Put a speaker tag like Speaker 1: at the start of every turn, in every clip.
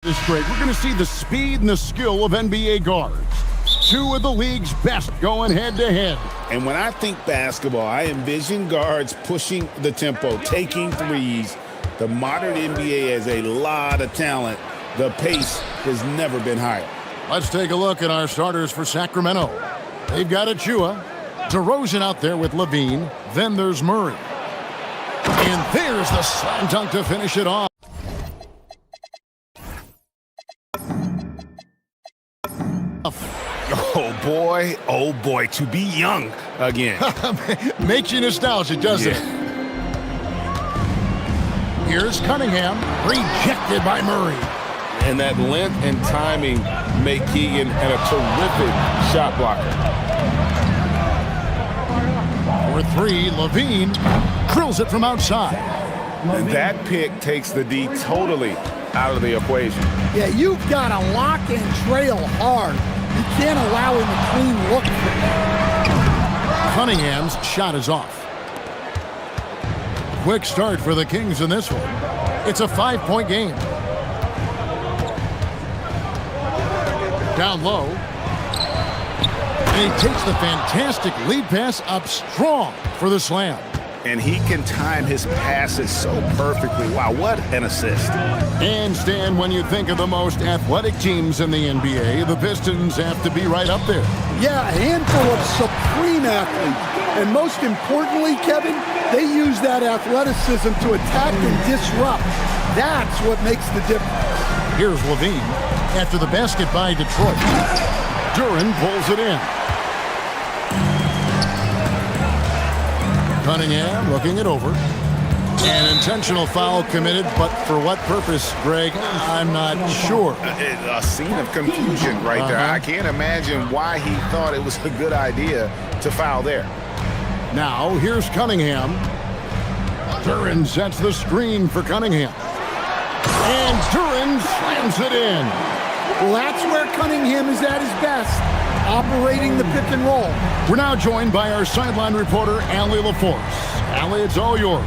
Speaker 1: This great. We're going to see the speed and the skill of NBA guards. Two of the league's best going head-to-head.
Speaker 2: And when I think basketball, I envision guards pushing the tempo, taking threes. The modern NBA has a lot of talent. The pace has never been higher.
Speaker 1: Let's take a look at our starters for Sacramento. They've got Achua, DeRozan out there with Levine. Then there's Murray. And there's the slam dunk to finish it off.
Speaker 2: Oh boy, to be young again.
Speaker 1: Makes you nostalgic, doesn't it? Here's Cunningham, rejected by Murray.
Speaker 2: And that length and timing make Keegan a terrific shot blocker.
Speaker 1: For three, Levine drills it from outside.
Speaker 2: And that pick takes the D totally out of the equation.
Speaker 3: Yeah, you've got to lock and trail hard. You can't allow him a clean look.
Speaker 1: Cunningham's shot is off. Quick start for the Kings in this one. It's a 5-point game. Down low. And he takes the fantastic lead pass up strong for the slam.
Speaker 2: And he can time his passes so perfectly. Wow, what an assist.
Speaker 1: And Stan, when you think of the most athletic teams in the NBA, the Pistons have to be right up there.
Speaker 3: Yeah, a handful of supreme athletes. And most importantly, Kevin, they use that athleticism to attack and disrupt. That's what makes the difference.
Speaker 1: Here's Levine after the basket by Detroit. Duran pulls it in. Cunningham looking it over. An intentional foul committed, but for what purpose, Greg? I'm not sure.
Speaker 2: A scene of confusion right there. I can't imagine why he thought it was a good idea to foul there.
Speaker 1: Now, here's Cunningham. Duran sets the screen for Cunningham. And Duran slams it in.
Speaker 3: Well, that's where Cunningham is at his best, operating the pick and roll.
Speaker 1: We're now joined by our sideline reporter, Allie LaForce. Allie, it's all yours.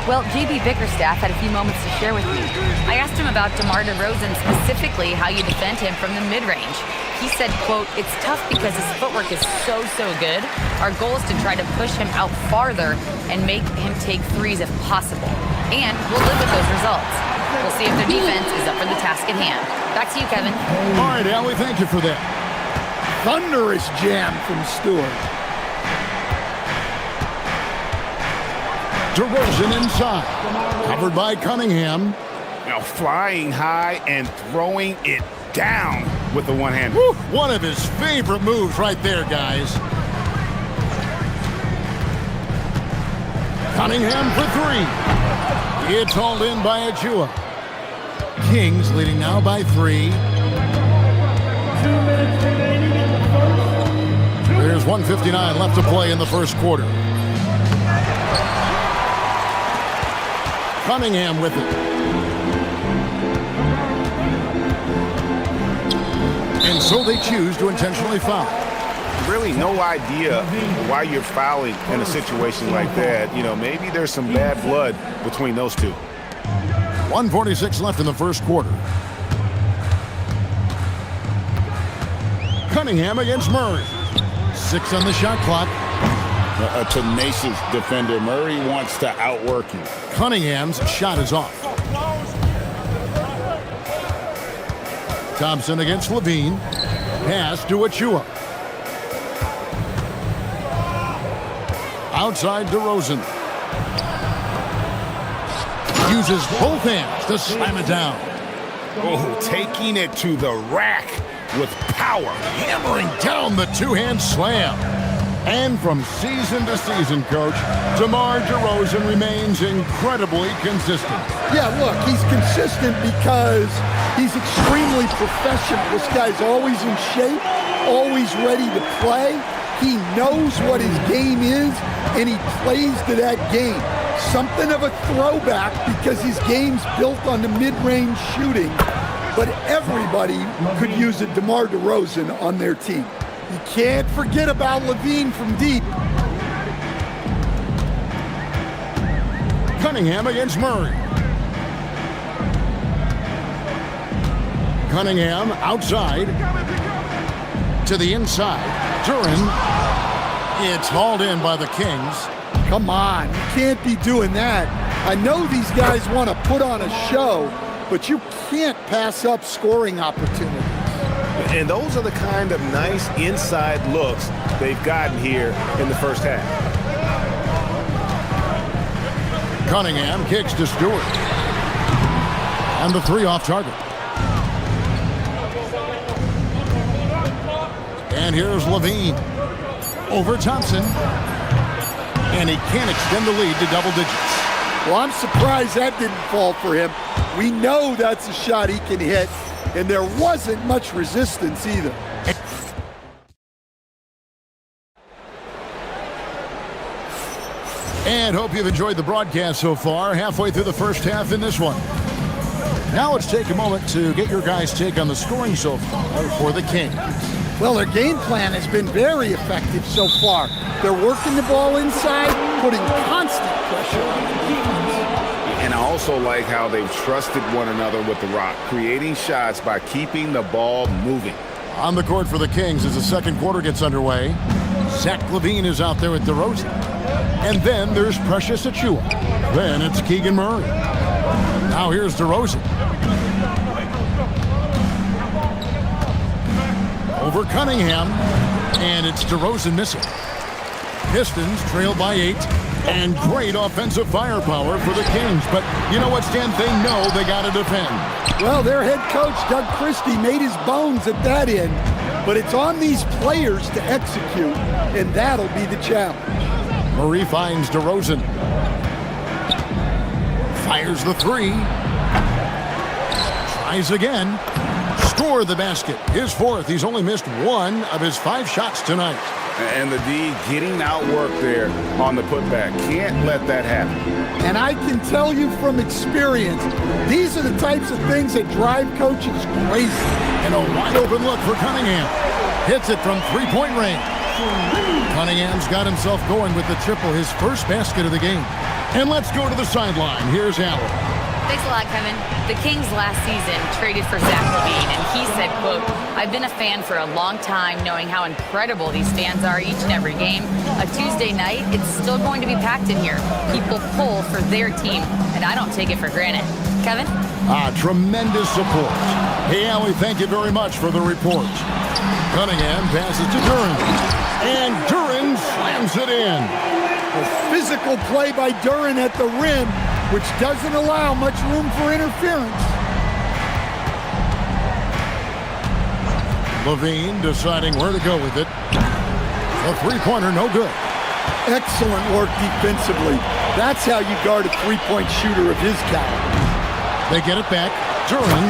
Speaker 4: Well, JB Bickerstaff had a few moments to share with me. I asked him about DeMar DeRozan, specifically how you defend him from the mid-range. He said, quote, "It's tough because his footwork is so good. Our goal is to try to push him out farther and make him take threes if possible. And we'll live with those results. We'll see if their defense is up for the task at hand." Back to you, Kevin.
Speaker 1: All right, Allie, thank you for that.
Speaker 3: Thunderous jam from Stewart.
Speaker 1: DeRozan inside. Covered by Cunningham.
Speaker 2: Now flying high and throwing it down with the one-hand.
Speaker 1: One of his favorite moves right there, guys. Cunningham for three. It's hauled in by Achua. Kings leading now by 3. There's 1:59 left to play in the first quarter. Cunningham with it. And so they choose to intentionally foul.
Speaker 2: Really no idea why you're fouling in a situation like that. You know, maybe there's some bad blood between those two.
Speaker 1: 1:46 left in the first quarter. Cunningham against Murray. 6 on the shot clock.
Speaker 2: A tenacious defender. Murray wants to outwork him.
Speaker 1: Cunningham's shot is off. Thompson against Levine. Pass to Achua. Outside DeRozan. Uses both hands to slam it down.
Speaker 2: Oh, taking it to the rack with power.
Speaker 1: Hammering down the two-hand slam. And from season to season, Coach, DeMar DeRozan remains incredibly consistent.
Speaker 3: Yeah, look, he's consistent because he's extremely professional. This guy's always in shape, always ready to play. He knows what his game is, and he plays to that game. Something of a throwback because his game's built on the mid-range shooting, but everybody could use a DeMar DeRozan on their team. You can't forget about Levine from deep.
Speaker 1: Cunningham against Murray. Cunningham outside to the inside. Duren. It's hauled in by the Kings.
Speaker 3: Come on, you can't be doing that. I know these guys want to put on a show, but you can't pass up scoring opportunities.
Speaker 2: And those are the kind of nice inside looks they've gotten here in the first half.
Speaker 1: Cunningham kicks to Stewart. And the three off target. And here's Levine. Over Thompson. And he can't extend the lead to double digits.
Speaker 3: Well, I'm surprised that didn't fall for him. We know that's a shot he can hit, and there wasn't much resistance either.
Speaker 1: And hope you've enjoyed the broadcast so far, halfway through the first half in this one. Now let's take a moment to get your guys' take on the scoring so far for the Kings.
Speaker 3: Well, their game plan has been very effective so far. They're working the ball inside, putting constant pressure on the defense.
Speaker 2: And I also like how they've trusted one another with the rock, creating shots by keeping the ball moving.
Speaker 1: On the court for the Kings as the second quarter gets underway. Zach LaVine is out there with DeRozan. And then there's Precious Achiuwa. Then it's Keegan Murray. Now here's DeRozan. Over Cunningham, and it's DeRozan missing. Pistons trail by 8, and great offensive firepower for the Kings. But you know what, Stan? They know they got to defend.
Speaker 3: Well, their head coach, Doug Christie, made his bones at that end, but it's on these players to execute, and that'll be the challenge.
Speaker 1: Murray finds DeRozan. Fires the three. Tries again. Score the basket. His fourth. He's only missed one of his 5 shots tonight.
Speaker 2: And the D getting outworked there on the putback. Can't let that happen.
Speaker 3: And I can tell you from experience, these are the types of things that drive coaches crazy.
Speaker 1: And a wide open look for Cunningham. Hits it from 3-point range. Cunningham's got himself going with the triple, his first basket of the game. And let's go to the sideline. Here's Allen.
Speaker 4: Thanks a lot, Kevin. The Kings last season traded for Zach LaVine, and he said, quote, "I've been a fan for a long time, knowing how incredible these fans are each and every game. A Tuesday night, it's still going to be packed in here. People pull for their team, and I don't take it for granted." Kevin?
Speaker 1: Tremendous support. Hey, Allie, thank you very much for the report. Cunningham passes to Duren. And Duren slams it in.
Speaker 3: A physical play by Duren at the rim, which doesn't allow much room for interference.
Speaker 1: Levine deciding where to go with it. A three-pointer, no good.
Speaker 3: Excellent work defensively. That's how you guard a three-point shooter of his caliber.
Speaker 1: They get it back. Duren.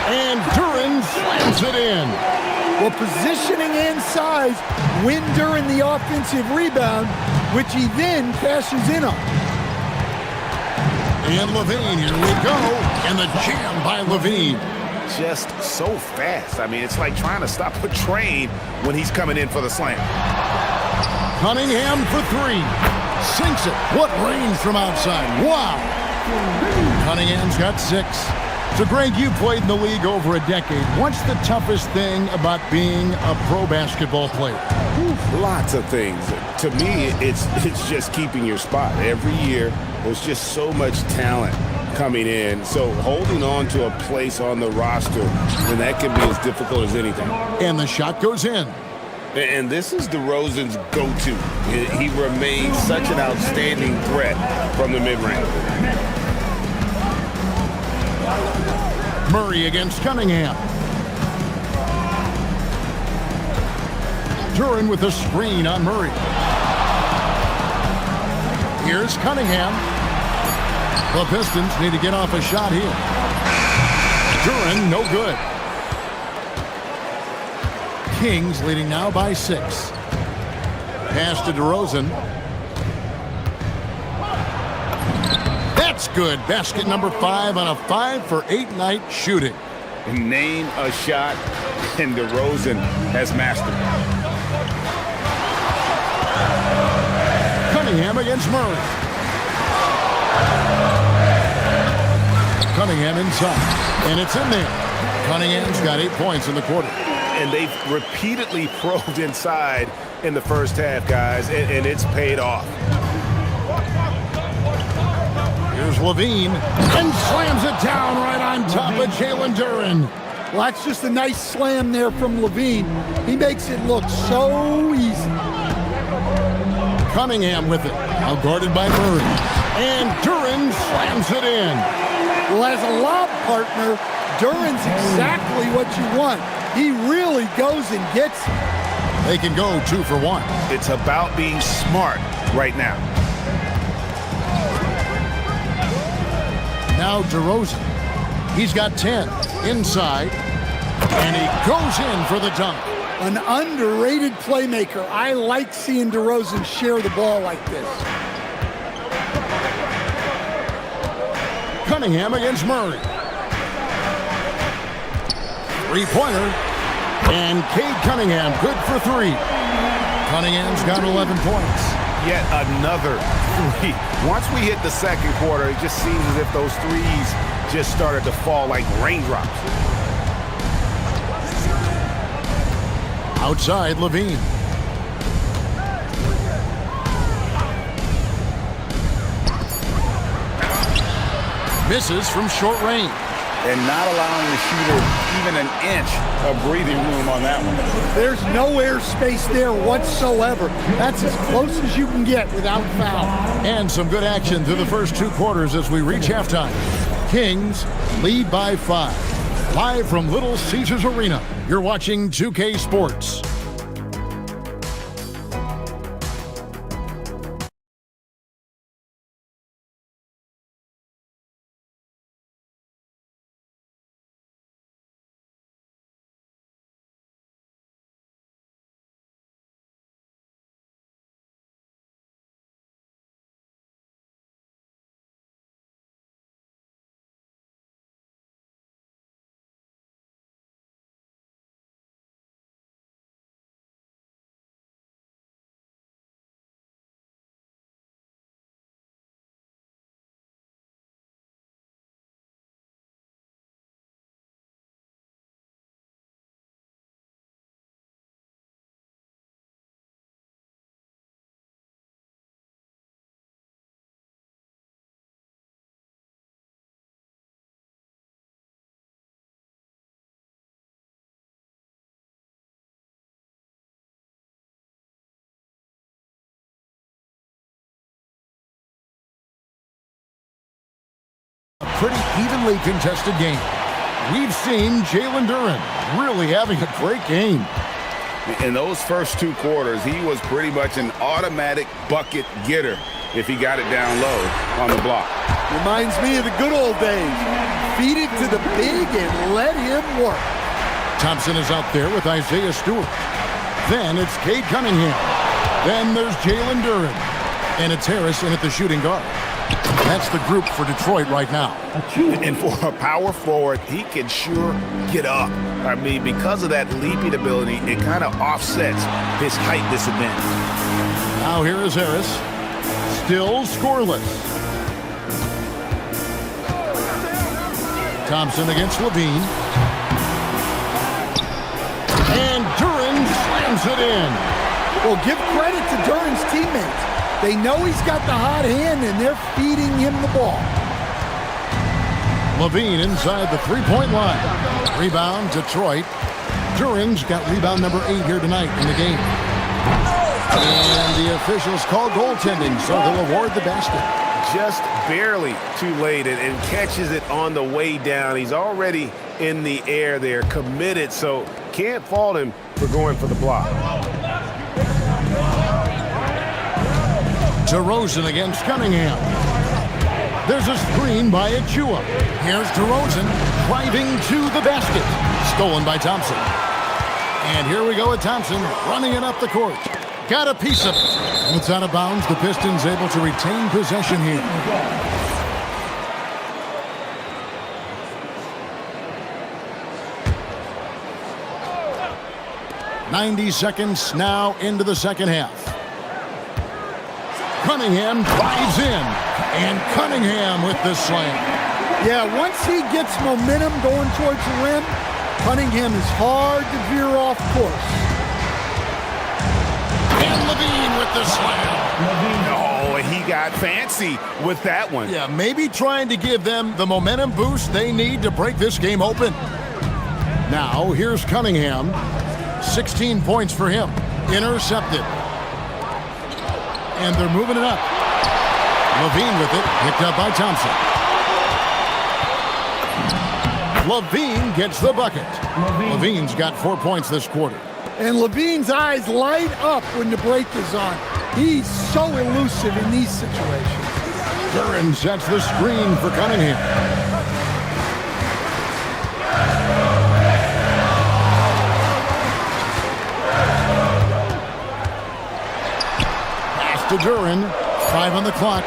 Speaker 1: And Duren slams it in.
Speaker 3: Well, positioning and size win Duren the offensive rebound, which he then cashes in on.
Speaker 1: And Levine, here we go. And the jam by Levine.
Speaker 2: Just so fast. I mean, it's like trying to stop a train when he's coming in for the slam.
Speaker 1: Cunningham for 3. Sinks it. What range from outside. Wow. Cunningham's got 6. So, Greg, you played in the league over a decade. What's the toughest thing about being a pro basketball player?
Speaker 2: Lots of things. To me, it's just keeping your spot. Every year, there's just so much talent coming in. So holding on to a place on the roster, and that can be as difficult as anything.
Speaker 1: And the shot goes in.
Speaker 2: And this is DeRozan's go-to. He remains such an outstanding threat from the mid-range.
Speaker 1: Murray against Cunningham. Duren with a screen on Murray. Here's Cunningham. The Pistons need to get off a shot here. Duren, no good. Kings leading now by 6. Pass to DeRozan. That's good. Basket number 5 on a 5-for-8 night shooting.
Speaker 2: Name a shot, and DeRozan has mastered it.
Speaker 1: Cunningham against Murray. Cunningham inside, and it's in there. Cunningham's got 8 points in the quarter.
Speaker 2: And they've repeatedly probed inside in the first half, guys, and it's paid off.
Speaker 1: Here's Levine, and slams it down right on top of Jalen Duren.
Speaker 3: Well, that's just a nice slam there from Levine. He makes it look so easy.
Speaker 1: Cunningham with it, now guarded by Murray. And Duren slams it in.
Speaker 3: Well, as a lob partner, Duren's exactly what you want. He really goes and gets it.
Speaker 1: They can go 2 for 1.
Speaker 2: It's about being smart right now.
Speaker 1: Now DeRozan. He's got 10 inside, and he goes in for the dunk.
Speaker 3: An underrated playmaker. I like seeing DeRozan share the ball like this.
Speaker 1: Cunningham against Murray. Three-pointer. And Cade Cunningham, good for 3. Cunningham's got 11 points.
Speaker 2: Yet another 3. Once we hit the second quarter, it just seems as if those threes just started to fall like raindrops.
Speaker 1: Outside, Levine. Misses from short range.
Speaker 5: And not allowing the shooter even an inch of breathing room on that one.
Speaker 3: There's no air space there whatsoever. That's as close as you can get without foul.
Speaker 1: And some good action through the first 2 quarters as we reach halftime. Kings lead by 5. Live from Little Caesars Arena, you're watching 2K Sports. Pretty evenly contested game. We've seen Jalen Duren really having a great game.
Speaker 2: In those first 2 quarters, he was pretty much an automatic bucket getter if he got it down low on the block.
Speaker 3: Reminds me of the good old days. Feed it to the big and let him work.
Speaker 1: Thompson is out there with Isaiah Stewart. Then it's Cade Cunningham. Then there's Jalen Duren. And it's Harris in at the shooting guard. That's the group for Detroit right now.
Speaker 2: And for a power forward, he can sure get up. I mean, because of that leaping ability, it kind of offsets his height disadvantage.
Speaker 1: Now here is Harris. Still scoreless. Thompson against Levine. And Duren slams it in.
Speaker 3: Well, give credit to Duren's teammates. They know he's got the hot hand, and they're feeding him the ball.
Speaker 1: Levine inside the three-point line. Rebound, Detroit. Duren's got rebound number 8 here tonight in the game. And the officials call goaltending, so they'll award the basket.
Speaker 2: Just barely too late and catches it on the way down. He's already in the air there, committed, so can't fault him for going for the block.
Speaker 1: DeRozan against Cunningham. There's a screen by Achua. Here's DeRozan driving to the basket. Stolen by Thompson. And here we go with Thompson running it up the court. Got a piece of it. It's out of bounds. The Pistons able to retain possession here. "90 seconds now into the second half. Cunningham drives in, and Cunningham with the slam.
Speaker 3: Yeah, once he gets momentum going towards the rim, Cunningham is hard to veer off course.
Speaker 1: And Levine with the slam.
Speaker 2: Oh, he got fancy with that one.
Speaker 1: Yeah, maybe trying to give them the momentum boost they need to break this game open. Now, here's Cunningham. 16 points for him. Intercepted. And they're moving it up. Levine with it, picked up by Thompson. Levine gets the bucket. Levine's got 4 points this quarter.
Speaker 3: And Levine's eyes light up when the break is on. He's so elusive in these situations.
Speaker 1: Duran sets the screen for Cunningham. Pass to Duran. 5 on the clock.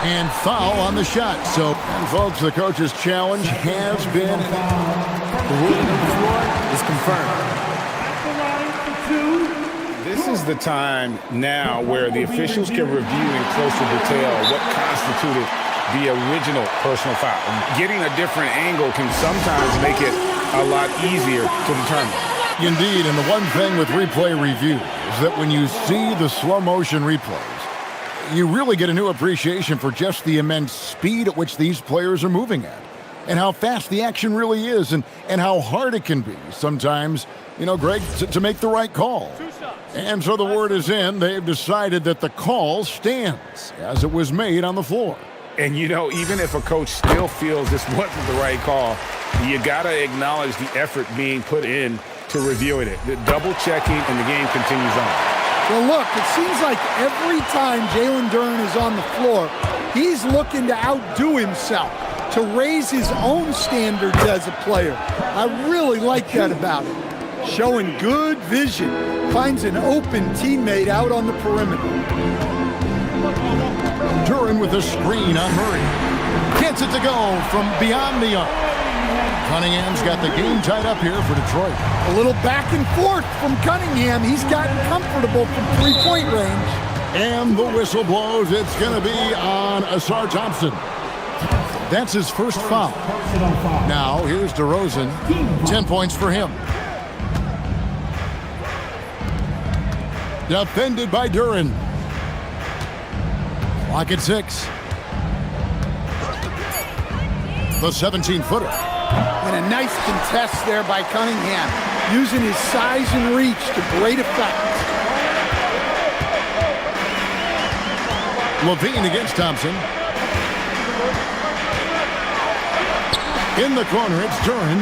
Speaker 1: And foul on the shot. So, folks, the coach's challenge has been...
Speaker 6: The ruling of the floor is confirmed.
Speaker 5: This is the time now where the officials can review in closer detail what constituted the original personal foul. Getting a different angle can sometimes make it a lot easier to determine.
Speaker 1: Indeed, and the one thing with replay review is that when you see the slow motion replays, you really get a new appreciation for just the immense speed at which these players are moving at, and how fast the action really is, and how hard it can be sometimes, Greg, to make the right call. And so the word is in. They've decided that the call stands as it was made on the floor.
Speaker 5: And, even if a coach still feels this wasn't the right call, you got to acknowledge the effort being put in to reviewing it. The double checking, and the game continues on.
Speaker 3: Well, look, it seems like every time Jalen Duran is on the floor, he's looking to outdo himself, to raise his own standards as a player. I really like that about him. Showing good vision, finds an open teammate out on the perimeter.
Speaker 1: Duran with a screen on Murray. Gets it to go from beyond the arc. Cunningham's got the game tied up here for Detroit.
Speaker 3: A little back and forth from Cunningham. He's gotten comfortable from three-point range.
Speaker 1: And the whistle blows. It's going to be on Asar Thompson. That's his first foul. Now, here's DeRozan. 10 points for him. Defended by Duran. Clock at 6. The 17-footer.
Speaker 3: And a nice contest there by Cunningham, using his size and reach to great effect.
Speaker 1: Levine against Thompson. In the corner, it's Duran.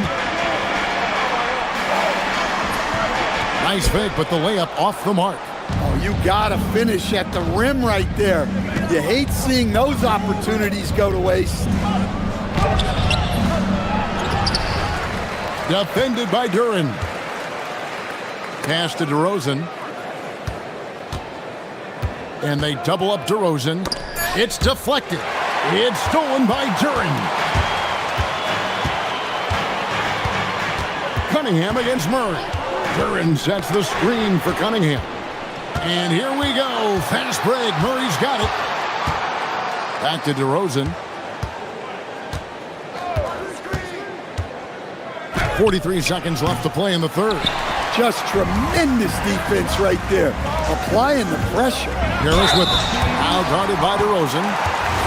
Speaker 1: Nice fake, but the layup off the mark.
Speaker 3: Oh, you gotta finish at the rim right there. You hate seeing those opportunities go to waste.
Speaker 1: Defended by Duran. Pass to DeRozan. And they double up DeRozan. It's deflected. It's stolen by Duran. Cunningham against Murray. Duran sets the screen for Cunningham. And here we go. Fast break. Murray's got it. Back to DeRozan. 43 seconds left to play in the third.
Speaker 3: Just tremendous defense right there. Applying the pressure.
Speaker 1: Harris with it. Now guarded by DeRozan.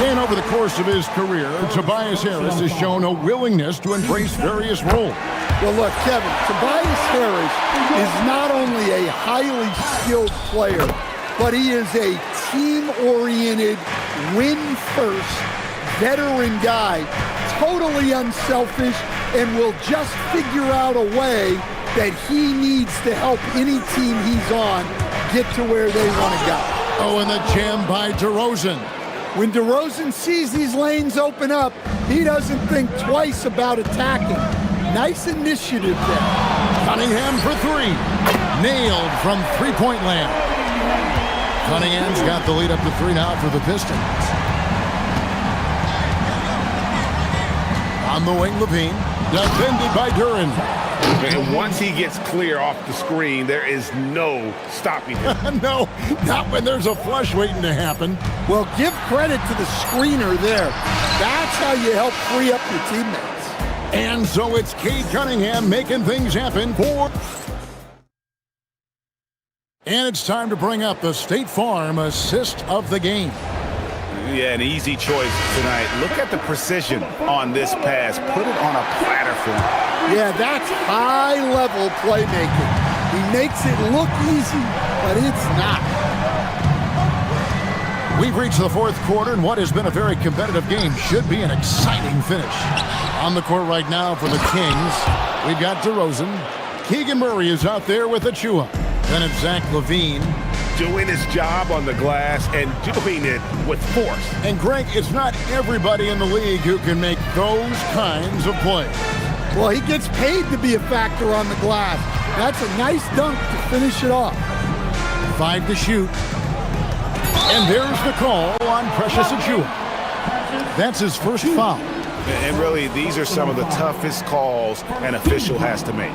Speaker 1: And over the course of his career, Tobias Harris has shown a willingness to embrace various roles.
Speaker 3: Well, look, Kevin, Tobias Harris is not only a highly skilled player, but he is a team-oriented, win-first, veteran guy, totally unselfish, and will just figure out a way that he needs to help any team he's on get to where they want to go.
Speaker 1: Oh, and the jam by DeRozan.
Speaker 3: When DeRozan sees these lanes open up, he doesn't think twice about attacking. Nice initiative there.
Speaker 1: Cunningham for three. Nailed from three-point land. Cunningham's got the lead up to 3 now for the Pistons. On the wing, Levine. Defended by Duran.
Speaker 5: And once he gets clear off the screen, there is no stopping him.
Speaker 1: No, not when there's a flush waiting to happen.
Speaker 3: Well, give credit to the screener there. That's how you help free up your teammates.
Speaker 1: And so it's Cade Cunningham making things happen for... And it's time to bring up the State Farm assist of the game.
Speaker 5: Yeah, an easy choice tonight. Look at the precision on this pass. Put it on a platter for him.
Speaker 3: Yeah, that's high-level playmaking. He makes it look easy, but it's not.
Speaker 1: We've reached the fourth quarter, and what has been a very competitive game should be an exciting finish. On the court right now for the Kings, we've got DeRozan. Keegan Murray is out there with Achua. Then it's Zach LaVine.
Speaker 5: Doing his job on the glass and doing it with force.
Speaker 1: And Greg, it's not everybody in the league who can make those kinds of plays.
Speaker 3: Well, he gets paid to be a factor on the glass. That's a nice dunk to finish it off.
Speaker 1: 5 to shoot. And there's the call on Precious Achua. That's his first foul.
Speaker 5: And really, these are some of the toughest calls an official has to make.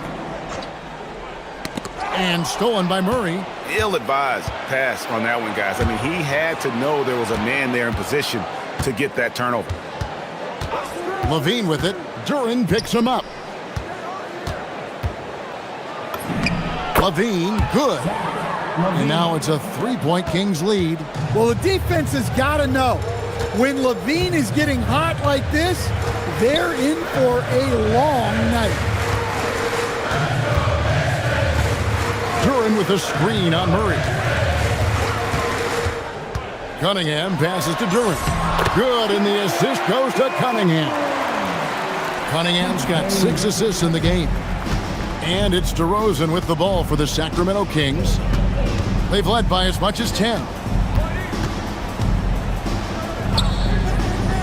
Speaker 1: And stolen by Murray.
Speaker 5: Ill-advised pass on that one, guys. I mean, he had to know there was a man there in position to get that turnover.
Speaker 1: LaVine with it. Duran picks him up. LaVine, good. And now it's a three-point Kings lead.
Speaker 3: Well, the defense has got to know. When LaVine is getting hot like this, they're in for a long night.
Speaker 1: Duran with a screen on Murray. Cunningham passes to Duran. Good, and the assist goes to Cunningham. Cunningham's got 6 assists in the game. And it's DeRozan with the ball for the Sacramento Kings. They've led by as much as 10.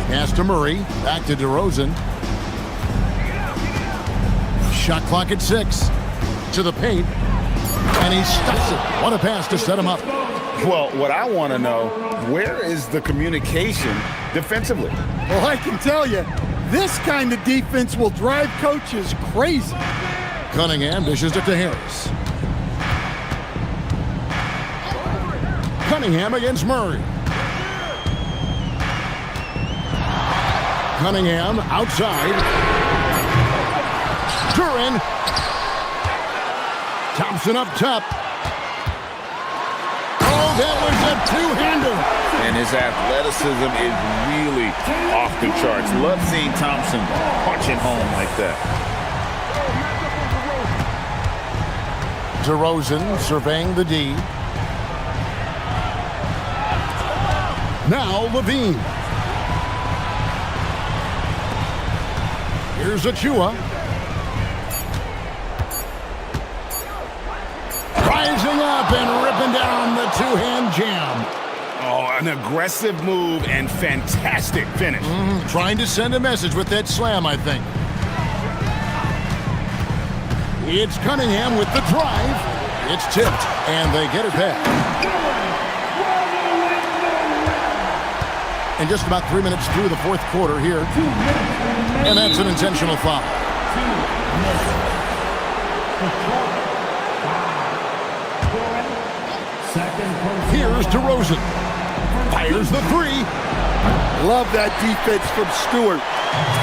Speaker 1: Pass to Murray. Back to DeRozan. Shot clock at 6. To the paint. And he stuffs it. What a pass to set him up.
Speaker 5: Well, what I want to know, where is the communication defensively?
Speaker 3: Well, I can tell you, this kind of defense will drive coaches crazy.
Speaker 1: Cunningham dishes it to Harris. Cunningham against Murray. Cunningham outside. Duran. Thompson up top. Oh, that was a two-hander.
Speaker 5: And his athleticism is really off the charts. Love seeing Thompson punching home like that.
Speaker 1: DeRozan surveying the D. Now LaVine. Here's Achua. Rising up and ripping down the two-hand jam.
Speaker 5: Oh, an aggressive move and fantastic finish.
Speaker 1: Trying to send a message with that slam, I think. It's Cunningham with the drive. It's tipped, and they get it back. And just about 3 minutes through the fourth quarter here. And that's an intentional foul. Here's DeRozan. Fires the three.
Speaker 3: Love that defense from Stewart.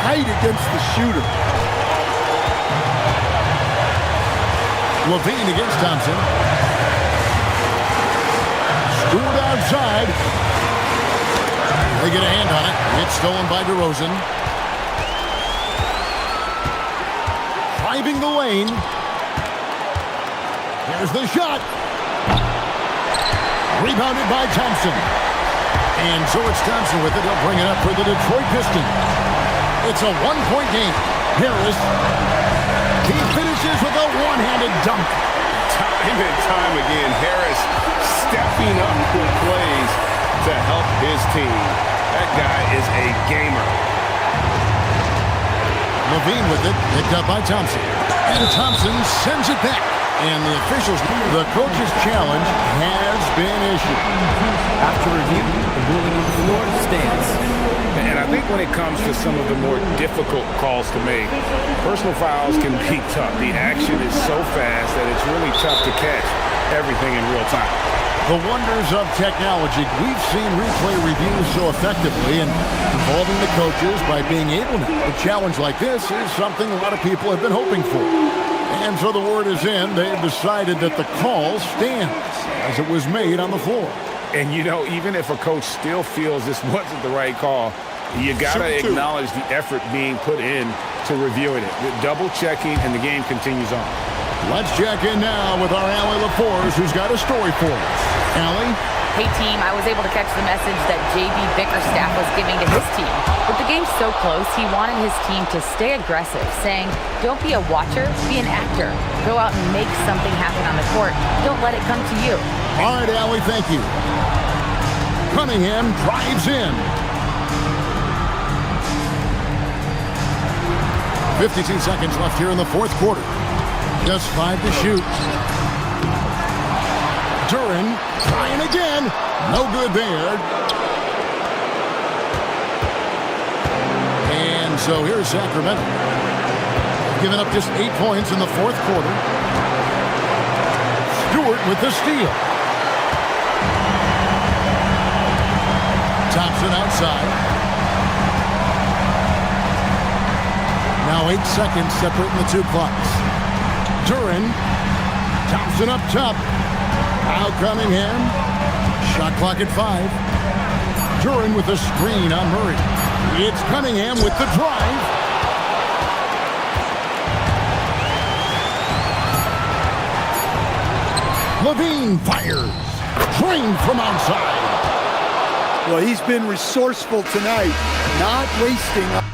Speaker 3: Tight against the shooter.
Speaker 1: LaVine against Thompson. Stewart outside. They get a hand on it. It's stolen by DeRozan. Driving the lane. Here's the shot. Rebounded by Thompson. And so it's Thompson with it. He'll bring it up for the Detroit Pistons. It's a one-point game. Harris. He finishes with a one-handed dunk.
Speaker 5: Time and time again, Harris stepping up with plays to help his team. That guy is a gamer.
Speaker 1: LaVine with it, picked up by Thompson. And Thompson sends it back. And the officials, the coach's challenge has been issued.
Speaker 6: After review, the ruling on the floor stands.
Speaker 5: And I think when it comes to some of the more difficult calls to make, personal fouls can be tough. The action is so fast that it's really tough to catch everything in real time.
Speaker 1: The wonders of technology. We've seen replay reviews so effectively, and involving the coaches by being able to. A challenge like this is something a lot of people have been hoping for. And so the word is in. They've decided that the call stands as it was made on the floor.
Speaker 5: And, you know, even if a coach still feels this wasn't the right call, you got to acknowledge the effort being put in to reviewing it. The double checking, and the game continues on.
Speaker 1: Let's check in now with our Allie LaForce, who's got a story for us. Allie?
Speaker 4: Hey team, I was able to catch the message that JB Bickerstaff was giving to his team. With the game so close, he wanted his team to stay aggressive, saying, don't be a watcher, be an actor. Go out and make something happen on the court. Don't let it come to you.
Speaker 1: All right, Allie, thank you. Cunningham drives in. 52 seconds left here in the fourth quarter. Just 5 to shoot. Duran trying again. No good there. And so here's Sacramento. Giving up just 8 points in the fourth quarter. Stewart with the steal. Thompson outside. Now 8 seconds separating the two clocks. Duran. Thompson up top. Now Cunningham. Shot clock at 5. Duran with a screen on Murray. It's Cunningham with the drive. Levine fires. Drained from outside.
Speaker 3: Well, he's been resourceful tonight, not wasting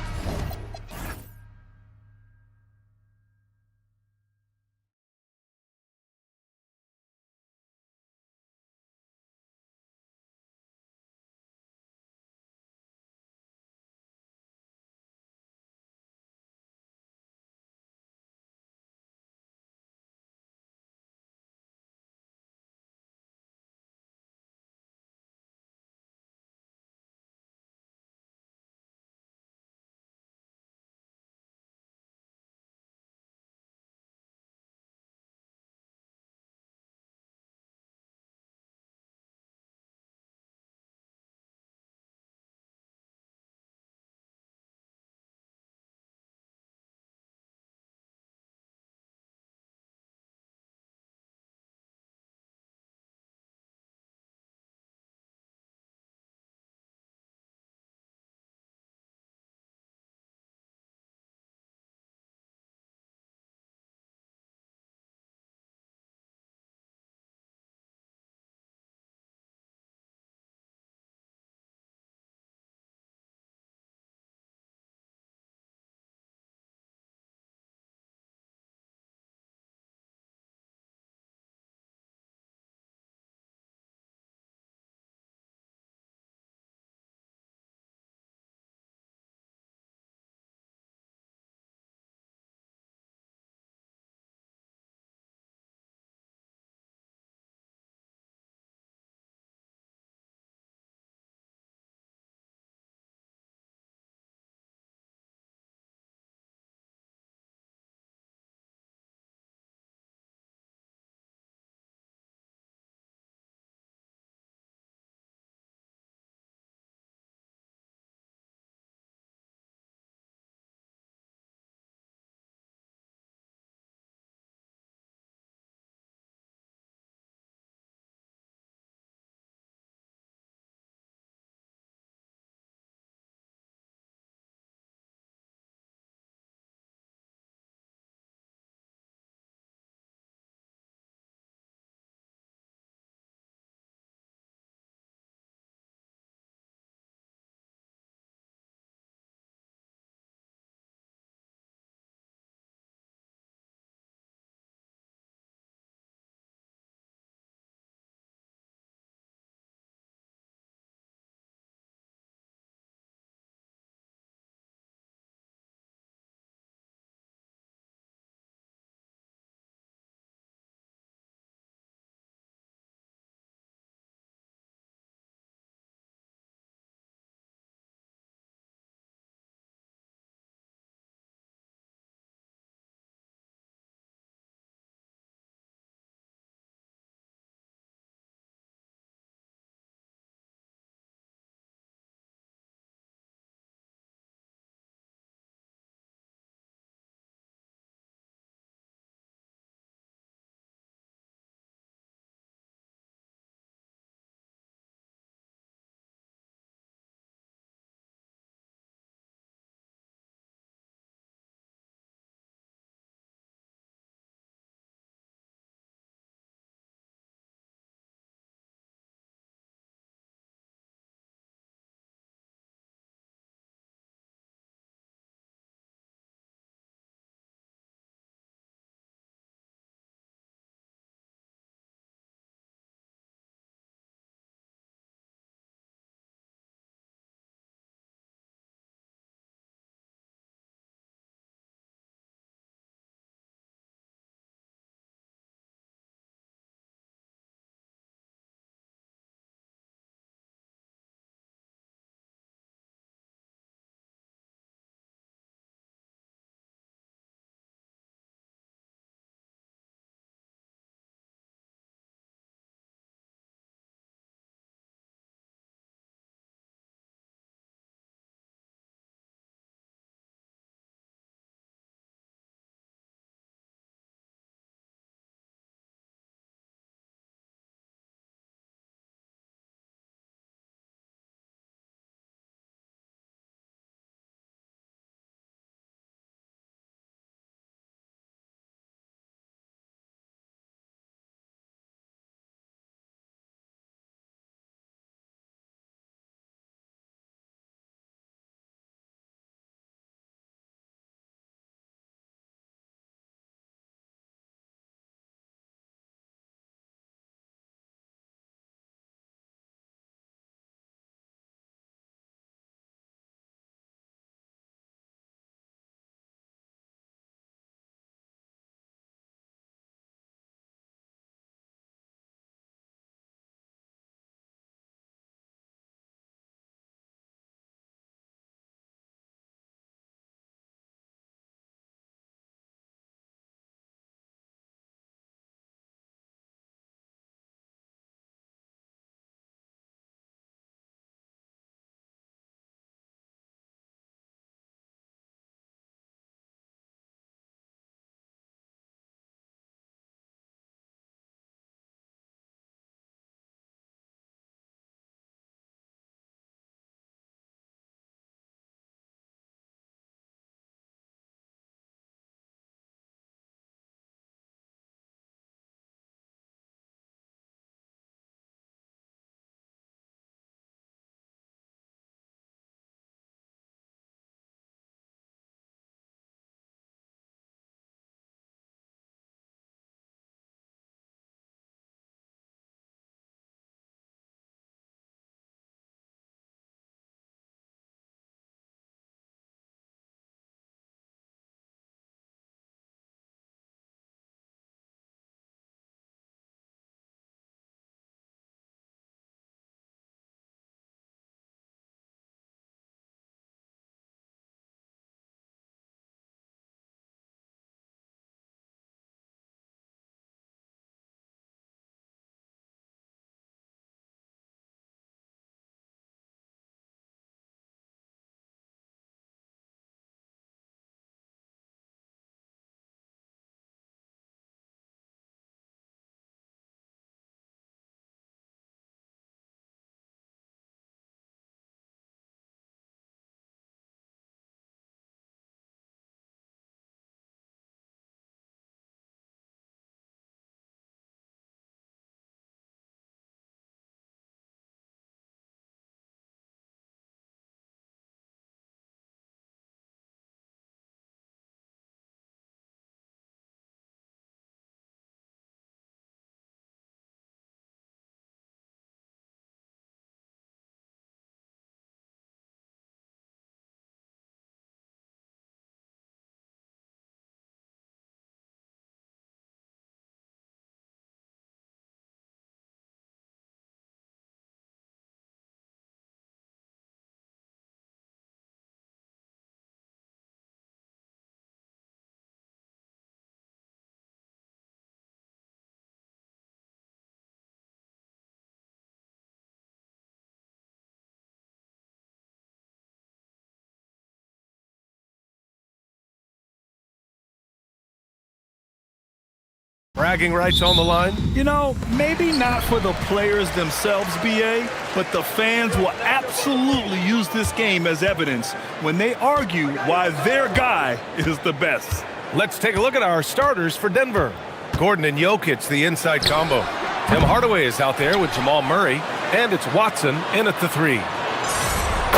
Speaker 7: bragging rights on the line?
Speaker 8: You know, maybe not for the players themselves, BA, but the fans will absolutely use this game as evidence when they argue why their guy is the best.
Speaker 7: Let's take a look at our starters for Denver. Gordon and Jokic, the inside combo. Tim Hardaway is out there with Jamal Murray, and it's Watson in at the 3.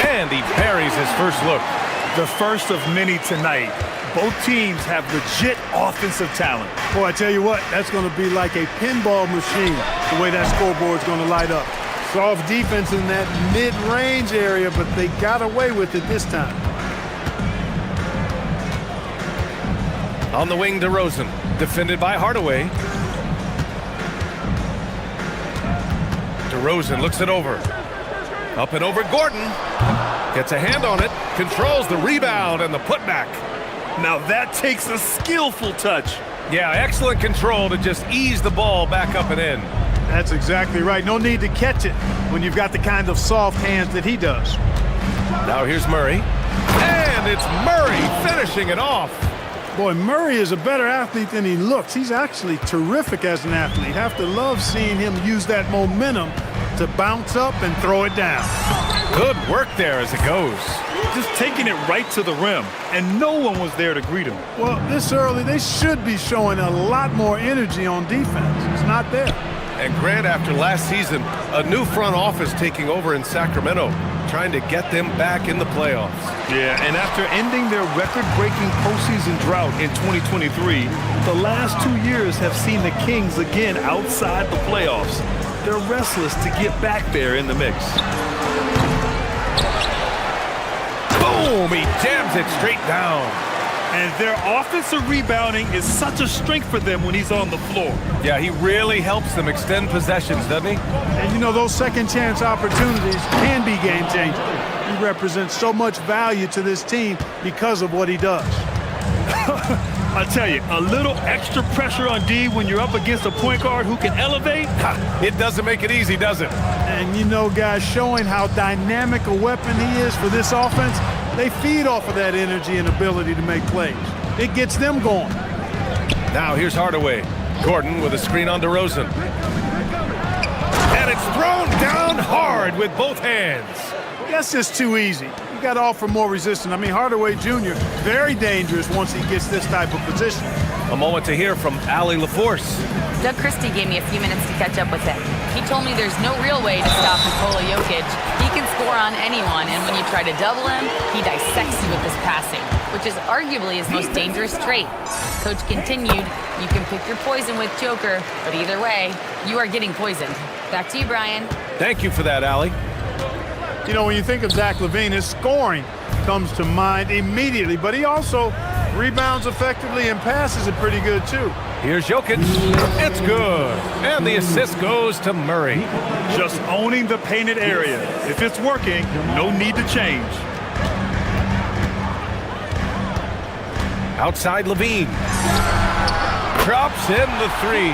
Speaker 7: And he buries his first look.
Speaker 8: The first of many tonight. Both teams have legit offensive talent.
Speaker 9: Boy, I tell you what, that's going to be like a pinball machine, the way that scoreboard's going to light up. Soft defense in that mid-range area, but they got away with it this time.
Speaker 7: On the wing, DeRozan, defended by Hardaway. DeRozan looks it over. Up and over Gordon. Gets a hand on it, controls the rebound and the putback.
Speaker 8: Now that takes a skillful touch.
Speaker 7: Yeah, excellent control to just ease the ball back up and in.
Speaker 9: That's exactly right. No need to catch it when you've got the kind of soft hands that he does.
Speaker 7: Now here's Murray. And it's Murray finishing it off.
Speaker 9: Boy, Murray is a better athlete than he looks. He's actually terrific as an athlete. Have to love seeing him use that momentum to bounce up and throw it down.
Speaker 7: Good work there as it goes.
Speaker 8: Just taking it right to the rim, and no one was there to greet him.
Speaker 9: Well, this early, they should be showing a lot more energy on defense. It's not there.
Speaker 7: And Grant, after last season, a new front office taking over in Sacramento, trying to get them back in the playoffs.
Speaker 8: Yeah, and after ending their record-breaking postseason drought in 2023, the last 2 years have seen the Kings again outside the playoffs. They're restless to get back there in the mix.
Speaker 7: Boom! He jams it straight down.
Speaker 8: And their offensive rebounding is such a strength for them when he's on the floor.
Speaker 7: Yeah, he really helps them extend possessions, doesn't he?
Speaker 9: And you know, those second chance opportunities can be game changers. He represents so much value to this team because of what he does.
Speaker 8: I tell you, a little extra pressure on D when you're up against a point guard who can elevate.
Speaker 7: It doesn't make it easy, does it?
Speaker 9: And you know, guys, showing how dynamic a weapon he is for this offense, they feed off of that energy and ability to make plays. It gets them going.
Speaker 7: Now here's Hardaway. Gordon with a screen on DeRozan. And it's thrown down hard with both hands.
Speaker 9: That's just too easy. You got to offer more resistance. I mean, Hardaway Jr., very dangerous once he gets this type of position.
Speaker 7: A moment to hear from Allie LaForce.
Speaker 4: Doug Christie gave me a few minutes to catch up with him. He told me there's no real way to stop Nikola Jokic. He can score on anyone, and when you try to double him, he dissects you with his passing, which is arguably his most dangerous trait. Coach continued, you can pick your poison with Joker, but either way, you are getting poisoned. Back to you, Brian.
Speaker 7: Thank you for that, Allie.
Speaker 9: You know, when you think of Zach LaVine, his scoring comes to mind immediately, but he also rebounds effectively and passes it pretty good, too.
Speaker 7: Here's Jokic. It's good. And the assist goes to Murray.
Speaker 8: Just owning the painted area. If it's working, no need to change.
Speaker 7: Outside Levine. Drops in the 3.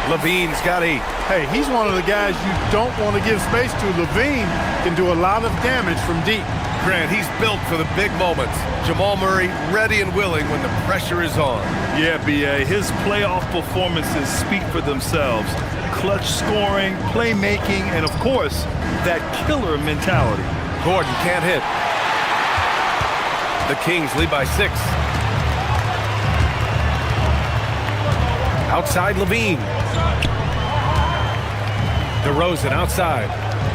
Speaker 7: Levine's got 8.
Speaker 9: Hey, he's one of the guys you don't want to give space to. Levine can do a lot of damage from deep.
Speaker 7: Grant, he's built for the big moments. Jamal Murray ready and willing when the pressure is on.
Speaker 8: Yeah, B.A., his playoff performances speak for themselves. Clutch scoring, playmaking, and of course, that killer mentality.
Speaker 7: Gordon can't hit. The Kings lead by 6. Outside Levine. DeRozan outside.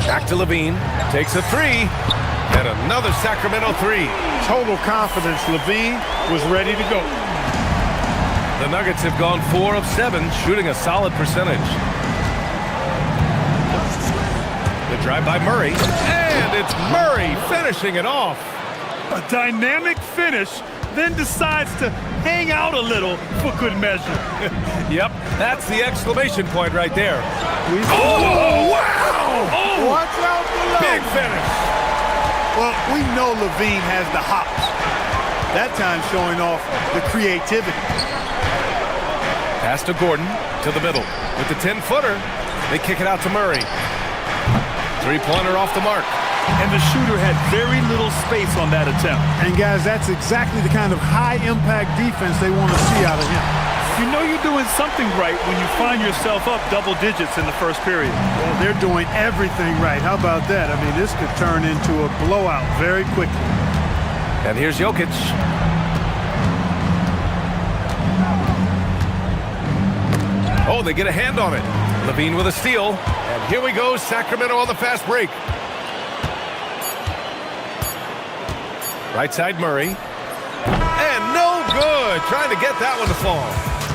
Speaker 7: Back to Levine. Takes a 3. And another Sacramento 3.
Speaker 9: Total confidence. Levine was ready to go.
Speaker 7: The Nuggets have gone 4 of 7, shooting a solid percentage. The drive by Murray. And it's Murray finishing it off.
Speaker 8: A dynamic finish, then decides to hang out a little for good measure.
Speaker 7: Yep, that's the exclamation point right there.
Speaker 9: Oh,
Speaker 7: wow! Oh,
Speaker 9: watch out below.
Speaker 7: Big finish.
Speaker 9: Well, we know Levine has the hops. That time showing off the creativity.
Speaker 7: Pass to Gordon, to the middle. With the 10-footer, they kick it out to Murray. Three-pointer off the mark.
Speaker 8: And the shooter had very little space on that attempt.
Speaker 9: And guys, that's exactly the kind of high-impact defense they want to see out of him.
Speaker 8: You know you're doing something right when you find yourself up double digits in the first period.
Speaker 9: Well, they're doing everything right. How about that? I mean, this could turn into a blowout very quickly.
Speaker 7: And here's Jokic. Oh, they get a hand on it. Levine with a steal. And here we go, Sacramento on the fast break. Right side Murray. And no good. Trying to get that one to fall.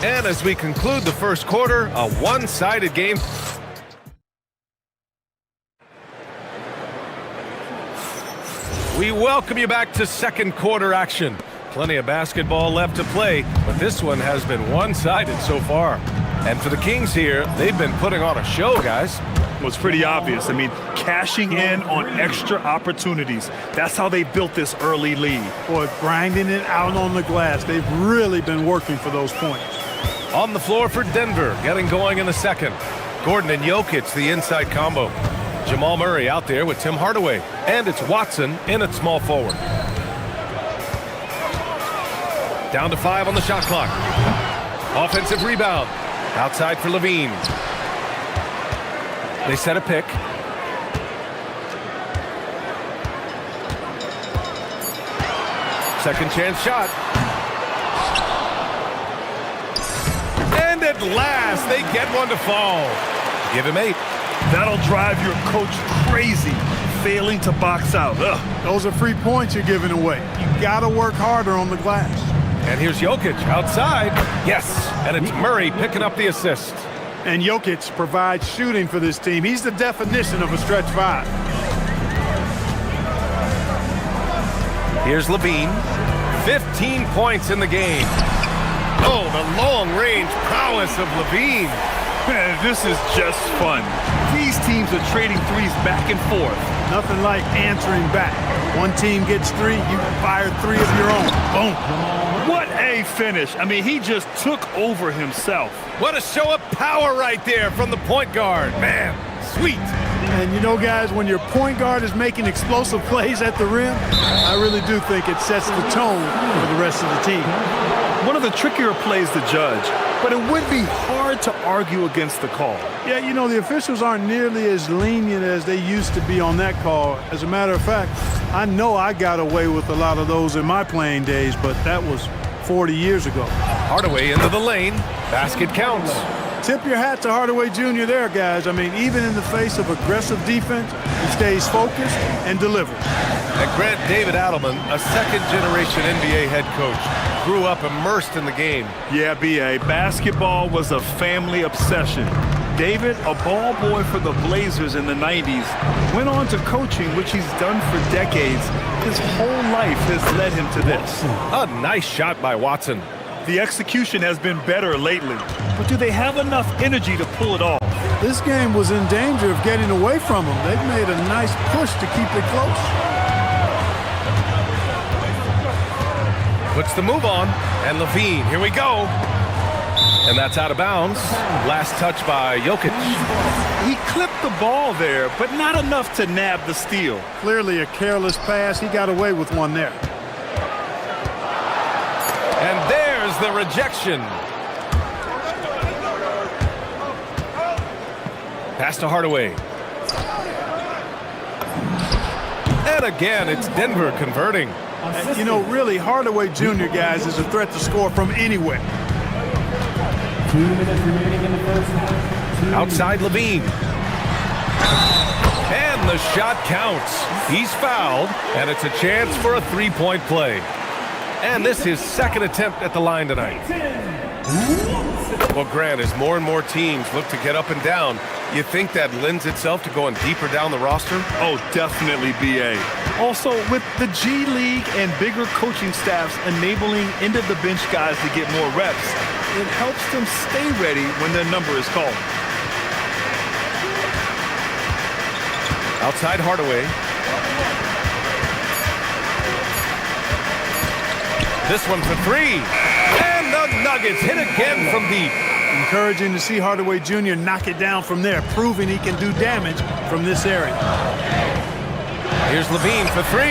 Speaker 7: And as we conclude the first quarter, a one-sided game. We welcome you back to second quarter action. Plenty of basketball left to play, but this one has been one-sided so far. And for the Kings here, they've been putting on a show, guys.
Speaker 8: Was pretty obvious. I mean, cashing in on extra opportunities. That's how they built this early lead.
Speaker 9: Boy, grinding it out on the glass. They've really been working for those points.
Speaker 7: On the floor for Denver, getting going in the second. Gordon and Jokic, the inside combo. Jamal Murray out there with Tim Hardaway. And it's Watson in at small forward. Down to 5 on the shot clock. Offensive rebound. Outside for Levine. They set a pick. Second chance shot. And at last, they get one to fall. Give him 8.
Speaker 8: That'll drive your coach crazy, failing to box out. Ugh.
Speaker 9: Those are free points you're giving away. You got to work harder on the glass.
Speaker 7: And here's Jokic outside. Yes, and it's Murray picking up the assist.
Speaker 9: And Jokic provides shooting for this team. He's the definition of a stretch 5.
Speaker 7: Here's Levine. 15 points in the game. Oh, the long-range prowess of Levine.
Speaker 8: Man, this is just fun. These teams are trading threes back and forth.
Speaker 9: Nothing like answering back. One team gets 3, you fire 3 of your own. Boom.
Speaker 8: What a finish. I mean, he just took over himself.
Speaker 7: What a show of power right there from the point guard. Man, sweet.
Speaker 9: And you know, guys, when your point guard is making explosive plays at the rim, I really do think it sets the tone for the rest of the team.
Speaker 8: One of the trickier plays to judge, but it would be hard to argue against the call.
Speaker 9: Yeah, you know, the officials aren't nearly as lenient as they used to be on that call. As a matter of fact, I know I got away with a lot of those in my playing days, but that was 40 years ago.
Speaker 7: Hardaway into the lane. Basket counts.
Speaker 9: Tip your hat to Hardaway Jr. there, guys. I mean, even in the face of aggressive defense, he stays focused and delivers.
Speaker 7: And Grant David Adelman, a second-generation NBA head coach, grew up immersed in the game.
Speaker 8: Yeah, B.A., basketball was a family obsession. David, a ball boy for the Blazers in the 90s, went on to coaching, which he's done for decades. His whole life has led him to this.
Speaker 7: A nice shot by Watson.
Speaker 8: The execution has been better lately, but do they have enough energy to pull it off?
Speaker 9: This game was in danger of getting away from them. They've made a nice push to keep it close.
Speaker 7: Puts the move on, and Levine, here we go. And that's out of bounds. Last touch by Jokic.
Speaker 8: He clipped the ball there, but not enough to nab the steal.
Speaker 9: Clearly a careless pass. He got away with one there.
Speaker 7: And there's the rejection. Pass to Hardaway. And again, it's Denver converting.
Speaker 9: You know, really, Hardaway Jr., guys, is a threat to score from anywhere.
Speaker 6: 2 minutes remaining in the first half.
Speaker 7: Outside Levine. And the shot counts. He's fouled, and it's a chance for a three-point play. And this is his second attempt at the line tonight. Well, Grant, as more and more teams look to get up and down, you think that lends itself to going deeper down the roster?
Speaker 8: Oh, definitely, B.A. Also, with the G League and bigger coaching staffs enabling end-of-the-bench guys to get more reps, it helps them stay ready when their number is called.
Speaker 7: Outside Hardaway. This one for 3. And the Nuggets hit again from deep.
Speaker 9: Encouraging to see Hardaway Jr. knock it down from there, proving he can do damage from this area.
Speaker 7: Here's Levine for 3.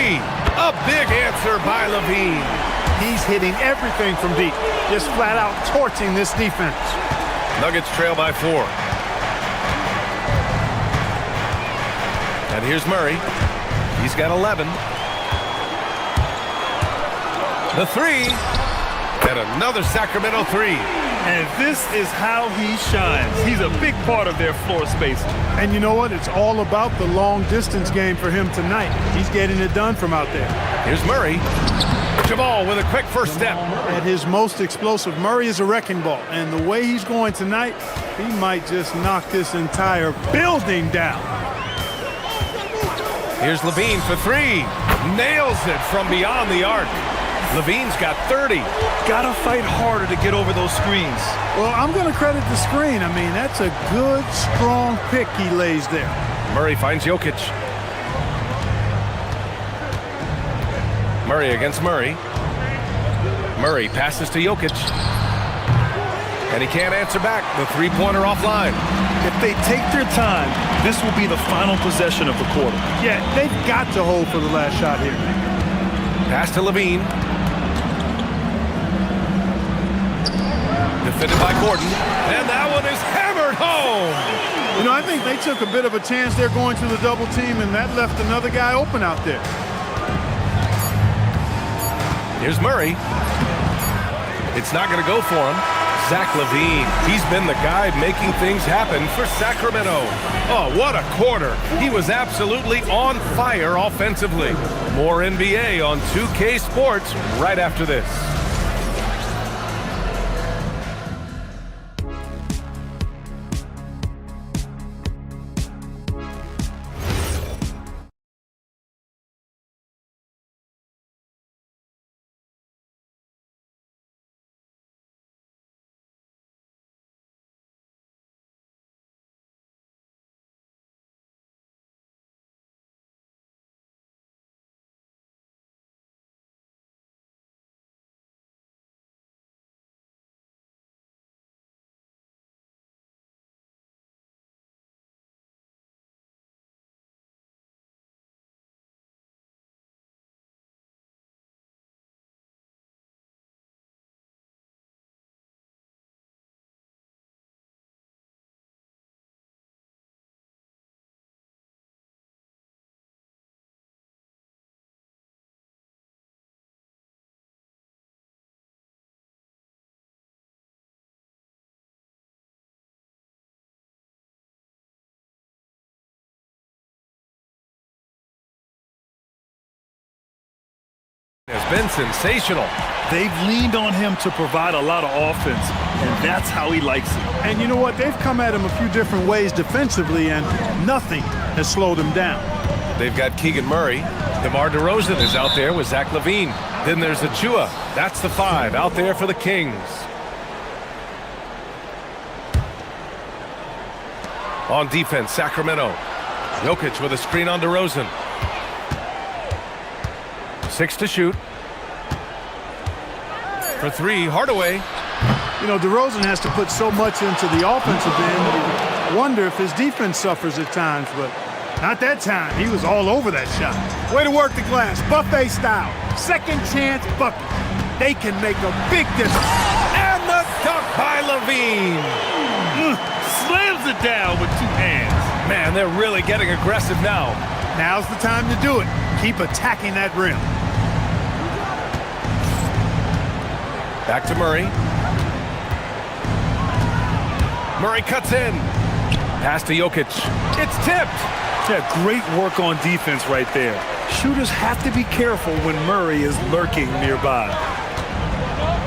Speaker 7: A big answer by Levine.
Speaker 9: He's hitting everything from deep, just flat out torching this defense.
Speaker 7: Nuggets trail by 4. And here's Murray. He's got 11. The 3. And another Sacramento 3.
Speaker 8: And this is how he shines. He's a big part of their floor space.
Speaker 9: And you know what? It's all about the long distance game for him tonight. He's getting it done from out there.
Speaker 7: Here's Murray. Jamal with a quick first step.
Speaker 9: At his most explosive, Murray is a wrecking ball. And the way he's going tonight, he might just knock this entire building down.
Speaker 7: Here's Levine for 3. Nails it from beyond the arc. Levine's got 30.
Speaker 8: Gotta fight harder to get over those screens.
Speaker 9: Well, I'm going to credit the screen. I mean, that's a good, strong pick he lays there.
Speaker 7: Murray finds Jokic. Murray against Murray. Murray passes to Jokic. And he can't answer back. The three-pointer offline.
Speaker 8: If they take their time, this will be the final possession of the quarter.
Speaker 9: Yeah, they've got to hold for the last shot here.
Speaker 7: Pass to Levine. Defended by Gordon. And that one is hammered home.
Speaker 9: You know, I think they took a bit of a chance there going to the double team, and that left another guy open out there.
Speaker 7: Here's Murray. It's not going to go for him. Zach LaVine. He's been the guy making things happen for Sacramento. Oh, what a quarter. He was absolutely on fire offensively. More NBA on 2K Sports right after this. Has been sensational.
Speaker 8: They've leaned on him to provide a lot of offense, and that's how he likes it.
Speaker 9: And you know what? They've come at him a few different ways defensively, and nothing has slowed him down.
Speaker 7: They've got Keegan Murray. DeMar DeRozan is out there with Zach LaVine. Then there's Achua. That's the 5 out there for the Kings. On defense, Sacramento. Jokic with a screen on DeRozan. 6 to shoot. For 3, Hardaway.
Speaker 9: You know, DeRozan has to put so much into the offensive end. You wonder if his defense suffers at times, but not that time. He was all over that shot. Way to work the glass, buffet style. Second chance bucket. They can make a big difference.
Speaker 7: And the dunk by LaVine.
Speaker 8: Slams it down with 2 hands.
Speaker 7: Man, they're really getting aggressive now.
Speaker 9: Now's the time to do it. Keep attacking that rim.
Speaker 7: Back to Murray. Murray cuts in. Pass to Jokic. It's tipped.
Speaker 8: Yeah, great work on defense right there. Shooters have to be careful when Murray is lurking nearby.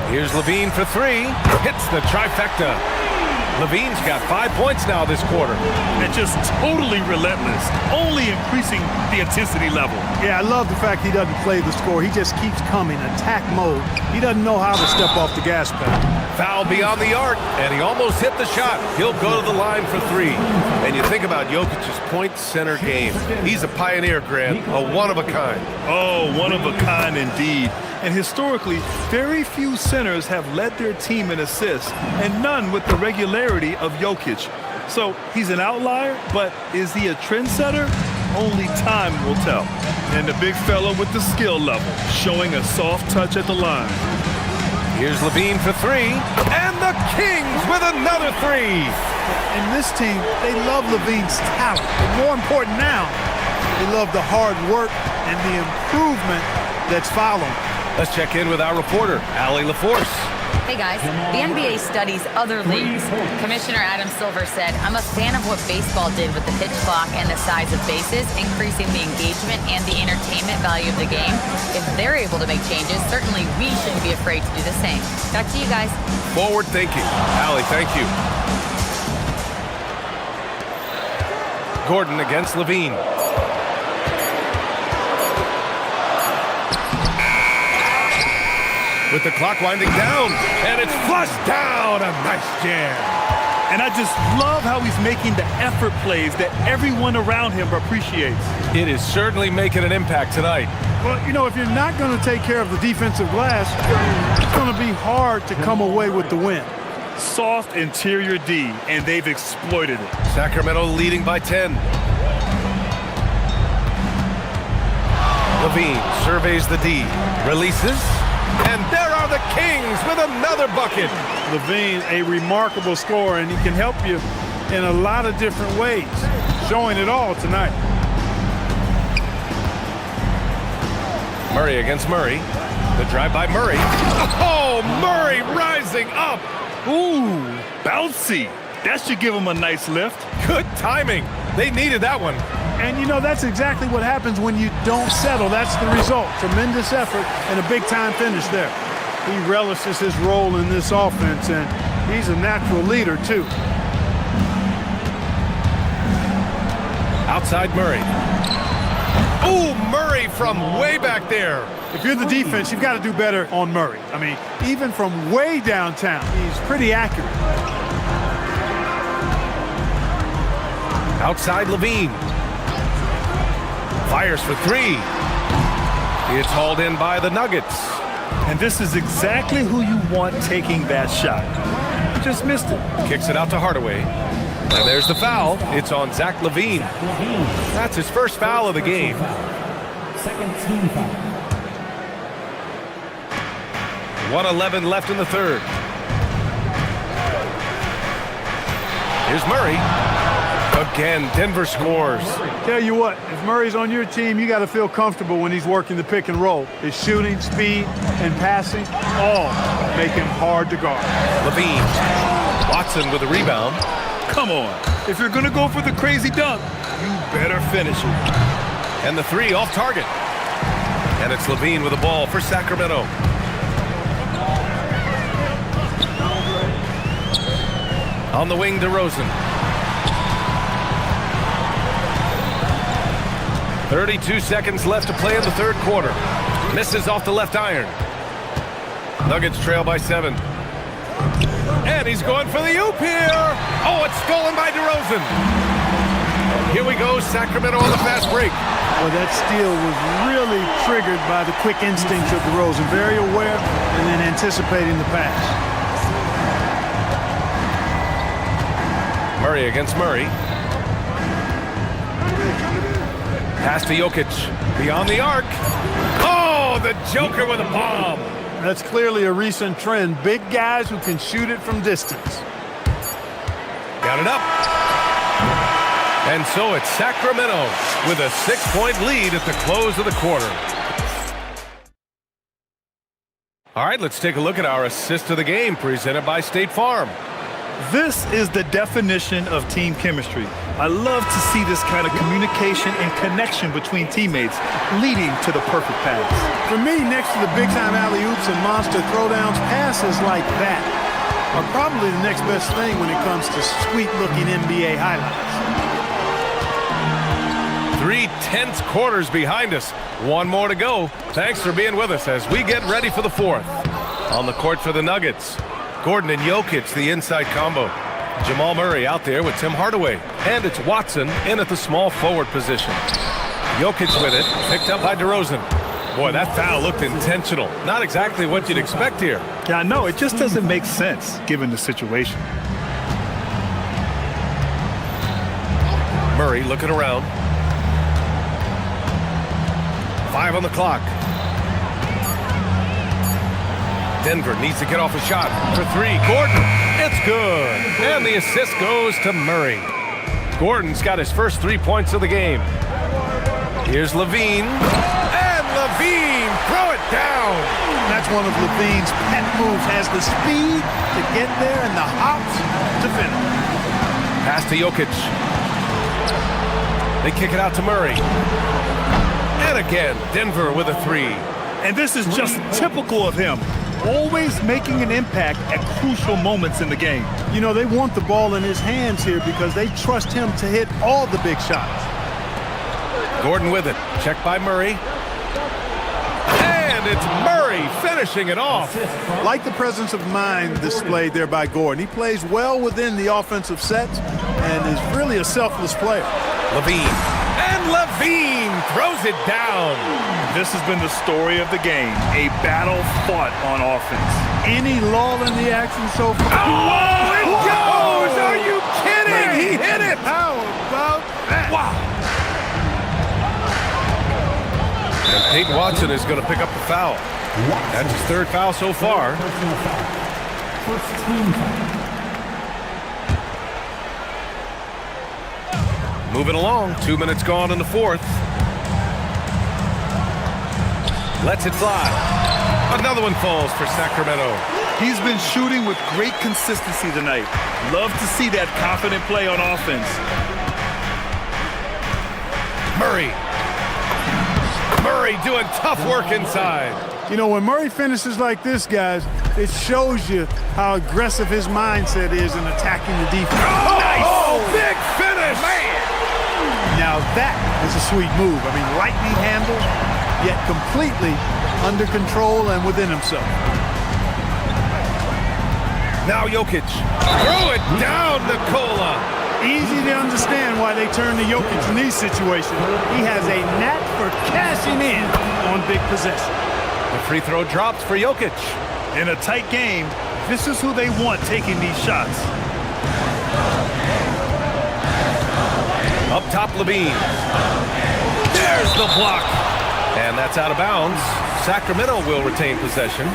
Speaker 7: Here's LaVine for 3. Hits the trifecta. LaVine's got 5 points now this quarter.
Speaker 8: And just totally relentless, only increasing the intensity level.
Speaker 9: Yeah, I love the fact he doesn't play the score. He just keeps coming, attack mode. He doesn't know how to step off the gas pedal.
Speaker 7: Foul beyond the arc, and he almost hit the shot. He'll go to the line for 3. And you think about Jokic's point center game. He's a pioneer, Grant, a one-of-a-kind.
Speaker 8: Oh, one-of-a-kind indeed. And historically, very few centers have led their team in assists, and none with the regularity of Jokic. So he's an outlier, but is he a trendsetter? Only time will tell. And the big fella with the skill level, showing a soft touch at the line.
Speaker 7: Here's Levine for three, and the Kings with another three.
Speaker 9: And this team, they love Levine's talent. But more important now, they love the hard work and the improvement that's following.
Speaker 7: Let's check in with our reporter, Allie LaForce.
Speaker 4: Hey guys, the NBA studies other leagues. Commissioner Adam Silver said, I'm a fan of what baseball did with the pitch clock and the size of bases, increasing the engagement and the entertainment value of the game. If they're able to make changes, certainly we shouldn't be afraid to do the same. Back to you guys.
Speaker 7: Forward thinking. Allie, thank you. Gordon against Levine. With the clock winding down, and it's flushed down. A nice jam.
Speaker 8: And I just love how he's making the effort plays that everyone around him appreciates.
Speaker 7: It is certainly making an impact tonight.
Speaker 9: Well, you know, if you're not going to take care of the defensive glass, it's going to be hard to come away with the win.
Speaker 8: Soft interior D, and they've exploited it.
Speaker 7: Sacramento leading by 10. Levine surveys the D, releases, and there are the Kings with another bucket.
Speaker 9: Levine, a remarkable scorer, and he can help you in a lot of different ways, showing it all tonight.
Speaker 7: Murray against Murray. The drive by Murray. Oh, Murray rising up.
Speaker 8: Ooh, bouncy. That should give him a nice lift.
Speaker 7: Good timing. They needed that one.
Speaker 9: And, you know, that's exactly what happens when you don't settle. That's the result. Tremendous effort and a big-time finish there. He relishes his role in this offense, and he's a natural leader, too.
Speaker 7: Outside Murray. Ooh, Murray from way back there.
Speaker 9: If you're the defense, you've got to do better on Murray. I mean, even from way downtown, he's pretty accurate.
Speaker 7: Outside Levine. Fires for three. It's hauled in by the Nuggets.
Speaker 8: And this is exactly who you want taking that shot. He just missed it.
Speaker 7: Kicks it out to Hardaway. And there's the foul. It's on Zach Levine. That's his first foul of the game.
Speaker 6: Second team foul.
Speaker 7: 1:11 left in the third. Here's Murray. Again, Denver scores.
Speaker 9: Tell you what, if Murray's on your team, you got to feel comfortable when he's working the pick and roll. His shooting, speed, and passing all make him hard to guard.
Speaker 7: Levine. Watson with a rebound.
Speaker 8: Come on. If you're going to go for the crazy dunk, you better finish it.
Speaker 7: And the three off target. And it's Levine with the ball for Sacramento. On the wing, DeRozan. 32 seconds left to play in the third quarter. Misses off the left iron. Nuggets trail by 7. And he's going for the oop here. Oh, it's stolen by DeRozan. Here we go, Sacramento on the fast break.
Speaker 9: Well, that steal was really triggered by the quick instincts of DeRozan. Very aware and then anticipating the pass.
Speaker 7: Murray against Murray. Pass to Jokic. Beyond the arc. Oh, the Joker with a bomb.
Speaker 9: That's clearly a recent trend. Big guys who can shoot it from distance.
Speaker 7: Got it up. And so it's Sacramento with a 6-point lead at the close of the quarter. All right, let's take a look at our assist of the game presented by State Farm.
Speaker 8: This is the definition of team chemistry. I love to see this kind of communication and connection between teammates leading to the perfect pass.
Speaker 9: For me, next to the big-time alley-oops and monster throwdowns, passes like that are probably the next best thing when it comes to sweet-looking NBA highlights.
Speaker 7: 3 tense quarters behind us. One more to go. Thanks for being with us as we get ready for the fourth. On the court for the Nuggets, Gordon and Jokic, the inside combo. Jamal Murray out there with Tim Hardaway. And it's Watson in at the small forward position. Jokic with it, picked up by DeRozan. Boy, that foul looked intentional. Not exactly what you'd expect here.
Speaker 8: Yeah, I know. It just doesn't make sense given the situation.
Speaker 7: Murray looking around. 5 on the clock. Denver needs to get off a shot for 3. Gordon, it's good. And the assist goes to Murray. Gordon's got his first 3 points of the game. Here's Levine. And Levine, throw it down.
Speaker 8: That's one of Levine's pet moves. Has the speed to get there and the hops to finish.
Speaker 7: Pass to Jokic. They kick it out to Murray. And again, Denver with a 3.
Speaker 8: And this is just typical of him. Always making an impact at crucial moments in the game.
Speaker 9: You know, they want the ball in his hands here because they trust him to hit all the big shots.
Speaker 7: Gordon with it. Checked by Murray. And it's Murray finishing it off.
Speaker 9: Like the presence of mind displayed there by Gordon. He plays well within the offensive sets and is really a selfless player.
Speaker 7: Levine. And Levine throws it down.
Speaker 8: This has been the story of the game. A battle fought on offense.
Speaker 9: Any lull in the action so far?
Speaker 7: Oh, it goes! Are you kidding?
Speaker 9: Man,
Speaker 7: He hit it!
Speaker 9: How about that?
Speaker 7: Wow. And Peyton Watson is going to pick up the foul. That's his 3rd foul so far. Moving along, 2 minutes gone in the 4th. Lets it fly. Another one falls for Sacramento.
Speaker 8: He's been shooting with great consistency tonight. Love to see that confident play on offense.
Speaker 7: Murray. Murray doing tough work inside.
Speaker 9: You know, when Murray finishes like this, guys, it shows you how aggressive his mindset is in attacking the defense.
Speaker 7: Oh, nice! Oh, big finish! Man!
Speaker 9: Now that is a sweet move. I mean, lightning handle, yet completely under control and within himself.
Speaker 7: Now Jokic. Throw it down, Nikola.
Speaker 9: Easy to understand why they turn to Jokic in these situations. He has a knack for cashing in on big possession.
Speaker 7: The free throw drops for Jokic.
Speaker 8: In a tight game, this is who they want taking these shots.
Speaker 7: Up top, Levine. There's the block. And that's out of bounds. Sacramento will retain possession.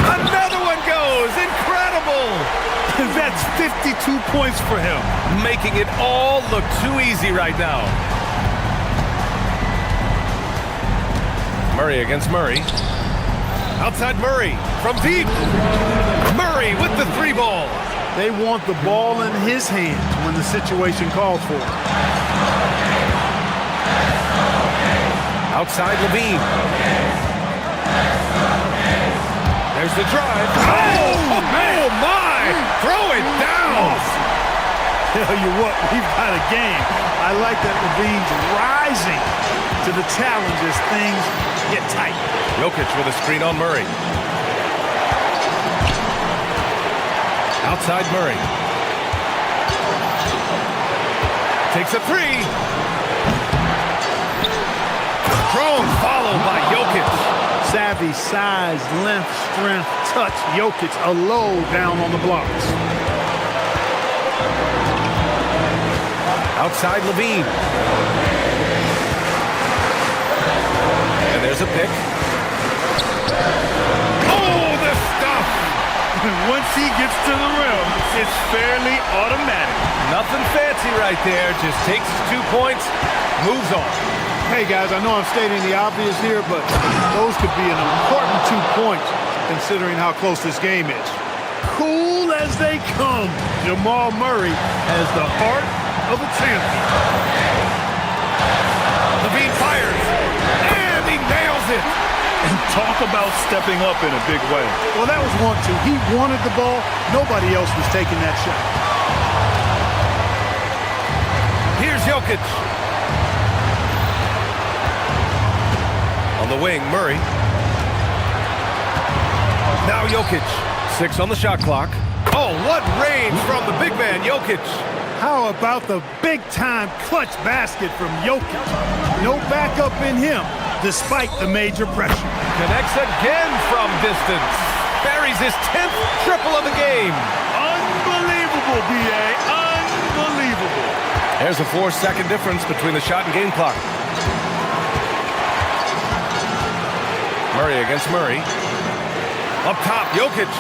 Speaker 7: Another one goes. Incredible.
Speaker 8: That's 52 points for him.
Speaker 7: Making it all look too easy right now. Murray against Murray. Outside Murray from deep. Murray with the 3 ball.
Speaker 9: They want the ball in his hands when the situation calls for it.
Speaker 7: Outside Levine. There's the drive. Oh, man. Oh my! Throw it down.
Speaker 9: Tell you what, we've got a game. I like that Levine's rising to the challenge as things get tight.
Speaker 7: Jokic with a screen on Murray. Outside Murray. Takes a 3. Strong follow by Jokic.
Speaker 9: Savvy, size, length, strength, touch. Jokic a low down on the blocks.
Speaker 7: Outside Levine. And there's a pick. Oh, the stuff!
Speaker 8: Once he gets to the rim, it's fairly automatic.
Speaker 7: Nothing fancy right there. Just takes his 2 points, moves on.
Speaker 9: Hey, guys, I know I'm stating the obvious here, but those could be an important 2 points considering how close this game is. Cool as they come, Jamal Murray has the heart of a champion.
Speaker 7: Levine fires, and he nails it.
Speaker 8: And talk about stepping up in a big way.
Speaker 9: Well, that was 1-2. He wanted the ball. Nobody else was taking that shot.
Speaker 7: Here's Jokic. On the wing, Murray. Now Jokic. 6 on the shot clock. Oh, what range from the big man, Jokic.
Speaker 9: How about the big-time clutch basket from Jokic? No backup in him. despite the major pressure.
Speaker 7: Connects again from distance. Buries his 10th triple of the game.
Speaker 8: Unbelievable, B.A. Unbelievable.
Speaker 7: There's a 4-second difference between the shot and game clock. Murray against Murray. Up top, Jokic.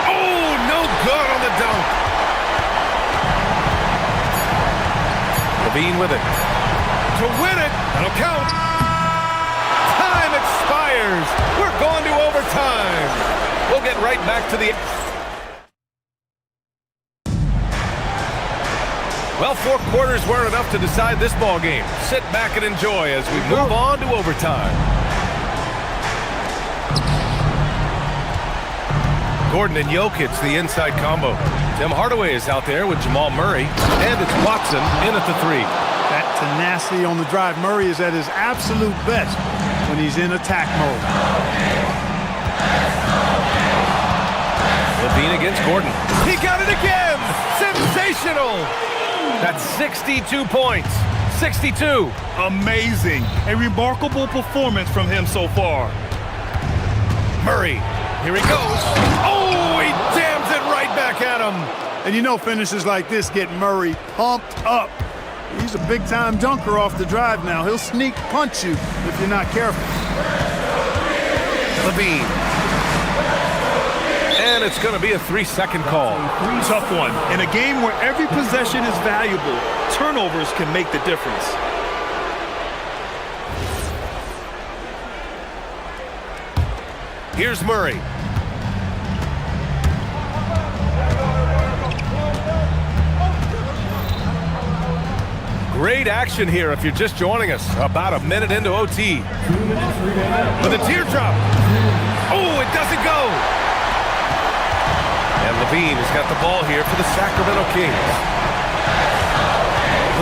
Speaker 7: Oh, no good on the dunk. Levine with it. To win it, that'll count. Time expires. We're going to overtime. We'll get right back to the... Well, 4 quarters weren't enough to decide this ball game. Sit back and enjoy as we move on to overtime. Gordon and Jokic, the inside combo. Tim Hardaway is out there with Jamal Murray, and it's Watson in at the 3.
Speaker 9: That tenacity on the drive. Murray is at his absolute best when he's in attack mode.
Speaker 7: Levine against Gordon. He got it again! Sensational! That's 62 points. 62.
Speaker 8: Amazing. A remarkable performance from him so far.
Speaker 7: Murray. Here he goes. Oh, he jams it right back at him.
Speaker 9: And you know finishes like this get Murray pumped up. He's a big-time dunker off the drive now. He'll sneak punch you if you're not careful.
Speaker 7: Levine. And it's going to be a 3-second call.
Speaker 8: Tough one. In a game where every possession is valuable, turnovers can make the difference.
Speaker 7: Here's Murray. Great action here if you're just joining us. About a minute into OT. With a teardrop. Oh, it doesn't go. And Levine has got the ball here for the Sacramento Kings.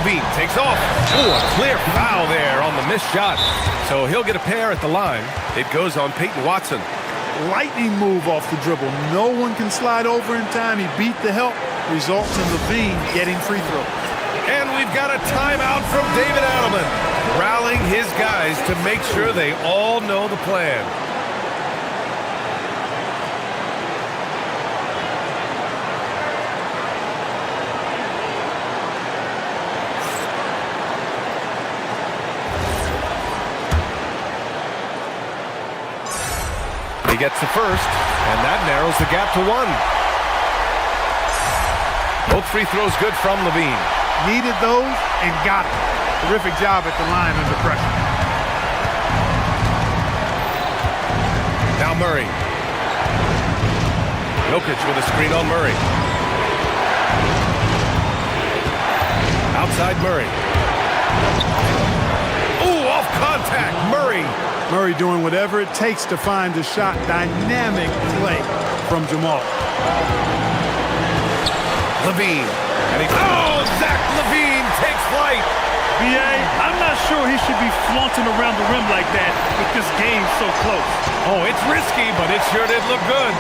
Speaker 7: Levine takes off. Oh, a clear foul there on the missed shot. So he'll get a pair at the line. It goes on Peyton Watson.
Speaker 9: Lightning move off the dribble. No one can slide over in time. He beat the help. Results in Levine getting free throw.
Speaker 7: And we've got a timeout from David Adelman, rallying his guys to make sure they all know the plan. He gets the first, and that narrows the gap to 1. Both free throws good from Levine.
Speaker 9: Needed those and got it. Terrific job at the line under pressure.
Speaker 7: Now Murray. Jokic with a screen on Murray. Outside Murray. Ooh, off contact, Murray.
Speaker 9: Murray doing whatever it takes to find the shot. Dynamic play from Jamal.
Speaker 7: Levine. And oh, Zach Levine takes flight.
Speaker 8: B.A., I'm not sure he should be flaunting around the rim like that with this game so close.
Speaker 7: Oh, it's risky, but it sure did look good.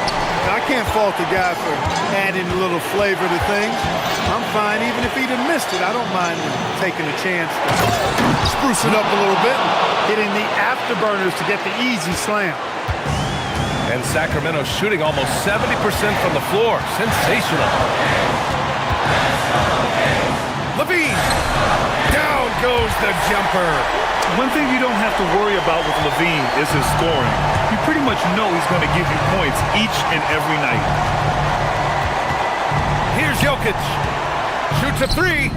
Speaker 9: I can't fault the guy for adding a little flavor to things. I'm fine even if he'd have missed it. I don't mind taking a chance to spruce it up a little bit, hitting the afterburners to get the easy slam.
Speaker 7: And Sacramento shooting almost 70% from the floor. Sensational. Levine. Down goes the jumper.
Speaker 8: One thing you don't have to worry about with Levine is his scoring. You pretty much know he's going to give you points each and every night.
Speaker 7: Here's Jokic. Shoots a 3.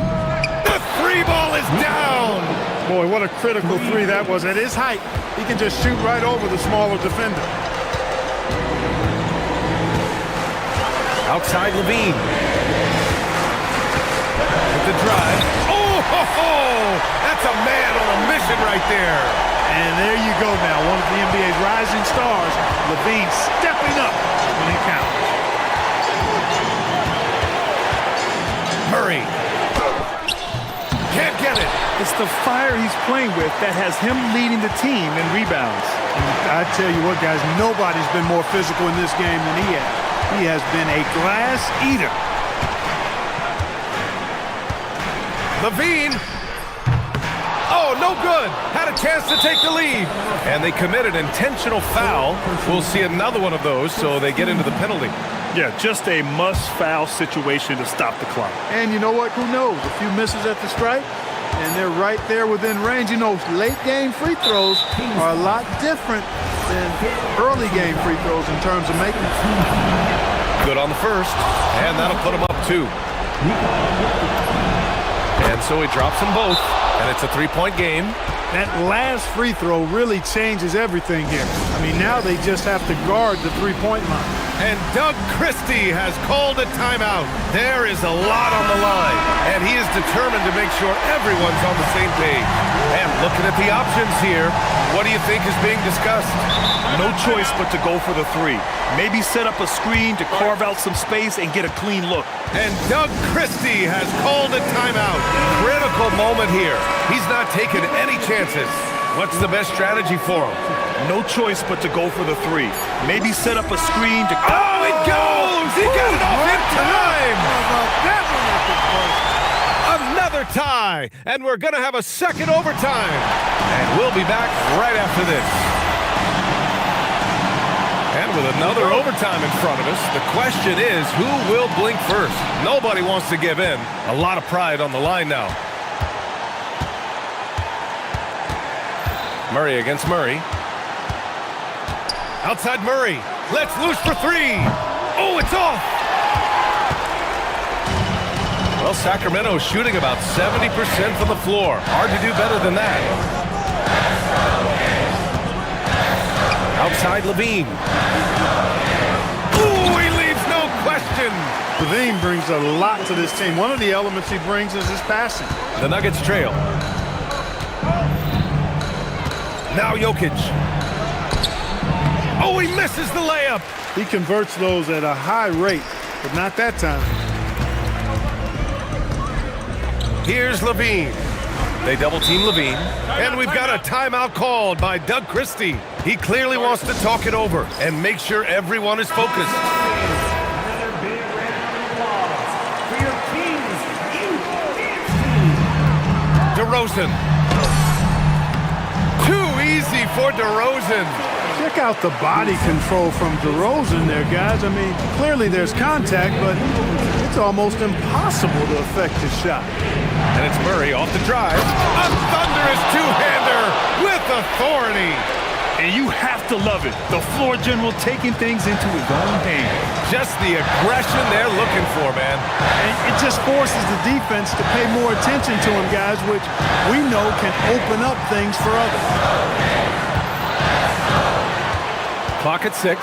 Speaker 7: The 3 ball is down.
Speaker 9: Boy, what a critical 3 that was. At his height, he can just shoot right over the smaller defender.
Speaker 7: Outside Levine. With the drive. Oh, ho, ho! That's a man on a mission right there.
Speaker 9: And there you go now. One of the NBA's rising stars. Levine stepping up when it counts.
Speaker 7: Murray. Can't get it.
Speaker 8: It's the fire he's playing with that has him leading the team in rebounds.
Speaker 9: And I tell you what, guys, nobody's been more physical in this game than he has. He has been a glass eater.
Speaker 7: Levine. Oh, no good. Had a chance to take the lead. And they committed intentional foul. We'll see another one of those, so they get into the penalty.
Speaker 8: Yeah, just a must-foul situation to stop the clock.
Speaker 9: And you know what? Who knows? A few misses at the stripe, and they're right there within range. You know, late-game free throws are a lot different than early-game free throws in terms of making it.
Speaker 7: Good on the first, and that'll put him up 2. And so he drops them both, and it's a 3-point game.
Speaker 9: That last free throw really changes everything here. I mean, now they just have to guard the three-point line.
Speaker 7: And Doug Christie has called a timeout. There is a lot on the line, and he is determined to make sure everyone's on the same page. And looking at the options here, what do you think is being discussed?
Speaker 8: No choice but to go for the 3. Maybe set up a screen to carve out some space and get a clean look.
Speaker 7: And Doug Christie has called a timeout. Critical moment here. He's not taking any chances. What's the best strategy for him?
Speaker 8: No choice but to go for the 3. Maybe set up a screen to...
Speaker 7: Oh, it goes! He got it off in time! Another tie, and we're going to have a second overtime. And we'll be back right after this. And with another overtime in front of us, the question is, who will blink first? Nobody wants to give in. A lot of pride on the line now. Murray against Murray. Outside Murray. Let's loose for 3. Oh, it's off. Well, Sacramento shooting about 70% from the floor. Hard to do better than that. Outside Levine. Ooh, he leaves no question.
Speaker 9: Levine brings a lot to this team. One of the elements he brings is his passing.
Speaker 7: The Nuggets trail. Now Jokic. Oh, he misses the layup.
Speaker 9: He converts those at a high rate, but not that time.
Speaker 7: Here's Levine. They double-team Levine. And we've got a timeout called by Doug Christie. He clearly wants to talk it over and make sure everyone is focused.
Speaker 6: Another big round of applause for your teams.
Speaker 7: DeRozan. Too easy for DeRozan.
Speaker 9: Check out the body control from DeRozan there, guys. I mean, clearly there's contact, but it's almost impossible to affect his shot.
Speaker 7: And it's Murray off the drive. A thunderous two-hander with authority.
Speaker 8: And you have to love it. The floor general taking things into his own hands.
Speaker 7: Just the aggression they're looking for, man.
Speaker 9: And it just forces the defense to pay more attention to him, guys, which we know can open up things for others.
Speaker 7: Clock at 6.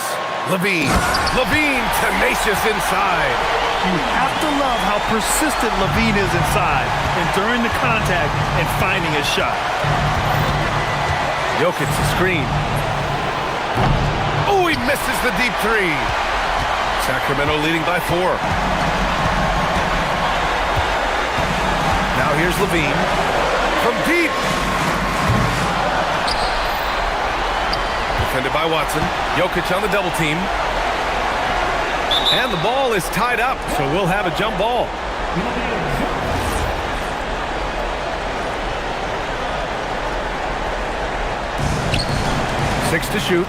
Speaker 7: Levine. Levine tenacious inside.
Speaker 8: You have to love how persistent Levine is inside, enduring the contact and finding his shot.
Speaker 7: Jokic the screen. Oh, he misses the deep 3. Sacramento leading by 4. Now here's Levine. From deep. Defended by Watson. Jokic on the double team. And the ball is tied up, so we'll have a jump ball. 6 to shoot.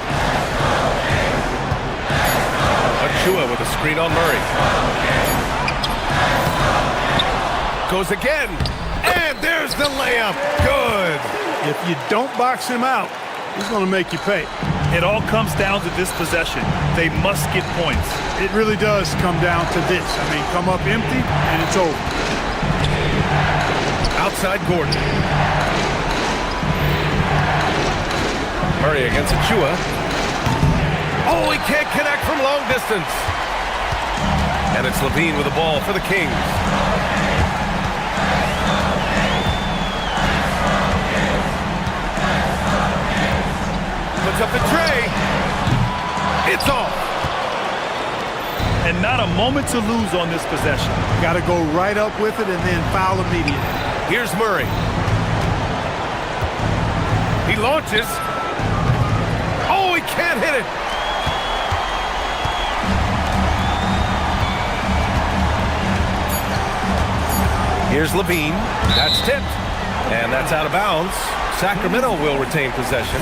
Speaker 7: Achua with a screen on Murray. Goes again. And there's the layup. Good.
Speaker 9: If you don't box him out, he's going to make you pay.
Speaker 8: It all comes down to this possession. They must get points.
Speaker 9: It really does come down to this. I mean, come up empty, and it's over.
Speaker 7: Outside Gordon. Murray against Achua. Oh, he can't connect from long distance. And it's Levine with the ball for the Kings. Puts up the tray. It's off.
Speaker 8: And not a moment to lose on this possession.
Speaker 9: Got to go right up with it and then foul immediately.
Speaker 7: Here's Murray. He launches. Oh, he can't hit it. Here's Levine. That's tipped. And that's out of bounds. Sacramento will retain possession.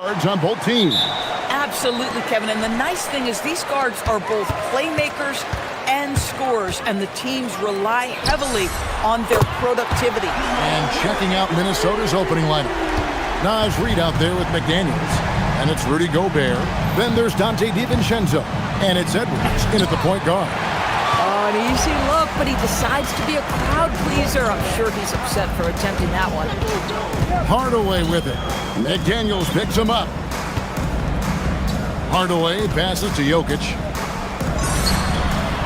Speaker 1: On both teams.
Speaker 10: Absolutely, Kevin. And the nice thing is these guards are both playmakers and scorers, and the teams rely heavily on their productivity.
Speaker 1: And checking out Minnesota's opening lineup. Naj Reid out there with McDaniels. And it's Rudy Gobert. Then there's Dante DiVincenzo. And it's Edwards in at the point guard.
Speaker 10: An easy look, but he decides to be a crowd pleaser. I'm sure he's upset for attempting that one.
Speaker 1: Hardaway with it. McDaniels picks him up. Hardaway passes to Jokic.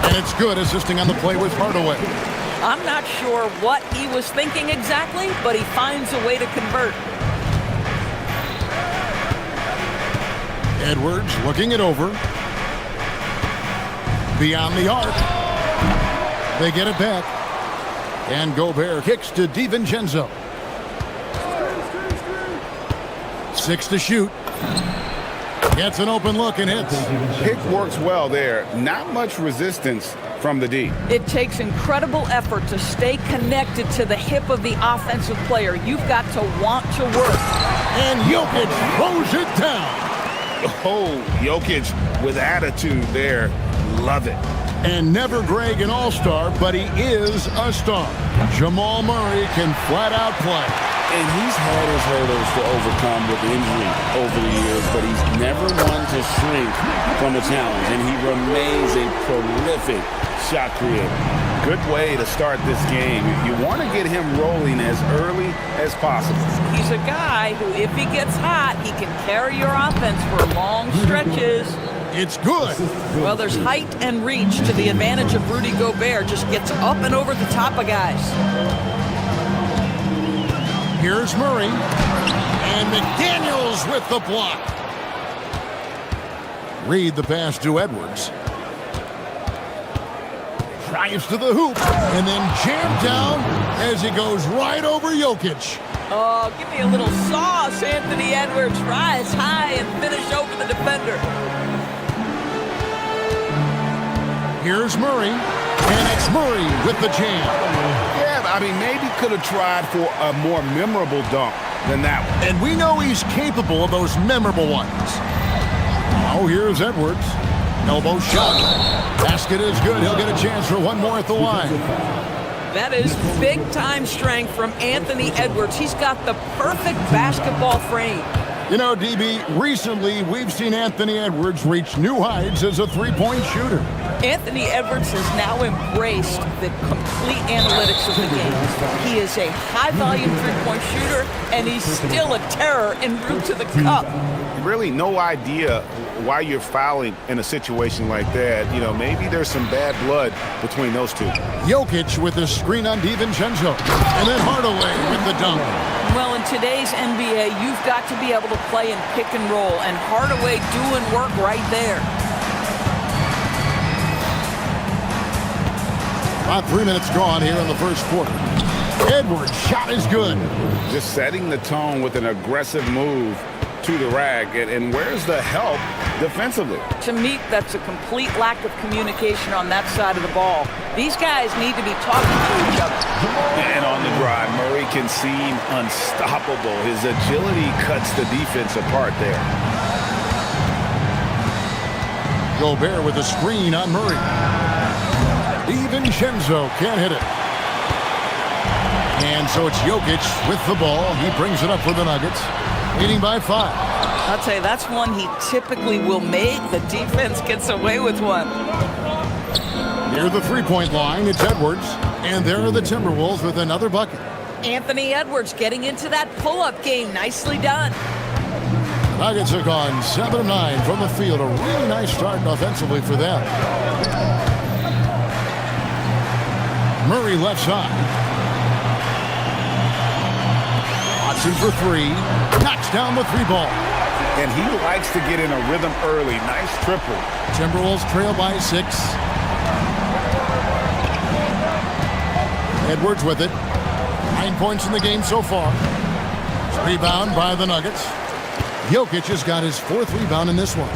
Speaker 1: And it's good, assisting on the play with Hardaway.
Speaker 10: I'm not sure what he was thinking exactly, but he finds a way to convert.
Speaker 1: Edwards looking it over. Beyond the arc. They get it back. And Gobert kicks to DiVincenzo. 6 to shoot. Gets an open look and hits.
Speaker 5: Pick works well there. Not much resistance from the D.
Speaker 10: It takes incredible effort to stay connected to the hip of the offensive player. You've got to want to work.
Speaker 1: And Jokic throws it down.
Speaker 5: Oh, Jokic with attitude there. Love it.
Speaker 1: And never Greg an all-star, but he is a star. Jamal Murray can flat out play.
Speaker 2: And he's had his hurdles to overcome with injury over the years, but he's never one to shrink from a challenge, and he remains a prolific shot creator.
Speaker 5: Good way to start this game. You want to get him rolling as early as possible.
Speaker 10: He's a guy who, if he gets hot, he can carry your offense for long stretches.
Speaker 1: It's good.
Speaker 10: Well, there's height and reach to the advantage of Rudy Gobert. Just gets up and over the top of guys.
Speaker 1: Here's Murray. And McDaniels with the block. Reed the pass to Edwards. Drives to the hoop. And then jammed down as he goes right over Jokic.
Speaker 10: Oh, give me a little sauce, Anthony Edwards. Rise high and finish over the defender.
Speaker 1: Here's Murray. And it's Murray with the jam.
Speaker 2: Yeah, I mean, maybe could have tried for a more memorable dunk than that one.
Speaker 1: And we know he's capable of those memorable ones. Now here's Edwards. Elbow shot. Basket is good. He'll get a chance for one more at the line.
Speaker 10: That is big-time strength from Anthony Edwards. He's got the perfect basketball frame.
Speaker 1: You know, DB, recently we've seen Anthony Edwards reach new heights as a three-point shooter.
Speaker 10: Anthony Edwards has now embraced the complete analytics of the game. He is a high-volume three-point shooter, and he's still a terror en route to the cup.
Speaker 2: Really no idea why you're fouling in a situation like that. You know, maybe there's some bad blood between those two.
Speaker 1: Jokic with a screen on DiVincenzo. And then Hardaway with the dunk.
Speaker 10: Well, in today's NBA, you've got to be able to play in pick and roll, and Hardaway doing work right there.
Speaker 1: About 3 minutes gone here in the first quarter. Edwards' shot is good.
Speaker 2: Just setting the tone with an aggressive move to the rack, and where's the help defensively?
Speaker 10: To me, that's a complete lack of communication on that side of the ball. These guys need to be talking to each other.
Speaker 2: And on the drive, Murray can seem unstoppable. His agility cuts the defense apart there.
Speaker 1: Gobert with a screen on Murray. DiVincenzo can't hit it. And so it's Jokic with the ball. He brings it up for the Nuggets. Leading by 5.
Speaker 10: I'll tell you, that's one he typically will make. The defense gets away with one.
Speaker 1: Near the three-point line, it's Edwards. And there are the Timberwolves with another bucket.
Speaker 10: Anthony Edwards getting into that pull-up game. Nicely done.
Speaker 1: Nuggets have gone 7 of 9 from the field. A really nice start offensively for them. Murray left side. Watson for 3. Knocks down the 3 ball.
Speaker 2: And he likes to get in a rhythm early. Nice triple.
Speaker 1: Timberwolves trail by 6. Edwards with it. 9 points in the game so far. Rebound by the Nuggets. Jokic has got his 4th rebound in this one.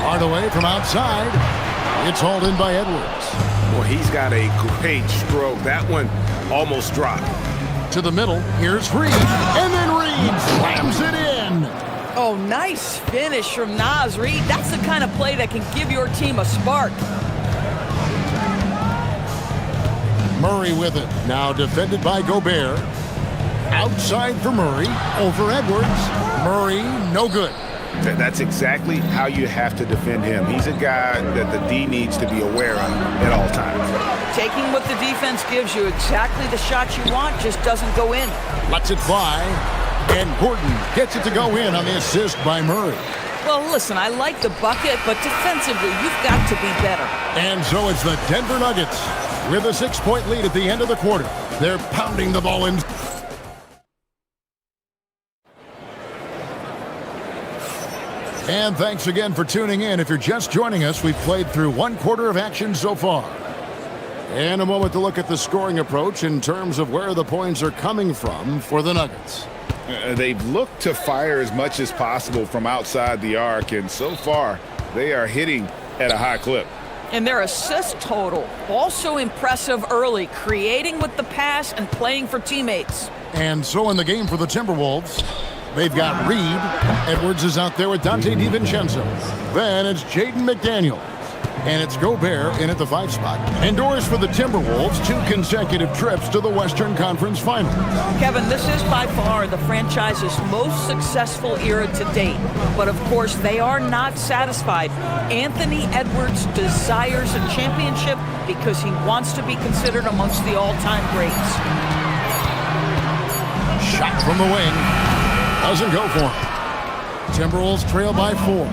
Speaker 1: Hardaway from outside. It's hauled in by Edwards.
Speaker 2: Well, he's got a great stroke. That one almost dropped.
Speaker 1: To the middle, here's Reed, and then Reed slams it in.
Speaker 10: Oh, nice finish from Naz Reid. That's the kind of play that can give your team a spark.
Speaker 1: Murray with it, now defended by Gobert. Outside for Murray, over Edwards. Murray, no good.
Speaker 2: That's exactly how you have to defend him. He's a guy that the D needs to be aware of at all times.
Speaker 10: Taking what the defense gives you, exactly the shot you want, just doesn't go in.
Speaker 1: Lets it fly, and Gordon gets it to go in on the assist by Murray.
Speaker 10: Well, listen, I like the bucket, but defensively, you've got to be better.
Speaker 1: And so it's the Denver Nuggets with a 6-point lead at the end of the quarter. They're pounding the ball in. And thanks again for tuning in. If you're just joining us, we've played through 1 quarter of action so far. And a moment to look at the scoring approach in terms of where the points are coming from for the Nuggets.
Speaker 2: They've looked to fire as much as possible from outside the arc, and so far, they are hitting at a high clip.
Speaker 10: And their assist total, also impressive early, creating with the pass and playing for teammates.
Speaker 1: And so in the game for the Timberwolves, they've got Reed. Edwards is out there with Dante DiVincenzo. Then it's Jaden McDaniels. And it's Gobert in at the 5 spot. Indoors for the Timberwolves, 2 consecutive trips to the Western Conference Finals.
Speaker 10: Kevin, this is by far the franchise's most successful era to date. But of course, they are not satisfied. Anthony Edwards desires a championship because he wants to be considered amongst the all-time greats.
Speaker 1: Shot from the wing. Doesn't go for him. Timberwolves trail by 4.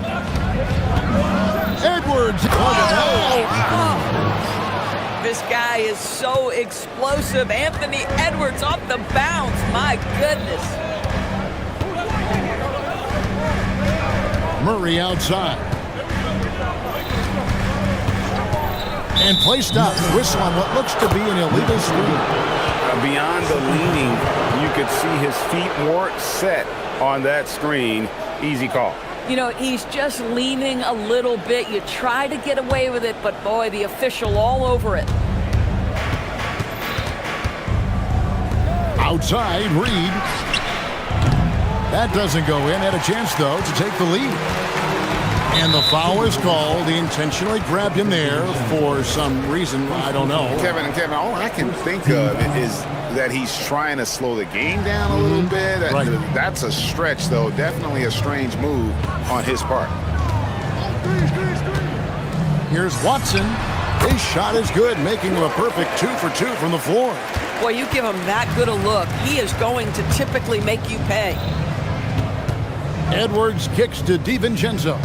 Speaker 1: Edwards.
Speaker 10: This guy is so explosive. Anthony Edwards off the bounce. My goodness.
Speaker 1: Murray outside. And play stops. Whistle on what looks to be an illegal screen.
Speaker 2: Beyond the leaning, you could see his feet weren't set on that screen. Easy call.
Speaker 10: You know, he's just leaning a little bit. You try to get away with it, but boy, the official all over it.
Speaker 1: Outside, Reed. That doesn't go in. Had a chance, though, to take the lead. And the foul is called. He intentionally grabbed him there for some reason. I don't know.
Speaker 5: Kevin, all I can think of is that he's trying to slow the game down a little bit.
Speaker 1: Right.
Speaker 5: That's a stretch, though. Definitely a strange move on his part.
Speaker 1: Here's Watson. His shot is good, making him a perfect 2 for 2 from the floor.
Speaker 10: Boy, you give him that good a look, he is going to typically make you pay.
Speaker 1: Edwards kicks to DiVincenzo.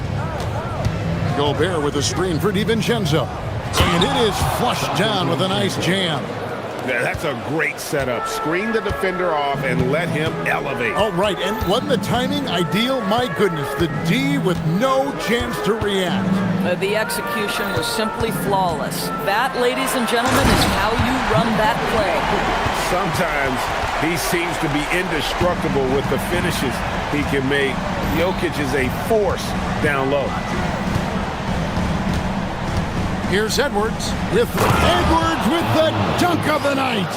Speaker 1: Gobert with a screen for DiVincenzo. And it is flushed down with a nice jam.
Speaker 5: Yeah, that's a great setup. Screen the defender off and let him elevate.
Speaker 1: Oh, right. And wasn't the timing ideal? My goodness, the D with no chance to react.
Speaker 10: The execution was simply flawless. That, ladies and gentlemen, is how you run that play.
Speaker 2: Sometimes he seems to be indestructible with the finishes he can make. Jokic is a force down low.
Speaker 1: Here's Edwards with the dunk of the night.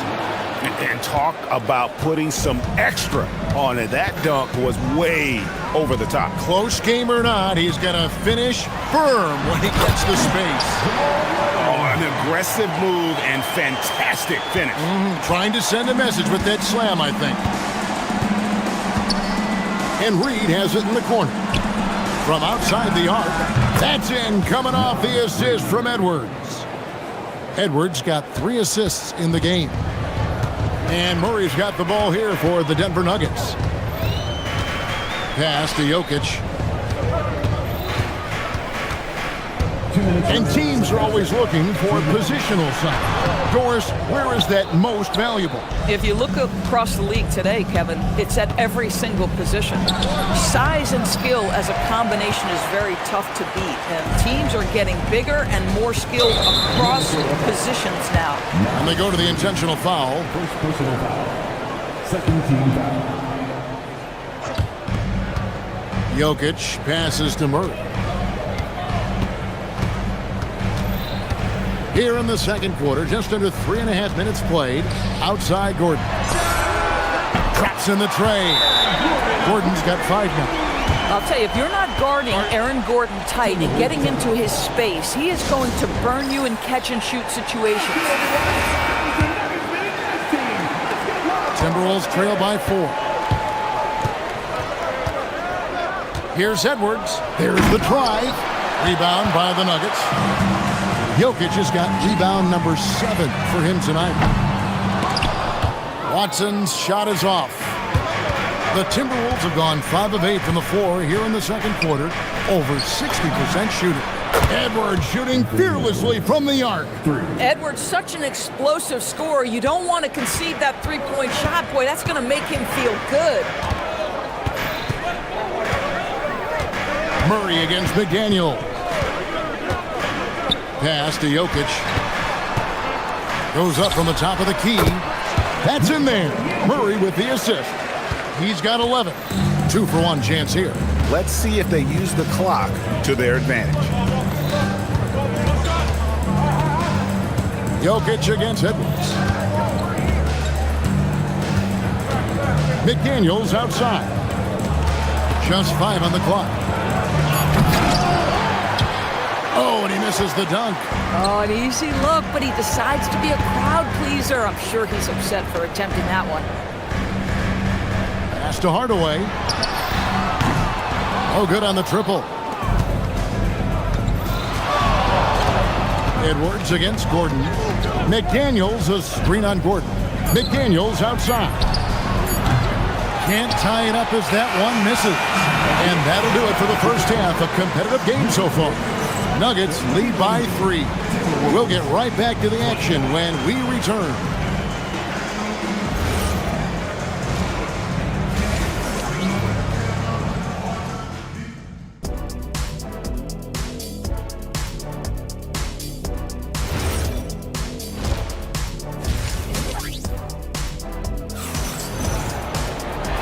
Speaker 2: And talk about putting some extra on it. That dunk was way over the top.
Speaker 1: Close game or not, he's going to finish firm when he gets the space.
Speaker 2: Oh, an aggressive move and fantastic finish.
Speaker 1: Trying to send a message with that slam, I think. And Reed has it in the corner. From outside the arc, that's in, coming off the assist from Edwards. Edwards got 3 assists in the game. And Murray's got the ball here for the Denver Nuggets. Pass to Jokic. And teams are always looking for positional size. Doris, where is that most valuable?
Speaker 10: If you look across the league today, Kevin, it's at every single position. Size and skill as a combination is very tough to beat, and teams are getting bigger and more skilled across positions now.
Speaker 1: And they go to the intentional foul.
Speaker 6: First personal foul. Second team foul.
Speaker 1: Jokic passes to Murray. Here in the second quarter, just under 3.5 minutes played. Outside Gordon. Drops in the tray. Gordon's got 5 now.
Speaker 10: I'll tell you, if you're not guarding Aaron Gordon tight and getting into his space, he is going to burn you in catch-and-shoot situations.
Speaker 1: Timberwolves trail by 4. Here's Edwards. There's the try. Rebound by the Nuggets. Jokic has got rebound number 7 for him tonight. Watson's shot is off. The Timberwolves have gone 5 of 8 from the floor here in the second quarter. Over 60% shooting. Edwards shooting fearlessly from the arc.
Speaker 10: Edwards, such an explosive scorer. You don't want to concede that three-point shot. Boy, that's going to make him feel good.
Speaker 1: Murray against McDaniel. Pass to Jokic. Goes up from the top of the key. That's in there. Murray with the assist. He's got 11. 2 for 1 chance here.
Speaker 5: Let's see if they use the clock to their advantage.
Speaker 1: Jokic against Edwards. McDaniels outside. Just 5 on the clock. Oh, and he misses the dunk.
Speaker 10: Oh, an easy look, but he decides to be a crowd pleaser. I'm sure he's upset for attempting that one.
Speaker 1: Pass to Hardaway. Oh, good on the triple. Edwards against Gordon. McDaniels a screen on Gordon. McDaniels outside. Can't tie it up as that one misses. And that'll do it for the first half of competitive game so far. Nuggets lead by 3. We'll get right back to the action when we return.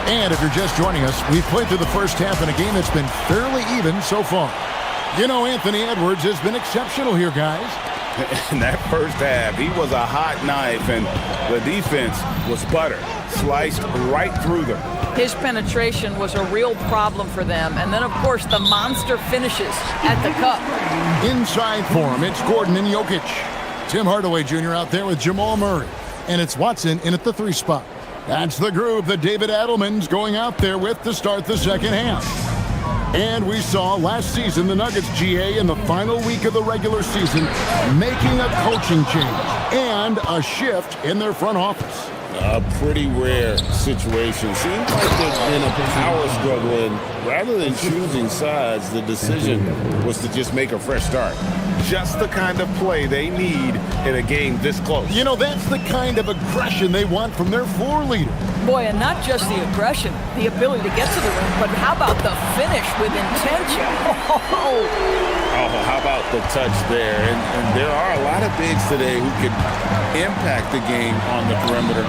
Speaker 1: And if you're just joining us, we've played through the first half in a game that's been fairly even so far. You know, Anthony Edwards has been exceptional here, guys.
Speaker 2: In that first half, he was a hot knife, and the defense was butter, sliced right through them.
Speaker 10: His penetration was a real problem for them. And then, of course, the monster finishes at the cup.
Speaker 1: Inside for him, it's Gordon and Jokic. Tim Hardaway Jr. out there with Jamal Murray. And it's Watson in at the 3 spot. That's the group that David Adelman's going out there with to start the second half. And we saw last season the Nuggets GA in the final week of the regular season making a coaching change and a shift in their front office.
Speaker 2: A pretty rare situation. Seems like there's been a power struggle, and rather than choosing sides, the decision was to just make a fresh start.
Speaker 5: Just the kind of play they need in a game this close.
Speaker 1: You know, that's the kind of aggression they want from their floor leader.
Speaker 10: Boy, and not just the aggression, the ability to get to the rim, but how about the finish with intention?
Speaker 2: Oh, how about the touch there? And there are a lot of bigs today who can impact the game on the perimeter.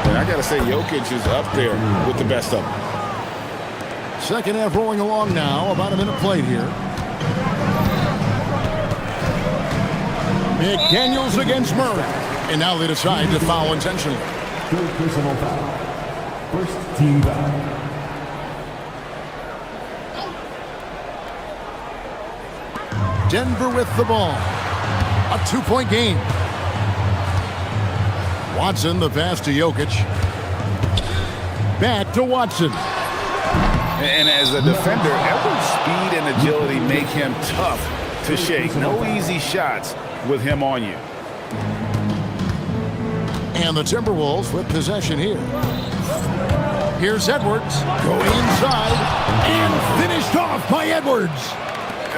Speaker 2: And I got to say, Jokic is up there with the best of them.
Speaker 1: Second half rolling along now. About a minute played here. McDaniels against Murray. And now they decide to foul intentionally.
Speaker 6: Third personal foul. First team foul.
Speaker 1: Denver with the ball. A 2-point game. Watson, the pass to Jokic. Back to Watson.
Speaker 5: And as a defender, Edwards' speed and agility make him tough to shake. No easy shots with him on you.
Speaker 1: And the Timberwolves with possession here. Here's Edwards going inside and finished off by Edwards.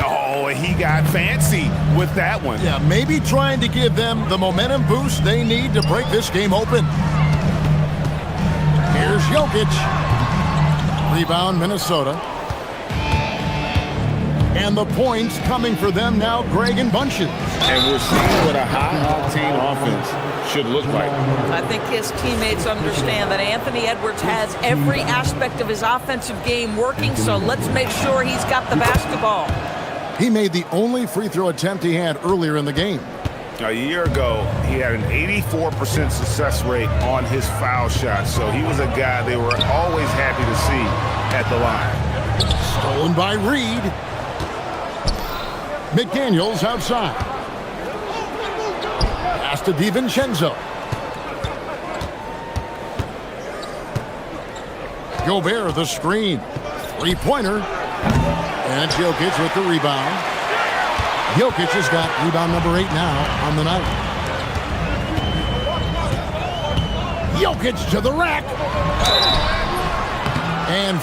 Speaker 5: Oh, he got fancy with that one.
Speaker 1: Yeah, maybe trying to give them the momentum boost they need to break this game open. Here's Jokic. Rebound, Minnesota. And the points coming for them now, Greg and Bunches.
Speaker 2: And we're seeing what a high-octane offense should look like.
Speaker 10: I think his teammates understand that Anthony Edwards has every aspect of his offensive game working, so let's make sure he's got the basketball.
Speaker 1: He made the only free throw attempt he had earlier in the game.
Speaker 5: A year ago, he had an 84% success rate on his foul shots, so he was a guy they were always happy to see at the line.
Speaker 1: Stolen by Reed. McDaniels outside. Pass to DiVincenzo. Gobert the screen. Three-pointer. And Jokic with the rebound. Jokic has got rebound number 8 now on the night. Jokic to the rack. And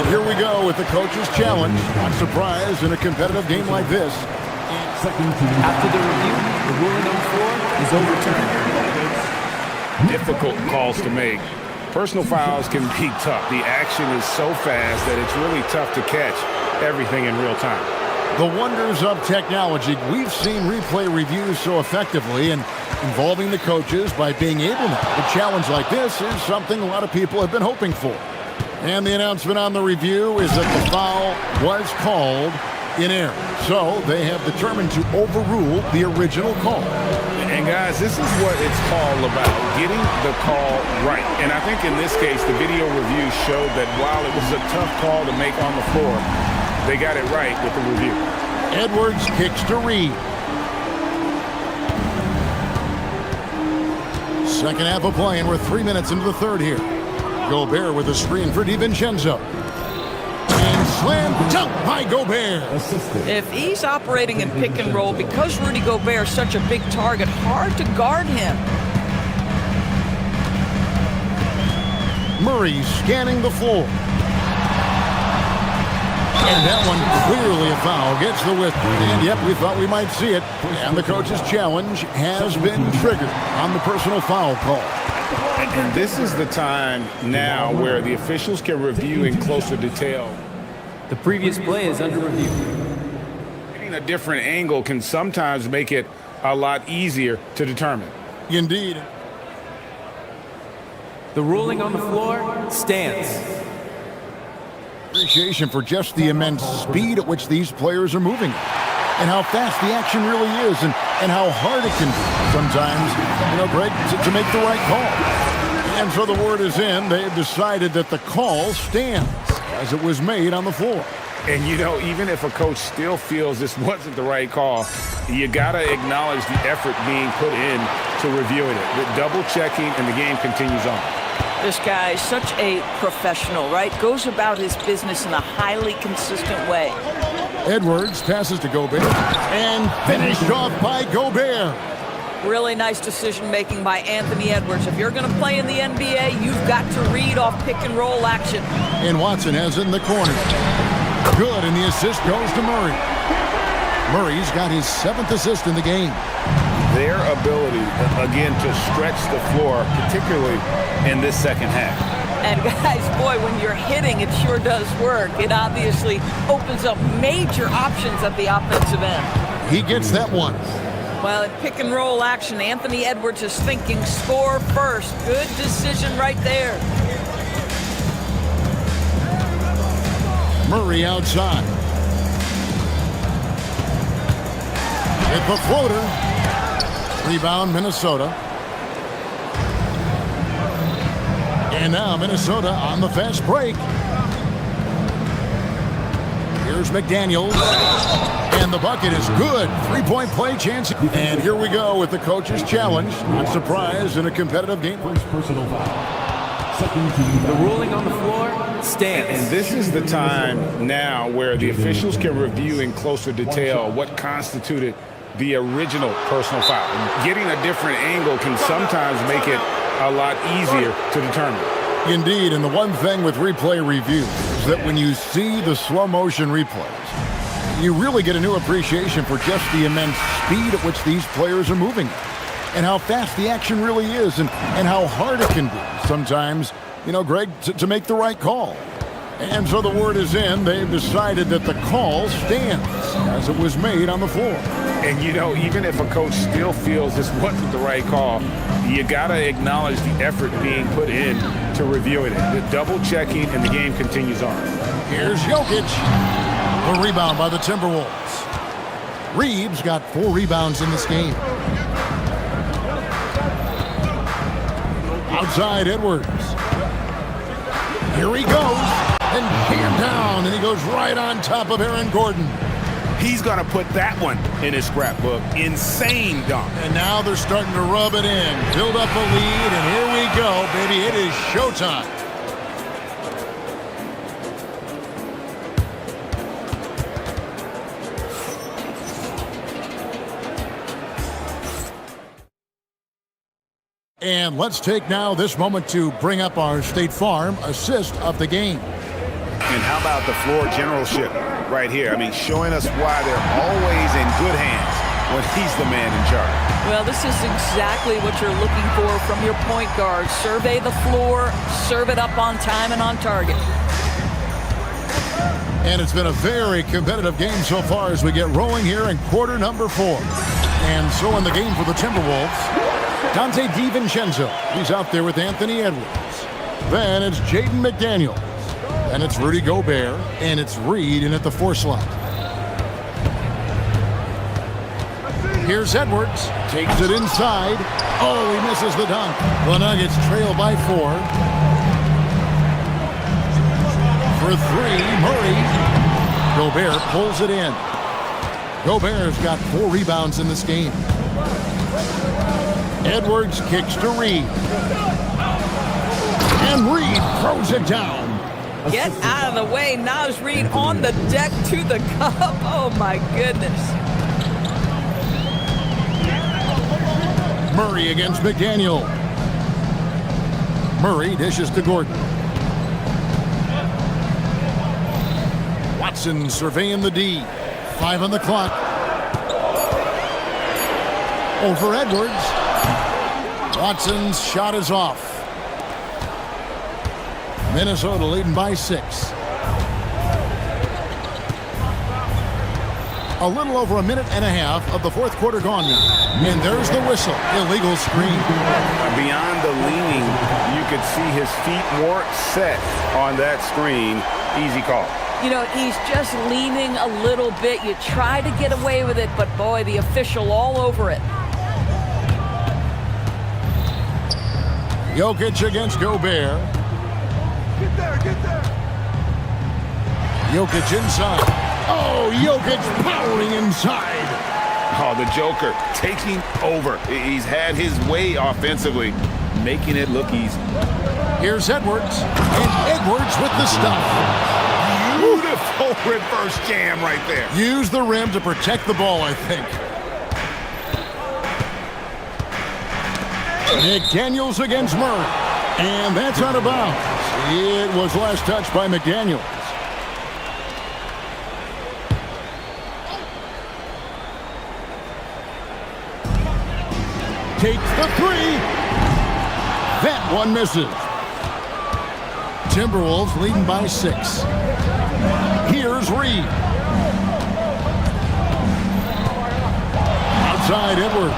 Speaker 1: here we go with the coach's challenge. Not surprised in a competitive game like this.
Speaker 6: After the review, the ruling on the floor is overturned.
Speaker 5: Difficult calls to make. Personal fouls can be tough. The action is so fast that it's really tough to catch everything in real time.
Speaker 1: The wonders of technology. We've seen replay reviews so effectively, and involving the coaches by being able to. A challenge like this is something a lot of people have been hoping for. And the announcement on the review is that the foul was called in error. So they have determined to overrule the original call.
Speaker 5: And guys, this is what it's all about, getting the call right. And I think in this case, the video review showed that while it was a tough call to make on the floor, they got it right with the review.
Speaker 1: Edwards kicks to Reed. Second half of play, and we're 3 minutes into the third here. Gobert with a screen for DiVincenzo. And slam dunk by Gobert.
Speaker 10: If he's operating in pick and roll, because Rudy Gobert is such a big target, hard to guard him.
Speaker 1: Murray scanning the floor. And that one clearly a foul. Gets the whip. And yep, we thought we might see it. And the coach's challenge has been triggered on the personal foul call.
Speaker 5: And this is the time now where the officials can review in closer detail.
Speaker 11: The previous play is under review.
Speaker 5: Getting a different angle can sometimes make it a lot easier to determine.
Speaker 1: Indeed.
Speaker 11: The ruling on the floor stands.
Speaker 1: Appreciation for just the immense speed at which these players are moving and how fast the action really is and how hard it can be sometimes, Greg, to make the right call. And so the word is in. They've decided that the call stands as it was made on the floor.
Speaker 5: And, even if a coach still feels this wasn't the right call, you got to acknowledge the effort being put in to reviewing it. The double checking, and the game continues on.
Speaker 10: This guy is such a professional, right? Goes about his business in a highly consistent way.
Speaker 1: Edwards passes to Gobert and finished off by Gobert.
Speaker 10: Really nice decision-making by Anthony Edwards. If you're going to play in the NBA, you've got to read off pick-and-roll action.
Speaker 1: And Watson has it in the corner. Good, and the assist goes to Murray. Murray's got his 7th assist in the game.
Speaker 5: Their ability, again, to stretch the floor, particularly in this second half.
Speaker 10: And guys, boy, when you're hitting, it sure does work. It obviously opens up major options at the offensive end.
Speaker 1: He gets that one.
Speaker 10: Well, in pick-and-roll action, Anthony Edwards is thinking score first. Good decision right there.
Speaker 1: Murray outside. With the floater. Rebound, Minnesota. And now Minnesota on the fast break. Here's McDaniels. And the bucket is good. 3-point play chance. And here we go with the coach's challenge. Not surprised in a competitive game.
Speaker 11: Personal foul. The ruling on the floor stands.
Speaker 5: And this is the time now where the officials can review in closer detail what constituted the original personal foul. Getting a different angle can sometimes make it a lot easier to determine.
Speaker 1: Indeed, and the one thing with replay review is that when you see the slow motion replays, you really get a new appreciation for just the immense speed at which these players are moving and how fast the action really is and how hard it can be sometimes, Greg, to make the right call. And so the word is in. They've decided that the call stands as it was made on the floor.
Speaker 5: And, even if a coach still feels this wasn't the right call, you got to acknowledge the effort being put in to reviewing it. The double checking, and the game continues on.
Speaker 1: Here's Jokic. The rebound by the Timberwolves. Reeves got 4 rebounds in this game. Outside Edwards. Here he goes. And hand down, and he goes right on top of Aaron Gordon.
Speaker 2: He's going to put that one in his scrapbook. Insane dunk.
Speaker 1: And now they're starting to rub it in, build up a lead, and here we go, baby. It is showtime. And let's take now this moment to bring up our State Farm assist of the game.
Speaker 2: And how about the floor generalship right here? I mean, showing us why they're always in good hands when he's the man in charge.
Speaker 10: Well, this is exactly what you're looking for from your point guard. Survey the floor, serve it up on time and on target.
Speaker 1: And it's been a very competitive game so far as we get rolling here in quarter number 4. And so in the game for the Timberwolves, Dante DiVincenzo. He's out there with Anthony Edwards. Then it's Jaden McDaniels. And it's Rudy Gobert, and it's Reed in at the 4 slot. Here's Edwards, takes it inside. Oh, he misses the dunk. The Nuggets trail by 4. For 3, Murray. Gobert pulls it in. Gobert's got 4 rebounds in this game. Edwards kicks to Reed. And Reed throws it down.
Speaker 10: Get out of the way. Naz Reid on the deck to the cup. Oh, my goodness.
Speaker 1: Murray against McDaniel. Murray dishes to Gordon. Watson surveying the D. 5 on the clock. Over Edwards. Watson's shot is off. Minnesota leading by 6. A little over a minute and a half of the fourth quarter gone now. And there's the whistle. Illegal screen.
Speaker 2: Beyond the leaning, you could see his feet more set on that screen. Easy call.
Speaker 10: You know, he's just leaning a little bit. You try to get away with it, but boy, the official all over it.
Speaker 1: Jokic against Gobert.
Speaker 3: Get there.
Speaker 1: Jokic inside. Oh, Jokic powering inside.
Speaker 2: Oh, the Joker taking over. He's had his way offensively, making it look easy.
Speaker 1: Here's Edwards. And Edwards with the stuff.
Speaker 2: Beautiful reverse jam right there.
Speaker 1: Use the rim to protect the ball, I think. McDaniels against Murray. And that's out of bounds. It was last touched by McDaniels. Takes the 3. That one misses. Timberwolves leading by 6. Here's Reed. Outside Edwards.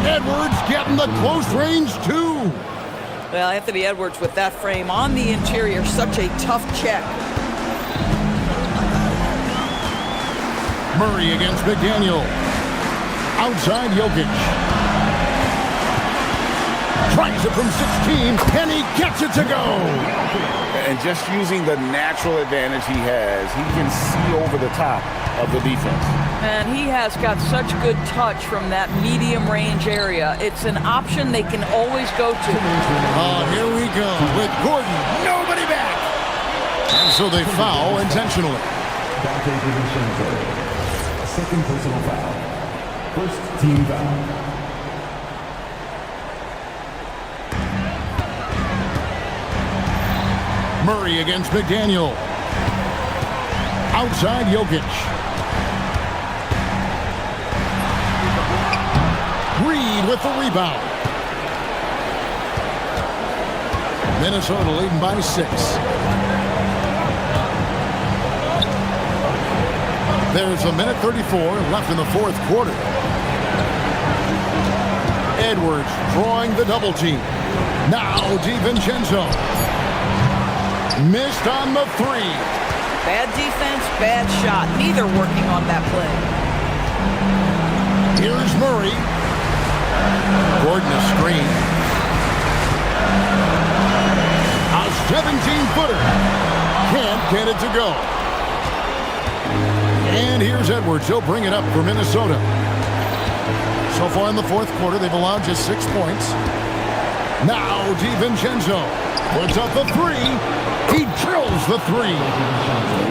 Speaker 1: Edwards getting the close range too.
Speaker 10: Well, Anthony Edwards with that frame on the interior, such a tough check.
Speaker 1: Murray against McDaniel. Outside Jokic. Tries it from 16, and he gets it to go.
Speaker 2: And just using the natural advantage he has, he can see over the top of the defense.
Speaker 10: And he has got such good touch from that medium range area. It's an option they can always go to.
Speaker 1: Oh, here we go with Gordon. Nobody back. And so they foul intentionally.
Speaker 6: Second personal foul. First team foul.
Speaker 1: Murray against McDaniel. Outside Jokic. Reed with the rebound. Minnesota leading by 6. There's a minute 34 left in the fourth quarter. Edwards drawing the double team. Now DiVincenzo. Missed on the 3.
Speaker 10: Bad defense, bad shot. Neither working on that play.
Speaker 1: Here's Murray. Gordon a screen. A 17-footer. Can't get it to go. And here's Edwards. He'll bring it up for Minnesota. So far in the fourth quarter, they've allowed just 6 points. Now DiVincenzo puts up the 3. He drills the 3.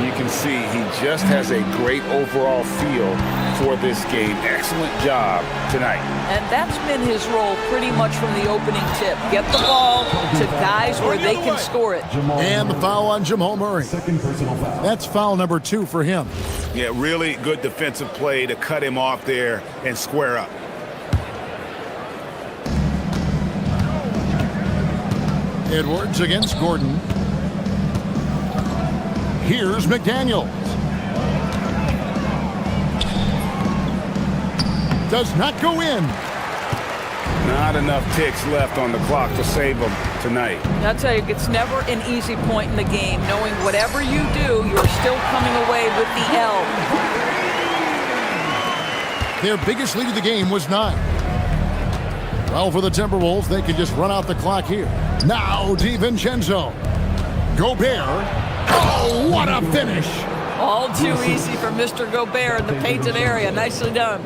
Speaker 2: You can see he just has a great overall feel for this game. Excellent job tonight.
Speaker 10: And that's been his role pretty much from the opening tip. Get the ball to guys where they can score it.
Speaker 1: And the foul on Jamal Murray.
Speaker 6: Second personal foul.
Speaker 1: That's foul number 2 for him.
Speaker 2: Yeah, really good defensive play to cut him off there and square up.
Speaker 1: Edwards against Gordon. Here's McDaniels. Does not go in.
Speaker 2: Not enough ticks left on the clock to save them tonight.
Speaker 10: I'll tell you, it's never an easy point in the game, knowing whatever you do, you're still coming away with the L.
Speaker 1: Their biggest lead of the game was 9. Well, for the Timberwolves, they can just run out the clock here. Now DiVincenzo. Gobert. Oh, what a finish!
Speaker 10: All too easy for Mr. Gobert in the painted area. Nicely done.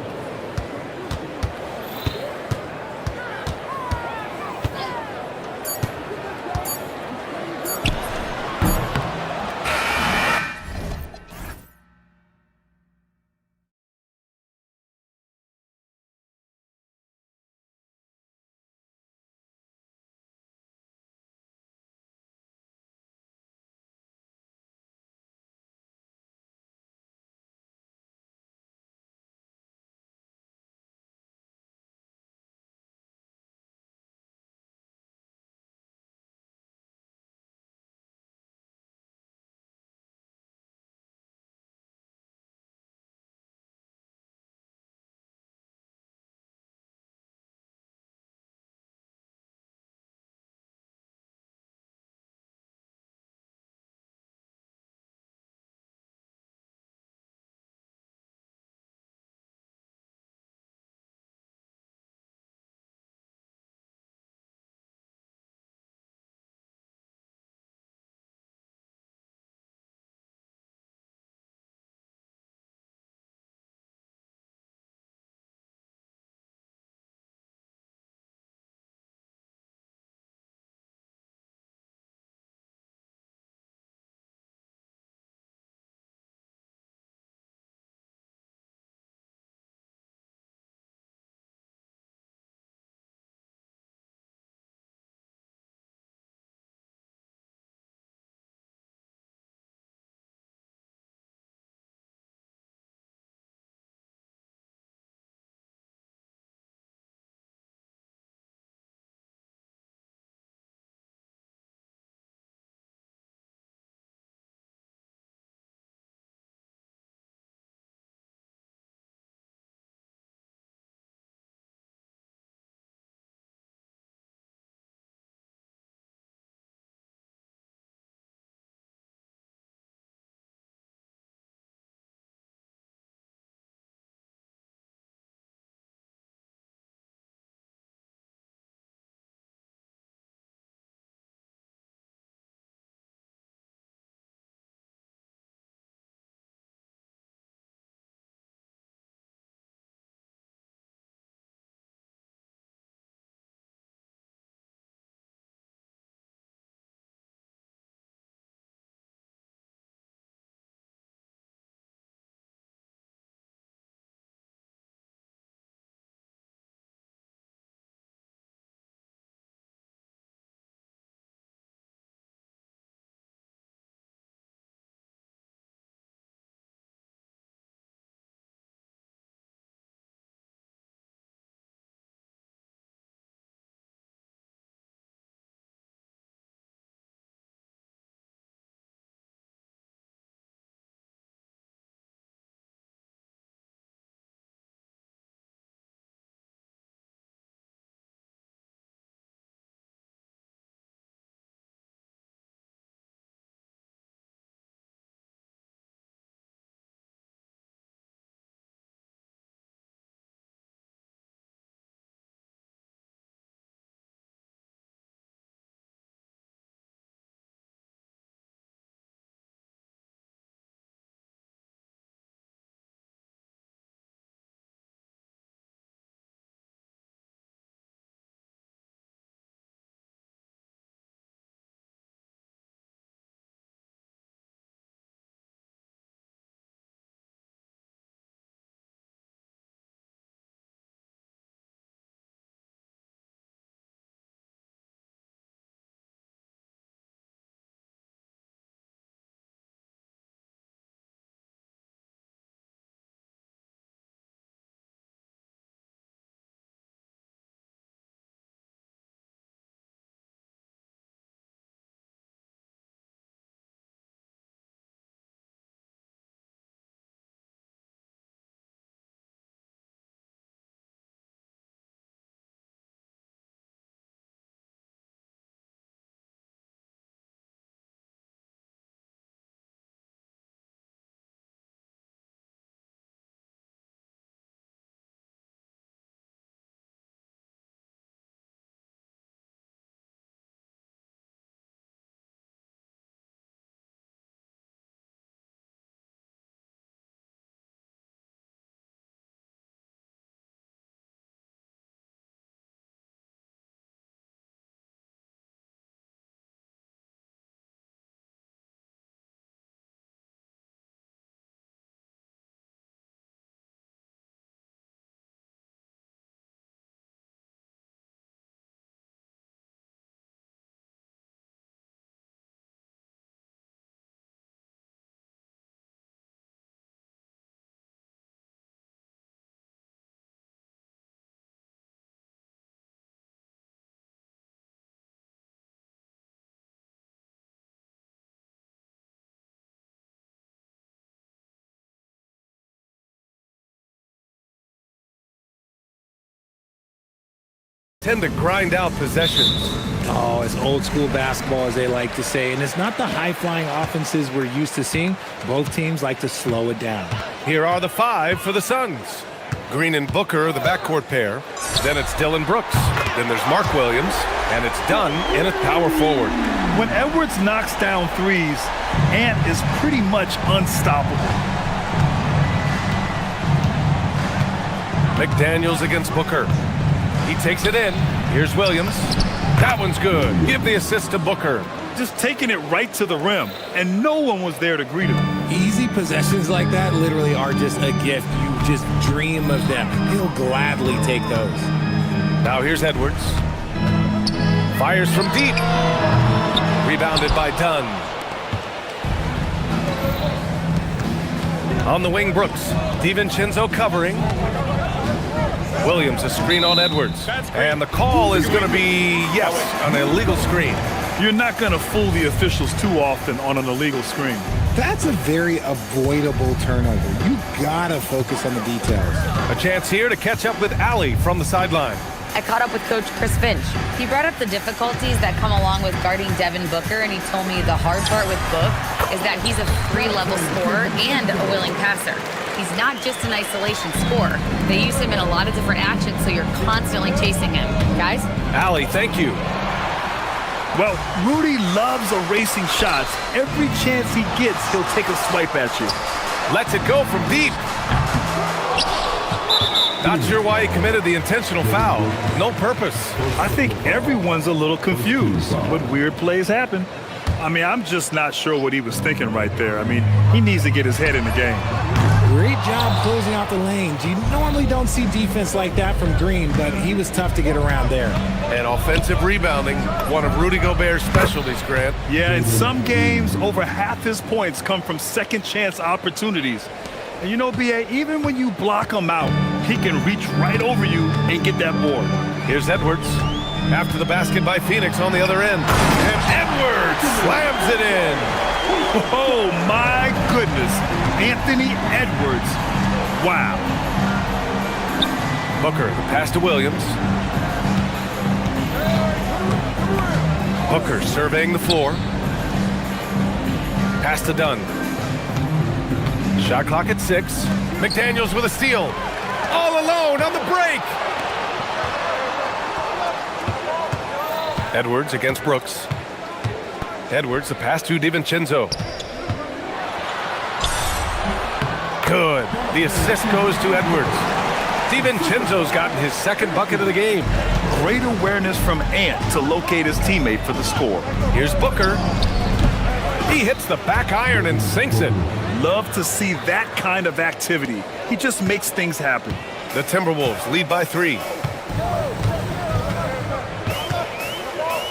Speaker 7: tend to grind out possessions.
Speaker 11: Oh, it's old school basketball, as they like to say. And it's not the high-flying offenses we're used to seeing. Both teams like to slow it down.
Speaker 7: Here are the 5 for the Suns. Green and Booker, the backcourt pair. Then it's Dylan Brooks. Then there's Mark Williams. And it's done in a power forward.
Speaker 8: When Edwards knocks down threes, Ant is pretty much unstoppable.
Speaker 7: McDaniels against Booker. He takes it in. Here's Williams. That one's good. Give the assist to Booker.
Speaker 8: Just taking it right to the rim, and no one was there to greet him.
Speaker 11: Easy possessions like that literally are just a gift. You just dream of them. He'll gladly take those.
Speaker 7: Now here's Edwards. Fires from deep. Rebounded by Dunn. On the wing, Brooks. DiVincenzo covering. Williams, a screen on Edwards. And the call is going to be, yes, an illegal screen.
Speaker 8: You're not going to fool the officials too often on an illegal screen.
Speaker 11: That's a very avoidable turnover. You gotta focus on the details.
Speaker 7: A chance here to catch up with Allie from the sideline.
Speaker 4: I caught up with Coach Chris Finch. He brought up the difficulties that come along with guarding Devin Booker, and he told me the hard part with Book is that he's a 3-level scorer and a willing passer. He's not just an isolation scorer. They use him in a lot of different actions, so you're constantly chasing him. Guys?
Speaker 7: Allie, thank you.
Speaker 8: Well, Rudy loves erasing shots. Every chance he gets, he'll take a swipe at you.
Speaker 7: Lets it go from deep. Not sure why he committed the intentional foul. No purpose.
Speaker 8: I think everyone's a little confused, but weird plays happen. I mean, I'm just not sure what he was thinking right there. I mean, he needs to get his head in the game.
Speaker 11: Great job closing out the lanes. You normally don't see defense like that from Green, but he was tough to get around there.
Speaker 7: And offensive rebounding, one of Rudy Gobert's specialties, Grant.
Speaker 8: Yeah, in some games, over half his points come from second chance opportunities. And you know, B.A., even when you block him out, he can reach right over you and get that board.
Speaker 7: Here's Edwards. After the basket by Phoenix on the other end. And Edwards slams it in.
Speaker 8: Oh, my goodness. Anthony Edwards. Wow.
Speaker 7: Booker, the pass to Williams. Booker surveying the floor. Pass to Dunn. Shot clock at 6. McDaniels with a steal. All alone on the break. Edwards against Brooks. Edwards, the pass to DiVincenzo. Good. The assist goes to Edwards. DiVincenzo's gotten his second bucket of the game.
Speaker 8: Great awareness from Ant to locate his teammate for the score.
Speaker 7: Here's Booker. He hits the back iron and sinks it.
Speaker 8: Love to see that kind of activity. He just makes things happen.
Speaker 7: The Timberwolves lead by 3.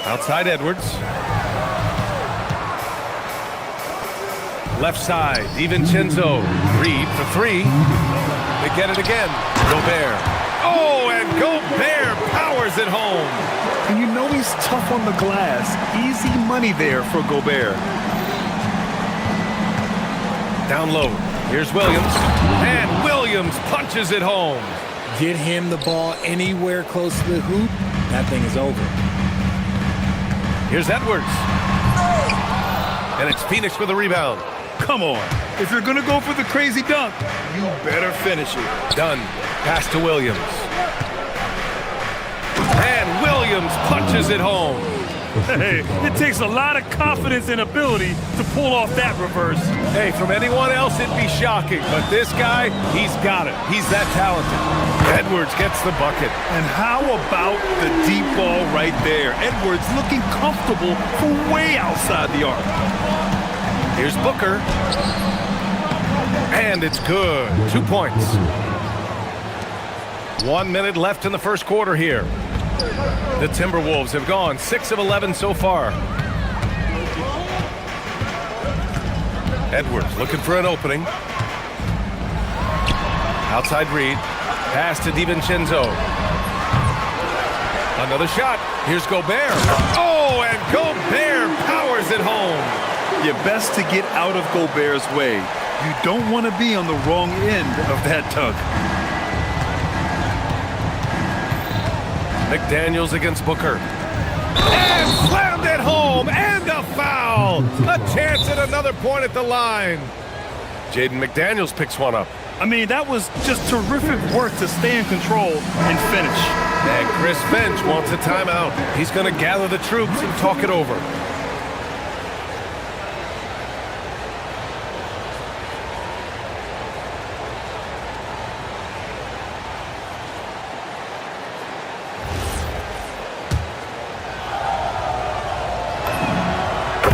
Speaker 7: Outside Edwards. Left side, DiVincenzo. Reed for 3. They get it again. Gobert. Oh, and Gobert powers it home.
Speaker 8: And you know he's tough on the glass. Easy money there for Gobert.
Speaker 7: Down low. Here's Williams. And Williams punches it home.
Speaker 11: Get him the ball anywhere close to the hoop, that thing is over.
Speaker 7: Here's Edwards. And it's Phoenix with a rebound.
Speaker 8: Come on. If you're going to go for the crazy dunk, you better finish it.
Speaker 7: Dunn. Pass to Williams. And Williams punches it home.
Speaker 8: Hey, it takes a lot of confidence and ability to pull off that reverse.
Speaker 7: Hey, from anyone else, it'd be shocking. But this guy, he's got it. He's that talented. Edwards gets the bucket.
Speaker 8: And how about the deep ball right there? Edwards looking comfortable from way outside the arc.
Speaker 7: Here's Booker. And it's good. 2 points. 1 minute left in the first quarter here. The Timberwolves have gone 6 of 11 so far. Edwards looking for an opening. Outside Reed. Pass to DiVincenzo. Another shot. Here's Gobert. Oh, and Gobert powers it home.
Speaker 8: You're best to get out of Gobert's way. You don't want to be on the wrong end of that dunk.
Speaker 7: McDaniels against Booker. And slammed it home, and a foul! A chance at another point at the line. Jaden McDaniels picks one up.
Speaker 8: I mean, that was just terrific work to stay in control and finish.
Speaker 7: And Chris Finch wants a timeout. He's going to gather the troops and talk it over.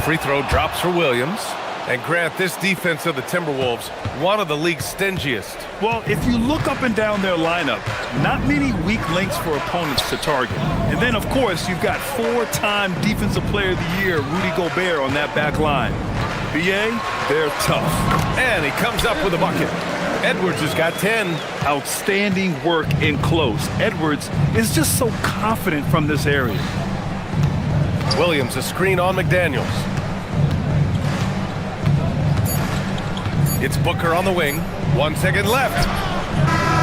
Speaker 7: Free throw drops for Williams. And Grant, this defense of the Timberwolves, one of the league's stingiest.
Speaker 8: Well, if you look up and down their lineup, not many weak links for opponents to target. And then, of course, you've got four-time Defensive Player of the Year, Rudy Gobert, on that back line. BA, they're tough.
Speaker 7: And he comes up with a bucket. Edwards has got 10.
Speaker 8: Outstanding work in close. Edwards is just so confident from this area.
Speaker 7: Williams, a screen on McDaniels. It's Booker on the wing. 1 second left.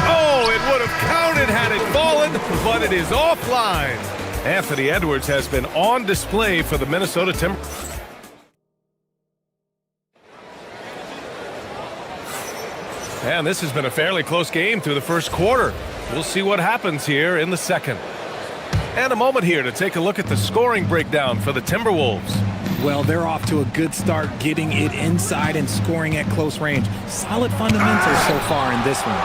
Speaker 7: Oh, it would have counted had it fallen, but it is offline. Anthony Edwards has been on display for the Minnesota Timberwolves. And this has been a fairly close game through the first quarter. We'll see what happens here in the second. And a moment here to take a look at the scoring breakdown for the Timberwolves.
Speaker 11: Well, they're off to a good start, getting it inside and scoring at close range. Solid fundamentals so far in this one.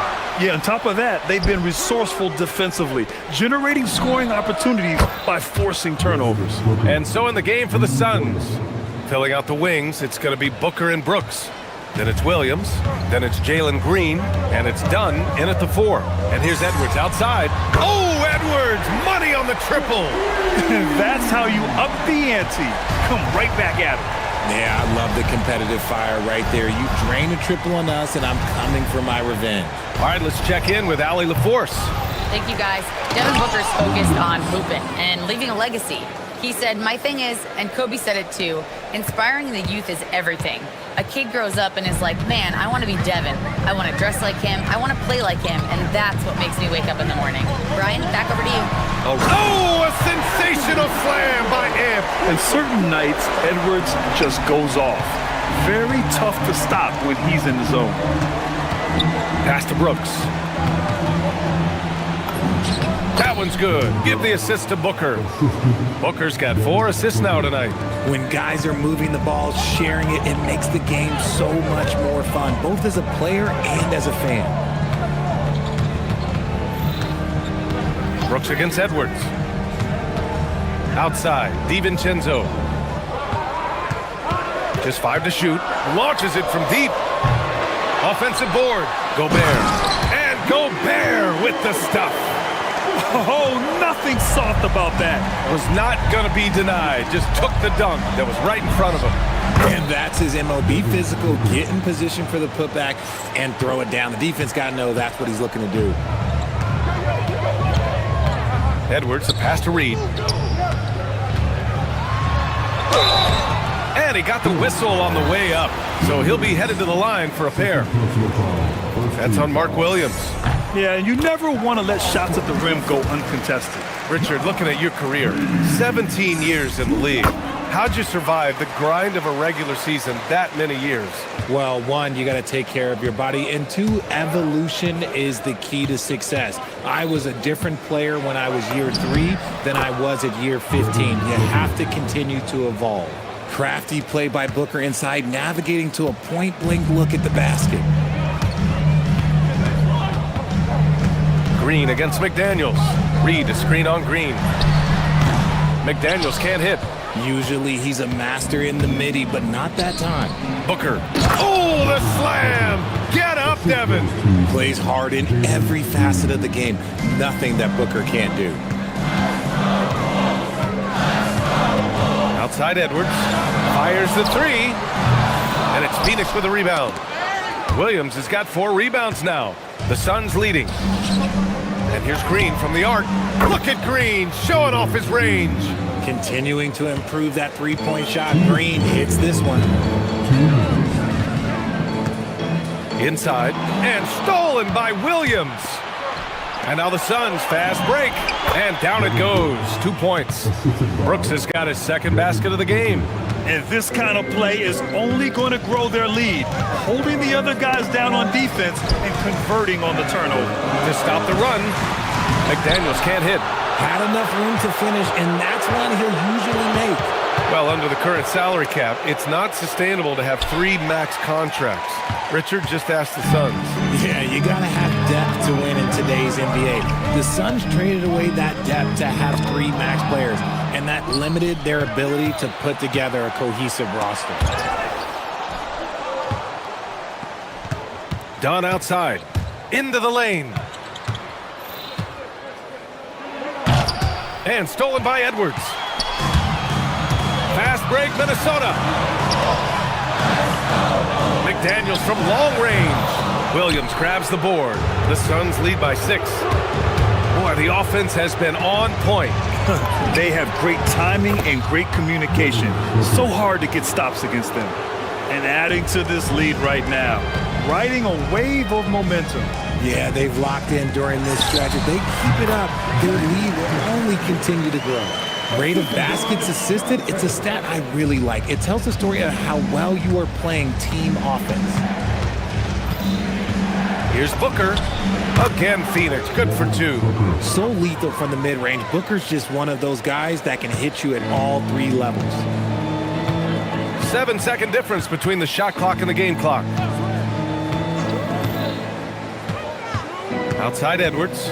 Speaker 8: Yeah, on top of that, they've been resourceful defensively, generating scoring opportunities by forcing turnovers.
Speaker 7: And so in the game for the Suns, filling out the wings, it's going to be Booker and Brooks. Then it's Williams, then it's Jalen Green, and it's Dunn in at the 4. And here's Edwards outside. Oh, Edwards, money on the triple.
Speaker 8: That's how you up the ante. Come right back at it.
Speaker 11: Yeah, I love the competitive fire right there. You drain a triple on us, and I'm coming for my revenge.
Speaker 7: All right, let's check in with Allie LaForce.
Speaker 4: Thank you, guys. Devin Booker's focused on hooping and leaving a legacy. He said, my thing is, and Kobe said it too, inspiring the youth is everything. A kid grows up and is like, man, I want to be Devin. I want to dress like him. I want to play like him. And that's what makes me wake up in the morning. Brian, back over to you.
Speaker 7: Oh, a sensational slam by Amp.
Speaker 8: And certain nights, Edwards just goes off. Very tough to stop when he's in the zone.
Speaker 7: Pass to Brooks. That one's good. Give the assist to Booker. Booker's got 4 assists now tonight.
Speaker 11: When guys are moving the ball, sharing it, it makes the game so much more fun, both as a player and as a fan.
Speaker 7: Brooks against Edwards. Outside, DiVincenzo. Just 5 to shoot. Launches it from deep. Offensive board. Gobert. And Gobert with the stuff.
Speaker 8: Oh, nothing soft about that.
Speaker 7: Was not going to be denied. Just took the dunk that was right in front of him.
Speaker 11: And that's his MOB, physical, get in position for the putback and throw it down. The defense got to know that's what he's looking to do.
Speaker 7: Edwards, a pass to Reed. And he got the whistle on the way up. So he'll be headed to the line for a pair. That's on Mark Williams.
Speaker 8: Yeah, and you never want to let shots at the rim go uncontested.
Speaker 7: Richard, looking at your career, 17 years in the league. How'd you survive the grind of a regular season that many years?
Speaker 11: Well, 1, you got to take care of your body, and 2, evolution is the key to success. I was a different player when I was year 3 than I was at year 15. You have to continue to evolve. Crafty play by Booker inside, navigating to a point-blank look at the basket.
Speaker 7: Green against McDaniels. Reed a screen on Green. McDaniels can't hit.
Speaker 11: Usually he's a master in the midi, but not that time.
Speaker 7: Booker. Oh, the slam! Get up, Devin!
Speaker 11: Plays hard in every facet of the game. Nothing that Booker can't do.
Speaker 7: Outside Edwards. Fires the 3. And it's Phoenix with a rebound. Williams has got 4 rebounds now. The Suns leading. And here's Green from the arc. Look at Green showing off his range.
Speaker 11: Continuing to improve that three-point shot. Green hits this one.
Speaker 7: Inside and stolen by Williams. And now the Suns fast break. And down it goes. 2 points. Brooks has got his second basket of the game.
Speaker 8: And this kind of play is only going to grow their lead, holding the other guys down on defense and converting on the turnover.
Speaker 7: To stop the run, McDaniels can't hit.
Speaker 11: Had enough room to finish, and that's one he'll usually make.
Speaker 7: Well, under the current salary cap, it's not sustainable to have 3 max contracts. Richard just asked the Suns.
Speaker 11: Yeah, you gotta have depth to win in today's NBA. The Suns traded away that depth to have 3 max players, and that limited their ability to put together a cohesive roster.
Speaker 7: Dunn outside. Into the lane. And stolen by Edwards. Fast break, Minnesota. McDaniels from long range. Williams grabs the board. The Suns lead by 6. Boy, the offense has been on point.
Speaker 8: They have great timing and great communication. So hard to get stops against them. And adding to this lead right now, riding a wave of momentum.
Speaker 11: Yeah, they've locked in during this stretch. If they keep it up, their lead will only continue to grow. Rate of baskets assisted, it's a stat I really like. It tells the story of how well you are playing team offense.
Speaker 7: Here's Booker. Again, Phoenix, good for 2.
Speaker 11: So lethal from the mid-range. Booker's just one of those guys that can hit you at all 3 levels.
Speaker 7: 7-second difference between the shot clock and the game clock. Outside Edwards.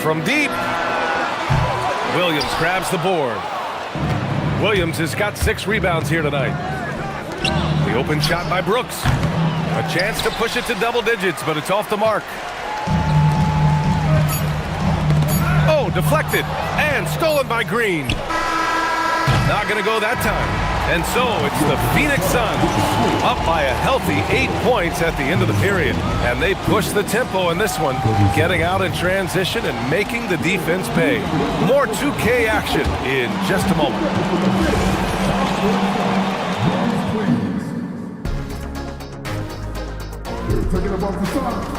Speaker 7: From deep. Williams grabs the board. Williams has got 6 rebounds here tonight. The open shot by Brooks. A chance to push it to double digits, but it's off the mark. Oh, deflected and stolen by Green. Not going to go that time. And so it's the Phoenix Suns up by a healthy 8 points at the end of the period. And they push the tempo in this one, getting out in transition and making the defense pay. More 2K action in just a moment.
Speaker 1: Taking above the Suns.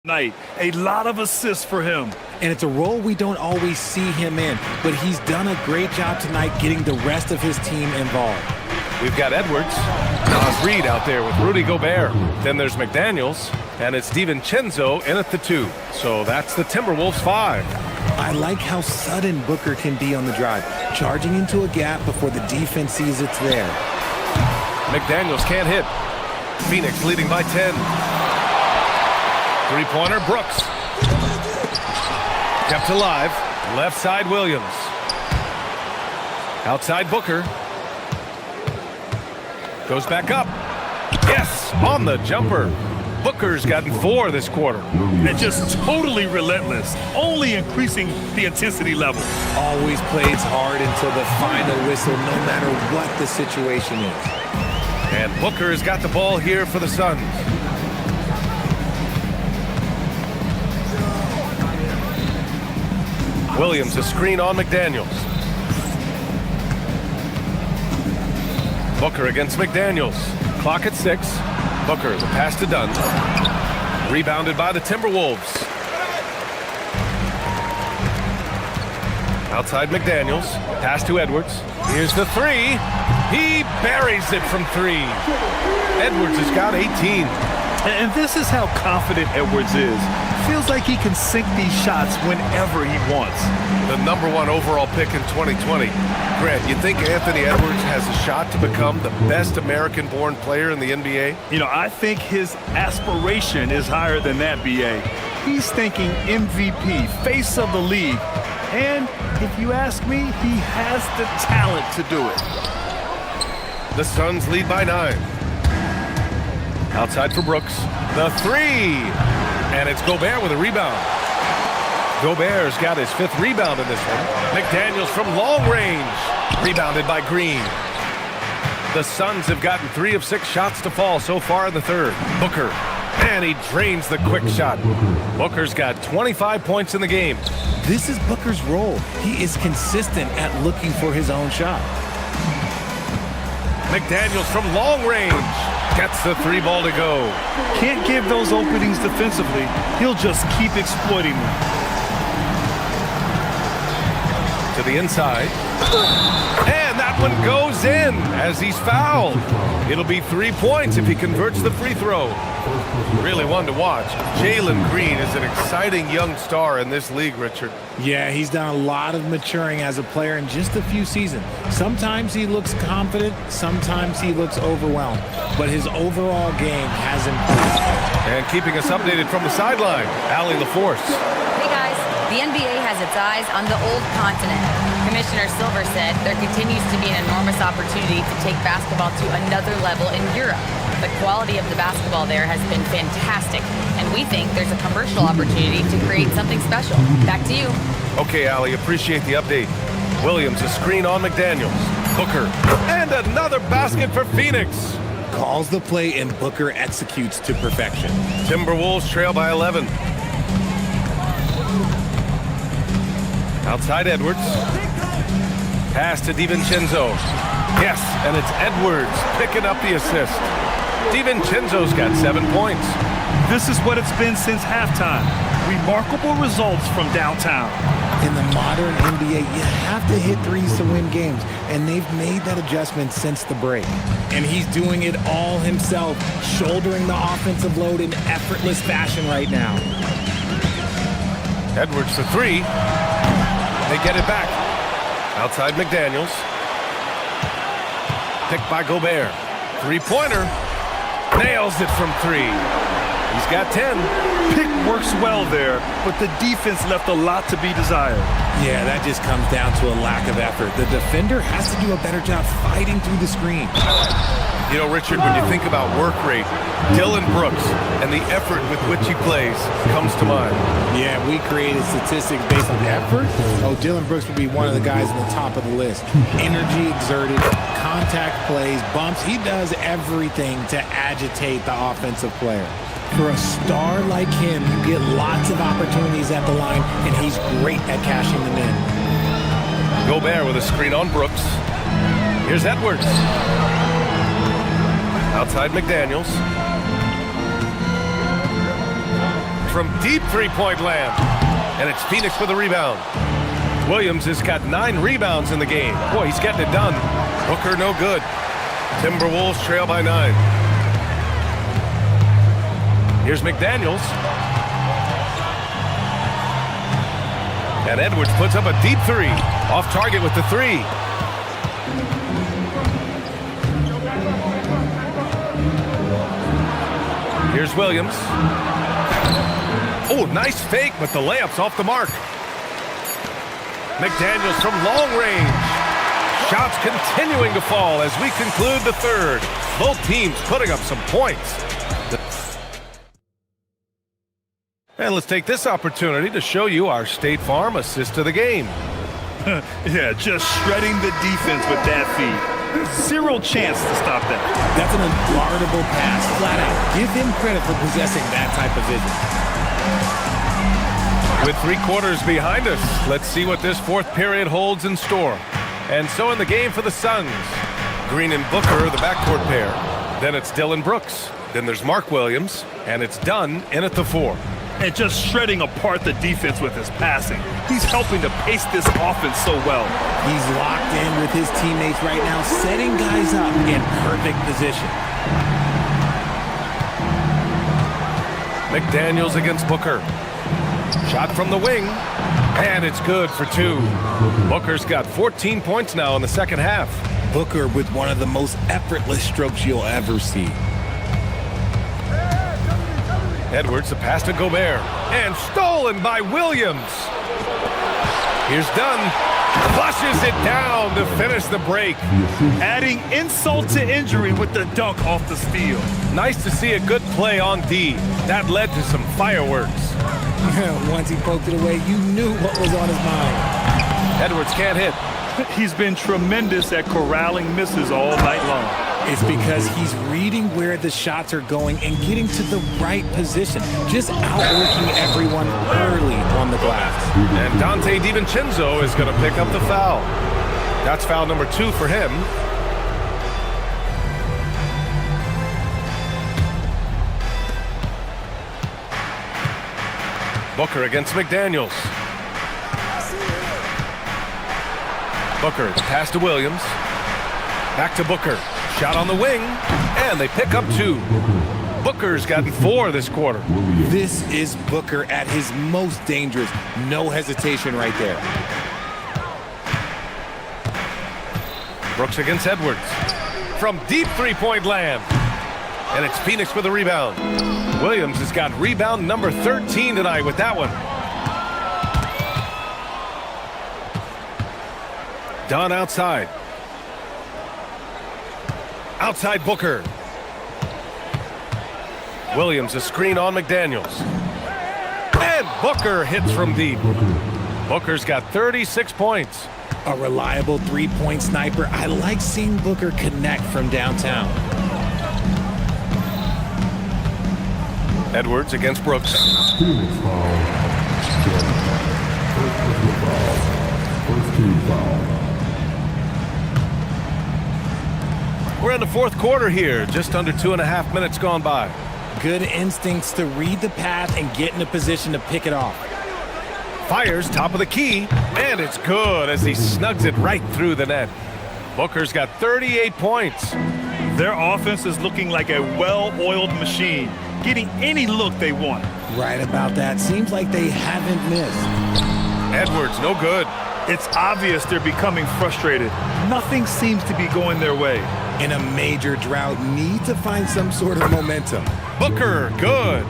Speaker 8: Night. A lot of assists for him.
Speaker 11: And it's a role we don't always see him in, but he's done a great job tonight getting the rest of his team involved.
Speaker 7: We've got Edwards, Nas Reed out there with Rudy Gobert. Then there's McDaniels, and it's DiVincenzo in at the 2. So that's the Timberwolves 5.
Speaker 11: I like how sudden Booker can be on the drive, charging into a gap before the defense sees it's there.
Speaker 7: McDaniels can't hit. Phoenix leading by 10. Three-pointer, Brooks. Kept alive. Left side, Williams. Outside, Booker. Goes back up. Yes, on the jumper. Booker's gotten 4 this quarter.
Speaker 8: And just totally relentless, only increasing the intensity level.
Speaker 11: Always plays hard until the final whistle, no matter what the situation is.
Speaker 7: And Booker has got the ball here for the Suns. Williams, a screen on McDaniels. Booker against McDaniels. Clock at 6. Booker, the pass to Dunn. Rebounded by the Timberwolves. Outside McDaniels. Pass to Edwards. Here's the 3. He buries it from 3. Edwards has got 18.
Speaker 8: And this is how confident Edwards is. Feels like he can sink these shots whenever he wants.
Speaker 7: The #1 overall pick in 2020. Grant, you think Anthony Edwards has a shot to become the best American-born player in the NBA?
Speaker 8: You know, I think his aspiration is higher than that, B.A. He's thinking MVP, face of the league. And if you ask me, he has the talent to do it.
Speaker 7: The Suns lead by 9. Outside for Brooks. The 3. And it's Gobert with a rebound. Gobert's got his 5th rebound in this one. McDaniels from long range. Rebounded by Green. The Suns have gotten 3 of 6 shots to fall so far in the 3rd. Booker. And he drains the quick shot. Booker's got 25 points in the game.
Speaker 11: This is Booker's role. He is consistent at looking for his own shot.
Speaker 7: McDaniels from long range. Gets the 3 ball to go.
Speaker 8: Can't give those openings defensively. He'll just keep exploiting them.
Speaker 7: To the inside. And that one goes in as he's fouled. It'll be 3 points if he converts the free throw. Really one to watch. Jalen Green is an exciting young star in this league, Richard.
Speaker 11: Yeah, he's done a lot of maturing as a player in just a few seasons. Sometimes he looks confident, sometimes he looks overwhelmed, but his overall game has improved.
Speaker 7: And keeping us updated from the sideline, Allie LaForce.
Speaker 4: Hey guys, the NBA has its eyes on the old continent. Commissioner Silver said there continues to be an enormous opportunity to take basketball to another level in Europe. The quality of the basketball there has been fantastic, and we think there's a commercial opportunity to create something special. Back to you.
Speaker 7: Okay, Allie, appreciate the update. Williams, a screen on McDaniels. Booker, and another basket for Phoenix.
Speaker 11: Calls the play and Booker executes to perfection.
Speaker 7: Timberwolves trail by 11. Outside Edwards. Pass to DiVincenzo. Yes, and it's Edwards picking up the assist. DiVincenzo's got 7 points.
Speaker 8: This is what it's been since halftime. Remarkable results from downtown.
Speaker 11: In the modern NBA, you have to hit threes to win games, and they've made that adjustment since the break. And he's doing it all himself, shouldering the offensive load in effortless fashion right now.
Speaker 7: Edwards for 3. They get it back. Outside McDaniels. Picked by Gobert. 3-pointer. Nails it from 3. He's got 10.
Speaker 8: Pick works well there, but the defense left a lot to be desired.
Speaker 11: Yeah, that just comes down to a lack of effort. The defender has to do a better job fighting through the screen.
Speaker 7: You know, Richard, when you think about work rate, Dillon Brooks and the effort with which he plays comes to mind.
Speaker 11: Yeah, we created statistics based on effort. Oh, Dillon Brooks would be one of the guys on the top of the list. Energy exerted, contact plays, bumps. He does everything to agitate the offensive player. For a star like him, you get lots of opportunities at the line, and he's great at cashing them in.
Speaker 7: Gobert with a screen on Brooks. Here's Edwards. Outside McDaniels. From deep three-point land. And it's Phoenix with a rebound. Williams has got 9 rebounds in the game. Boy, he's getting it done. Booker no good. Timberwolves trail by 9. Here's McDaniels. And Edwards puts up a deep 3. Off target with the 3. Here's Williams. Oh, nice fake, but the layup's off the mark. McDaniels from long range. Shots continuing to fall as we conclude the 3rd. Both teams putting up some points. And let's take this opportunity to show you our State Farm assist to the game.
Speaker 8: Yeah, just shredding the defense with that feed. Zero chance to stop that.
Speaker 11: That's an unguardable pass, flat out. Give him credit for possessing that type of vision.
Speaker 7: With 3 quarters behind us, let's see what this 4th period holds in store. And so in the game for the Suns, Green and Booker, the backcourt pair. Then it's Dillon Brooks. Then there's Mark Williams, and it's Dunn in at the 4.
Speaker 8: and just shredding apart the defense with his passing. He's helping to pace this offense so well.
Speaker 11: He's locked in with his teammates right now, setting guys up in perfect position.
Speaker 7: McDaniels against Booker. Shot from the wing, and it's good for 2. Booker's got 14 points now in the second half.
Speaker 11: Booker with one of the most effortless strokes you'll ever see.
Speaker 7: Edwards, the pass to Gobert, and stolen by Williams. Here's Dunn, flushes it down to finish the break.
Speaker 8: Adding insult to injury with the dunk off the steal.
Speaker 7: Nice to see a good play on D. That led to some fireworks.
Speaker 11: Once he poked it away, you knew what was on his mind.
Speaker 7: Edwards can't hit.
Speaker 8: He's been tremendous at corralling misses all night long.
Speaker 11: It's because he's reading where the shots are going and getting to the right position, just outworking everyone early on the glass.
Speaker 7: And Dante DiVincenzo is going to pick up the foul. That's foul number 2 for him. Booker against McDaniels. Booker, the pass to Williams. Back to Booker. Shot on the wing, and they pick up 2. Booker's gotten 4 this quarter.
Speaker 11: This is Booker at his most dangerous. No hesitation right there.
Speaker 7: Brooks against Edwards. From deep three-point land. And it's Phoenix with the rebound. Williams has got rebound number 13 tonight with that one. Dunn outside. Outside Booker. Williams a screen on McDaniels. And Booker hits from deep. Booker's got 36 points.
Speaker 11: A reliable three-point sniper. I like seeing Booker connect from downtown.
Speaker 7: Edwards against Brooks. We're in the fourth quarter here, just under 2.5 minutes gone by.
Speaker 11: Good instincts to read the path and get in a position to pick it off.
Speaker 7: Fires top of the key, and it's good as he snugs it right through the net. Booker's got 38 points.
Speaker 8: Their offense is looking like a well-oiled machine, getting any look they want.
Speaker 11: Right about that. Seems like they haven't missed.
Speaker 7: Edwards, no good.
Speaker 8: It's obvious they're becoming frustrated. Nothing seems to be going their way.
Speaker 11: In a major drought, need to find some sort of momentum.
Speaker 7: Booker, good.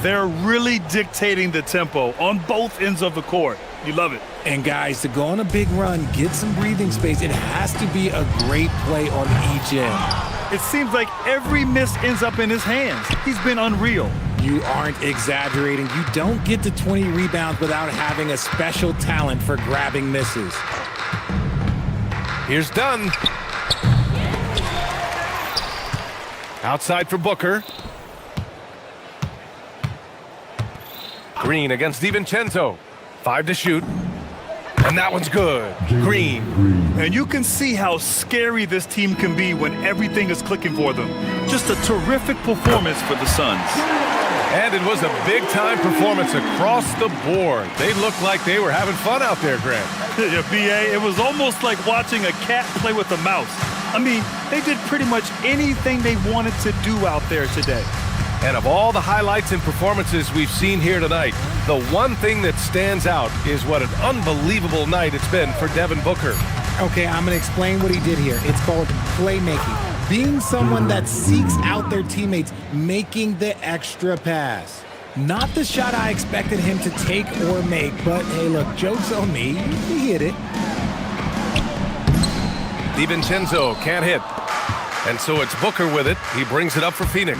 Speaker 8: They're really dictating the tempo on both ends of the court. You love it.
Speaker 11: And guys, to go on a big run, get some breathing space, it has to be a great play on each end.
Speaker 8: It seems like every miss ends up in his hands. He's been unreal.
Speaker 11: You aren't exaggerating. You don't get to 20 rebounds without having a special talent for grabbing misses.
Speaker 7: Here's Dunn. Outside for Booker. Green against DiVincenzo. 5 to shoot. And that one's good. Green.
Speaker 8: And you can see how scary this team can be when everything is clicking for them. Just a terrific performance for the Suns.
Speaker 7: And it was a big-time performance across the board. They looked like they were having fun out there, Grant.
Speaker 8: Yeah, B.A., it was almost like watching a cat play with a mouse. I mean, they did pretty much anything they wanted to do out there today.
Speaker 7: And of all the highlights and performances we've seen here tonight, the one thing that stands out is what an unbelievable night it's been for Devin Booker.
Speaker 11: Okay, I'm going to explain what he did here. It's called playmaking. Being someone that seeks out their teammates, making the extra pass. Not the shot I expected him to take or make, but hey, look, joke's on me. He hit it.
Speaker 7: DiVincenzo can't hit. And so it's Booker with it. He brings it up for Phoenix.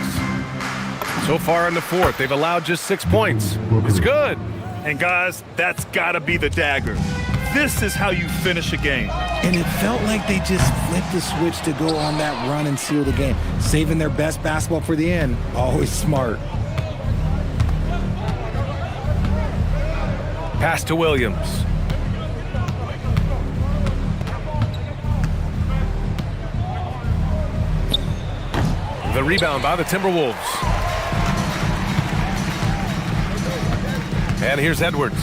Speaker 7: So far in the fourth, they've allowed just 6 points. It's good.
Speaker 8: And guys, that's got to be the dagger. This is how you finish a game.
Speaker 11: And it felt like they just flipped the switch to go on that run and seal the game. Saving their best basketball for the end. Always smart.
Speaker 7: Pass to Williams. The rebound by the Timberwolves. And here's Edwards.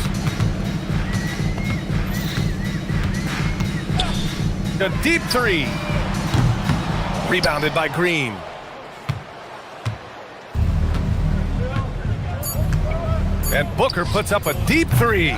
Speaker 7: A deep three. Rebounded by Green. And Booker puts up a deep three.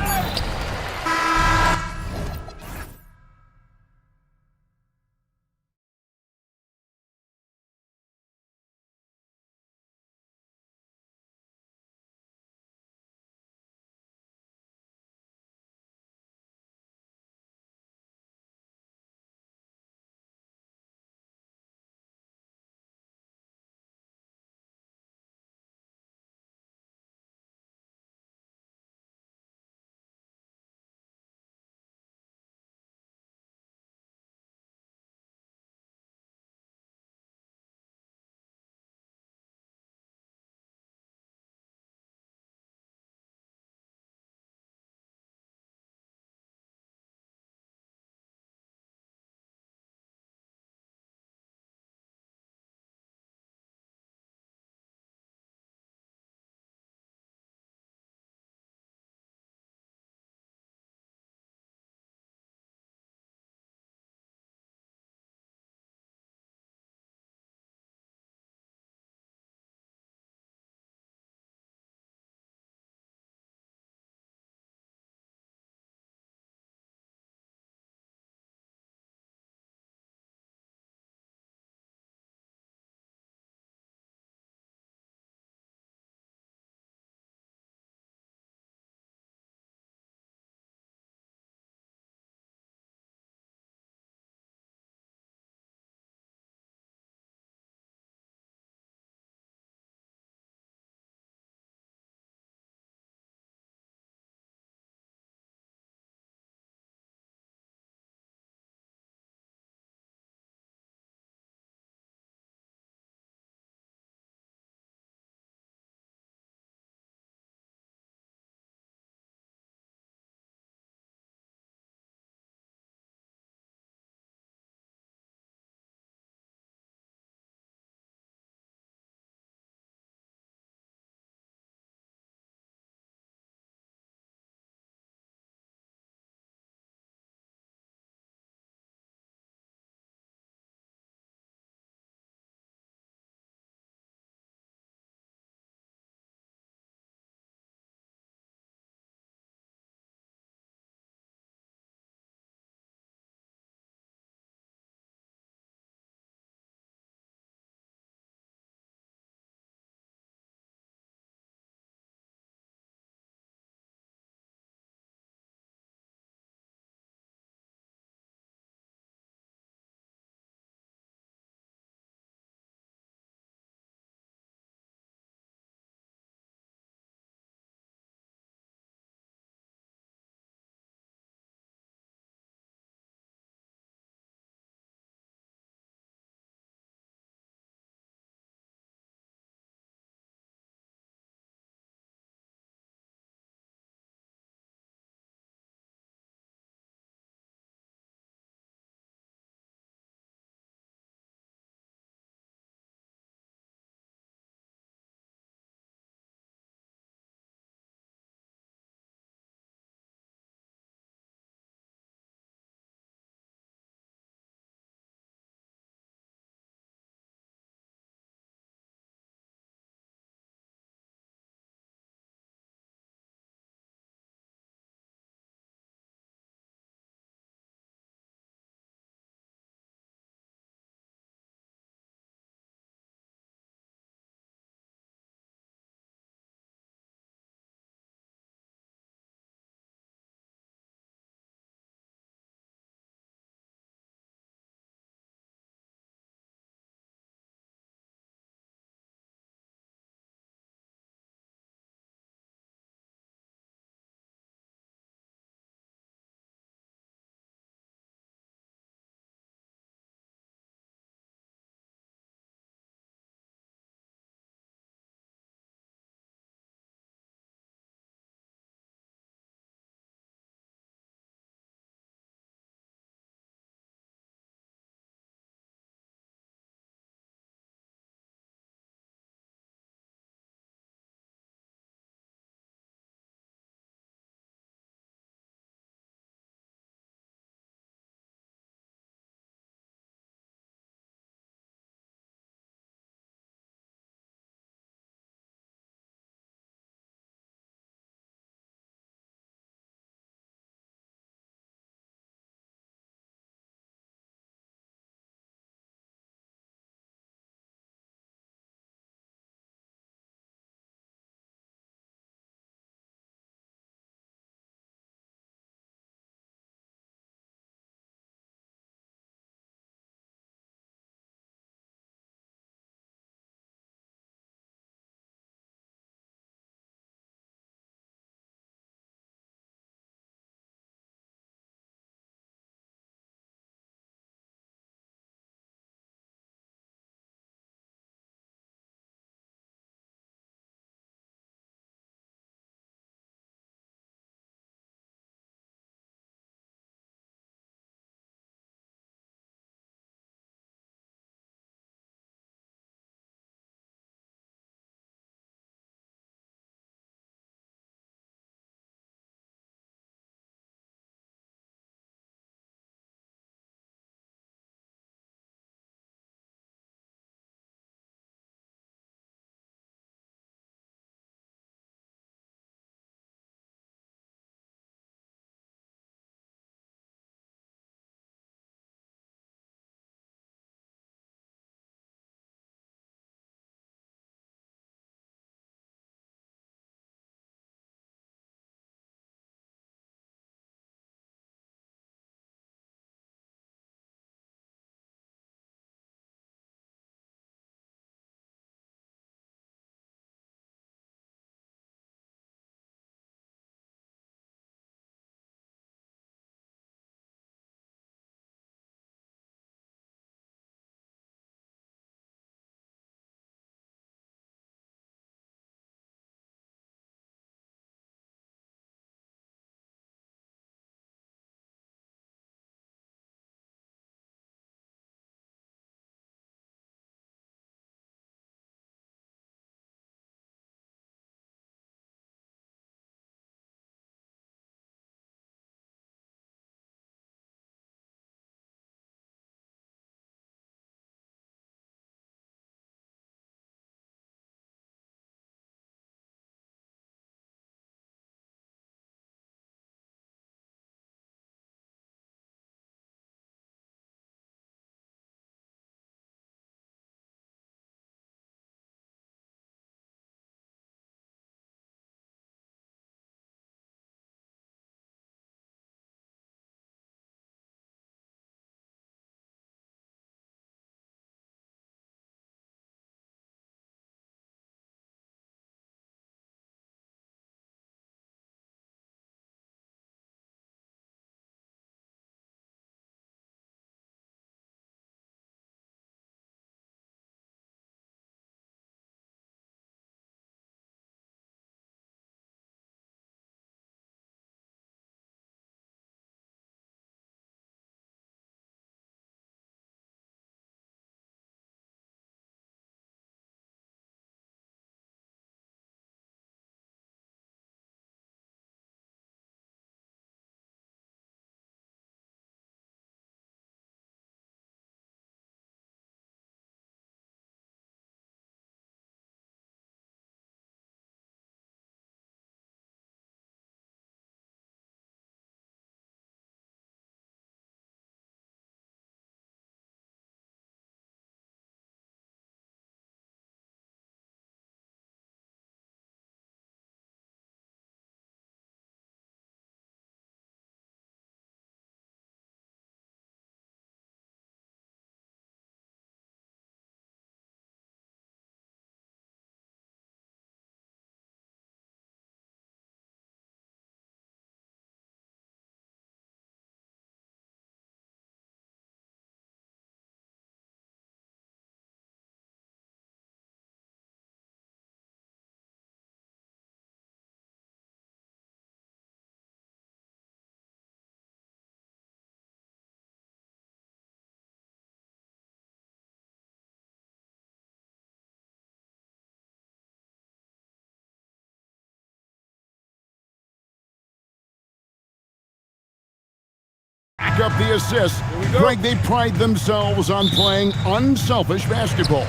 Speaker 1: up the assists. Greg, they pride themselves on playing unselfish basketball.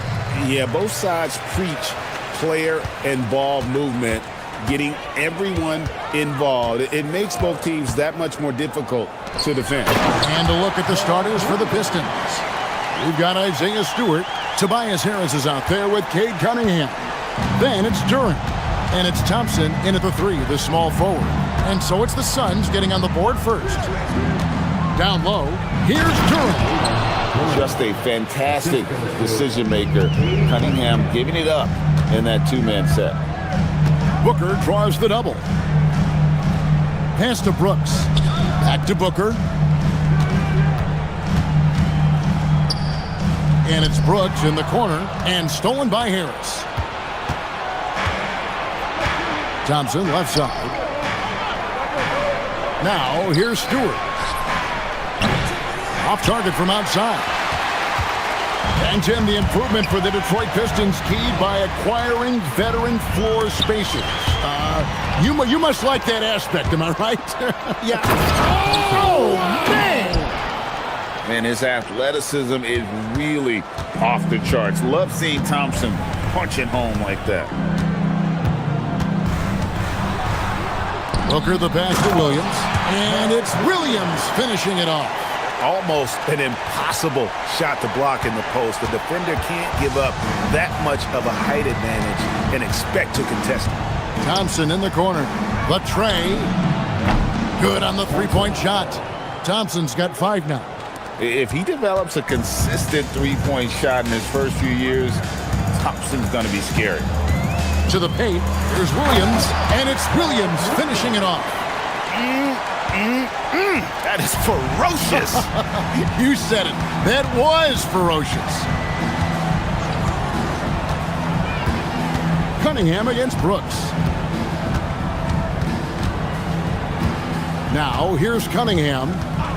Speaker 2: Yeah, both sides preach player and ball movement, getting everyone involved. It makes both teams that much more difficult to defend.
Speaker 1: And a look at the starters for the Pistons. We've got Isaiah Stewart. Tobias Harris is out there with Cade Cunningham. Then it's Duren. And it's Thompson in at the 3, the small forward. And so it's the Suns getting on the board first. Down low, here's Duren.
Speaker 12: Just a fantastic decision maker. Cunningham giving it up in that two-man set.
Speaker 1: Booker draws the double. Pass to Brooks. Back to Booker. And it's Brooks in the corner and stolen by Harris. Thompson left side. Now here's Stewart. Off target from outside. And Tim, the improvement for the Detroit Pistons keyed by acquiring veteran floor spacers. You must like that aspect, am I right?
Speaker 3: Yeah. Oh, man!
Speaker 12: Man, his athleticism is really off the charts. Love seeing Thompson punching home like that.
Speaker 1: Booker the pass to Williams. And it's Williams finishing it off.
Speaker 5: Almost an impossible shot to block in the post. The defender can't give up that much of a height advantage and expect to contest it.
Speaker 1: Thompson in the corner. Latre. Good on the three-point shot. Thompson's got 5 now.
Speaker 12: If he develops a consistent three-point shot in his first few years, Thompson's going to be scary.
Speaker 1: To the paint, there's Williams, and it's Williams finishing it off.
Speaker 5: That is ferocious.
Speaker 1: You said it. That was ferocious. Cunningham against Brooks. Now, here's Cunningham.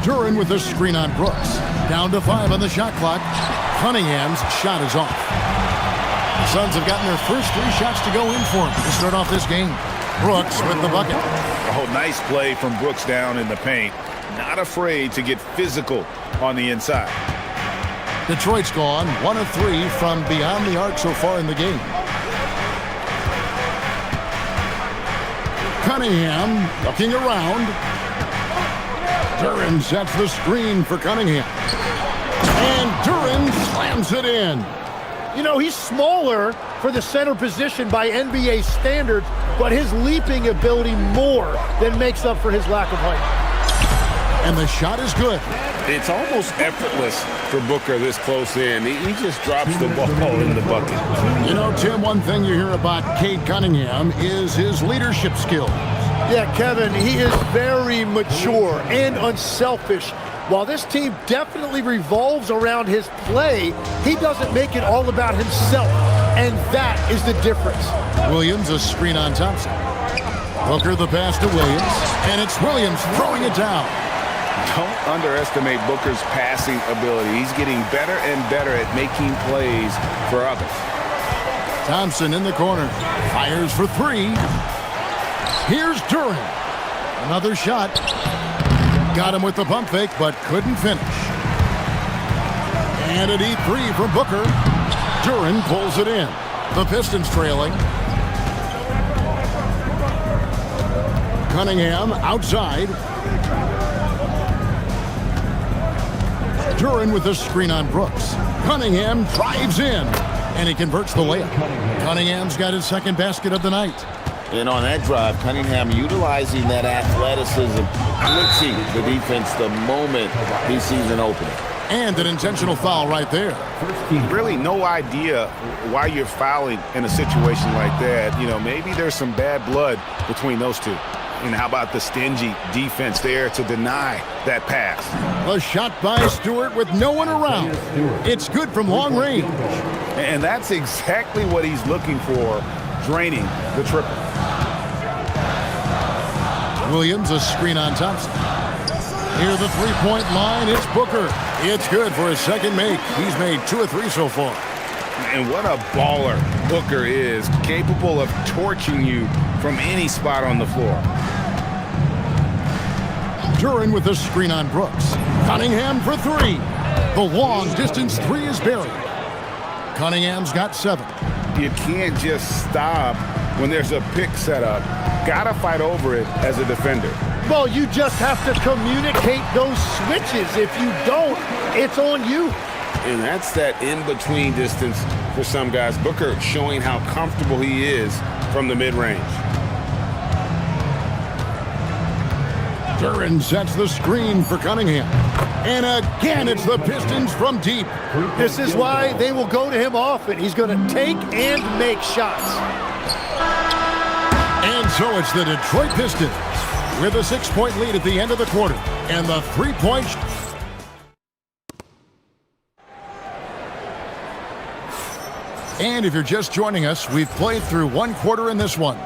Speaker 1: Duren with the screen on Brooks. Down to 5 on the shot clock. Cunningham's shot is off. The Suns have gotten their first 3 shots to go in for him to start off this game. Brooks with the bucket.
Speaker 5: Oh, nice play from Brooks down in the paint. Not afraid to get physical on the inside.
Speaker 1: Detroit's gone 1 of 3 from beyond the arc so far in the game. Cunningham looking around. Duren sets the screen for Cunningham. And Duren slams it in.
Speaker 3: You know, he's smaller for the center position by NBA standards, but his leaping ability more than makes up for his lack of height.
Speaker 1: And the shot is good.
Speaker 2: It's almost effortless for Booker this close in. He just drops the ball in the bucket.
Speaker 1: You know, Tim, one thing you hear about Cade Cunningham is his leadership skills.
Speaker 3: Yeah, Kevin, he is very mature and unselfish. While this team definitely revolves around his play, he doesn't make it all about himself, and that is the difference.
Speaker 1: Williams, a screen on Thompson. Booker the pass to Williams, and it's Williams throwing it down.
Speaker 5: Don't underestimate Booker's passing ability. He's getting better and better at making plays for others.
Speaker 1: Thompson in the corner, fires for 3. Here's Duren. Another shot. Got him with the pump fake, but couldn't finish. And an E3 from Booker. Duren pulls it in. The Pistons trailing. Cunningham outside. Duren with the screen on Brooks. Cunningham drives in, and he converts the layup. Cunningham's got his second basket of the night.
Speaker 12: And on that drive, Cunningham utilizing that athleticism, blitzing the defense the moment he sees an opening.
Speaker 1: And an intentional foul right there.
Speaker 5: Really no idea why you're fouling in a situation like that. You know, maybe there's some bad blood between those two. And how about the stingy defense there to deny that pass?
Speaker 1: A shot by Stewart with no one around. It's good from long range.
Speaker 5: And that's exactly what he's looking for, draining the triple.
Speaker 1: Williams, a screen on Thompson. Near the three-point line, it's Booker. It's good for his second make. He's made 2 of 3 so far.
Speaker 5: And what a baller Booker is, capable of torching you from any spot on the floor.
Speaker 1: Duran with a screen on Brooks. Cunningham for three. The long-distance three is buried. Cunningham's got 7.
Speaker 5: You can't just stop when there's a pick set up. Gotta fight over it as a defender.
Speaker 3: Well, you just have to communicate those switches. If you don't, it's on you.
Speaker 2: And that's that in-between distance for some guys. Booker showing how comfortable he is from the mid-range.
Speaker 1: Duran sets the screen for Cunningham. And again, it's the Pistons from deep.
Speaker 3: This is why they will go to him often. He's going to take and make shots.
Speaker 1: And so it's the Detroit Pistons with a 6-point lead at the end of the quarter. And the 3-point... And if you're just joining us, we've played through 1 quarter in this one.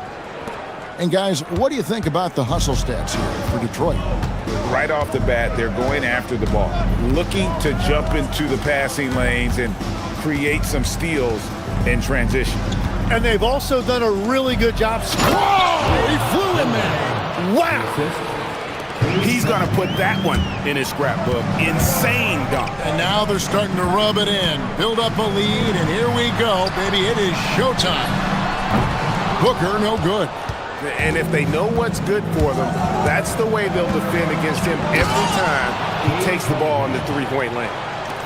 Speaker 1: And guys, what do you think about the hustle stats here for Detroit?
Speaker 5: Right off the bat, they're going after the ball, looking to jump into the passing lanes and create some steals in transition.
Speaker 3: And they've also done a really good job.
Speaker 1: Whoa! He flew in there!
Speaker 3: Wow!
Speaker 5: He's going to put that one in his scrapbook. Insane dunk.
Speaker 1: And now they're starting to rub it in, build up a lead, and here we go, baby. It is showtime. Booker, no good.
Speaker 5: And if they know what's good for them, that's the way they'll defend against him every time he takes the ball in the three-point lane.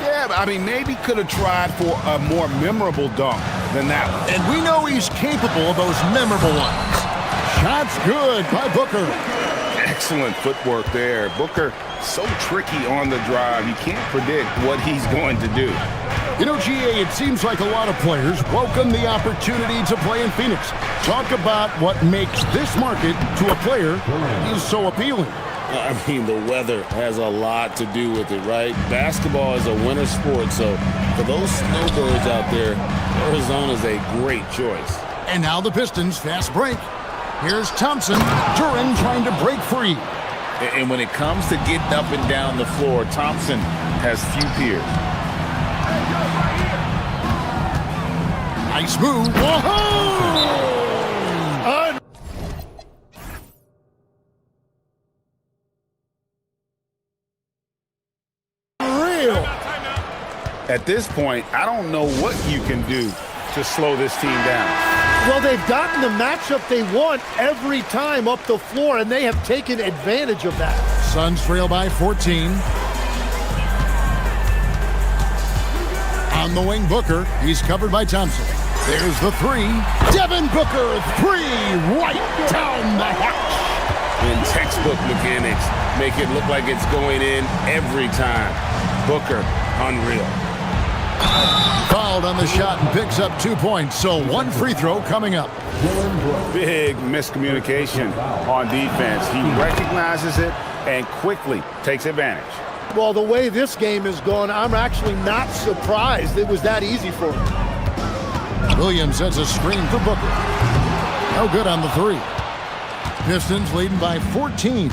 Speaker 5: Yeah, I mean, maybe could have tried for a more memorable dunk than that one.
Speaker 1: And we know he's capable of those memorable ones. Shots good by Booker.
Speaker 5: Excellent footwork there. Booker, so tricky on the drive. You can't predict what he's going to do.
Speaker 1: You know, GA, it seems like a lot of players welcome the opportunity to play in Phoenix. Talk about what makes this market to a player is so appealing.
Speaker 12: I mean, the weather has a lot to do with it, right? Basketball is a winter sport, so for those snowbirds out there, Arizona's a great choice.
Speaker 1: And now the Pistons fast break. Here's Thompson. Duran trying to break free.
Speaker 12: And when it comes to getting up and down the floor, Thompson has few peers.
Speaker 1: Nice move. Whoa!
Speaker 3: Unreal.
Speaker 5: At this point, I don't know what you can do to slow this team down.
Speaker 3: Well, they've gotten the matchup they want every time up the floor, and they have taken advantage of that.
Speaker 1: Suns trail by 14. On the wing, Booker. He's covered by Thompson. There's the three. Devin Booker, three, right down the hatch.
Speaker 2: And textbook mechanics make it look like it's going in every time. Booker, unreal.
Speaker 1: Fouled on the shot and picks up 2 points, so 1 free throw coming up.
Speaker 5: Big miscommunication on defense. He recognizes it and quickly takes advantage.
Speaker 3: Well, the way this game is going, I'm actually not surprised it was that easy for him.
Speaker 1: Williams sets a screen for Booker. No good on the three. Pistons leading by 14.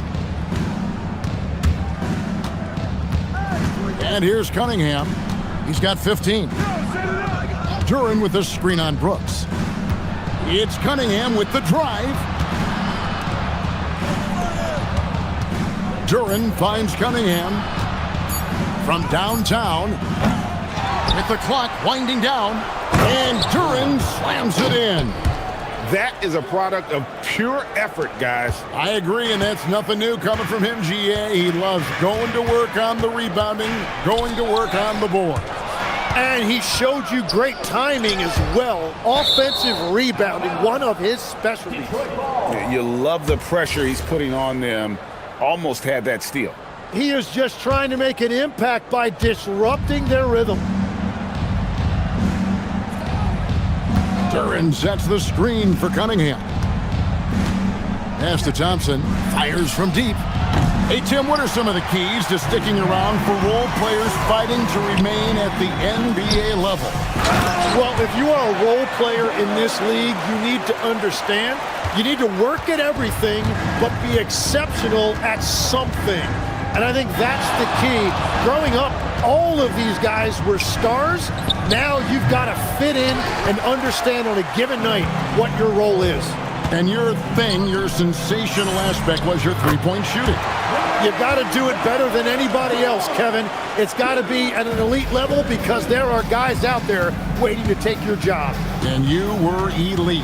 Speaker 1: And here's Cunningham. He's got 15. Duran with the screen on Brooks. It's Cunningham with the drive. Duran finds Cunningham from downtown with the clock winding down, and Duran slams it in.
Speaker 5: That is a product of pure effort, guys.
Speaker 1: I agree, and that's nothing new coming from him, GA. He loves going to work on the rebounding, going to work on the board.
Speaker 3: And he showed you great timing as well. Offensive rebounding, one of his specialties.
Speaker 5: You love the pressure he's putting on them. Almost had that steal.
Speaker 3: He is just trying to make an impact by disrupting their rhythm.
Speaker 1: Duran sets the screen for Cunningham. Pass to Thompson. Fires from deep. Hey, Tim, what are some of the keys to sticking around for role players fighting to remain at the NBA level?
Speaker 3: Well, if you are a role player in this league, you need to understand you need to work at everything, but be exceptional at something. And I think that's the key. Growing up, all of these guys were stars. Now you've got to fit in and understand on a given night what your role is.
Speaker 1: And your thing, your sensational aspect was your three-point shooting.
Speaker 3: You've got to do it better than anybody else, Kevin. It's got to be at an elite level because there are guys out there waiting to take your job.
Speaker 1: And you were elite.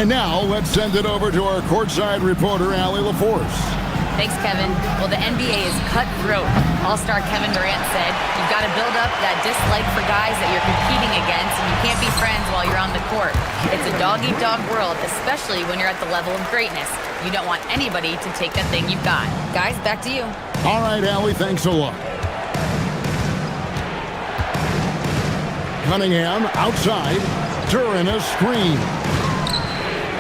Speaker 1: And now let's send it over to our courtside reporter, Allie LaForce.
Speaker 4: Thanks, Kevin. Well, the NBA is cutthroat. All-star Kevin Durant said, you've got to build up that dislike for guys that you're competing against, and you can't be friends while you're on the court. It's a dog-eat-dog world, especially when you're at the level of greatness. You don't want anybody to take that thing you've got. Guys, back to you.
Speaker 1: All right, Allie, thanks a lot. Cunningham outside, Duran a screen.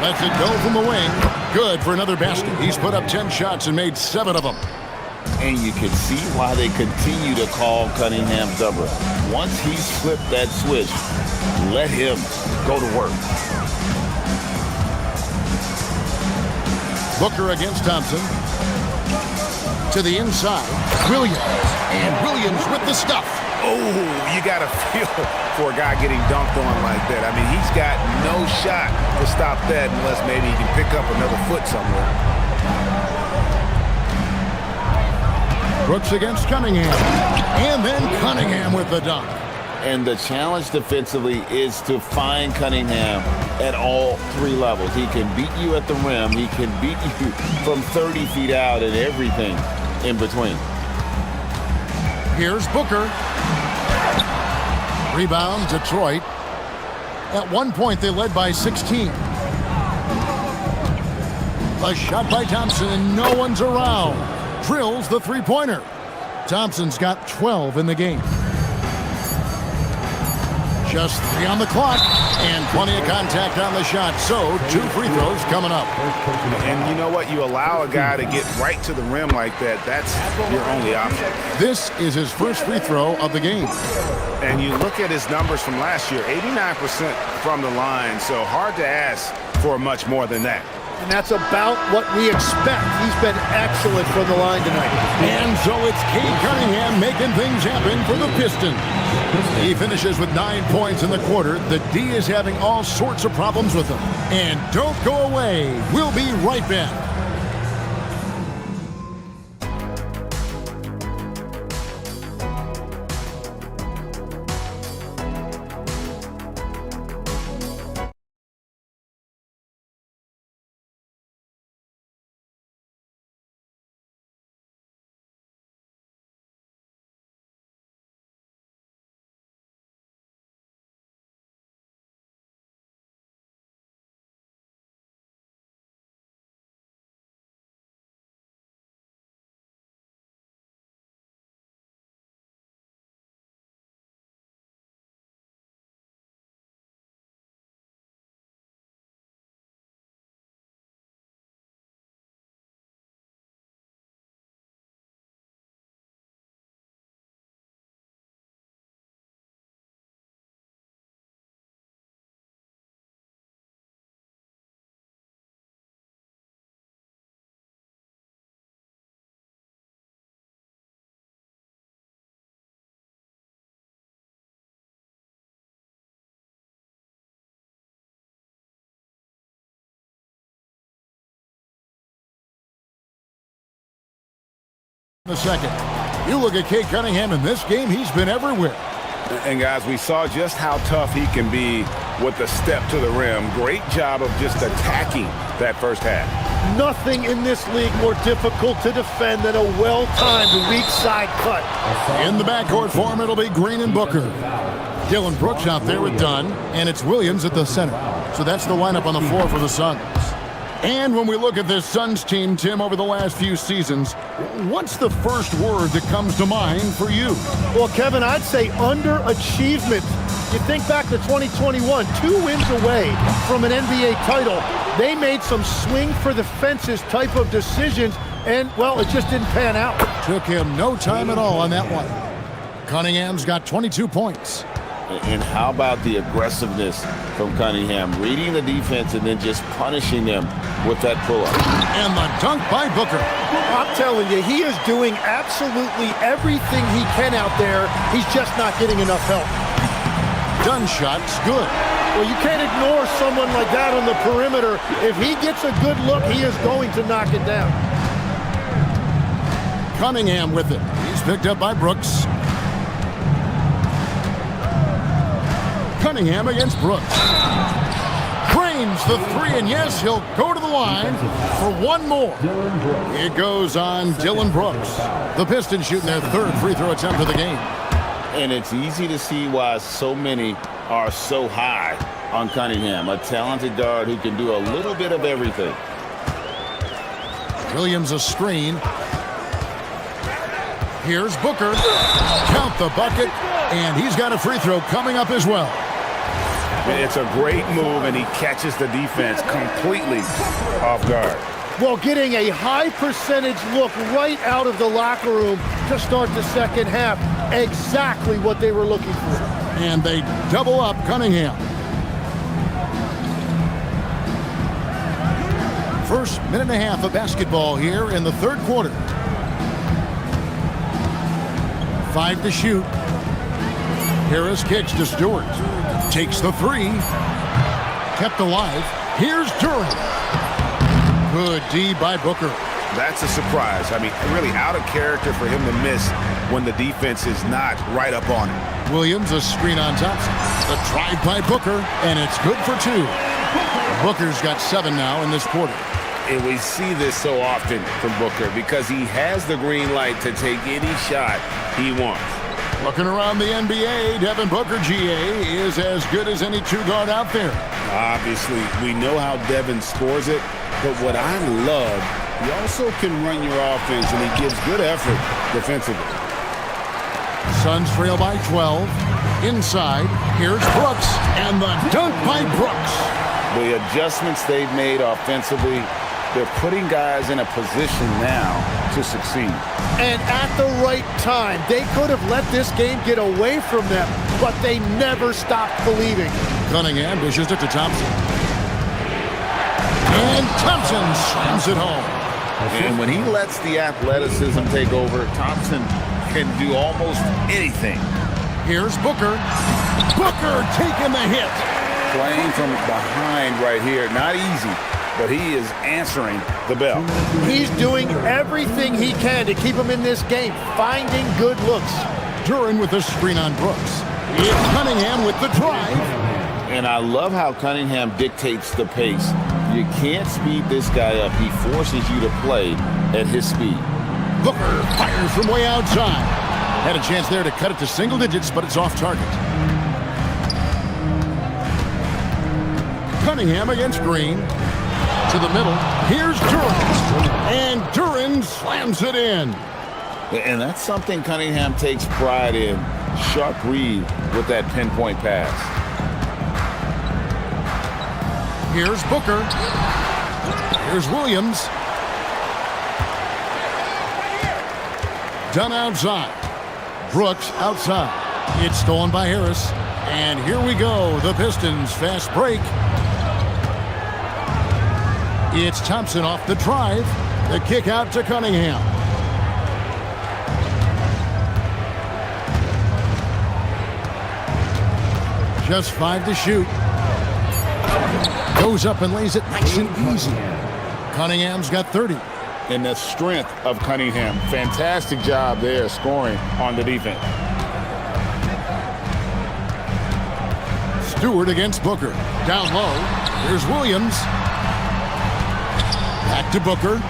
Speaker 1: Lets it go from the wing. Good for another basket. He's put up 10 shots and made 7 of them.
Speaker 12: And you can see why they continue to call Cunningham double. Once he's flipped that switch, let him go to work.
Speaker 1: Booker against Thompson. To the inside, Williams. And Williams with the stuff.
Speaker 5: Oh, you got to feel for a guy getting dunked on like that. I mean, he's got no shot to stop that unless maybe he can pick up another foot somewhere.
Speaker 1: Brooks against Cunningham. And then Cunningham with the dunk.
Speaker 12: And the challenge defensively is to find Cunningham at all 3 levels. He can beat you at the rim. He can beat you from 30 feet out and everything in between.
Speaker 1: Here's Booker. Rebound, Detroit. At one point, they led by 16. A shot by Thompson, and no one's around. Drills the three-pointer. Thompson's got 12 in the game. Just 3 on the clock, and plenty of contact on the shot. So, 2 free throws coming up.
Speaker 5: And you know what? You allow a guy to get right to the rim like that. That's your only option.
Speaker 1: This is his first free throw of the game.
Speaker 5: And you look at his numbers from last year, 89% from the line. So hard to ask for much more than that.
Speaker 3: And that's about what we expect. He's been excellent from the line tonight.
Speaker 1: And so it's Cade Cunningham making things happen for the Pistons. He finishes with 9 points in the quarter. The D is having all sorts of problems with him. And don't go away. We'll be right back. The second. You look at Cade Cunningham in this game, he's been everywhere.
Speaker 5: And guys, we saw just how tough he can be with the step to the rim. Great job of just attacking that first half.
Speaker 3: Nothing in this league more difficult to defend than a well-timed weak side cut.
Speaker 1: In the backcourt form, it'll be Green and Booker. Dylan Brooks out there with Dunn, and it's Williams at the center. So that's the lineup on the floor for the Suns. And when we look at this Suns team, Tim, over the last few seasons, what's the first word that comes to mind for you?
Speaker 3: Well, Kevin, I'd say underachievement. You think back to 2021, 2 wins away from an NBA title. They made some swing for the fences type of decisions, and, well, it just didn't pan out.
Speaker 1: Took him no time at all on that one. Cunningham's got 22 points.
Speaker 12: And how about the aggressiveness from Cunningham, reading the defense and then just punishing them with that pull-up.
Speaker 1: And the dunk by Booker.
Speaker 3: I'm telling you, he is doing absolutely everything he can out there. He's just not getting enough help.
Speaker 1: Dunn shot's good.
Speaker 3: Well, you can't ignore someone like that on the perimeter. If he gets a good look, he is going to knock it down.
Speaker 1: Cunningham with it. He's picked up by Brooks. Cunningham against Brooks. Drains the three, and yes, he'll go to the line for one more. It goes on Dylan Brooks. The Pistons shooting their third free throw attempt of the game.
Speaker 12: And it's easy to see why so many are so high on Cunningham, a talented guard who can do a little bit of everything.
Speaker 1: Williams a screen. Here's Booker. Count the bucket, and he's got a free throw coming up as well.
Speaker 5: It's a great move, and he catches the defense completely off guard.
Speaker 3: Well, getting a high percentage look right out of the locker room to start the second half. Exactly what they were looking for.
Speaker 1: And they double up Cunningham. First minute and a half of basketball here in the third quarter. 5 to shoot. Harris kicks to Stewart. Takes the three. Kept alive. Here's Durham. Good D by Booker.
Speaker 5: That's a surprise. I mean, really out of character for him to miss when the defense is not right up on him.
Speaker 1: Williams a screen on Thompson. The drive by Booker, and it's good for 2. Booker's got 7 now in this quarter.
Speaker 5: And we see this so often from Booker because he has the green light to take any shot he wants.
Speaker 1: Looking around the NBA, Devin Booker, GA, is as good as any two-guard out there.
Speaker 5: Obviously, we know how Devin scores it, but what I love, he also can run your offense, and he gives good effort defensively.
Speaker 1: Suns trail by 12. Inside, here's Brooks, and the dunk by Brooks.
Speaker 12: The adjustments they've made offensively, they're putting guys in a position now to succeed.
Speaker 3: And at the right time, they could have let this game get away from them, but they never stopped believing.
Speaker 1: Cunningham dishes it to Thompson. And Thompson slams it home.
Speaker 12: And when he lets the athleticism take over, Thompson can do almost anything.
Speaker 1: Here's Booker. Booker taking the hit.
Speaker 5: Playing from behind right here, not easy, but he is answering the bell.
Speaker 3: He's doing everything he can to keep him in this game, finding good looks.
Speaker 1: Duran with the screen on Brooks. It's Cunningham with the drive.
Speaker 12: And I love how Cunningham dictates the pace. You can't speed this guy up. He forces you to play at his speed.
Speaker 1: Booker fires from way outside. Had a chance there to cut it to single digits, but it's off target. Cunningham against Green. To the middle. Here's Duran. And Duran slams it in.
Speaker 12: And that's something Cunningham takes pride in. Sharp read with that pinpoint pass.
Speaker 1: Here's Booker. Here's Williams. Done outside. Brooks outside. It's stolen by Harris. And here we go. The Pistons fast break. It's Thompson off the drive. The kick out to Cunningham. Just 5 to shoot. Goes up and lays it nice and easy. Cunningham's got 30.
Speaker 5: And the strength of Cunningham. Fantastic job there scoring on the defense.
Speaker 1: Stewart against Booker. Down low. Here's Williams. Back to Booker.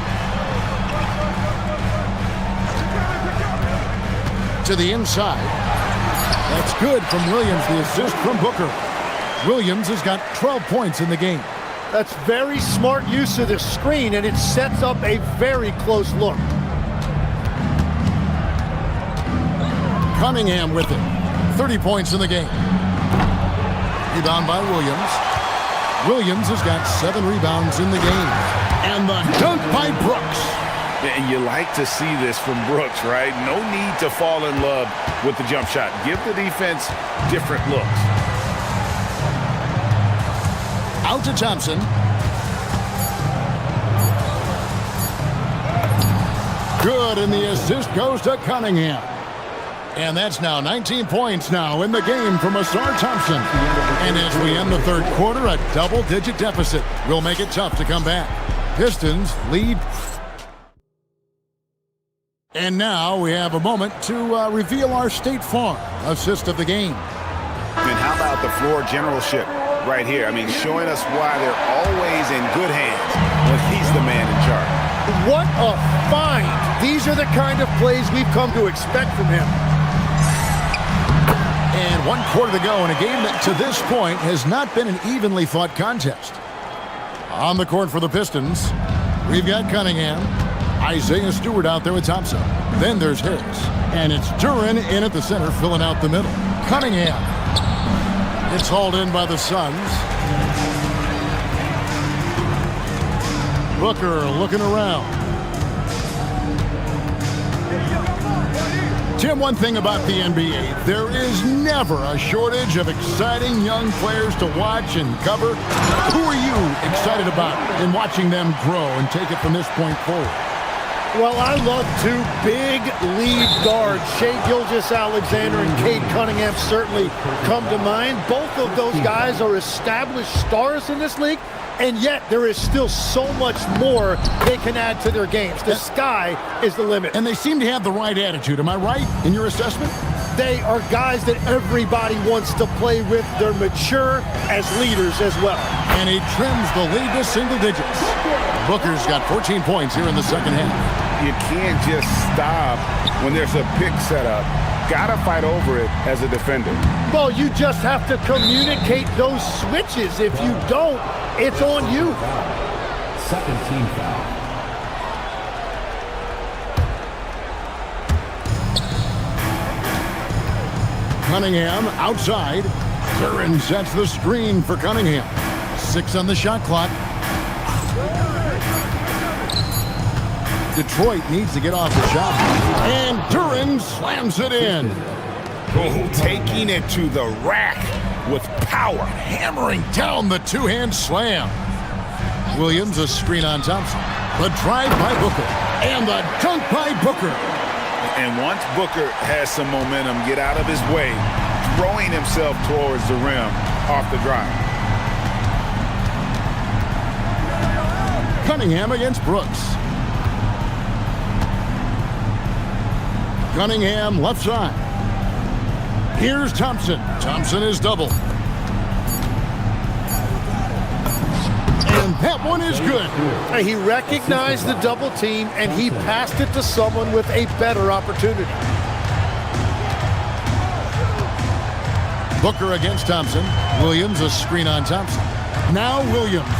Speaker 1: To the inside. That's good from Williams, the assist from Booker. Williams has got 12 points in the game.
Speaker 3: That's very smart use of the screen, and it sets up a very close look.
Speaker 1: Cunningham with it. 30 points in the game. Rebound by Williams. Williams has got 7 rebounds in the game. And the dunk by Brooks.
Speaker 5: And you like to see this from Brooks, right? No need to fall in love with the jump shot. Give the defense different looks.
Speaker 1: Out to Thompson. Good, and the assist goes to Cunningham. And that's now 19 points now in the game from Asar Thompson. And as we end the third quarter, a double-digit deficit will make it tough to come back. Pistons lead. And now we have a moment to reveal our State Farm assist of the game.
Speaker 5: And how about the floor generalship right here? I mean, showing us why they're always in good hands when he's the man in charge.
Speaker 3: What a find. These are the kind of plays we've come to expect from him.
Speaker 1: And 1 quarter to go in a game that to this point has not been an evenly fought contest. On the court for the Pistons, we've got Cunningham. Isaiah Stewart out there with Thompson. Then there's Harris. And it's Duren in at the center, filling out the middle. Cunningham. It's hauled in by the Suns. Booker looking around. Tim, one thing about the NBA, there is never a shortage of exciting young players to watch and cover. Who are you excited about in watching them grow and take it from this point forward?
Speaker 3: Well, I love 2 big lead guards. Shai Gilgeous-Alexander and Cade Cunningham certainly come to mind. Both of those guys are established stars in this league, and yet there is still so much more they can add to their games. The sky is the limit.
Speaker 1: And they seem to have the right attitude. Am I right in your assessment?
Speaker 3: They are guys that everybody wants to play with. They're mature as leaders as well.
Speaker 1: And he trims the lead to single digits. Booker's got 14 points here in the second half.
Speaker 5: You can't just stop when there's a pick set up. Gotta fight over it as a defender.
Speaker 3: Well, you just have to communicate those switches. If you don't, it's on you.
Speaker 6: Second team foul.
Speaker 1: Cunningham outside. Duren sets the screen for Cunningham. 6 on the shot clock. Detroit needs to get off the shot. And Duren slams it in.
Speaker 5: Oh, taking it to the rack with power.
Speaker 1: Hammering down the two-hand slam. Williams, a screen on Thompson. The drive by Booker. And the dunk by Booker.
Speaker 5: And once Booker has some momentum, get out of his way, throwing himself towards the rim off the drive.
Speaker 1: Cunningham against Brooks. Cunningham left side. Here's Thompson. Thompson is double. And that one is good.
Speaker 3: He recognized the double team, and he passed it to someone with a better opportunity.
Speaker 1: Booker against Thompson. Williams, a screen on Thompson. Now Williams.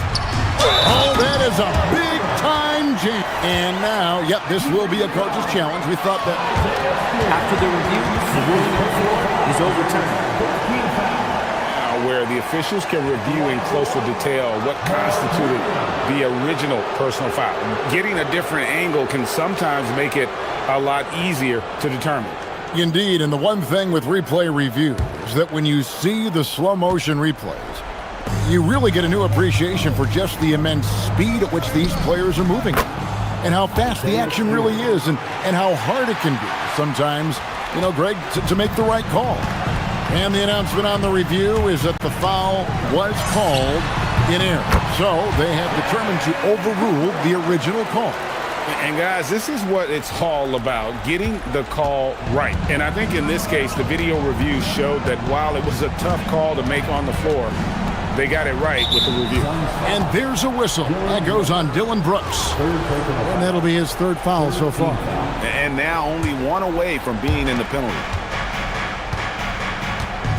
Speaker 1: Oh, that is a big-time jam. And now, yep, this will be a coach's challenge. We thought that.
Speaker 13: After the review, the ruling is overturned.
Speaker 5: Now, where the officials can review in closer detail what constituted the original personal foul. Getting a different angle can sometimes make it a lot easier to determine.
Speaker 1: Indeed, and the one thing with replay review is that when you see the slow-motion replays, you really get a new appreciation for just the immense speed at which these players are moving and how fast the action really is and how hard it can be sometimes, you know, Greg, to make the right call. And the announcement on the review is that the foul was called in error. So they have determined to overrule the original call.
Speaker 5: And guys, this is what it's all about, getting the call right. And I think in this case, the video review showed that while it was a tough call to make on the floor, they got it right with the review.
Speaker 1: And there's a whistle that goes on Dylan Brooks. And that'll be his 3rd foul so far.
Speaker 5: And now only 1 away from being in the penalty.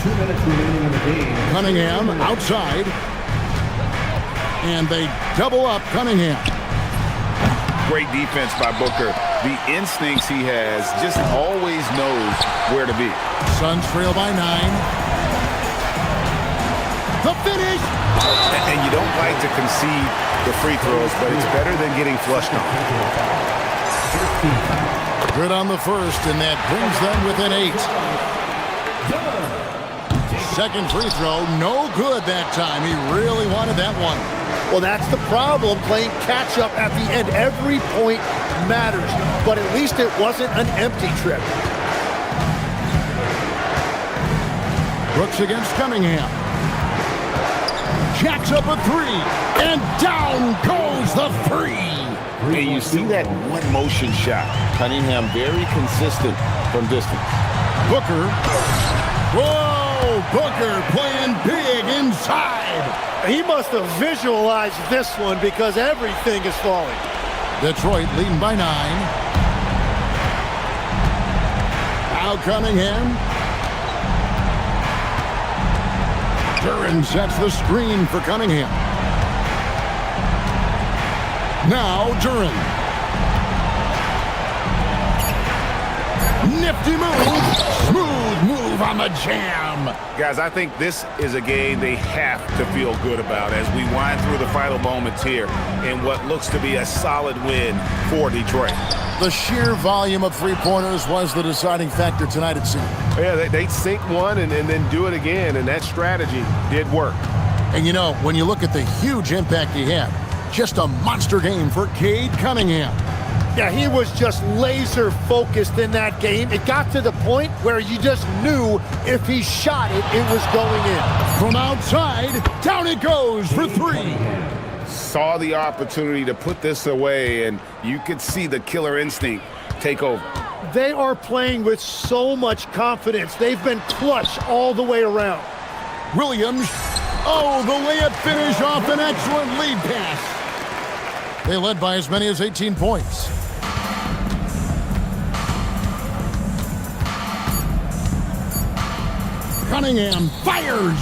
Speaker 6: 2 minutes remaining in the game.
Speaker 1: Cunningham outside. And they double up Cunningham.
Speaker 5: Great defense by Booker. The instincts he has, just always knows where to be.
Speaker 1: Suns trail by 9. The finish!
Speaker 5: And you don't like to concede the free throws, but it's better than getting flushed on.
Speaker 1: Good on the first, and that brings them within 8. Second free throw, no good that time. He really wanted that one.
Speaker 3: Well, that's the problem, playing catch-up at the end. Every point matters, but at least it wasn't an empty trip.
Speaker 1: Brooks against Cunningham. Jacks up a 3, and down goes the 3.
Speaker 2: And you see that one motion shot.
Speaker 12: Cunningham very consistent from distance.
Speaker 1: Booker. Whoa! Booker playing big inside.
Speaker 9: He must have visualized this one because everything is falling.
Speaker 1: Detroit leading by 9. Now Cunningham. Duran sets the screen for Cunningham. Now Duran. Nifty move. Smooth move on the jam.
Speaker 2: Guys, I think this is a game they have to feel good about as we wind through the final moments here in what looks to be a solid win for Detroit.
Speaker 1: The sheer volume of three-pointers was the deciding factor tonight, it seemed.
Speaker 5: Yeah, they sink one and then do it again, and that strategy did work.
Speaker 1: And you know, when you look at the huge impact he had, just a monster game for Cade Cunningham.
Speaker 9: Yeah, he was just laser focused in that game. It got to the point where you just knew if he shot it, it was going in.
Speaker 1: From outside, down it goes for 3.
Speaker 2: Saw the opportunity to put this away, and you could see the killer instinct take over.
Speaker 9: They are playing with so much confidence. They've been clutch all the way around.
Speaker 1: Williams. Oh, the layup finish off an excellent lead pass. They led by as many as 18 points. Cunningham fires.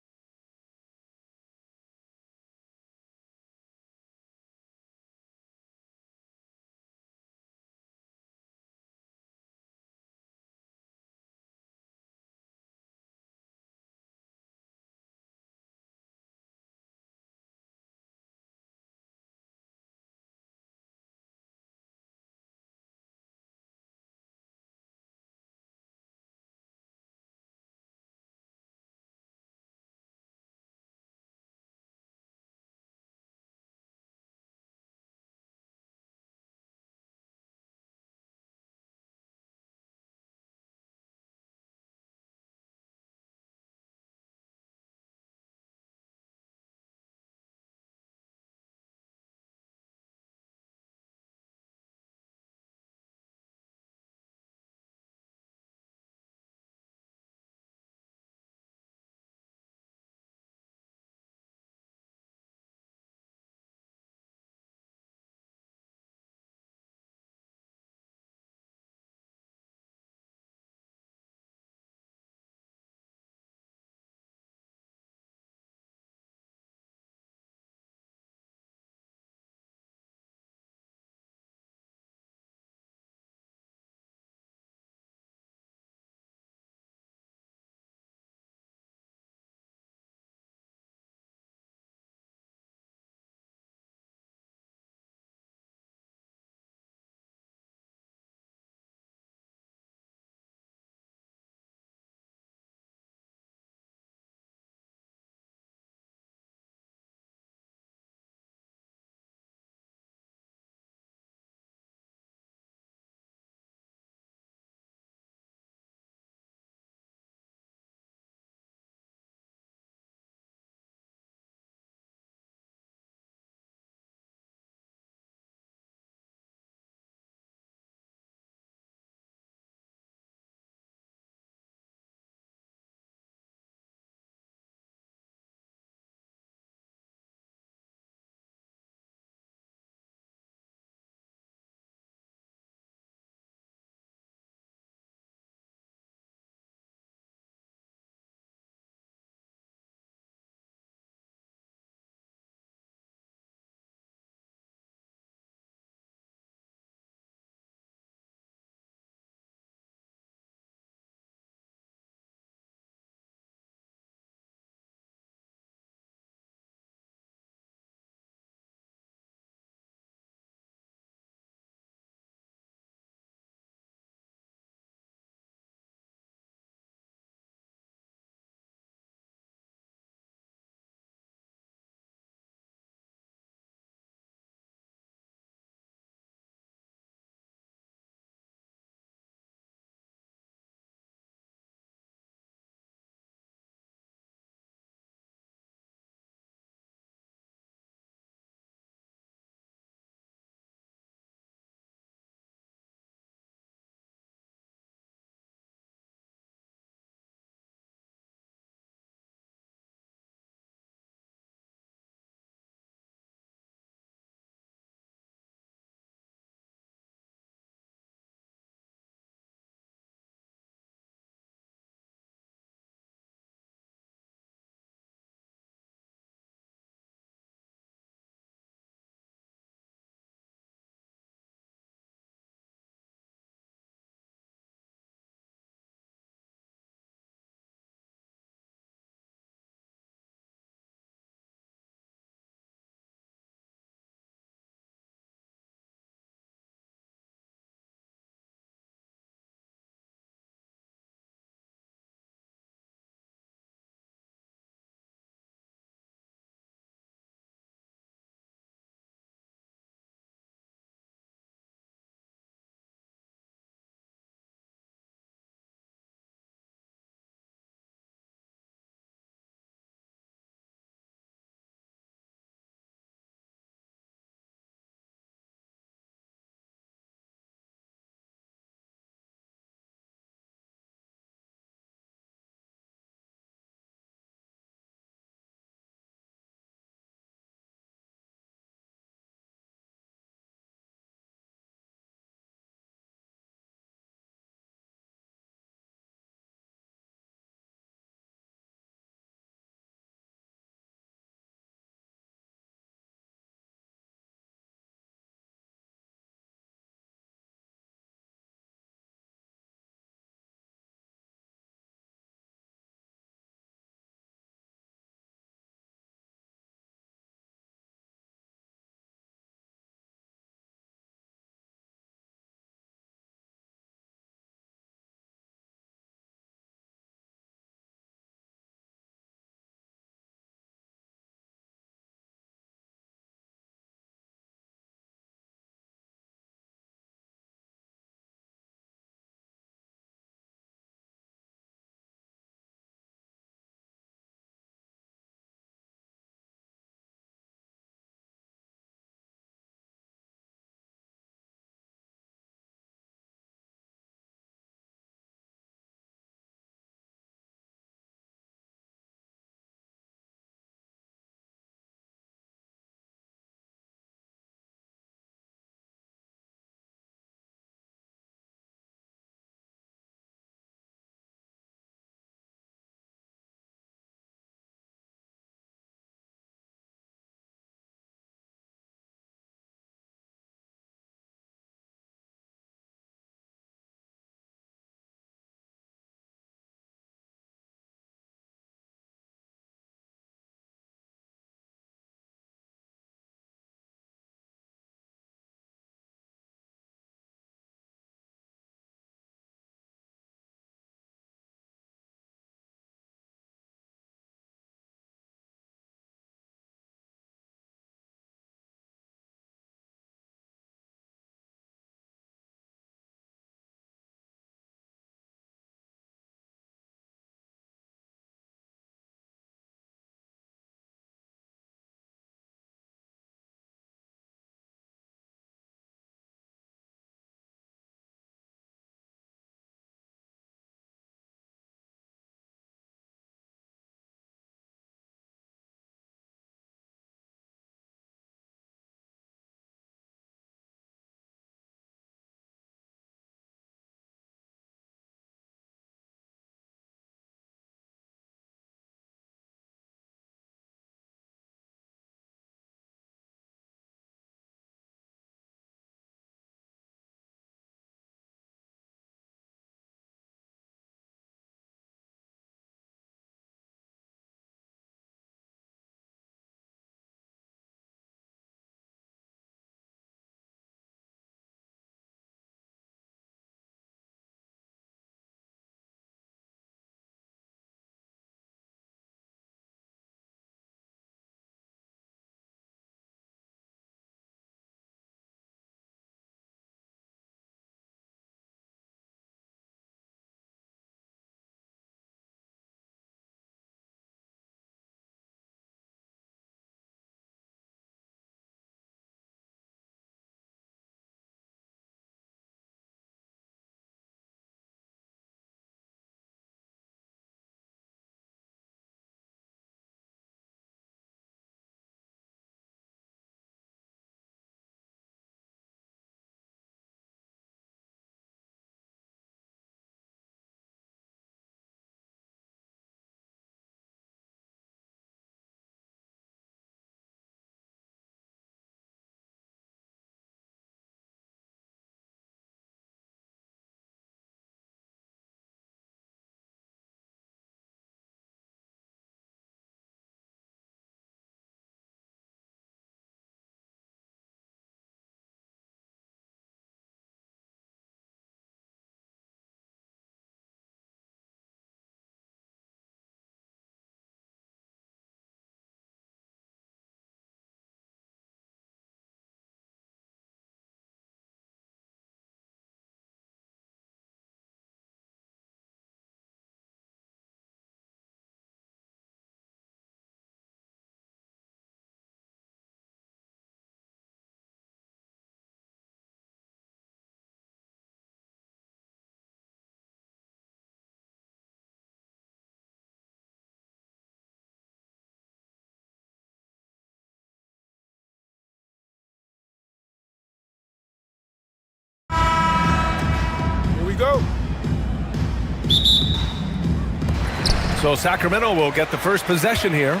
Speaker 7: So Sacramento will get the first possession here.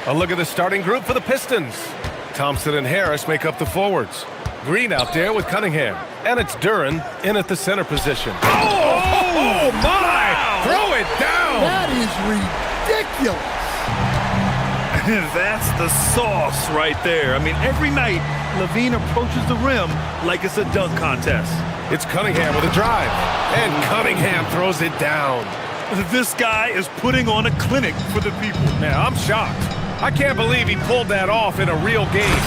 Speaker 7: A look at the starting group for the Pistons. Thompson and Harris make up the forwards. Green out there with Cunningham. And it's Duren in at the center position. Oh my! Wow. Throw it down!
Speaker 3: That is ridiculous.
Speaker 8: That's the sauce right there. I mean, every night, Levine approaches the rim like it's a dunk contest.
Speaker 7: It's Cunningham with a drive. And Cunningham throws it down.
Speaker 8: This guy is putting on a clinic for the people.
Speaker 7: Man, I'm shocked. I can't believe he pulled that off in a real game.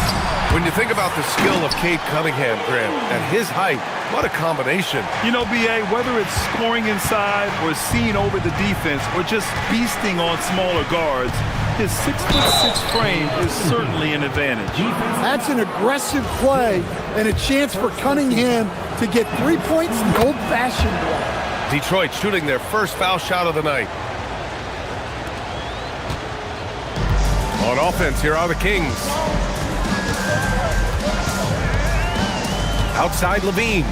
Speaker 7: When you think about the skill of Cade Cunningham, Grant, and his height, what a combination.
Speaker 8: You know, B.A., whether it's scoring inside or seeing over the defense or just beasting on smaller guards, his 6'6" frame is certainly an advantage.
Speaker 3: That's an aggressive play and a chance for Cunningham to get 3 points the old-fashioned way.
Speaker 7: Detroit shooting their first foul shot of the night. On offense, here are the Kings. Outside Levine.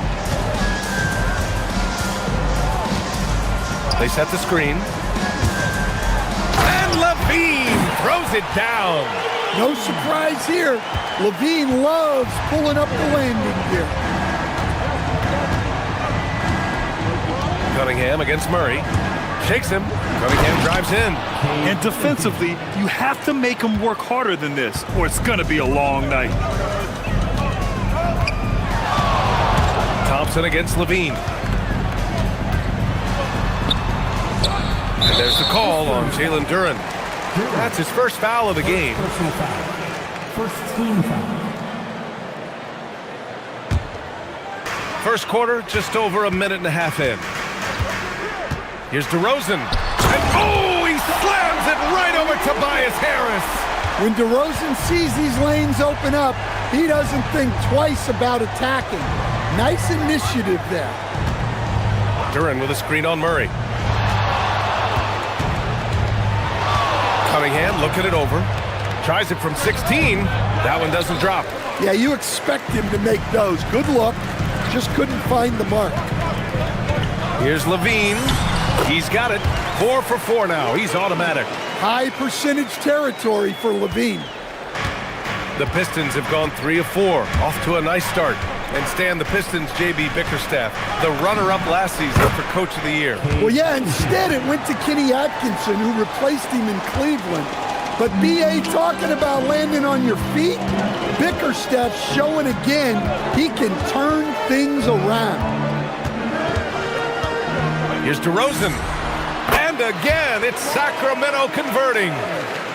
Speaker 7: They set the screen. And Levine throws it down.
Speaker 3: No surprise here. Levine loves pulling up the landing gear.
Speaker 7: Cunningham against Murray. Shakes him. Cunningham drives in.
Speaker 8: And defensively, you have to make him work harder than this, or it's going to be a long night.
Speaker 7: Thompson against Levine. And there's the call on Jalen Duren. That's his first foul of the game.
Speaker 6: First team foul.
Speaker 7: First quarter, just over a minute and a half in. Here's DeRozan. And oh, he slams it right over Tobias Harris.
Speaker 3: When DeRozan sees these lanes open up, he doesn't think twice about attacking. Nice initiative there.
Speaker 7: Duren with a screen on Murray. Cunningham looking it over. Tries it from 16. That one doesn't drop.
Speaker 3: Yeah, you expect him to make those. Good look. Just couldn't find the mark.
Speaker 7: Here's Levine. He's got it. 4 for 4 now. He's automatic.
Speaker 3: High percentage territory for Levine.
Speaker 7: The Pistons have gone 3 of 4. Off to a nice start. And Stan, the Pistons' J.B. Bickerstaff, the runner-up last season for Coach of the Year.
Speaker 3: Well, yeah, instead it went to Kenny Atkinson, who replaced him in Cleveland. But B.A. talking about landing on your feet, Bickerstaff showing again he can turn things around.
Speaker 7: Here's DeRozan. And again, it's Sacramento converting.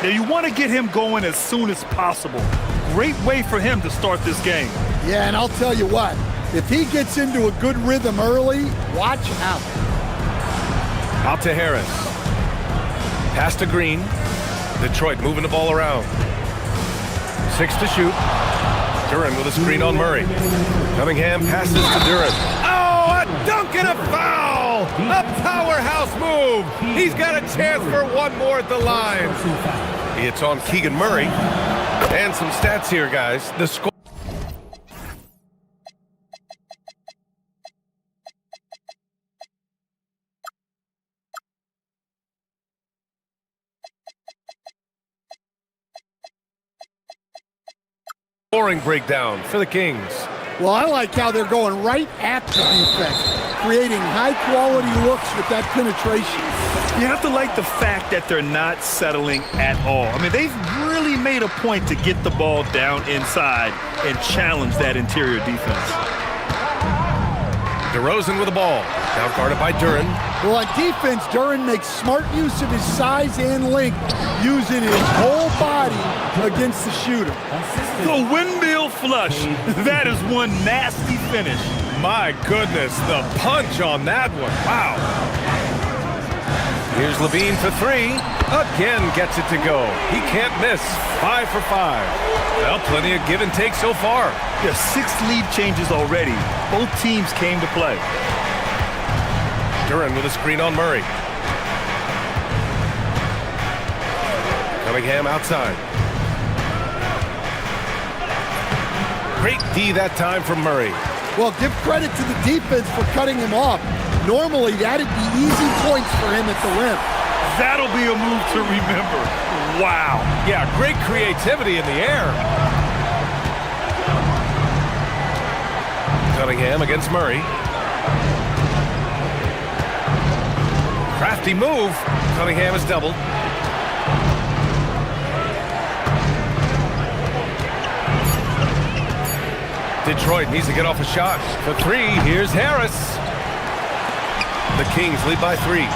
Speaker 8: Now, you want to get him going as soon as possible. Great way for him to start this game.
Speaker 3: Yeah, and I'll tell you what, if he gets into a good rhythm early, watch out.
Speaker 7: Out to Harris. Pass to Green. Detroit moving the ball around. 6 to shoot. Duren with a screen on Murray. Cunningham passes to Duren. Oh, a dunk and a foul! A powerhouse move! He's got a chance for one more at the line. It's on Keegan Murray. And some stats here, guys. The score. Scoring breakdown for the Kings.
Speaker 3: Well, I like how they're going right at the defense, creating high-quality looks with that penetration.
Speaker 8: You have to like the fact that they're not settling at all. I mean, they've really made a point to get the ball down inside and challenge that interior defense.
Speaker 7: DeRozan with the ball. Now guarded by Duren.
Speaker 3: Well, on defense, Duren makes smart use of his size and length, using his whole body against the shooter.
Speaker 8: The windmill flush. That is one nasty finish.
Speaker 7: My goodness, the punch on that one. Wow. Here's Levine for 3. Again gets it to go. He can't miss. 5 for 5. Well, plenty of give and take so far.
Speaker 8: Yeah, 6 lead changes already. Both teams came to play.
Speaker 7: Duren with a screen on Murray. Cunningham outside. Great D that time from Murray.
Speaker 3: Well, give credit to the defense for cutting him off. Normally, that'd be easy points for him at the rim.
Speaker 8: That'll be a move to remember. Wow.
Speaker 7: Yeah, great creativity in the air. Cunningham against Murray. Crafty move. Cunningham is doubled. Detroit needs to get off a shot. For three, here's Harris. The Kings lead by 3.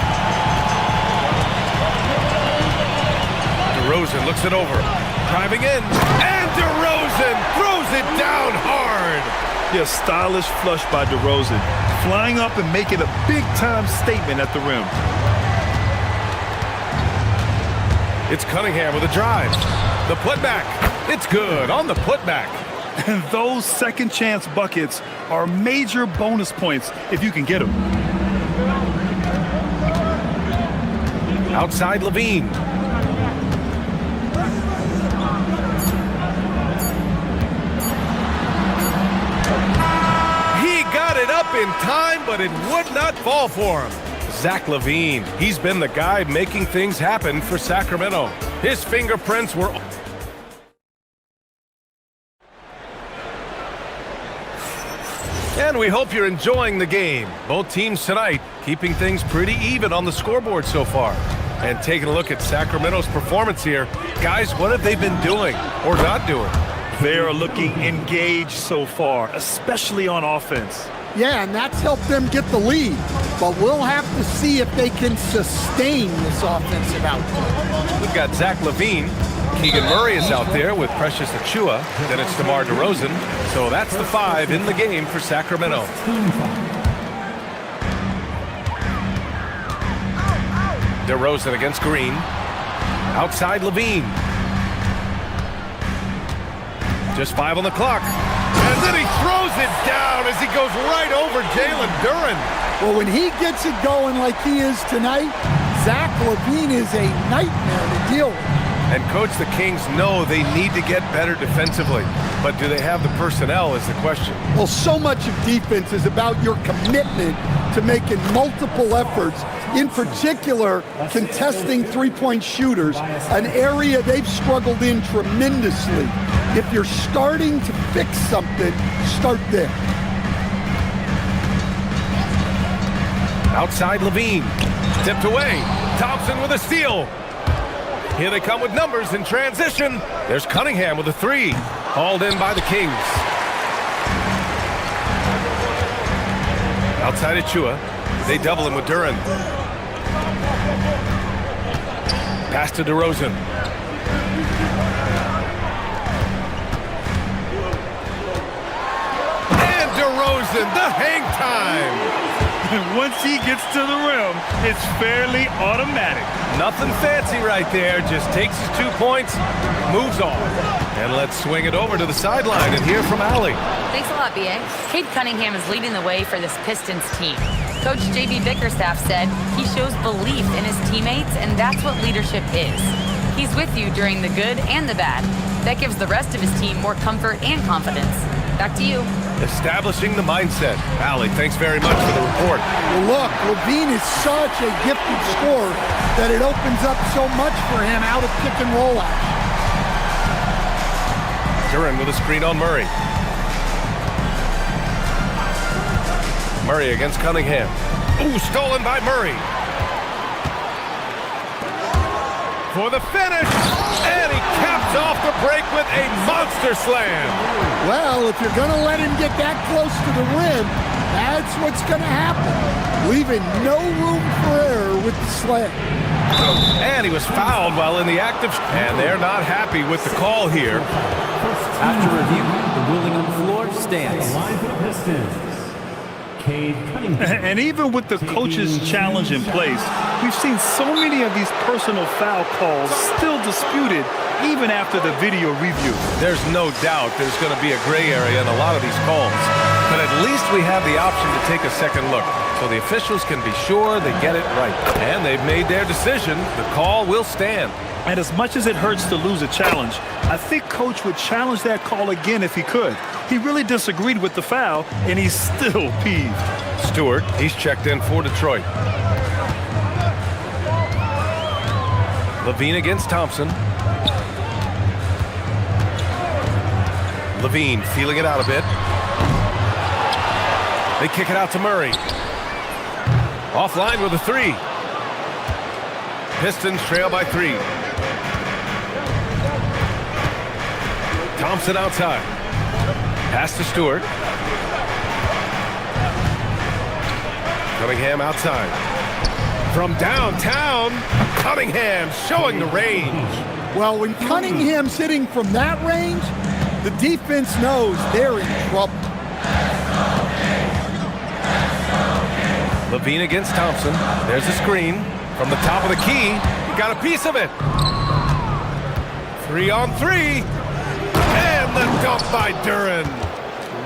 Speaker 7: DeRozan looks it over. Driving in. And DeRozan throws it down hard.
Speaker 8: Yeah, stylish flush by DeRozan. Flying up and making a big-time statement at the rim.
Speaker 7: It's Cunningham with a drive. The putback. It's good on the putback.
Speaker 8: And those second chance buckets are major bonus points if you can get them.
Speaker 7: Outside Levine. He got it up in time, but it would not fall for him. Zach LaVine, he's been the guy making things happen for Sacramento. His fingerprints were... And we hope you're enjoying the game. Both teams tonight keeping things pretty even on the scoreboard so far. And taking a look at Sacramento's performance here. Guys, what have they been doing or not doing?
Speaker 8: They are looking engaged so far, especially on offense.
Speaker 3: Yeah, and that's helped them get the lead. But we'll have to see if they can sustain this offensive output.
Speaker 7: We've got Zach LaVine. Keegan Murray is out there with Precious Achiuwa. Then it's DeMar DeRozan. So that's the 5 in the game for Sacramento. DeRozan against Green. Outside Levine. Just 5 on the clock. And then he throws it down as he goes right over Jalen Duren.
Speaker 3: Well, when he gets it going like he is tonight, Zach LaVine is a nightmare to deal with.
Speaker 7: And, Coach, the Kings know they need to get better defensively. But do they have the personnel is the question.
Speaker 3: Well, so much of defense is about your commitment to making multiple efforts, in particular, contesting three-point shooters, an area they've struggled in tremendously. If you're starting to fix something, start there.
Speaker 7: Outside Levine. Tipped away. Thompson with a steal. Here they come with numbers in transition. There's Cunningham with a 3. Hauled in by the Kings. Outside Achiuwa. They double him with Duren. Pass to DeRozan. And DeRozan, the hang time.
Speaker 8: Once he gets to the rim, it's fairly automatic.
Speaker 7: Nothing fancy right there. Just takes his 2 points, moves on. And let's swing it over to the sideline and hear from Allie.
Speaker 4: Thanks a lot, B.A. Cade Cunningham is leading the way for this Pistons team. Coach J.B. Bickerstaff said he shows belief in his teammates, and that's what leadership is. He's with you during the good and the bad. That gives the rest of his team more comfort and confidence. Back to you.
Speaker 7: Establishing the mindset. Allie, thanks very much for the report.
Speaker 3: Well, look, Levine is such a gifted scorer that it opens up so much for him out of pick and roll action.
Speaker 7: Duren with a screen on Murray. Murray against Cunningham. Ooh, stolen by Murray. For the finish, and he caps off the break with a monster slam.
Speaker 3: Well, if you're going to let him get that close to the rim, that's what's going to happen. Leaving no room for error with the slam.
Speaker 7: And he was fouled while in the active, and they're not happy with the call here.
Speaker 13: After review, the ruling on the floor stands.
Speaker 8: And even with the coach's challenge in place, we've seen so many of these personal foul calls still disputed even after the video review.
Speaker 7: There's no doubt there's going to be a gray area in a lot of these calls. But at least we have the option to take a second look, so the officials can be sure they get it right. And they've made their decision. The call will stand.
Speaker 8: And as much as it hurts to lose a challenge, I think Coach would challenge that call again if he could. He really disagreed with the foul, and he's still peeved.
Speaker 7: Stewart, he's checked in for Detroit. Levine against Thompson. Levine feeling it out a bit. They kick it out to Murray. Offline with a three. Pistons trail by 3. Thompson outside. Pass to Stewart. Cunningham outside. From downtown, Cunningham showing the range.
Speaker 3: Well, when Cunningham's hitting from that range, the defense knows they're in trouble.
Speaker 7: Levine against Thompson. There's a screen. From the top of the key, he got a piece of it. 3 on 3. And the dunk by Duren.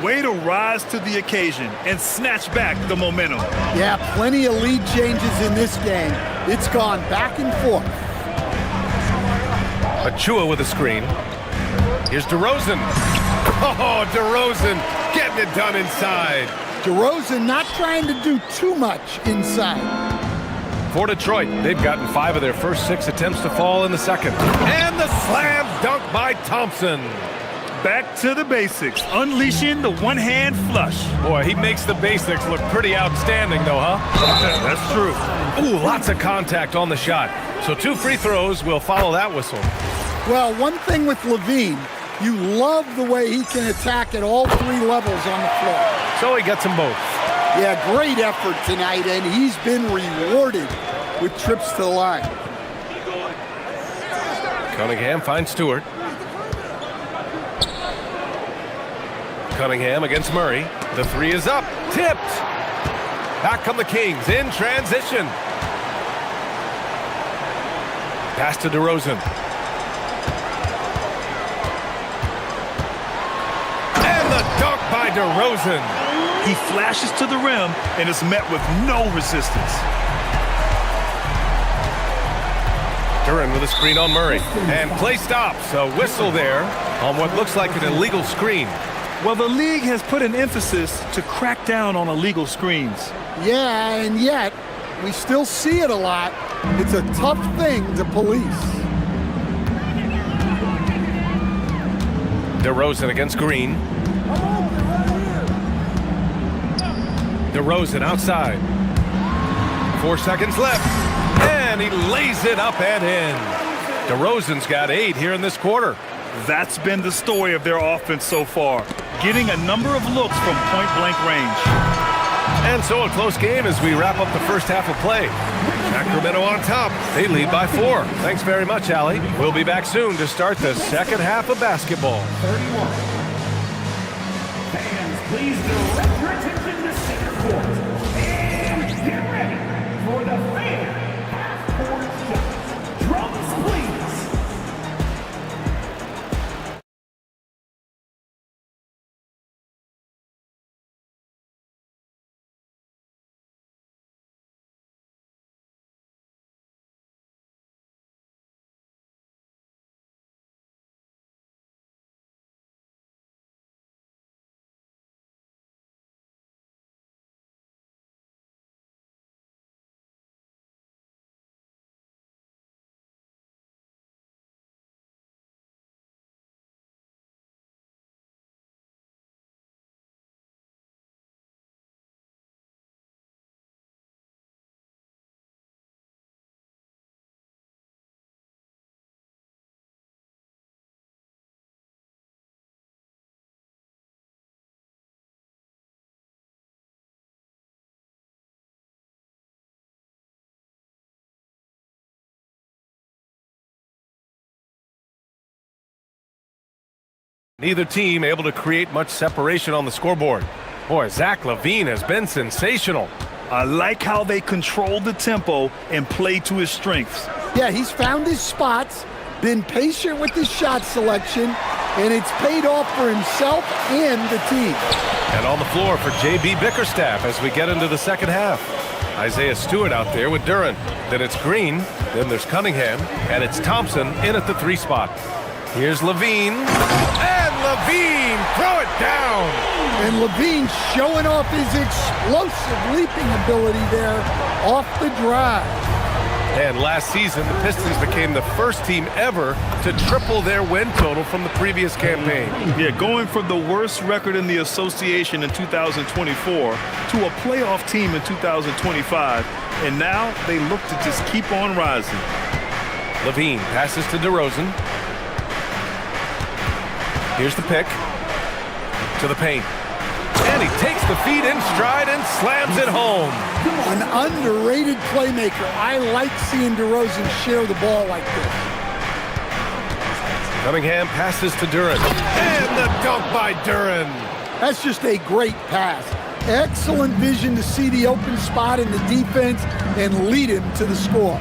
Speaker 8: Way to rise to the occasion and snatch back the momentum.
Speaker 3: Yeah, plenty of lead changes in this game. It's gone back and forth.
Speaker 7: Achua with a screen. Here's DeRozan. Oh, DeRozan getting it done inside.
Speaker 3: DeRozan not trying to do too much inside.
Speaker 7: For Detroit, they've gotten 5 of their first 6 attempts to fall in the second. And the slam dunk by Thompson.
Speaker 8: Back to the basics, unleashing the one-hand flush.
Speaker 7: Boy, he makes the basics look pretty outstanding, though, huh?
Speaker 8: That's true.
Speaker 7: Ooh, lots of contact on the shot. So 2 free throws will follow that whistle.
Speaker 3: Well, one thing with Levine, you love the way he can attack at all 3 levels on the floor.
Speaker 7: So he gets them both.
Speaker 3: Yeah, great effort tonight, and he's been rewarded with trips to the line.
Speaker 7: Cunningham finds Stewart. Cunningham against Murray. The 3 is up. Tipped. Back come the Kings in transition. Pass to DeRozan. And the dunk by DeRozan.
Speaker 8: He flashes to the rim and is met with no resistance.
Speaker 7: Duren with a screen on Murray. And play stops. A whistle there on what looks like an illegal screen.
Speaker 8: Well, the league has put an emphasis to crack down on illegal screens.
Speaker 3: Yeah, and yet, we still see it a lot. It's a tough thing to police.
Speaker 7: DeRozan against Green. DeRozan outside. 4 seconds left. And he lays it up and in. DeRozan's got 8 here in this quarter.
Speaker 8: That's been the story of their offense so far, getting a number of looks from point-blank range.
Speaker 7: And so a close game as we wrap up the first half of play. Sacramento on top. They lead by 4. Thanks very much, Allie. We'll be back soon to start the second half of basketball.
Speaker 6: 31. Fans, please direct your attention to center court. And get ready for the fan half-court shot. Drums, please.
Speaker 7: Neither team able to create much separation on the scoreboard. Boy, Zach LaVine has been sensational.
Speaker 8: I like how they control the tempo and play to his strengths.
Speaker 3: Yeah, he's found his spots, been patient with his shot selection, and it's paid off for himself and the team.
Speaker 7: And on the floor for J.B. Bickerstaff as we get into the second half. Isaiah Stewart out there with Duren. Then it's Green, then there's Cunningham, and it's Thompson in at the 3 spot. Here's LaVine, and LaVine throw it down.
Speaker 3: And LaVine showing off his explosive leaping ability there off the drive.
Speaker 7: And last season, the Pistons became the first team ever to triple their win total from the previous campaign.
Speaker 8: Yeah, going from the worst record in the association in 2024 to a playoff team in 2025. And now they look to just keep on rising.
Speaker 7: Levine passes to DeRozan. Here's the pick. To the paint. And he takes the feed in stride and slams it home.
Speaker 3: An underrated playmaker. I like seeing DeRozan share the ball like this.
Speaker 7: Cunningham passes to Duren. And the dunk by Duren.
Speaker 3: That's just a great pass. Excellent vision to see the open spot in the defense and lead him to the score.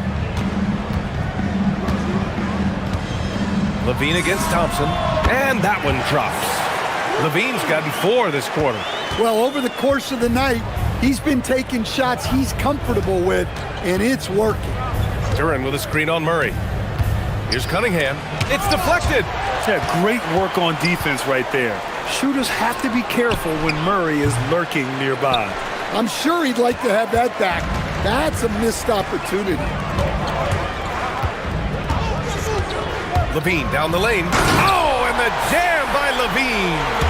Speaker 7: Levine against Thompson. And that one drops. Levine's gotten 4 this quarter.
Speaker 3: Well, over the course of the night, he's been taking shots he's comfortable with, and it's working.
Speaker 7: Duren with a screen on Murray. Here's Cunningham. It's deflected.
Speaker 8: Yeah, great work on defense right there. Shooters have to be careful when Murray is lurking nearby.
Speaker 3: I'm sure he'd like to have that back. That's a missed opportunity.
Speaker 7: Levine down the lane. Oh, and the jam by Levine.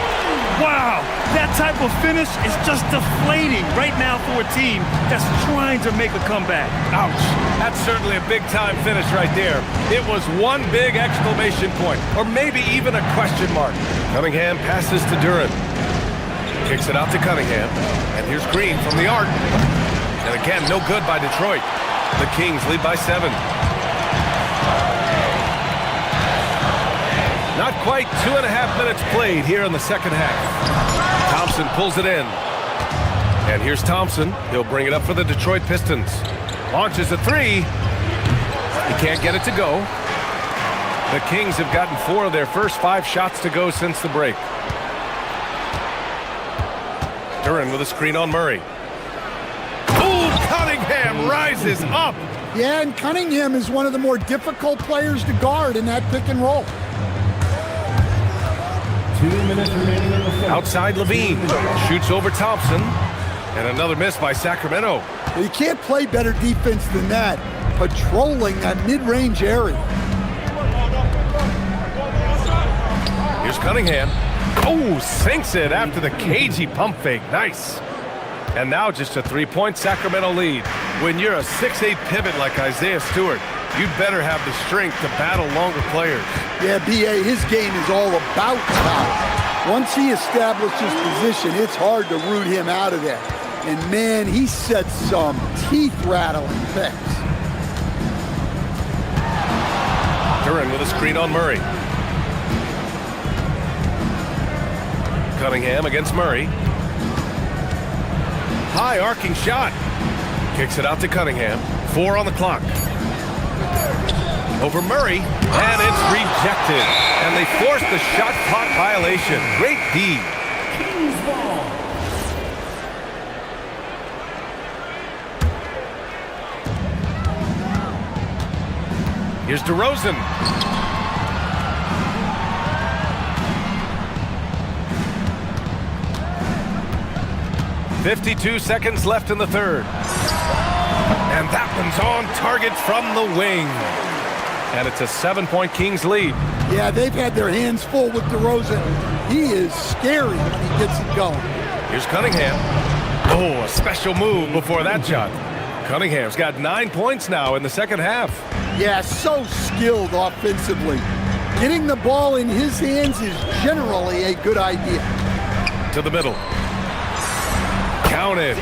Speaker 8: Wow, that type of finish is just deflating right now for a team that's trying to make a comeback.
Speaker 7: Ouch. That's certainly a big-time finish right there. It was one big exclamation point, or maybe even a question mark. Cunningham passes to Duren. Kicks it out to Cunningham. And here's Green from the arc. And again, no good by Detroit. The Kings lead by 7. Not quite 2.5 minutes played here in the second half. Thompson pulls it in. And here's Thompson. He'll bring it up for the Detroit Pistons. Launches a 3. He can't get it to go. The Kings have gotten 4 of their first 5 shots to go since the break. Duren with a screen on Murray. Ooh, Cunningham rises up.
Speaker 3: Yeah, and Cunningham is one of the more difficult players to guard in that pick and roll.
Speaker 6: 2 minutes remaining in the fourth.
Speaker 7: Outside Levine. Shoots over Thompson. And another miss by Sacramento.
Speaker 3: You can't play better defense than that, patrolling that mid-range area.
Speaker 7: Here's Cunningham. Oh, sinks it after the cagey pump fake. Nice. And now just a 3-point Sacramento lead. When you're a 6'8 pivot like Isaiah Stewart, you'd better have the strength to battle longer players.
Speaker 3: Yeah, B.A., his game is all about power. Once he establishes position, it's hard to root him out of there. And, man, he sets some teeth-rattling picks.
Speaker 7: Duren with a screen on Murray. Cunningham against Murray. High arcing shot. Kicks it out to Cunningham. 4 on the clock. Over Murray, and it's rejected. And they force the shot clock violation. Great D.
Speaker 6: Kings ball.
Speaker 7: Here's DeRozan. .52 seconds left in the third. And that one's on target from the wing. And it's a 7-point Kings lead.
Speaker 3: Yeah, they've had their hands full with DeRozan. He is scary when he gets it going.
Speaker 7: Here's Cunningham. Oh, a special move before that shot. Cunningham's got 9 points now in the second half.
Speaker 3: Yeah, so skilled offensively. Getting the ball in his hands is generally a good idea.
Speaker 7: To the middle. Counted.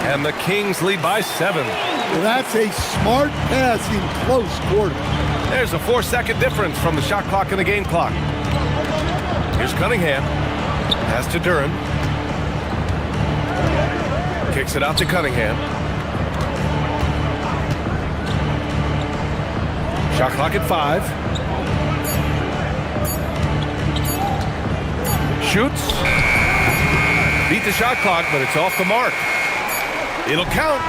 Speaker 7: And the Kings lead by 7.
Speaker 3: Well, that's a smart pass in close quarters.
Speaker 7: There's a 4-second difference from the shot clock and the game clock. Here's Cunningham. Pass to Duren. Kicks it out to Cunningham. Shot clock at 5. Shoots. Beat the shot clock, but it's off the mark. It'll count.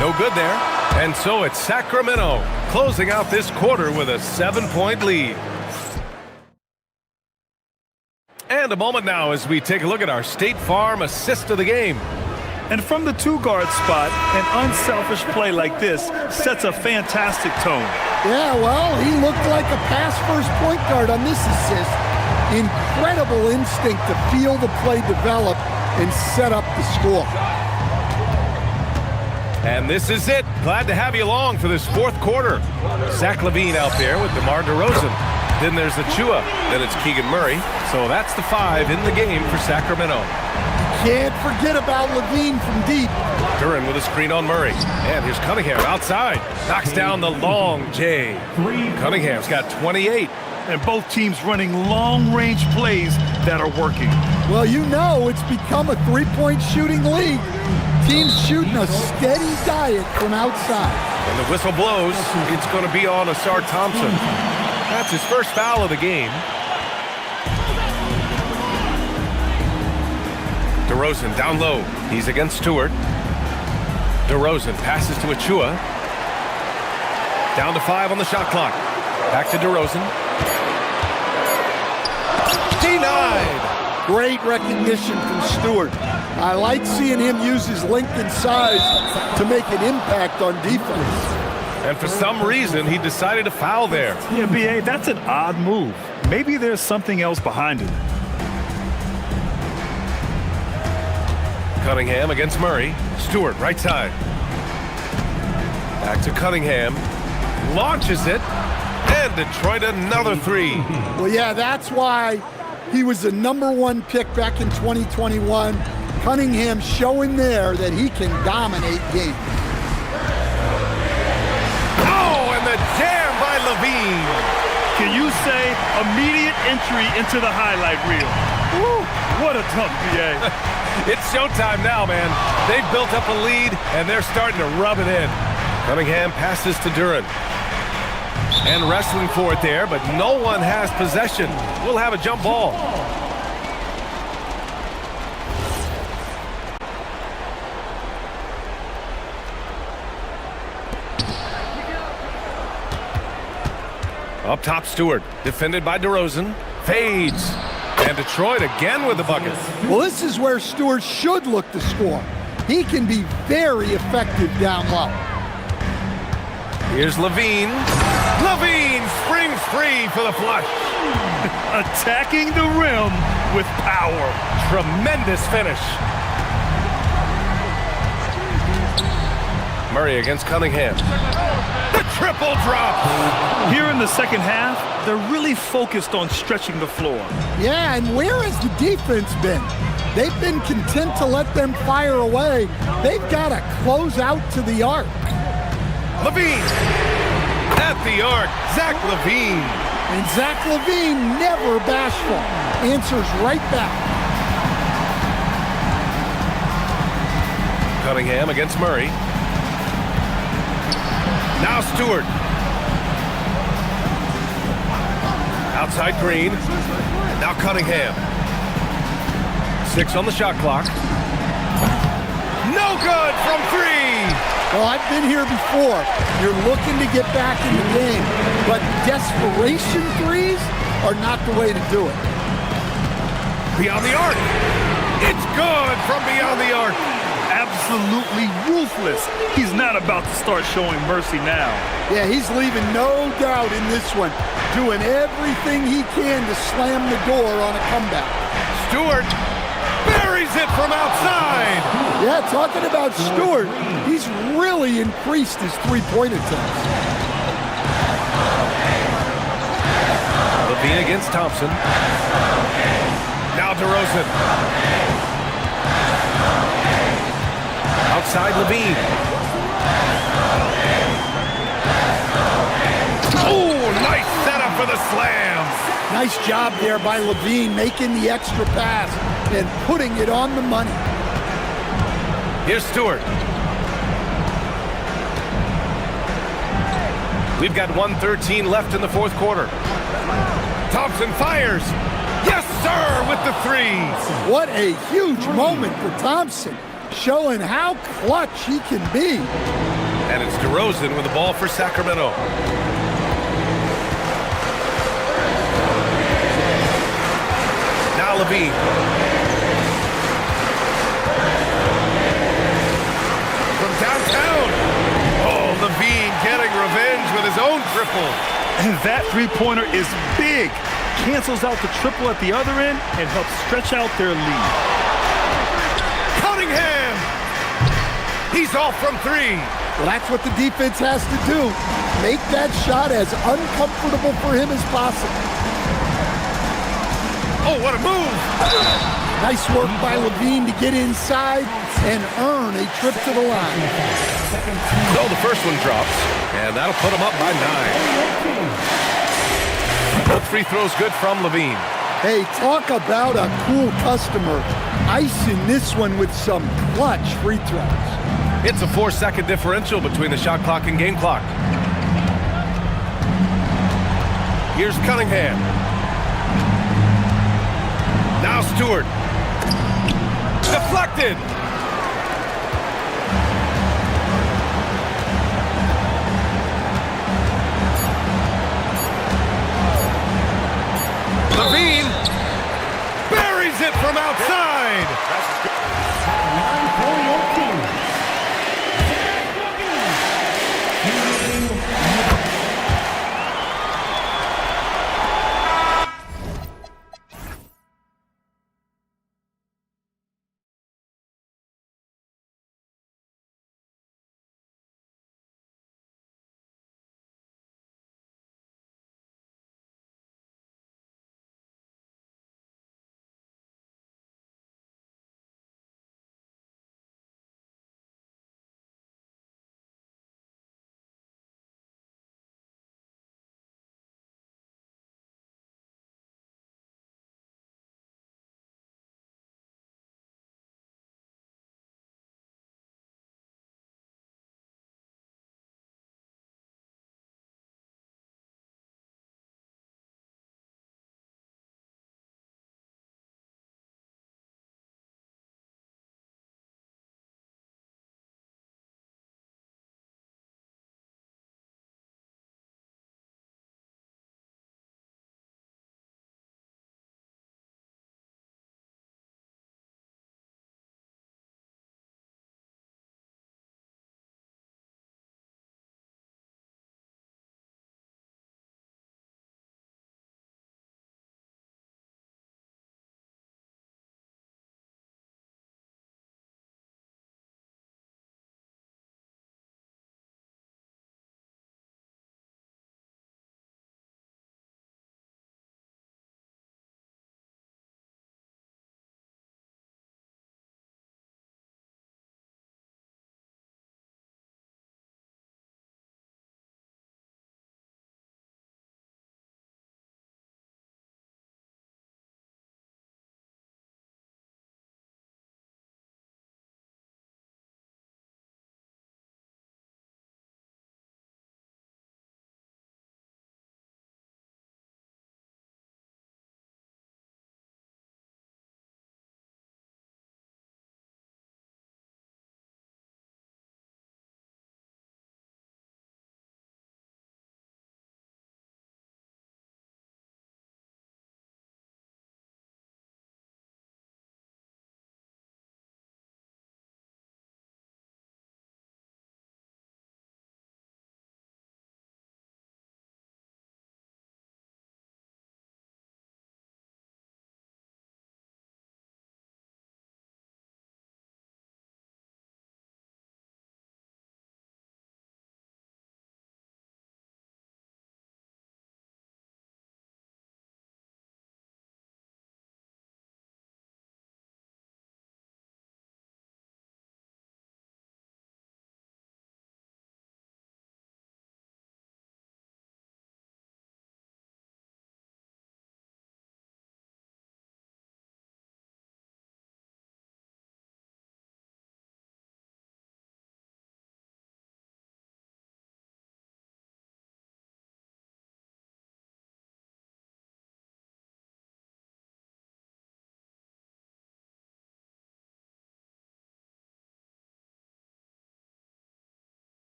Speaker 7: No good there. And so it's Sacramento closing out this quarter with a 7-point lead. And a moment now as we take a look at our State Farm assist of the game.
Speaker 8: And from the two-guard spot, an unselfish play like this sets a fantastic tone.
Speaker 3: Yeah, well, he looked like a pass-first point guard on this assist. Incredible instinct to feel the play develop and set up the score.
Speaker 7: And this is it. Glad to have you along for this fourth quarter. Zach LaVine out there with DeMar DeRozan. Then there's Achua. Then it's Keegan Murray. So that's the 5 in the game for Sacramento.
Speaker 3: Can't forget about LaVine from deep.
Speaker 7: Duran with a screen on Murray. And here's Cunningham outside. Knocks down the long J. Cunningham's got 28.
Speaker 8: And both teams running long-range plays that are working.
Speaker 3: Well, you know it's become a three-point shooting league. Teams shooting a steady diet from outside.
Speaker 7: When the whistle blows, it's going to be on Asar Thompson. That's his first foul of the game. DeRozan down low. He's against Stewart. DeRozan passes to Achua. Down to 5 on the shot clock. Back to DeRozan. Denied.
Speaker 3: Great recognition from Stewart. I like seeing him use his length and size to make an impact on defense.
Speaker 7: And for some reason, he decided to foul there.
Speaker 8: Yeah, B.A., that's an odd move. Maybe there's something else behind it.
Speaker 7: Cunningham against Murray. Stewart, right side. Back to Cunningham. Launches it. And Detroit another 3.
Speaker 3: Well, yeah, that's why he was the #1 pick back in 2021. Cunningham showing there that he can dominate games.
Speaker 7: Oh, and the jam by LaVine.
Speaker 8: Can you say immediate entry into the highlight reel? Woo, what a dunk, B.A.
Speaker 7: It's showtime now, man. They've built up a lead, and they're starting to rub it in. Cunningham passes to Duran. And wrestling for it there, but no one has possession. We'll have a jump ball. Up top, Stewart. Defended by DeRozan. Fades. And Detroit again with the bucket.
Speaker 3: Well, this is where Stewart should look to score. He can be very effective down low.
Speaker 7: Here's LaVine. LaVine springs free for the flush.
Speaker 8: Attacking the rim with power.
Speaker 7: Tremendous finish. Murray against Cunningham. The triple drop.
Speaker 8: Here in the second half, they're really focused on stretching the floor.
Speaker 3: Yeah, and where has the defense been? They've been content to let them fire away. They've got to close out to the arc.
Speaker 7: LaVine at the arc. Zach LaVine.
Speaker 3: And Zach LaVine, never bashful, answers right back.
Speaker 7: Cunningham against Murray. Now Stewart. Outside Green. Now Cunningham. 6 on the shot clock. No good from 3.
Speaker 3: Well, I've been here before. You're looking to get back in the game, but desperation threes are not the way to do it.
Speaker 7: Beyond the arc. It's good from beyond the arc.
Speaker 8: Absolutely ruthless. He's not about to start showing mercy now.
Speaker 3: Yeah, he's leaving no doubt in this one, doing everything he can to slam the door on a comeback.
Speaker 7: Stewart buries it from outside.
Speaker 3: Yeah, talking about Stewart, he's really increased his three-point attempts.
Speaker 7: LaVine against Thompson. Now DeRozan. Outside LaVine. Oh, nice setup for the slam.
Speaker 3: Nice job there by LaVine, making the extra pass and putting it on the money.
Speaker 7: Here's Stewart. We've got 1:13 left in the fourth quarter. Thompson fires. Yes, sir, with the 3.
Speaker 3: What a huge moment for Thompson, showing how clutch he can be.
Speaker 7: And it's DeRozan with the ball for Sacramento. Now LaVine. downtown. Oh, Levine getting revenge with his own triple.
Speaker 8: And that three-pointer is big. Cancels out the triple at the other end and helps stretch out their lead.
Speaker 7: Cunningham! He's off from three.
Speaker 3: Well, that's what the defense has to do. Make that shot as uncomfortable for him as possible.
Speaker 7: Oh, what a move!
Speaker 3: Nice work by Levine to get inside and earn a trip to the line.
Speaker 7: So the first one drops, and that'll put him up by 9. Both free throws good from Levine.
Speaker 3: Hey, talk about a cool customer. Icing this one with some clutch free throws.
Speaker 7: It's a 4-second differential between the shot clock and game clock. Here's Cunningham. Now Stewart. Deflected. Levine buries it from outside.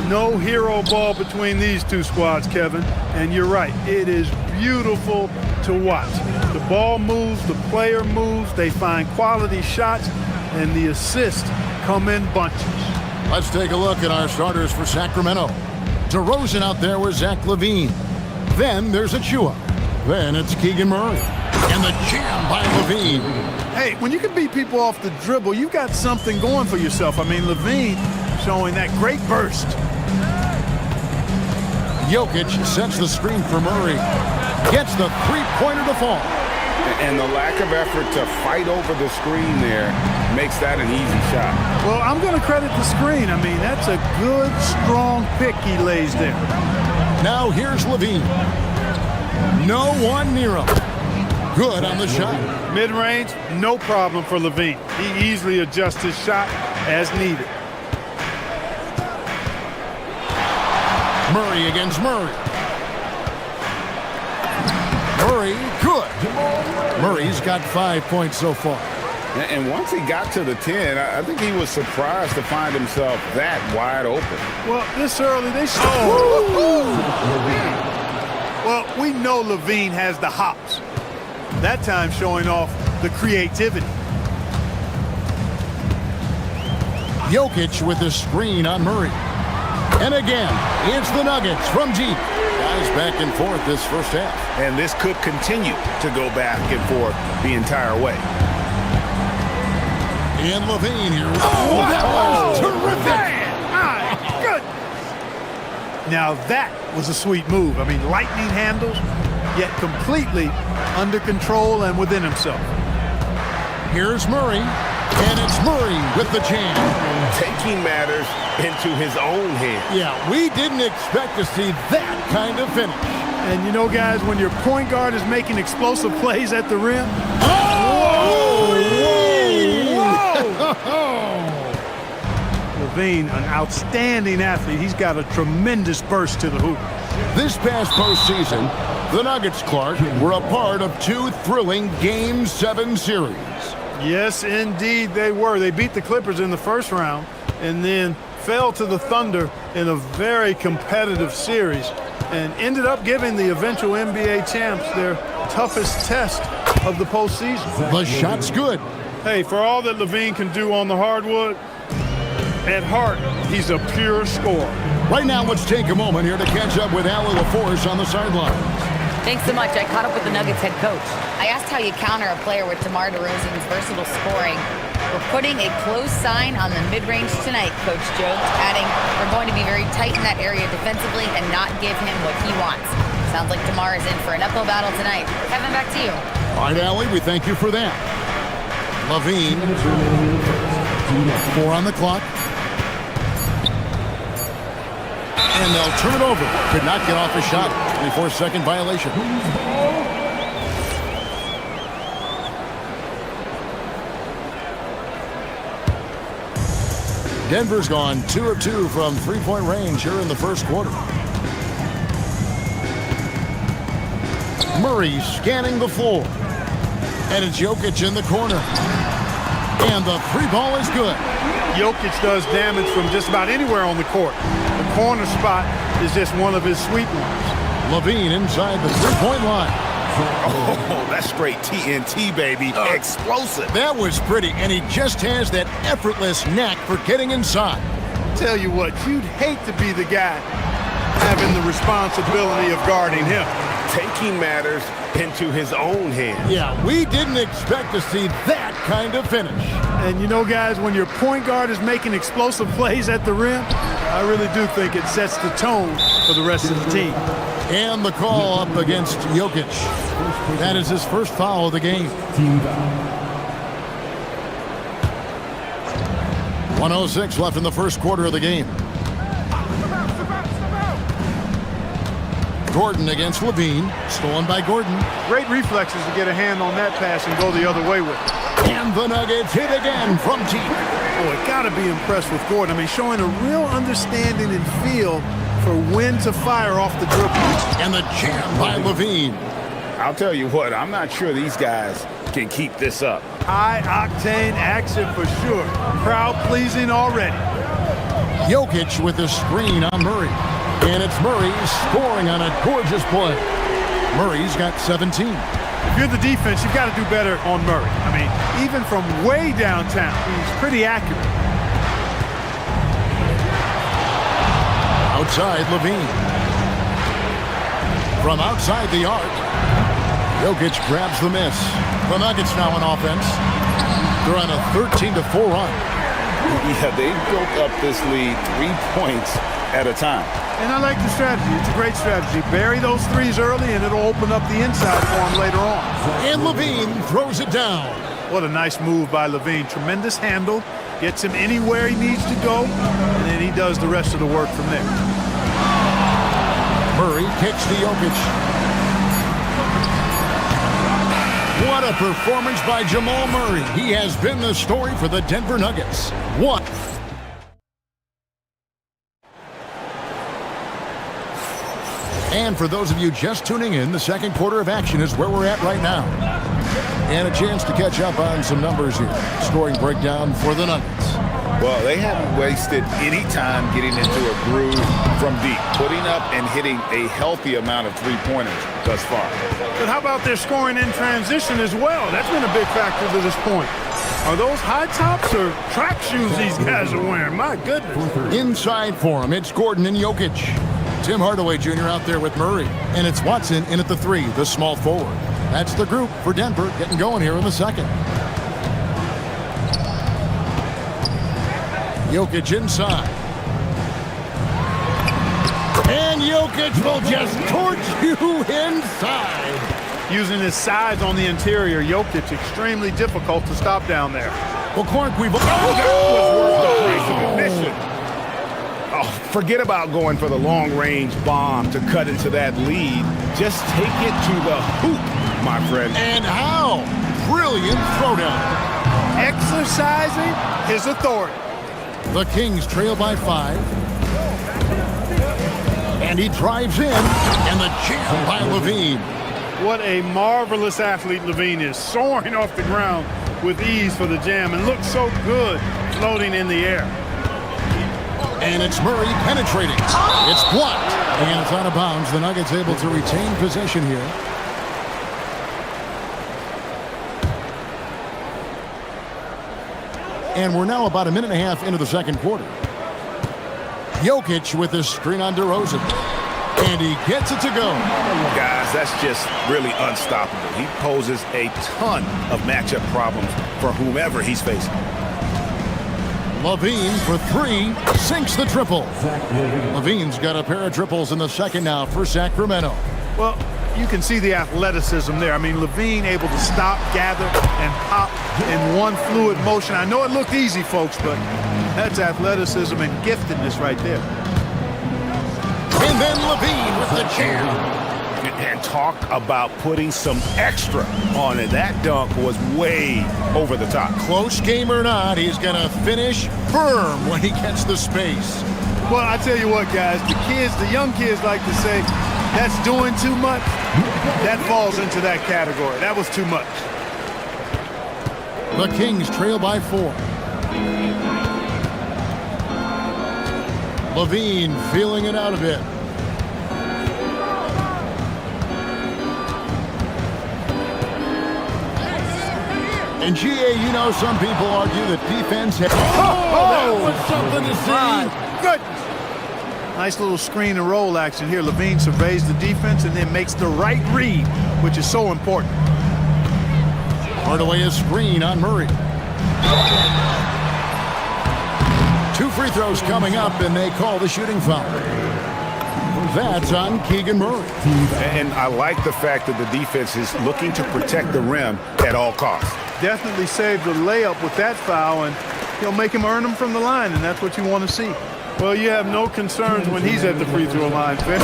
Speaker 9: No hero ball between these two squads, Kevin. And you're right, it is beautiful to watch. The ball moves, the player moves, they find quality shots, and the assists come in bunches.
Speaker 1: Let's take a look at our starters for Sacramento. DeRozan out there with Zach LaVine. Then there's Achua. Then it's Keegan Murray. And the jam by LaVine.
Speaker 9: Hey, when you can beat people off the dribble, you've got something going for yourself. I mean, LaVine showing that great burst.
Speaker 1: Jokic sets the screen for Murray. Gets the three-pointer to fall.
Speaker 5: And the lack of effort to fight over the screen there makes that an easy shot.
Speaker 9: Well, I'm going to credit the screen. I mean, that's a good, strong pick he lays there.
Speaker 1: Now here's LaVine. No one near him. Good on the shot.
Speaker 9: Mid-range, no problem for LaVine. He easily adjusts his shot as needed.
Speaker 1: Murray against Murray. Murray, good. Murray's got 5 points so far.
Speaker 5: And once he got to the 10, I think he was surprised to find himself that wide open.
Speaker 9: Well, this early, they Well, we know LaVine has the hops. That time showing off the creativity.
Speaker 1: Jokic with the screen on Murray. And again, it's the Nuggets from deep. Guys back and forth this first half.
Speaker 5: And this could continue to go back and forth the entire way.
Speaker 1: And LaVine here. Oh, that was terrific.
Speaker 9: My goodness. Now that was a sweet move. I mean, lightning handles, yet completely under control and within himself.
Speaker 1: Here's Murray. And it's Murray with the jam.
Speaker 5: Taking matters into his own hands.
Speaker 1: Yeah, we didn't expect to see that kind of finish.
Speaker 9: And you know, guys, when your point guard is making explosive plays at the rim. LaVine, an outstanding athlete. He's got a tremendous burst to the hoop.
Speaker 1: This past postseason, the Nuggets, Clark, were a part of two thrilling Game 7 series.
Speaker 9: Yes, indeed they were. They beat the Clippers in the first round and then fell to the Thunder in a very competitive series and ended up giving the eventual NBA champs their toughest test of the postseason.
Speaker 1: The shot's good.
Speaker 9: Hey, for all that LaVine can do on the hardwood, at heart, he's a pure scorer.
Speaker 1: Right now, let's take a moment here to catch up with Allie LaForce on the sideline.
Speaker 4: Thanks so much. I caught up with the Nuggets head coach. I asked how you counter a player with DeMar DeRozan's versatile scoring. We're putting a close sign on the mid-range tonight, Coach joked, adding, we're going to be very tight in that area defensively and not give him what he wants. Sounds like DeMar is in for an uphill battle tonight. Kevin, back to you.
Speaker 1: All right, Allie, we thank you for that. LaVine, 4 on the clock. And they'll turn it over. Could not get off a shot. 24-second violation. Denver's gone 2 of 2 from three-point range here in the first quarter. Murray scanning the floor. And it's Jokic in the corner. And the three ball is good.
Speaker 9: Jokic does damage from just about anywhere on the court. The corner spot is just one of his sweet ones.
Speaker 1: LaVine inside the three-point line.
Speaker 5: Oh, that's straight TNT, baby. Explosive.
Speaker 1: That was pretty, and he just has that effortless knack for getting inside.
Speaker 9: Tell you what, you'd hate to be the guy having the responsibility of guarding him.
Speaker 5: Taking matters into his own hands.
Speaker 1: Yeah, we didn't expect to see that kind of finish.
Speaker 9: And you know, guys, when your point guard is making explosive plays at the rim, I really do think it sets the tone for the rest of the team.
Speaker 1: And the call up against Jokic. That is his first foul of the game. 1:06 left in the first quarter of the game. Gordon against LaVine. Stolen by Gordon.
Speaker 9: Great reflexes to get a hand on that pass and go the other way with it.
Speaker 1: And the Nuggets hit again from deep.
Speaker 9: Oh, I gotta be impressed with Gordon. I mean, showing a real understanding and feel for when to fire off the dribble.
Speaker 1: And the jam by LaVine.
Speaker 5: I'll tell you what, I'm not sure these guys can keep this up.
Speaker 9: High-octane action for sure. Crowd-pleasing already.
Speaker 1: Jokic with a screen on Murray. And it's Murray scoring on a gorgeous play. Murray's got 17.
Speaker 9: If you're the defense, you've got to do better on Murray. I mean, even from way downtown, he's pretty accurate.
Speaker 1: Outside Levine. From outside the arc, Jokic grabs the miss. The Nuggets now on offense. They're on a 13-4 run.
Speaker 5: Yeah, they built up this lead 3 points at a time.
Speaker 9: And I like the strategy. It's a great strategy. Bury those threes early, and it'll open up the inside for him later on.
Speaker 1: And Levine throws it down.
Speaker 9: What a nice move by Levine. Tremendous handle. Gets him anywhere he needs to go, and then he does the rest of the work from there.
Speaker 1: Murray kicks to Jokic. What a performance by Jamal Murray. He has been the story for the Denver Nuggets. What? And for those of you just tuning in, the second quarter of action is where we're at right now. And a chance to catch up on some numbers here. Scoring breakdown for the Nuggets.
Speaker 5: Well, they haven't wasted any time getting into a groove from deep, putting up and hitting a healthy amount of three-pointers thus far.
Speaker 9: But how about their scoring in transition as well? That's been a big factor to this point. Are those high tops or track shoes these guys are wearing? My goodness.
Speaker 1: Inside for him, it's Gordon and Jokic. Tim Hardaway Jr. out there with Murray. And it's Watson in at the 3, the small forward. That's the group for Denver getting going here in the second. Jokic inside. And Jokic will just torch you inside.
Speaker 9: Using his size on the interior, Jokic extremely difficult to stop down there.
Speaker 1: Well, Clark, we've...
Speaker 5: Oh, forget about going for the long-range bomb to cut into that lead. Just take it to the hoop, my friend.
Speaker 1: And how? Brilliant throwdown.
Speaker 9: Exercising his authority.
Speaker 1: The Kings trail by 5. And he drives in, and the jam by Levine.
Speaker 9: What a marvelous athlete Levine is, soaring off the ground with ease for the jam, and looks so good floating in the air.
Speaker 1: And it's Murray penetrating. It's blocked, and it's out of bounds. The Nuggets able to retain possession here. And we're now about a minute and a half into the second quarter. Jokic with his screen on DeRozan. And he gets it to go.
Speaker 5: Guys, that's just really unstoppable. He poses a ton of matchup problems for whomever he's facing.
Speaker 1: Levine for 3, sinks the triple. Levine's got a pair of triples in the second now for Sacramento.
Speaker 9: Well, you can see the athleticism there. I mean, Levine able to stop, gather, and pop in one fluid motion. I know it looked easy, folks, but that's athleticism and giftedness right there.
Speaker 1: And then Levine with the jam.
Speaker 5: And talk about putting some extra on it. That dunk was way over the top.
Speaker 1: Close game or not, he's going to finish firm when he gets the space.
Speaker 9: Well, I tell you what, guys, the young kids like to say, that's doing too much. That falls into that category. That was too much.
Speaker 1: The Kings trail by 4. Levine feeling it out a bit. And GA, you know, some people argue that defense has... that was something to see.
Speaker 9: Goodness. Nice little screen and roll action here. Levine surveys the defense and then makes the right read, which is so important.
Speaker 1: Hardaway a screen on Murray. 2 free throws coming up, and they call the shooting foul. That's on Keegan Murray.
Speaker 5: And I like the fact that the defense is looking to protect the rim at all costs.
Speaker 9: Definitely saved the layup with that foul, and he'll make him earn them from the line, and that's what you want to see. Well, you have no concerns when he's at the free throw line, Finn.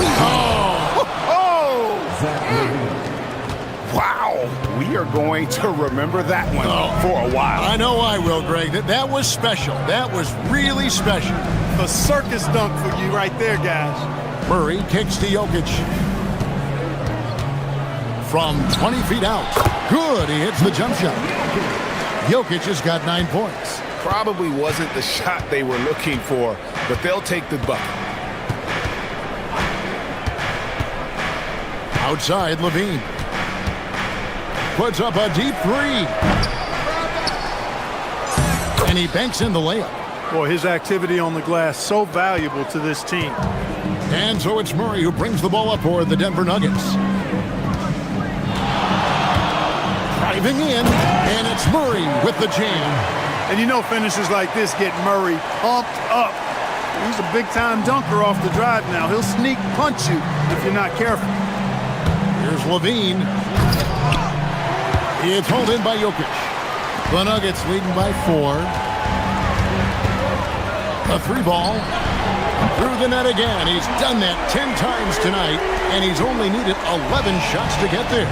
Speaker 5: Wow, we are going to remember that one for a while.
Speaker 1: I know I will, Greg. That was special. That was really special.
Speaker 9: A circus dunk for you right there, guys.
Speaker 1: Murray kicks to Jokic. From 20 feet out. Good, he hits the jump shot. Jokic has got 9 points.
Speaker 5: Probably wasn't the shot they were looking for, but they'll take the bucket.
Speaker 1: Outside, Levine. Puts up a deep three. And he banks in the layup.
Speaker 9: Boy, his activity on the glass so valuable to this team.
Speaker 1: And so it's Murray who brings the ball up for the Denver Nuggets. Driving in, and it's Murray with the jam.
Speaker 9: And you know finishes like this get Murray pumped up. He's a big-time dunker off the drive now. He'll sneak punch you if you're not careful.
Speaker 1: Here's Levine. It's hauled in by Jokic. The Nuggets leading by 4. A 3-ball. Through the net again. He's done that 10 times tonight, and he's only needed 11 shots to get there.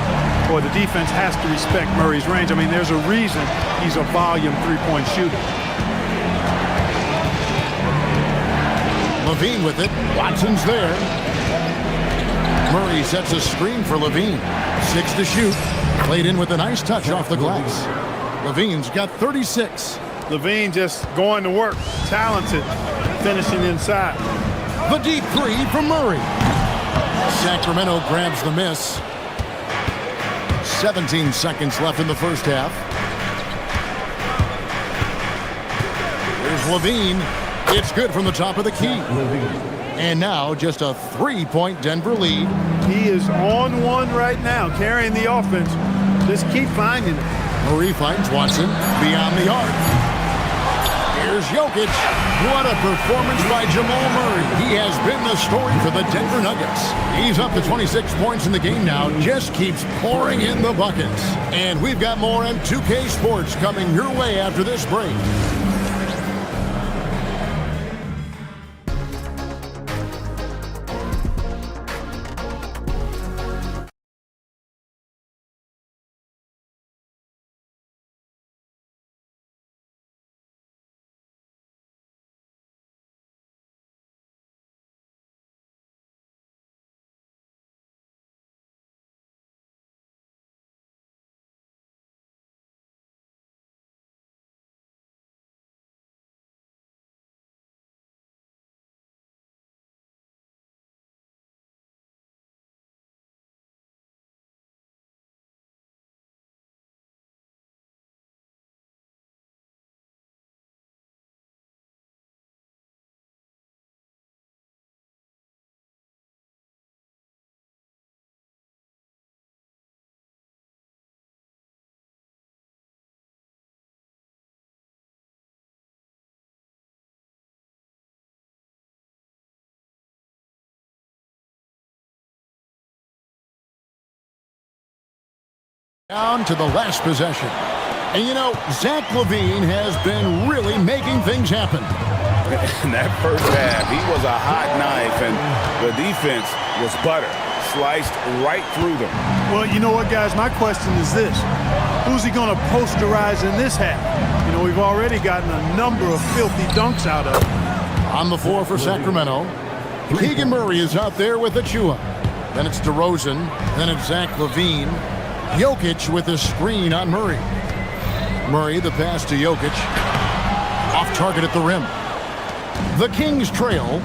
Speaker 9: Boy, the defense has to respect Murray's range. I mean, there's a reason he's a volume three-point shooter.
Speaker 1: Levine with it. Watson's there. Murray sets a screen for Levine. 6 to shoot. Played in with a nice touch off the glass. Levine's got 36.
Speaker 9: Levine just going to work. Talented. Finishing inside.
Speaker 1: The deep three from Murray. Sacramento grabs the miss. 17 seconds left in the first half. Here's Levine. It's good from the top of the key. And now just a 3-point Denver lead.
Speaker 9: He is on one right now, carrying the offense. Just keep finding it.
Speaker 1: Murray finds Watson beyond the arc. Here's Jokic. What a performance by Jamal Murray. He has been the story for the Denver Nuggets. He's up to 26 points in the game now. Just keeps pouring in the buckets. And we've got more on 2K Sports coming your way after this break. Down to the last possession. And you know, Zach LaVine has been really making things happen.
Speaker 5: In that first half, he was a hot knife, and the defense was butter. Sliced right through them.
Speaker 9: Well, you know what, guys? My question is this. Who's he going to posterize in this half? You know, we've already gotten a number of filthy dunks out of him.
Speaker 1: On the floor for Sacramento, Keegan Murray is out there with Achua. Then it's DeRozan. Then it's Zach LaVine. Jokic with a screen on Murray. Murray, the pass to Jokic. Off target at the rim. The Kings trail.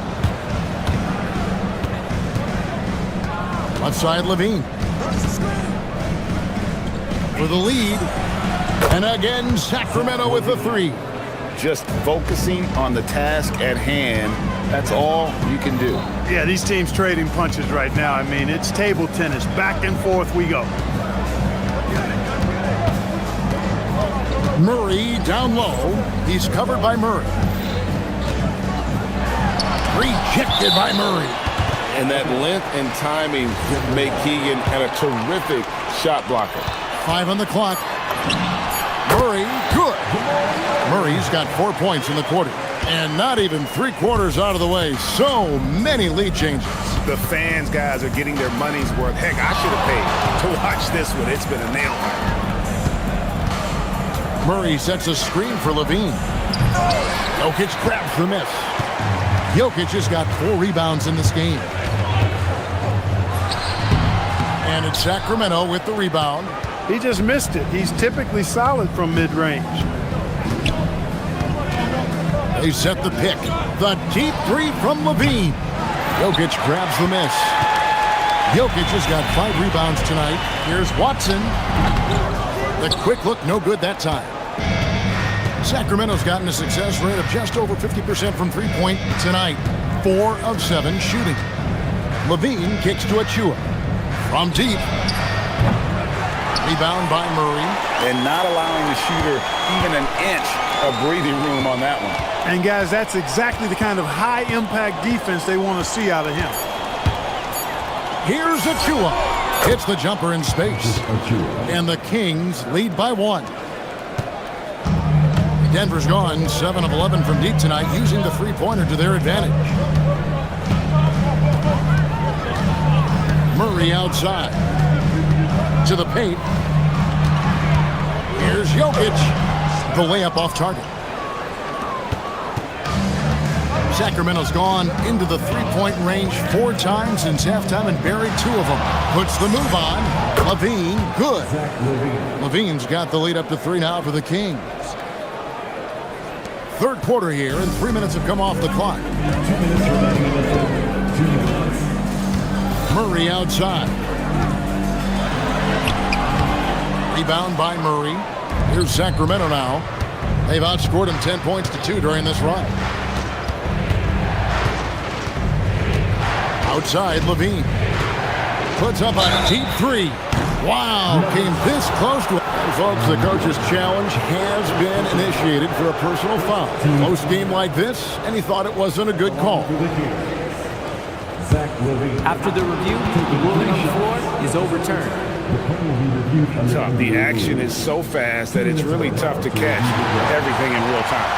Speaker 1: Left side, LaVine. For the lead. And again, Sacramento with the 3.
Speaker 5: Just focusing on the task at hand. That's all you can do.
Speaker 9: Yeah, these teams trading punches right now. I mean, it's table tennis. Back and forth we go.
Speaker 1: Murray down low. He's covered by Murray. Rejected by Murray.
Speaker 12: And that length and timing make Keegan a terrific shot blocker.
Speaker 1: 5 on the clock. Murray, good. Murray's got 4 points in the quarter. And not even 3/4 out of the way. So many lead changes.
Speaker 5: The fans, guys, are getting their money's worth. Heck, I should have paid to watch this one. It's been a nail biter.
Speaker 1: Murray sets a screen for LaVine. Jokic grabs the miss. Jokic has got 4 rebounds in this game. And it's Sacramento with the rebound.
Speaker 9: He just missed it. He's typically solid from mid-range.
Speaker 1: They set the pick. The deep three from Levine. Jokic grabs the miss. Jokic has got 5 rebounds tonight. Here's Watson. The quick look, no good that time. Sacramento's gotten a success rate of just over 50% from three-point tonight. 4 of 7 shooting. Levine kicks to Achua. From deep. Rebound by Murray.
Speaker 5: And not allowing the shooter even an inch of breathing room on that one.
Speaker 9: And guys, that's exactly the kind of high-impact defense they want to see out of him.
Speaker 1: Here's Achua. Hits the jumper in space. And the Kings lead by 1. Denver's gone 7 of 11 from deep tonight, using the three-pointer to their advantage. Murray outside. To the paint. Here's Jokic. The layup off target. Sacramento's gone into the three-point range 4 times since halftime and buried 2 of them. Puts the move on. Levine, good. Levine's got the lead up to 3 now for the Kings. Third quarter here, and 3 minutes have come off the clock. Murray outside. Rebound by Murray. Here's Sacramento now. They've outscored him 10 points to 2 during this run. Outside, Levine. Puts up a deep 3. Wow, came this close to it. And folks, the coach's challenge has been initiated for a personal foul. Close game like this, and he thought it wasn't a good call.
Speaker 13: After the review, the ruling on the floor is overturned.
Speaker 5: Tough. The action is so fast that it's really tough to catch everything in real time.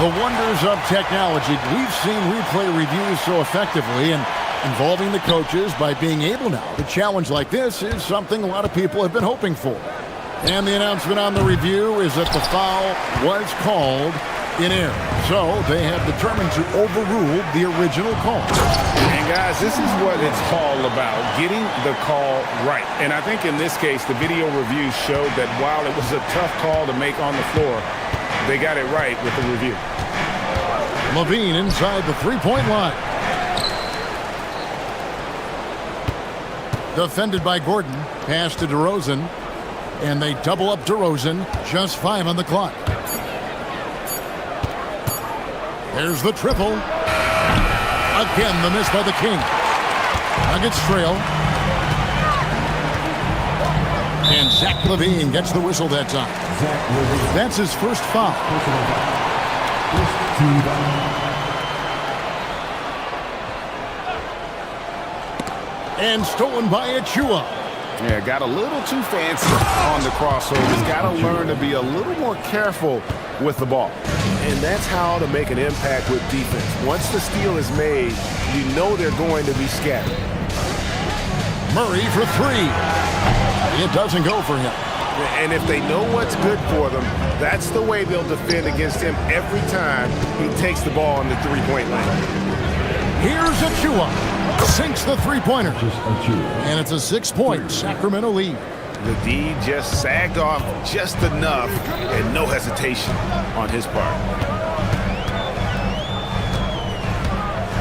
Speaker 1: The wonders of technology. We've seen replay reviews so effectively, and involving the coaches by being able now to challenge like this is something a lot of people have been hoping for. And the announcement on the review is that the foul was called in error. So they have determined to overrule the original call.
Speaker 5: And guys, this is what it's all about, getting the call right. And I think in this case, the video review showed that while it was a tough call to make on the floor, they got it right with the review.
Speaker 1: Levine inside the three-point line. Defended by Gordon. Pass to DeRozan. And they double up DeRozan. Just 5 on the clock. There's the triple. Again, the miss by the King. Nuggets trail. And Zach Levine gets the whistle that time. That's his first foul. And stolen by Achua.
Speaker 5: Yeah, got a little too fancy on the crossovers. Got to learn to be a little more careful with the ball.
Speaker 8: And that's how to make an impact with defense. Once the steal is made, you know they're going to be scattered.
Speaker 1: Murray for 3. It doesn't go for him.
Speaker 8: And if they know what's good for them, that's the way they'll defend against him every time he takes the ball in the three-point line.
Speaker 1: Here's Achua. Sinks the three-pointer. And it's a 6-point Sacramento lead.
Speaker 8: The D just sagged off just enough and no hesitation on his part.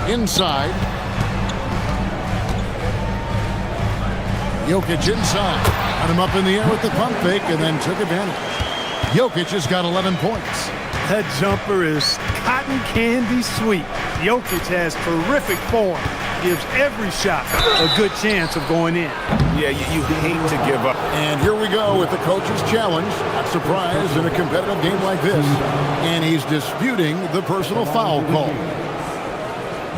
Speaker 1: Inside. Jokic inside. Got him up in the air with the pump fake and then took advantage. Jokic has got 11 points.
Speaker 9: That jumper is cotton candy sweet. Jokic has terrific form. Gives every shot a good chance of going in.
Speaker 8: Yeah, you hate to give up.
Speaker 1: And here we go with the coach's challenge. Not surprised in a competitive game like this. And he's disputing the personal foul call.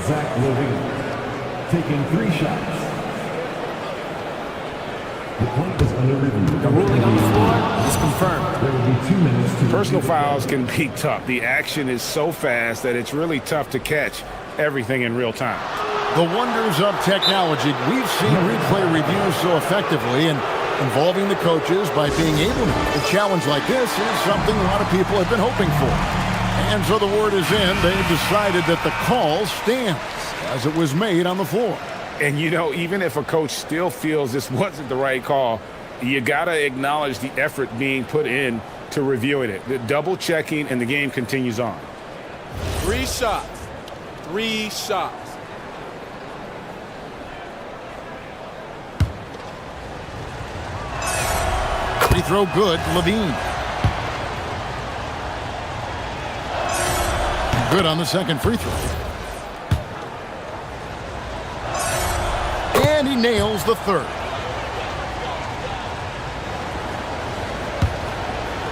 Speaker 6: Zach Levine taking 3 shots. The point is under review.
Speaker 13: The ruling on the floor is confirmed.
Speaker 6: There will be 2 minutes to
Speaker 5: Personal fouls can be tough. The action is so fast that it's really tough to catch everything in real time.
Speaker 1: The wonders of technology. We've seen replay reviews so effectively, and involving the coaches by being able to challenge like this is something a lot of people have been hoping for. And so the word is in. They've decided that the call stands as it was made on the floor.
Speaker 5: And, you know, even if a coach still feels this wasn't the right call, you got to acknowledge the effort being put in to reviewing it. The double checking, and the game continues on.
Speaker 14: Three shots. 3 shots.
Speaker 1: Free throw good, Levine. Good on the second free throw. And he nails the third.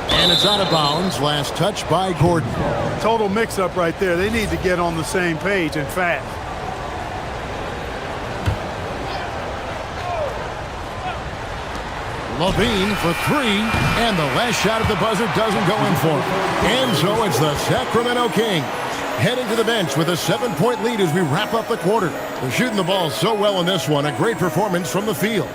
Speaker 1: And it's out of bounds. Last touch by Gordon.
Speaker 9: Total mix-up right there. They need to get on the same page and fast.
Speaker 1: Levine for 3, and the last shot at the buzzer doesn't go in for him. And so it's the Sacramento Kings heading to the bench with a 7-point lead as we wrap up the quarter. They're shooting the ball so well in this one. A great performance from the field.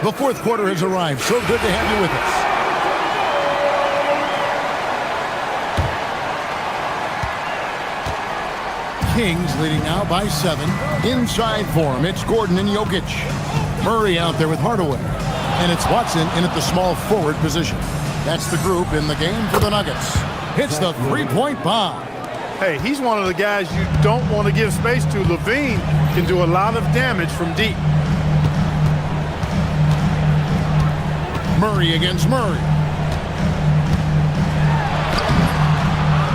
Speaker 1: The fourth quarter has arrived. So good to have you with us. Kings leading now by 7. Inside for him, it's Gordon and Jokic. Murray out there with Hardaway. And it's Watson in at the small forward position. That's the group in the game for the Nuggets. Hits the three-point bomb.
Speaker 9: Hey, he's one of the guys you don't want to give space to. Levine can do a lot of damage from deep.
Speaker 1: Murray against Murray.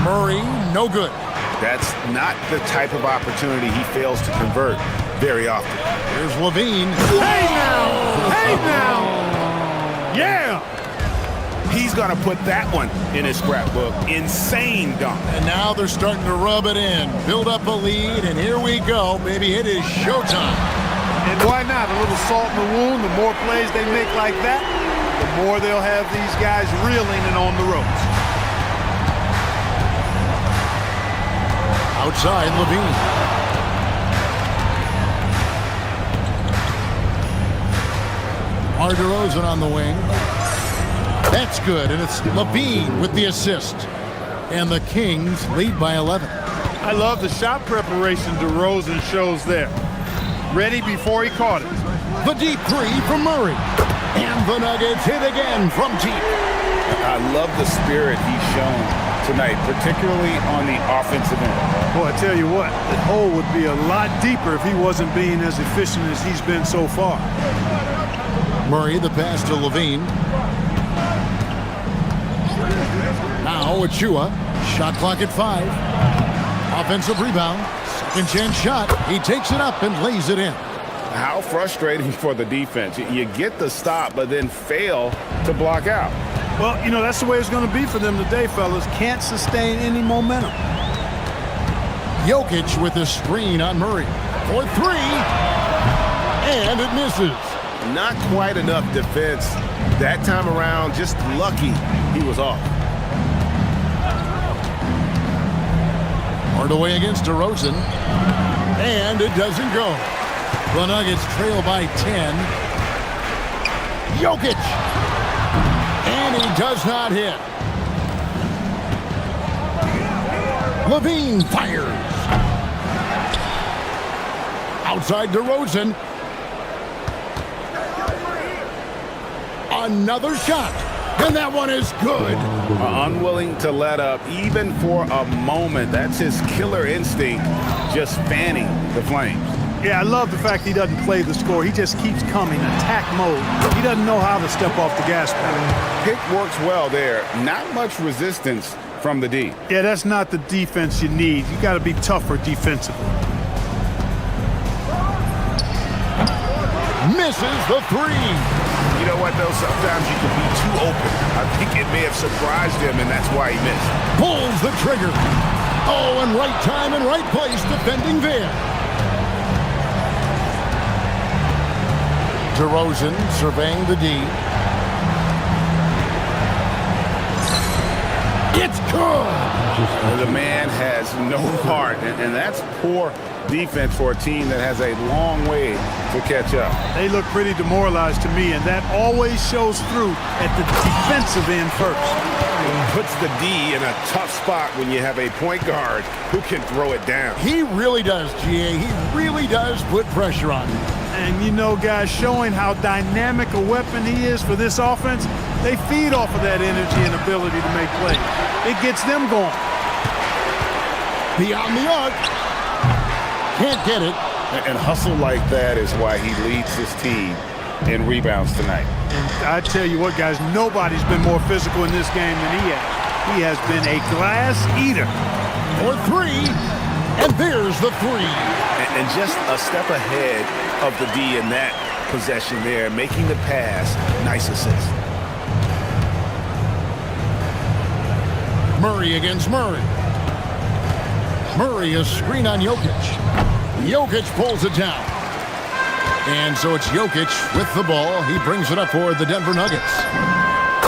Speaker 1: Murray, no good.
Speaker 2: That's not the type of opportunity he fails to convert very often.
Speaker 1: Here's Levine.
Speaker 9: Hey now! Hey now! Yeah!
Speaker 2: He's going to put that one in his scrapbook. Insane dunk.
Speaker 1: And now they're starting to rub it in. Build up a lead, and here we go, baby. It is showtime.
Speaker 9: And why not? A little salt in the wound. The more plays they make like that, the more they'll have these guys reeling and on the ropes.
Speaker 1: Outside, Levine. DeRozan on the wing. That's good, and it's Levine with the assist. And the Kings lead by 11.
Speaker 9: I love the shot preparation DeRozan shows there. Ready before he caught it.
Speaker 1: The deep three from Murray. And the Nuggets hit again from deep.
Speaker 5: I love the spirit he's shown tonight, particularly on the offensive end.
Speaker 9: Boy, I tell you what, the hole would be a lot deeper if he wasn't being as efficient as he's been so far.
Speaker 1: Murray, the pass to Levine. Now Achua, shot clock at 5. Offensive rebound, second chance shot. He takes it up and lays it in.
Speaker 5: How frustrating for the defense. You get the stop, but then fail to block out.
Speaker 9: Well, you know, that's the way it's going to be for them today, fellas. Can't sustain any momentum.
Speaker 1: Jokic with a screen on Murray. For 3. And it misses.
Speaker 2: Not quite enough defense that time around. Just lucky he was off.
Speaker 1: Hardaway against DeRozan. And it doesn't go. The Nuggets trail by 10. Jokic. And he does not hit. Levine fires. Outside DeRozan. Another shot. And that one is good.
Speaker 5: Unwilling to let up even for a moment. That's his killer instinct, just fanning the flames.
Speaker 9: Yeah, I love the fact he doesn't play the score. He just keeps coming, attack mode. He doesn't know how to step off the gas pedal.
Speaker 5: Pick works well there. Not much resistance from the D.
Speaker 9: Yeah, that's not the defense you need. You got to be tougher defensively.
Speaker 1: Misses the 3.
Speaker 2: You know what, though? Sometimes you can be too open. I think it may have surprised him, and that's why he missed.
Speaker 1: Pulls the trigger. Oh, and right time and right place defending there. DeRozan surveying the D. It's good.
Speaker 5: The man has no heart, and that's poor defense for a team that has a long way to catch up.
Speaker 9: They look pretty demoralized to me, and that always shows through at the defensive end first.
Speaker 2: It puts the D in a tough spot when you have a point guard who can throw it down.
Speaker 1: He really does, GA. He really does put pressure on him.
Speaker 9: And you know, guys, showing how dynamic a weapon he is for this offense, They feed off of that energy and ability to make plays. It gets them going.
Speaker 1: Beyond the arc. Can't get it.
Speaker 5: And hustle like that is why he leads his team in rebounds tonight.
Speaker 9: And I tell you what, guys, nobody's been more physical in this game than he has. He has been a glass eater.
Speaker 1: For three, and there's the three.
Speaker 5: And just a step ahead of the D in that possession there, making the pass. Nice assist.
Speaker 1: Murray against Murray. Murray a screen on Jokic. Jokic pulls it down. And so it's Jokic with the ball. He brings it up for the Denver Nuggets.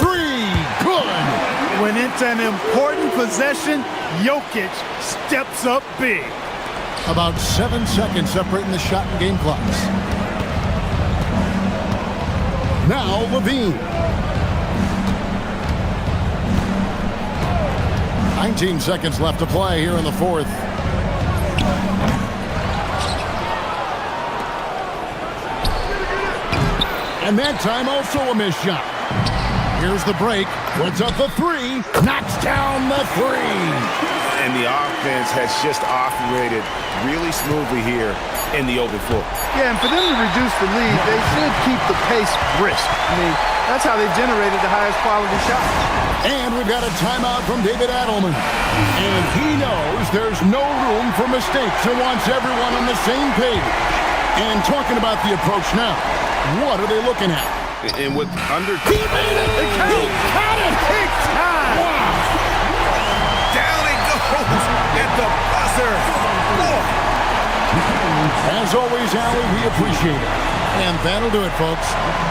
Speaker 1: Three, good.
Speaker 9: When it's an important possession, Jokic steps up big.
Speaker 1: About 7 seconds separating the shot and game clocks. Now Levine. 19 seconds left to play here in the fourth. And that time also a missed shot. Here's the break. Puts up the three. Knocks down the three.
Speaker 5: And the offense has just operated really smoothly here in the open floor.
Speaker 8: Yeah, and for them to reduce the lead, they should keep the pace brisk. I mean, that's how they've generated the highest quality shots.
Speaker 1: And we've got a timeout from David Adelman. And he knows there's no room for mistakes and wants everyone on the same page. And talking about the approach now, what are they looking at?
Speaker 5: And with under...
Speaker 1: He made it! He got it! Big time! Wow!
Speaker 5: Down it goes at the buzzer.
Speaker 1: As always, Allie, we appreciate it. And that'll do it, folks.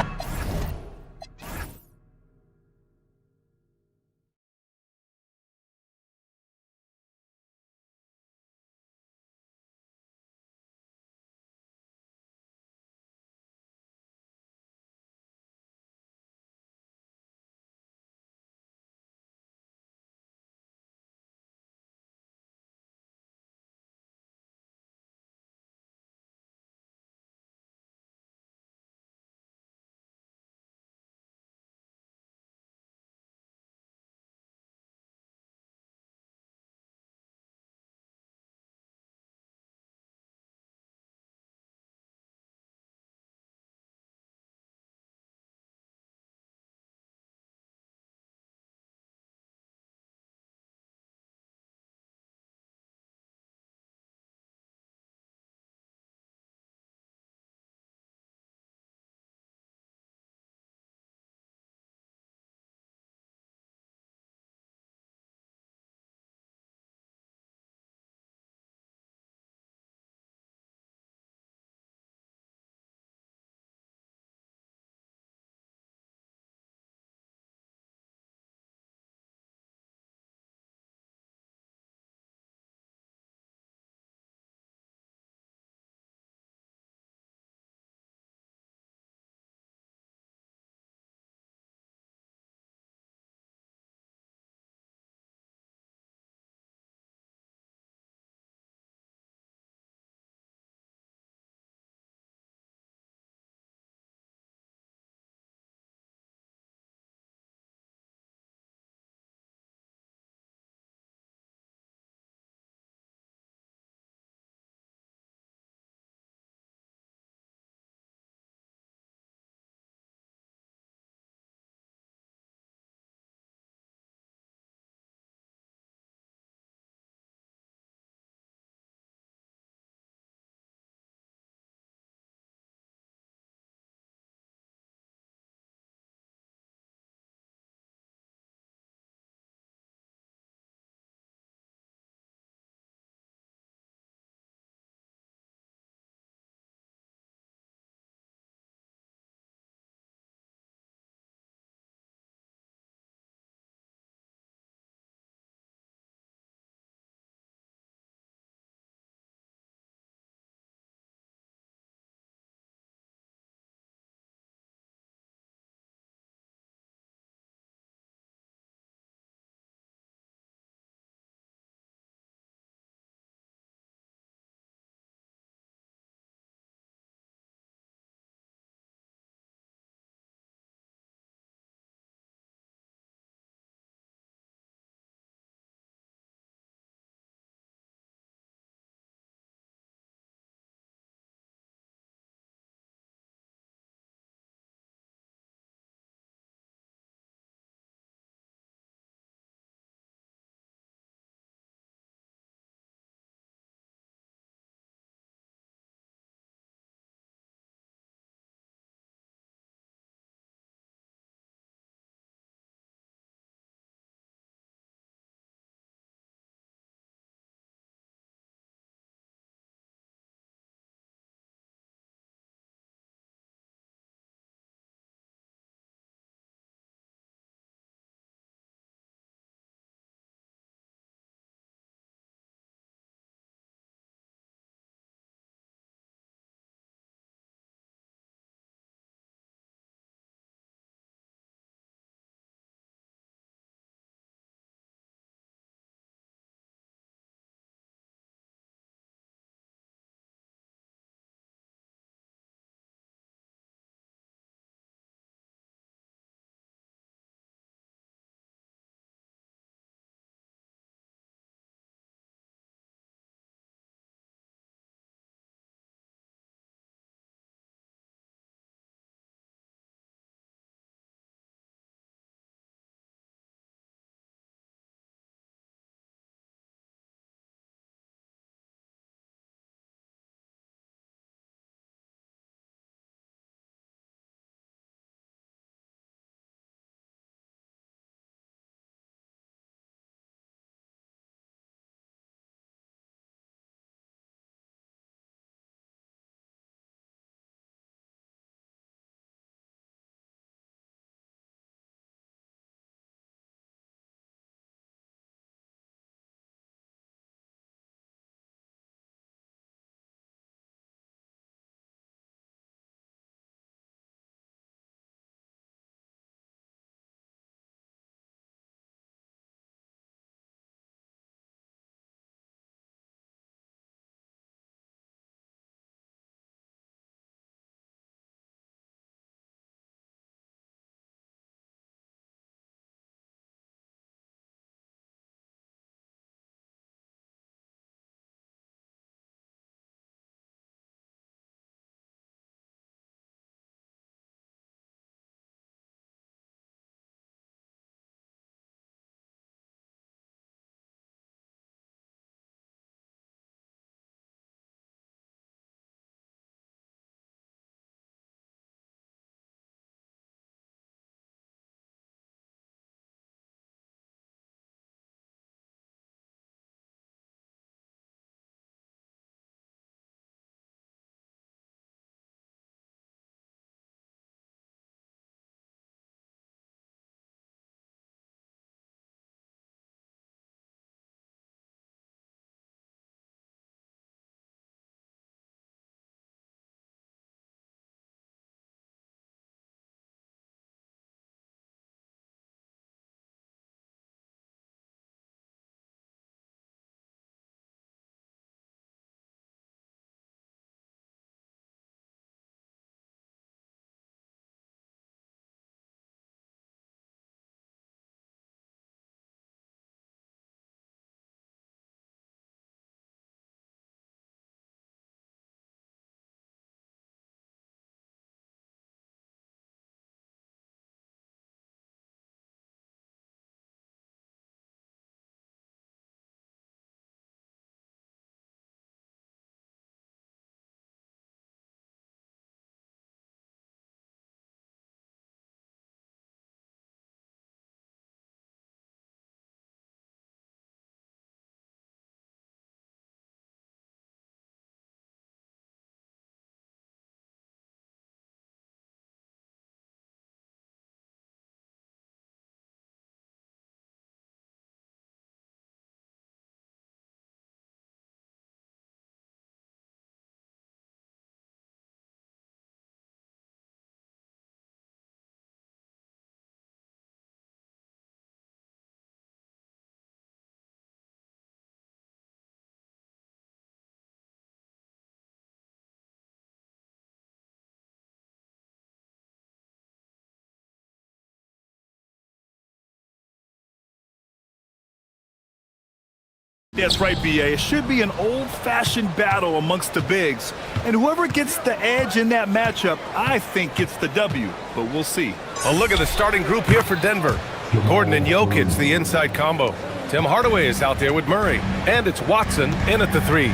Speaker 8: That's right, B.A. It should be an old-fashioned battle amongst the bigs. And whoever gets the edge in that matchup, I think gets the W. But we'll see.
Speaker 7: Well, look at the starting group here for Denver. Gordon and Jokic, the inside combo. Tim Hardaway is out there with Murray. And it's Watson in at the 3.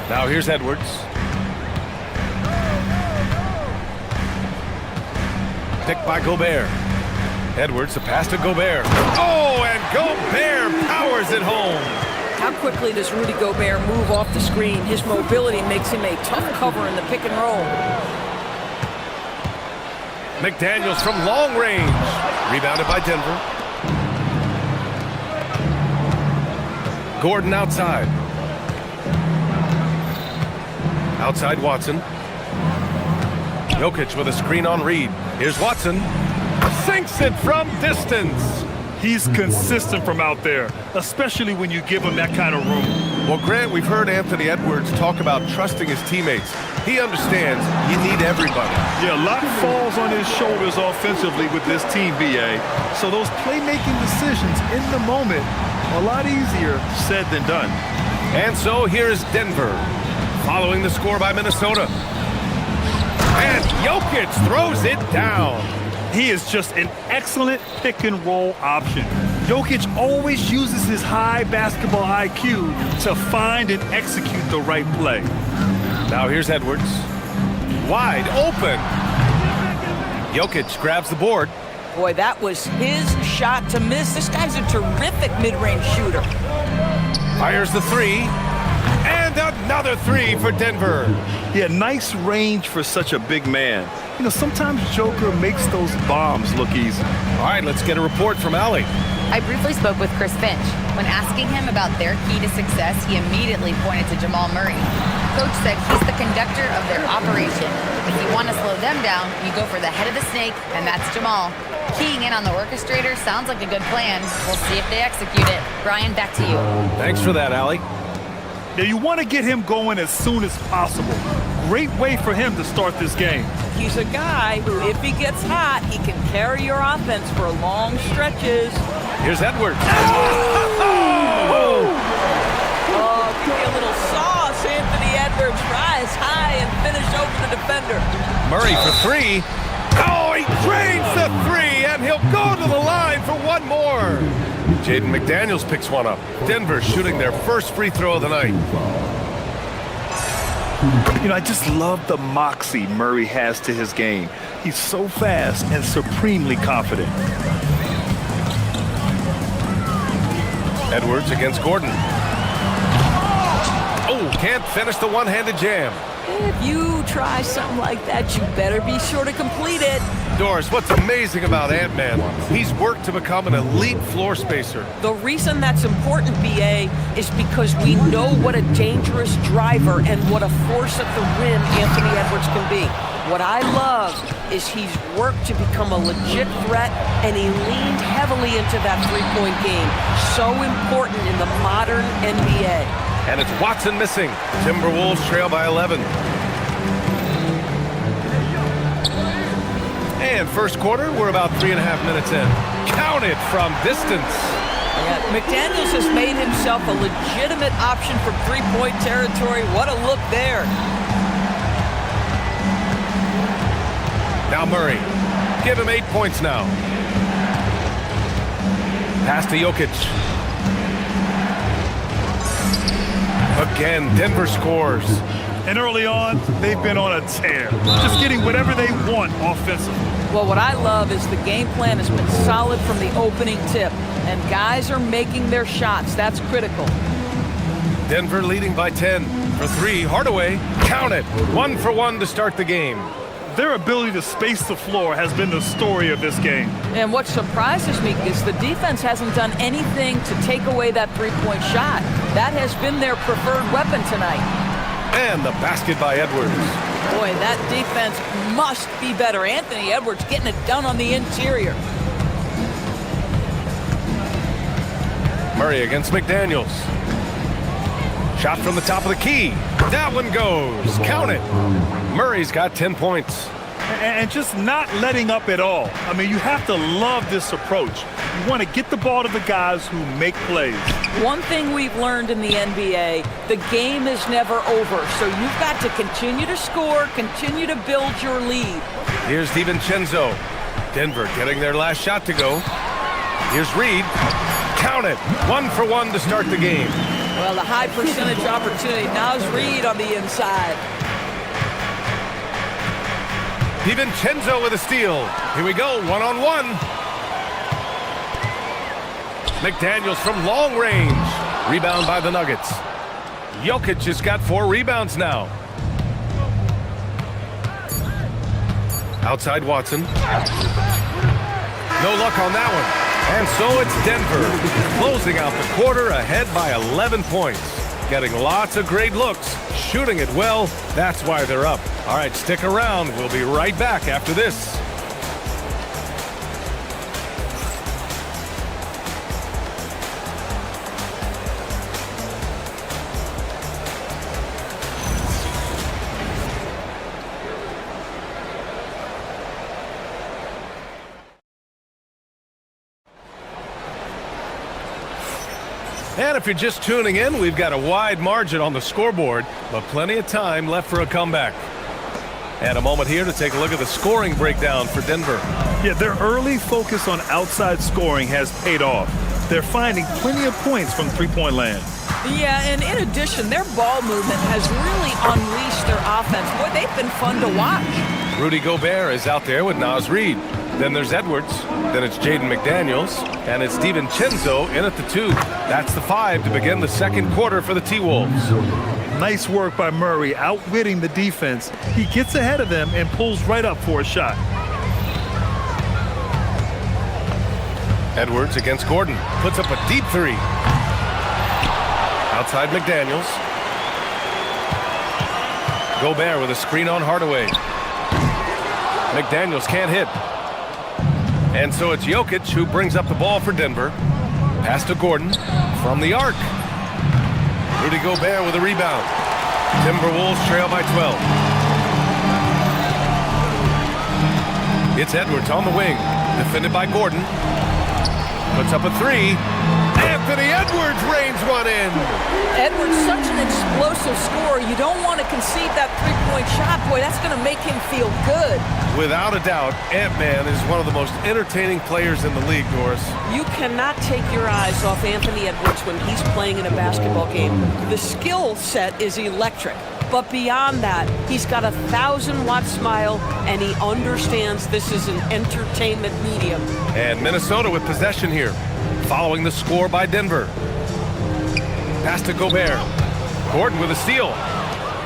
Speaker 7: Now here's Edwards. Picked by Gobert. Edwards, the pass to Gobert. Oh, and Gobert powers it home.
Speaker 10: How quickly does Rudy Gobert move off the screen? His mobility makes him a tough cover in the pick and roll.
Speaker 7: McDaniels from long range. Rebounded by Denver. Gordon outside. Outside Watson. Jokic with a screen on Reed. Here's Watson. Sinks it from distance.
Speaker 8: He's consistent from out there, especially when you give him that kind of room.
Speaker 7: Well, Grant, we've heard Anthony Edwards talk about trusting his teammates. He understands you need everybody.
Speaker 8: Yeah, a lot falls on his shoulders offensively with this team, B.A. So those playmaking decisions in the moment, a lot easier said than done.
Speaker 7: And so here's Denver, following the score by Minnesota. And Jokic throws it down.
Speaker 8: He is just an excellent pick-and-roll option. Jokic always uses his high basketball IQ to find and execute the right play.
Speaker 7: Now here's Edwards. Wide open. Jokic grabs the board.
Speaker 10: Boy, that was his shot to miss. This guy's a terrific mid-range shooter.
Speaker 7: Fires the 3. And another 3 for Denver.
Speaker 8: Yeah, nice range for such a big man. You know, sometimes Joker makes those bombs look easy.
Speaker 7: All right, let's get a report from Allie.
Speaker 4: I briefly spoke with Chris Finch. When asking him about their key to success, he immediately pointed to Jamal Murray. Coach said he's the conductor of their operation. If you want to slow them down, you go for the head of the snake, and that's Jamal. Keying in on the orchestrator sounds like a good plan. We'll see if they execute it. Brian, back to you.
Speaker 7: Thanks for that, Allie.
Speaker 8: Now, you want to get him going as soon as possible. Great way for him to start this game.
Speaker 10: He's a guy who, if he gets hot, he can carry your offense for long stretches.
Speaker 7: Here's Edwards.
Speaker 10: Oh, give me a little sauce. Anthony Edwards rise high and finish over the defender.
Speaker 7: Murray for 3. Oh, he drains the 3, and he'll go to the line for one more. Jaden McDaniels picks one up. Denver shooting their first free throw of the night.
Speaker 8: You know, I just love the moxie Murray has to his game. He's so fast and supremely confident.
Speaker 7: Edwards against Gordon. Oh, can't finish the one-handed jam.
Speaker 10: If you try something like that, you better be sure to complete it.
Speaker 7: Doris, what's amazing about Ant-Man? He's worked to become an elite floor spacer.
Speaker 10: The reason that's important, B.A., is because we know what a dangerous driver and what a force at the rim Anthony Edwards can be. What I love is he's worked to become a legit threat, and he leaned heavily into that three-point game. So important in the modern NBA.
Speaker 7: And it's Watson missing. Timberwolves trail by 11. And first quarter, we're about 3.5 minutes in. Count it from distance.
Speaker 10: Yeah, McDaniels has made himself a legitimate option from three-point territory. What a look there.
Speaker 7: Now Murray. Give him 8 points now. Pass to Jokic. Again, Denver scores.
Speaker 8: And early on, they've been on a tear. Just getting whatever they want offensively.
Speaker 10: Well, what I love is the game plan has been solid from the opening tip. And guys are making their shots. That's critical.
Speaker 7: Denver leading by 10. For 3, Hardaway. Count it. 1 for 1 to start the game.
Speaker 8: Their ability to space the floor has been the story of this game.
Speaker 10: And what surprises me is the defense hasn't done anything to take away that three-point shot. That has been their preferred weapon tonight.
Speaker 7: And the basket by Edwards.
Speaker 10: Boy, that defense must be better. Anthony Edwards getting it done on the interior.
Speaker 7: Murray against McDaniels. Shot from the top of the key. That one goes. Count it. Murray's got 10 points.
Speaker 8: And just not letting up at all. I mean, you have to love this approach. You want to get the ball to the guys who make plays.
Speaker 10: One thing we've learned in the NBA, the game is never over. So you've got to continue to score, continue to build your lead.
Speaker 7: Here's DiVincenzo. Denver getting their last shot to go. Here's Reed. Count it. 1 for 1 to start the game.
Speaker 10: Well, the high percentage opportunity. Now's Reed on the inside.
Speaker 7: DiVincenzo with a steal. Here we go, 1-on-1. McDaniels from long range. Rebound by the Nuggets. Jokic has got 4 rebounds now. Outside Watson. No luck on that one. And so it's Denver closing out the quarter ahead by 11 points. Getting lots of great looks, shooting it well. That's why they're up. All right, stick around. We'll be right back after this. And if you're just tuning in, we've got a wide margin on the scoreboard, but plenty of time left for a comeback. And a moment here to take a look at the scoring breakdown for Denver.
Speaker 8: Yeah, their early focus on outside scoring has paid off. They're finding plenty of points from three-point land.
Speaker 10: Yeah, and in addition, their ball movement has really unleashed their offense. Boy, they've been fun to watch.
Speaker 7: Rudy Gobert is out there with Naz Reid. Then there's Edwards. Then it's Jaden McDaniels. And it's DiVincenzo in at the 2. That's the 5 to begin the second quarter for the T-Wolves.
Speaker 8: Nice work by Murray, outwitting the defense. He gets ahead of them and pulls right up for a shot.
Speaker 7: Edwards against Gordon. Puts up a deep 3. Outside McDaniels. Gobert with a screen on Hardaway. McDaniels can't hit. And so it's Jokic who brings up the ball for Denver. Pass to Gordon from the arc. Rudy Gobert with a rebound. Timberwolves trail by 12. It's Edwards on the wing. Defended by Gordon. Puts up a 3. Anthony Edwards rains one in.
Speaker 10: Edwards, such an explosive scorer. You don't want to concede that three-point shot. Boy, that's going to make him feel good.
Speaker 7: Without a doubt, Ant-Man is one of the most entertaining players in the league, Doris.
Speaker 15: You cannot take your eyes off Anthony Edwards when he's playing in a basketball game. The skill set is electric. But beyond that, he's got a 1,000-watt smile, and he understands this is an entertainment medium.
Speaker 7: And Minnesota with possession here, following the score by Denver. Pass to Gobert. Gordon with a steal.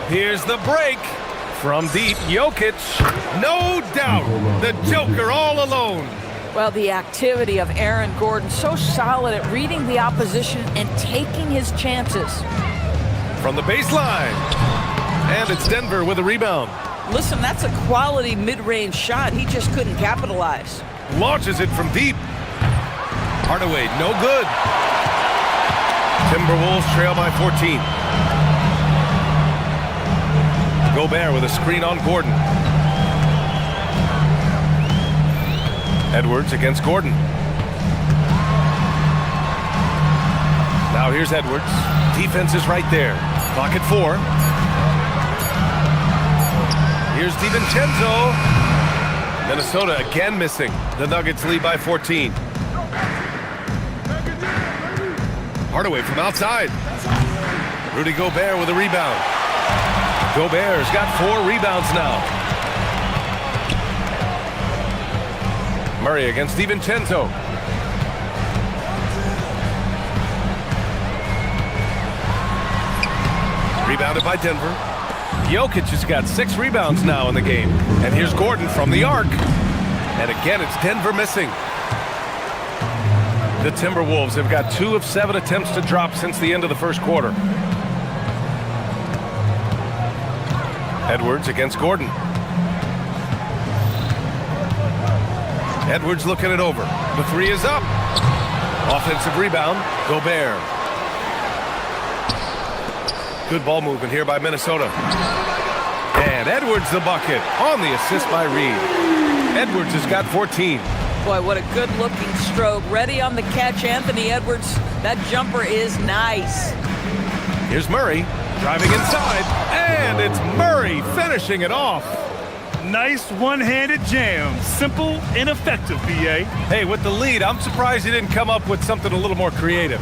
Speaker 7: Here's the break. From deep, Jokic. No doubt, the Joker all alone.
Speaker 10: Well, the activity of Aaron Gordon, so solid at reading the opposition and taking his chances.
Speaker 7: From the baseline. And it's Denver with a rebound.
Speaker 10: Listen, that's a quality mid-range shot. He just couldn't capitalize.
Speaker 7: Launches it from deep. Hardaway, no good. Timberwolves trail by 14. Gobert with a screen on Gordon. Edwards against Gordon. Now here's Edwards. Defense is right there. Clock at 4. Here's DiVincenzo. Minnesota again missing. The Nuggets lead by 14. Hardaway from outside. Rudy Gobert with a rebound. Gobert's got 4 rebounds now. Murray against DiVincenzo. Rebounded by Denver. Jokic has got 6 rebounds now in the game. And here's Gordon from the arc. And again, it's Denver missing. The Timberwolves have got 2 of 7 attempts to drop since the end of the first quarter. Edwards against Gordon. Edwards looking it over. The 3 is up. Offensive rebound, Gobert. Good ball movement here by Minnesota. And Edwards the bucket on the assist by Reed. Edwards has got 14.
Speaker 10: Boy, what a good-looking stroke. Ready on the catch, Anthony Edwards. That jumper is nice.
Speaker 7: Here's Murray driving inside, and it's Murray finishing it off.
Speaker 8: Nice one-handed jam. Simple and effective, B.A.
Speaker 7: Hey, with the lead, I'm surprised he didn't come up with something a little more creative.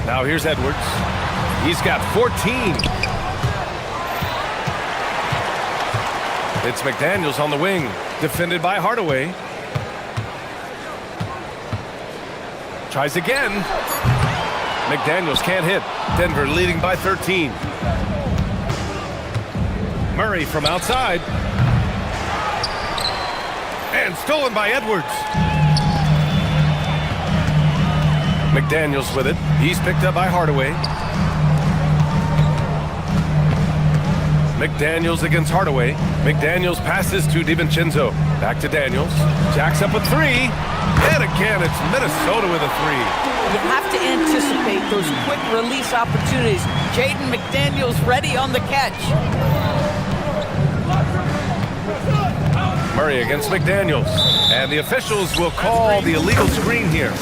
Speaker 7: Now here's Edwards. He's got 14. It's McDaniels on the wing, defended by Hardaway. Tries again. McDaniels can't hit. Denver leading by 13. Murray from outside. And stolen by Edwards. McDaniels with it. He's picked up by Hardaway. McDaniels against Hardaway. McDaniels passes to DiVincenzo. Back to Daniels. Jacks up a three. And again, it's Minnesota with a three.
Speaker 10: You have to anticipate those quick release opportunities. Jaden McDaniels ready on the catch.
Speaker 7: Murray against McDaniels. And the officials will call the illegal screen here.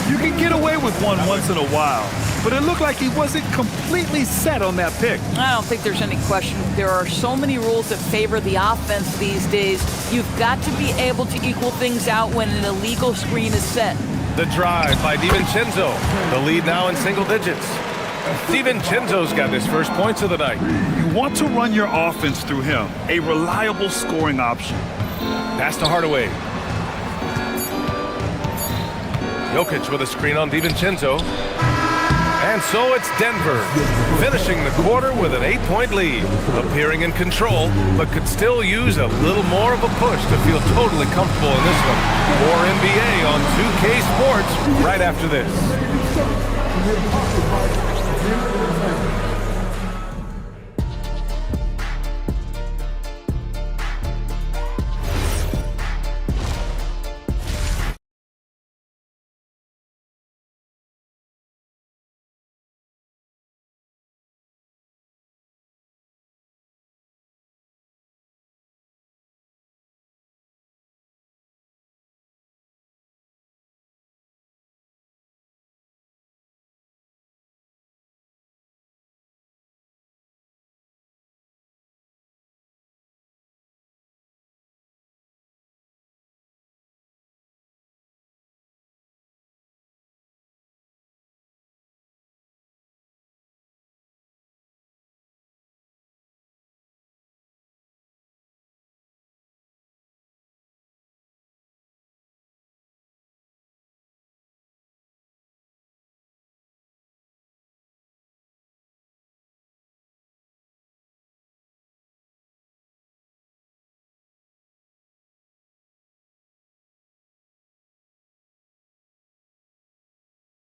Speaker 8: You can get away with one once in a while, but it looked like he wasn't completely set on that pick.
Speaker 10: I don't think there's any question. There are so many rules that favor the offense these days. You've got to be able to equal things out when an illegal screen is set.
Speaker 7: The drive by DiVincenzo. The lead now in single digits. DiVincenzo's got his first points of the night.
Speaker 8: You want to run your offense through him, a reliable scoring option.
Speaker 7: Pass to Hardaway. Jokic with a screen on DiVincenzo. And so it's Denver, finishing the quarter with an 8-point lead, appearing in control, but could still use a little more of a push to feel totally comfortable in this one. More NBA on 2K Sports right after this.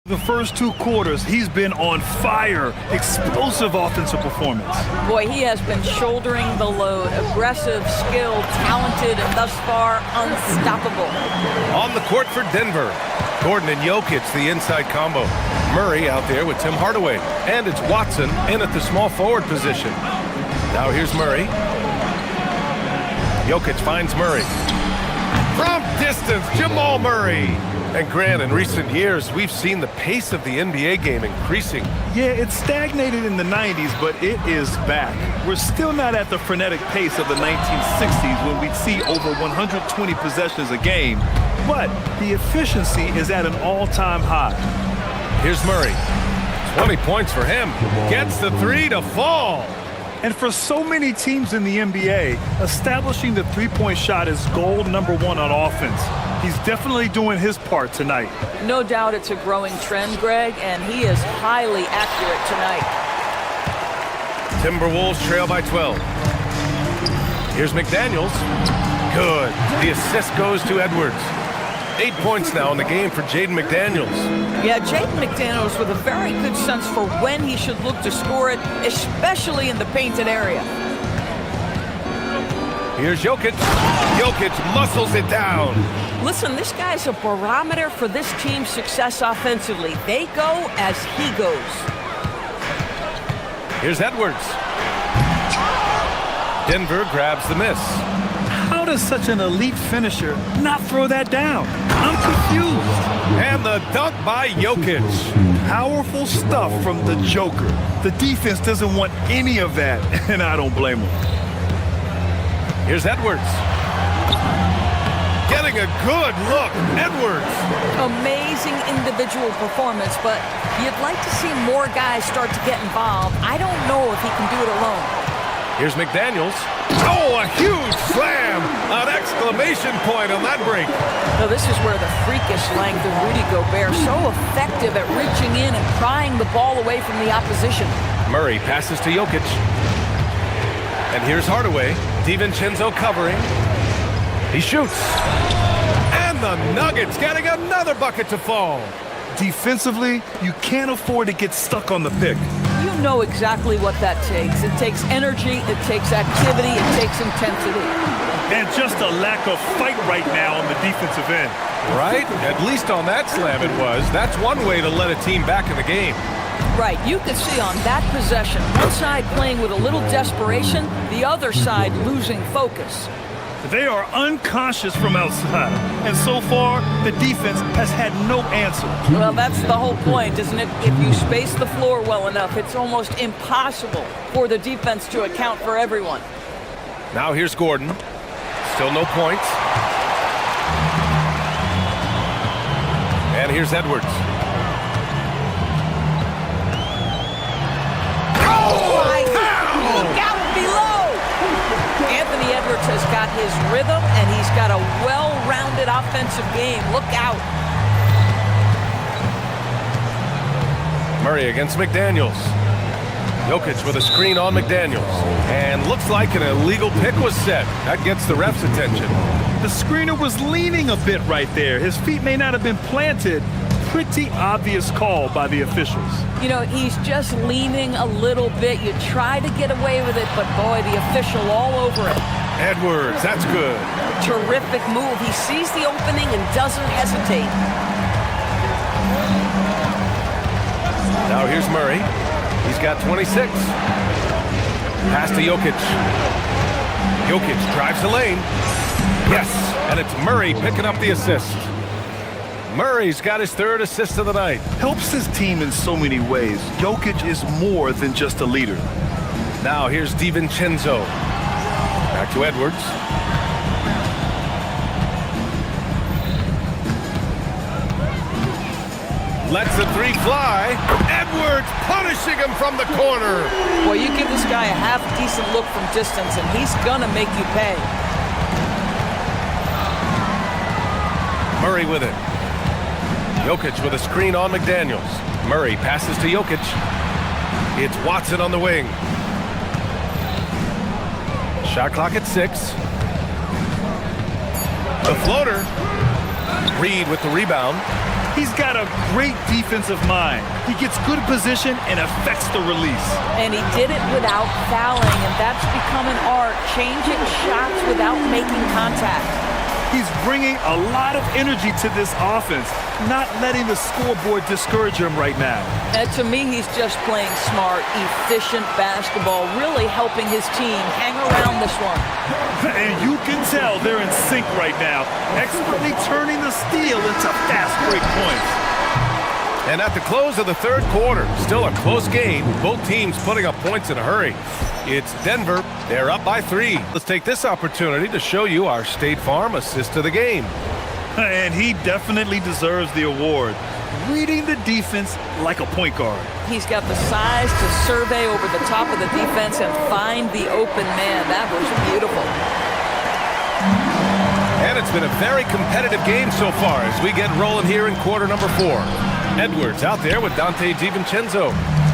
Speaker 8: The first two quarters, he's been on fire. Explosive offensive performance.
Speaker 10: Boy, he has been shouldering the load. Aggressive, skilled, talented, and thus far unstoppable.
Speaker 7: On the court for Denver, Gordon and Jokic, the inside combo. Murray out there with Tim Hardaway. And it's Watson in at the small forward position. Now here's Murray. Jokic finds Murray. From distance, Jamal Murray. And Grant, in recent years, we've seen the pace of the NBA game increasing.
Speaker 8: Yeah, it stagnated in the 90s, but it is back. We're still not at the frenetic pace of the 1960s when we'd see over 120 possessions a game, but the efficiency is at an all-time high.
Speaker 7: Here's Murray. 20 points for him. Gets the three to fall.
Speaker 8: And for so many teams in the NBA, establishing the three-point shot is goal number one on offense. He's definitely doing his part tonight.
Speaker 10: No doubt it's a growing trend, Greg, and he is highly accurate tonight.
Speaker 7: Timberwolves trail by 12. Here's McDaniels. Good. The assist goes to Edwards. 8 points now in the game for Jaden McDaniels.
Speaker 10: Yeah, Jaden McDaniels with a very good sense for when he should look to score it, especially in the painted area.
Speaker 7: Here's Jokic. Jokic muscles it down.
Speaker 10: Listen, this guy's a barometer for this team's success offensively. They go as he goes.
Speaker 7: Here's Edwards. Denver grabs the miss.
Speaker 8: How does such an elite finisher not throw that down? I'm confused.
Speaker 7: And the dunk by Jokic.
Speaker 8: Powerful stuff from the Joker. The defense doesn't want any of that, and I don't blame them.
Speaker 7: Here's Edwards. Getting a good look. Edwards.
Speaker 10: Amazing individual performance, but you'd like to see more guys start to get involved. I don't know if he can do it alone.
Speaker 7: Here's McDaniels. Oh, a huge slam! An exclamation point on that break.
Speaker 10: Now, this is where the freakish length of Rudy Gobert so effective at reaching in and prying the ball away from the opposition.
Speaker 7: Murray passes to Jokic. And here's Hardaway. DiVincenzo covering. He shoots. And the Nuggets getting another bucket to fall.
Speaker 8: Defensively, you can't afford to get stuck on the pick.
Speaker 10: You know exactly what that takes. It takes energy, it takes activity, it takes intensity.
Speaker 8: And just a lack of fight right now on the defensive end.
Speaker 7: Right? At least on that slam it was. That's one way to let a team back in the game.
Speaker 10: Right, you could see on that possession, one side playing with a little desperation, the other side losing focus.
Speaker 8: They are unconscious from outside, and so far, the defense has had no answer.
Speaker 10: Well, that's the whole point, isn't it? If you space the floor well enough, it's almost impossible for the defense to account for everyone.
Speaker 7: Now here's Gordon. Still no points. And here's Edwards.
Speaker 10: Look out below! Anthony Edwards has got his rhythm, and he's got a well-rounded offensive game. Look out.
Speaker 7: Murray against McDaniels. Jokic with a screen on McDaniels. And looks like an illegal pick was set. That gets the ref's attention.
Speaker 8: The screener was leaning a bit right there. His feet may not have been planted. Pretty obvious call by the officials.
Speaker 10: You know, he's just leaning a little bit. You try to get away with it, but boy, the official all over it.
Speaker 7: Edwards, that's good.
Speaker 10: Terrific move. He sees the opening and doesn't hesitate.
Speaker 7: Now here's Murray. He's got 26. Pass to Jokic. Jokic drives the lane. Yes, and it's Murray picking up the assist. Murray's got his third assist of the night.
Speaker 8: Helps his team in so many ways. Jokic is more than just a leader.
Speaker 7: Now here's DiVincenzo. Back to Edwards. Lets the three fly. Edwards punishing him from the corner.
Speaker 10: Well, you give this guy a half-decent look from distance, and he's gonna make you pay.
Speaker 7: Murray with it. Jokic with a screen on McDaniels. Murray passes to Jokic. It's Watson on the wing. Shot clock at 6. The floater. Reed with the rebound.
Speaker 8: He's got a great defensive mind. He gets good position and affects the release.
Speaker 10: And he did it without fouling, and that's become an art, changing shots without making contact.
Speaker 8: He's bringing a lot of energy to this offense, not letting the scoreboard discourage him right now.
Speaker 10: And to me, he's just playing smart, efficient basketball, really helping his team hang around this one.
Speaker 8: And you can tell they're in sync right now, expertly turning the steal into fast break points.
Speaker 7: And at the close of the third quarter, still a close game, both teams putting up points in a hurry. It's Denver. They're up by 3. Let's take this opportunity to show you our State Farm assist of the game.
Speaker 8: And he definitely deserves the award. Reading the defense like a point guard.
Speaker 10: He's got the size to survey over the top of the defense and find the open man. That was beautiful.
Speaker 7: And it's been a very competitive game so far as we get rolling here in quarter number 4. Edwards out there with Dante DiVincenzo.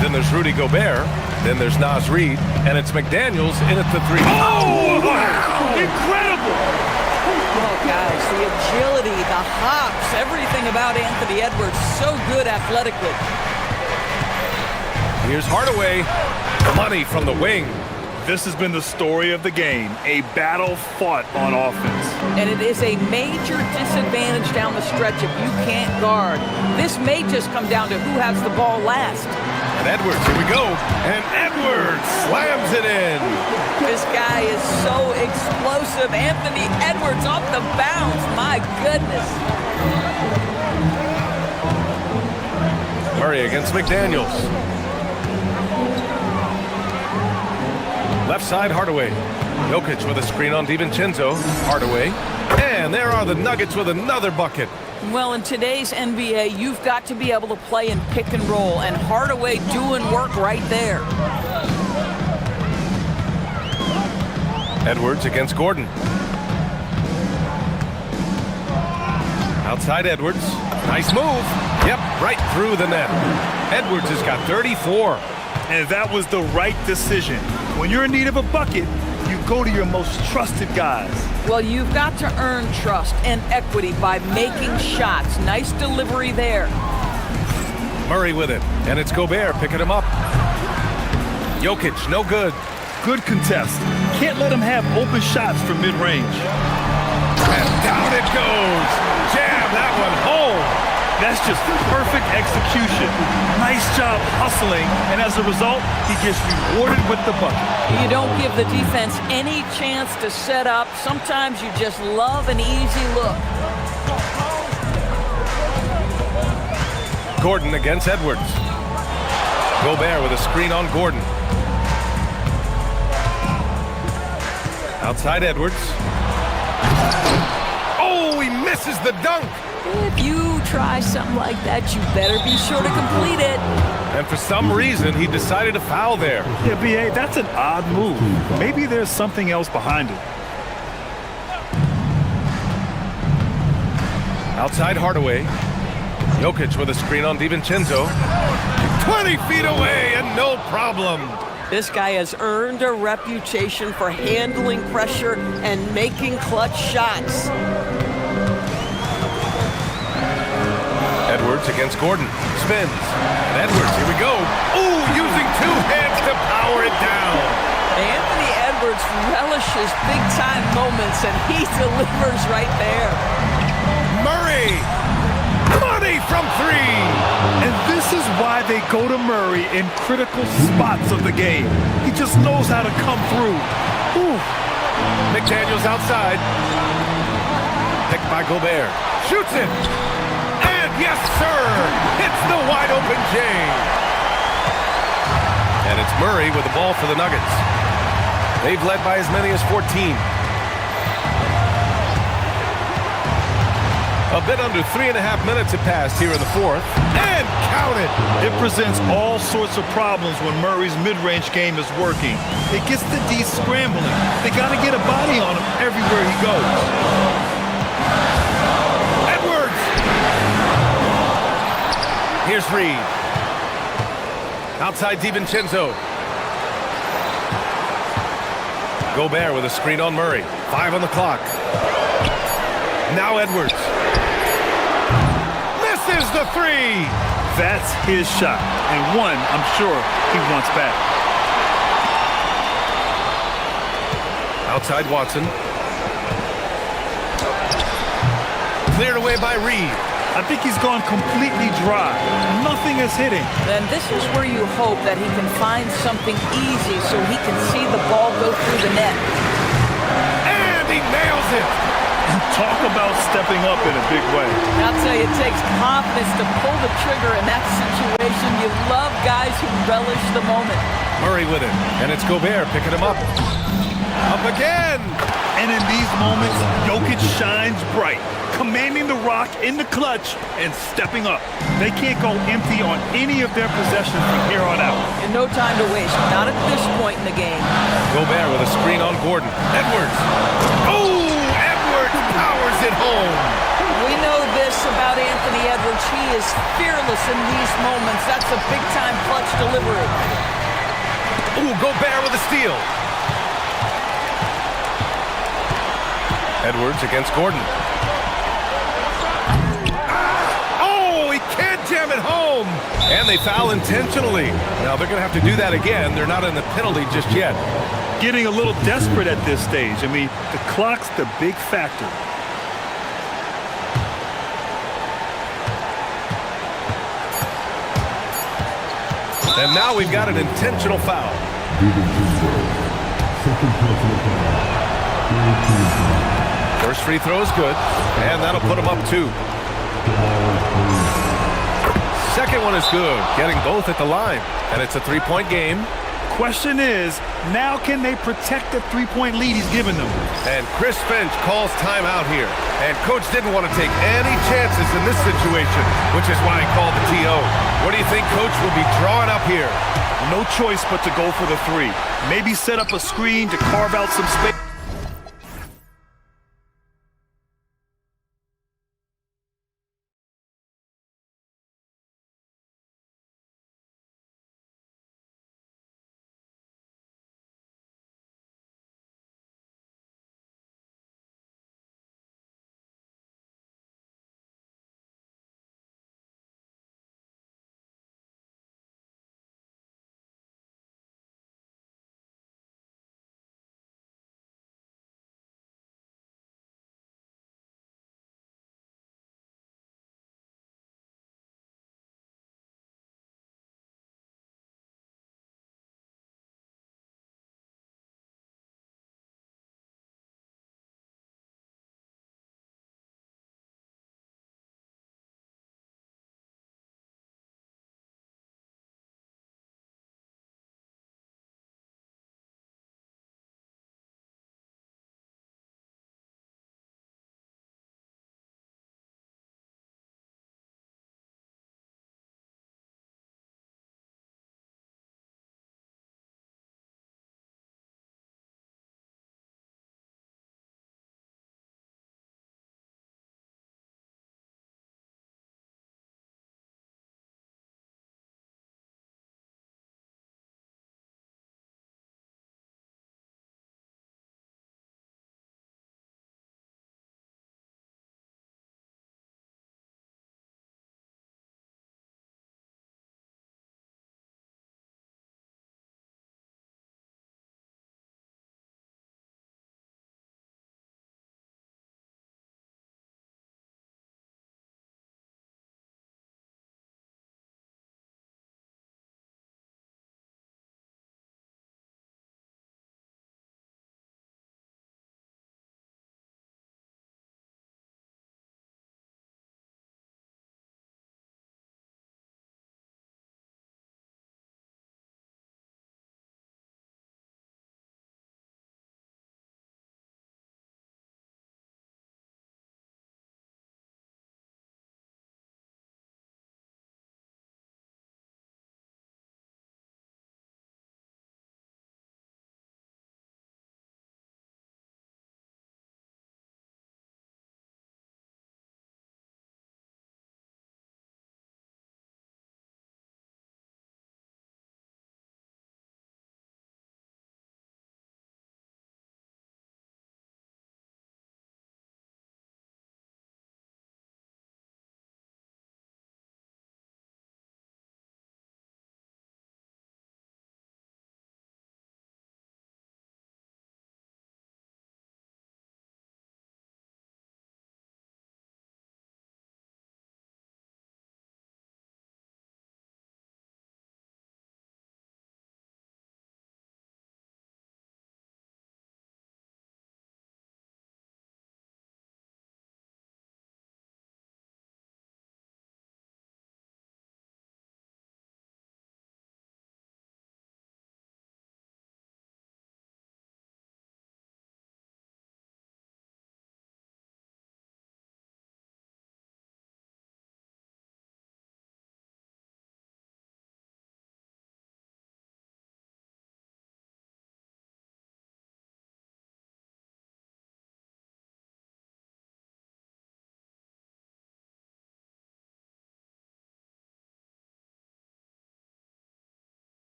Speaker 7: Then there's Rudy Gobert. Then there's Naz Reid. And it's McDaniels in at the 3.
Speaker 8: Oh, wow! Incredible!
Speaker 10: Oh, guys, the agility, the hops, everything about Anthony Edwards, so good athletically.
Speaker 7: Here's Hardaway. Money from the wing.
Speaker 8: This has been the story of the game, a battle fought on offense.
Speaker 10: And it is a major disadvantage down the stretch if you can't guard. This may just come down to who has the ball last.
Speaker 7: And Edwards, here we go. And Edwards slams it in.
Speaker 10: This guy is so explosive. Anthony Edwards off the bounce. My goodness.
Speaker 7: Murray against McDaniels. Left side, Hardaway. Jokic with a screen on DiVincenzo. Hardaway. And there are the Nuggets with another bucket.
Speaker 10: Well, in today's NBA, you've got to be able to play in pick and roll, and Hardaway doing work right there.
Speaker 7: Edwards against Gordon. Outside Edwards. Nice move. Yep, right through the net. Edwards has got 34.
Speaker 8: And that was the right decision. When you're in need of a bucket, you go to your most trusted guys.
Speaker 10: Well, you've got to earn trust and equity by making shots. Nice delivery there.
Speaker 7: Murray with it, and it's Gobert picking him up. Jokic, no good.
Speaker 8: Good contest. Can't let him have open shots from mid-range.
Speaker 7: And down it goes. Jam that one home.
Speaker 8: That's just perfect execution. Nice job hustling, and as a result, he gets rewarded with the bucket.
Speaker 10: You don't give the defense any chance to set up. Sometimes you just love an easy look.
Speaker 7: Gordon against Edwards. Gobert with a screen on Gordon. Outside Edwards. Oh, he misses the dunk.
Speaker 10: If you try something like that, you better be sure to complete it.
Speaker 7: And for some reason, he decided to foul there.
Speaker 8: Yeah, B.A., that's an odd move. Maybe there's something else behind it.
Speaker 7: Outside Hardaway. Jokic with a screen on DiVincenzo. 20 feet away and no problem.
Speaker 10: This guy has earned a reputation for handling pressure and making clutch shots.
Speaker 7: Edwards against Gordon. Spins. And Edwards, here we go. Ooh, using two hands to power it down.
Speaker 10: Anthony Edwards relishes big-time moments, and he delivers right there.
Speaker 7: Murray. Money from three.
Speaker 8: And this is why they go to Murray in critical spots of the game. He just knows how to come through. Ooh.
Speaker 7: McDaniels outside. Picked by Gobert. Shoots it. Yes, sir! It's the wide-open J. And it's Murray with the ball for the Nuggets. They've led by as many as 14. A bit under 3.5 minutes have passed here in the fourth. And count it!
Speaker 8: It presents all sorts of problems when Murray's mid-range game is working. It gets the D scrambling. They got to get a body on him everywhere he goes.
Speaker 7: Here's Reed. Outside DiVincenzo. Gobert with a screen on Murray. 5 on the clock. Now Edwards. Misses the three.
Speaker 8: That's his shot. And one, I'm sure, he wants back.
Speaker 7: Outside Watson. Cleared away by Reed.
Speaker 8: I think he's gone completely dry. Nothing is hitting.
Speaker 10: Then this is where you hope that he can find something easy so he can see the ball go through the net.
Speaker 7: And he nails it.
Speaker 8: Talk about stepping up in a big way.
Speaker 10: I'll tell you, it takes confidence to pull the trigger in that situation. You love guys who relish the moment.
Speaker 7: Murray with it, and it's Gobert picking him up. Up again.
Speaker 8: And in these moments, Jokic shines bright, commanding the rock in the clutch and stepping up. They can't go empty on any of their possessions from here on out.
Speaker 10: And no time to waste, not at this point in the game.
Speaker 7: Gobert with a screen on Gordon. Edwards. Oh, Edwards powers it home.
Speaker 10: We know this about Anthony Edwards. He is fearless in these moments. That's a big-time clutch delivery.
Speaker 7: Ooh, Gobert with a steal. Edwards against Gordon. Oh, he can't jam it home. And they foul intentionally. Now they're going to have to do that again. They're not in the penalty just yet.
Speaker 8: Getting a little desperate at this stage. I mean, the clock's the big factor.
Speaker 7: And now we've got an intentional foul. First free throw is good, and that'll put him up 2. Second one is good, getting both at the line, and it's a 3-point game.
Speaker 8: Question is, now can they protect the three-point lead he's given them?
Speaker 7: And Chris Finch calls timeout here. And coach didn't want to take any chances in this situation, which is why he called the TO. What do you think coach will be drawing up here?
Speaker 8: No choice but to go for the 3. Maybe set up a screen to carve out some space.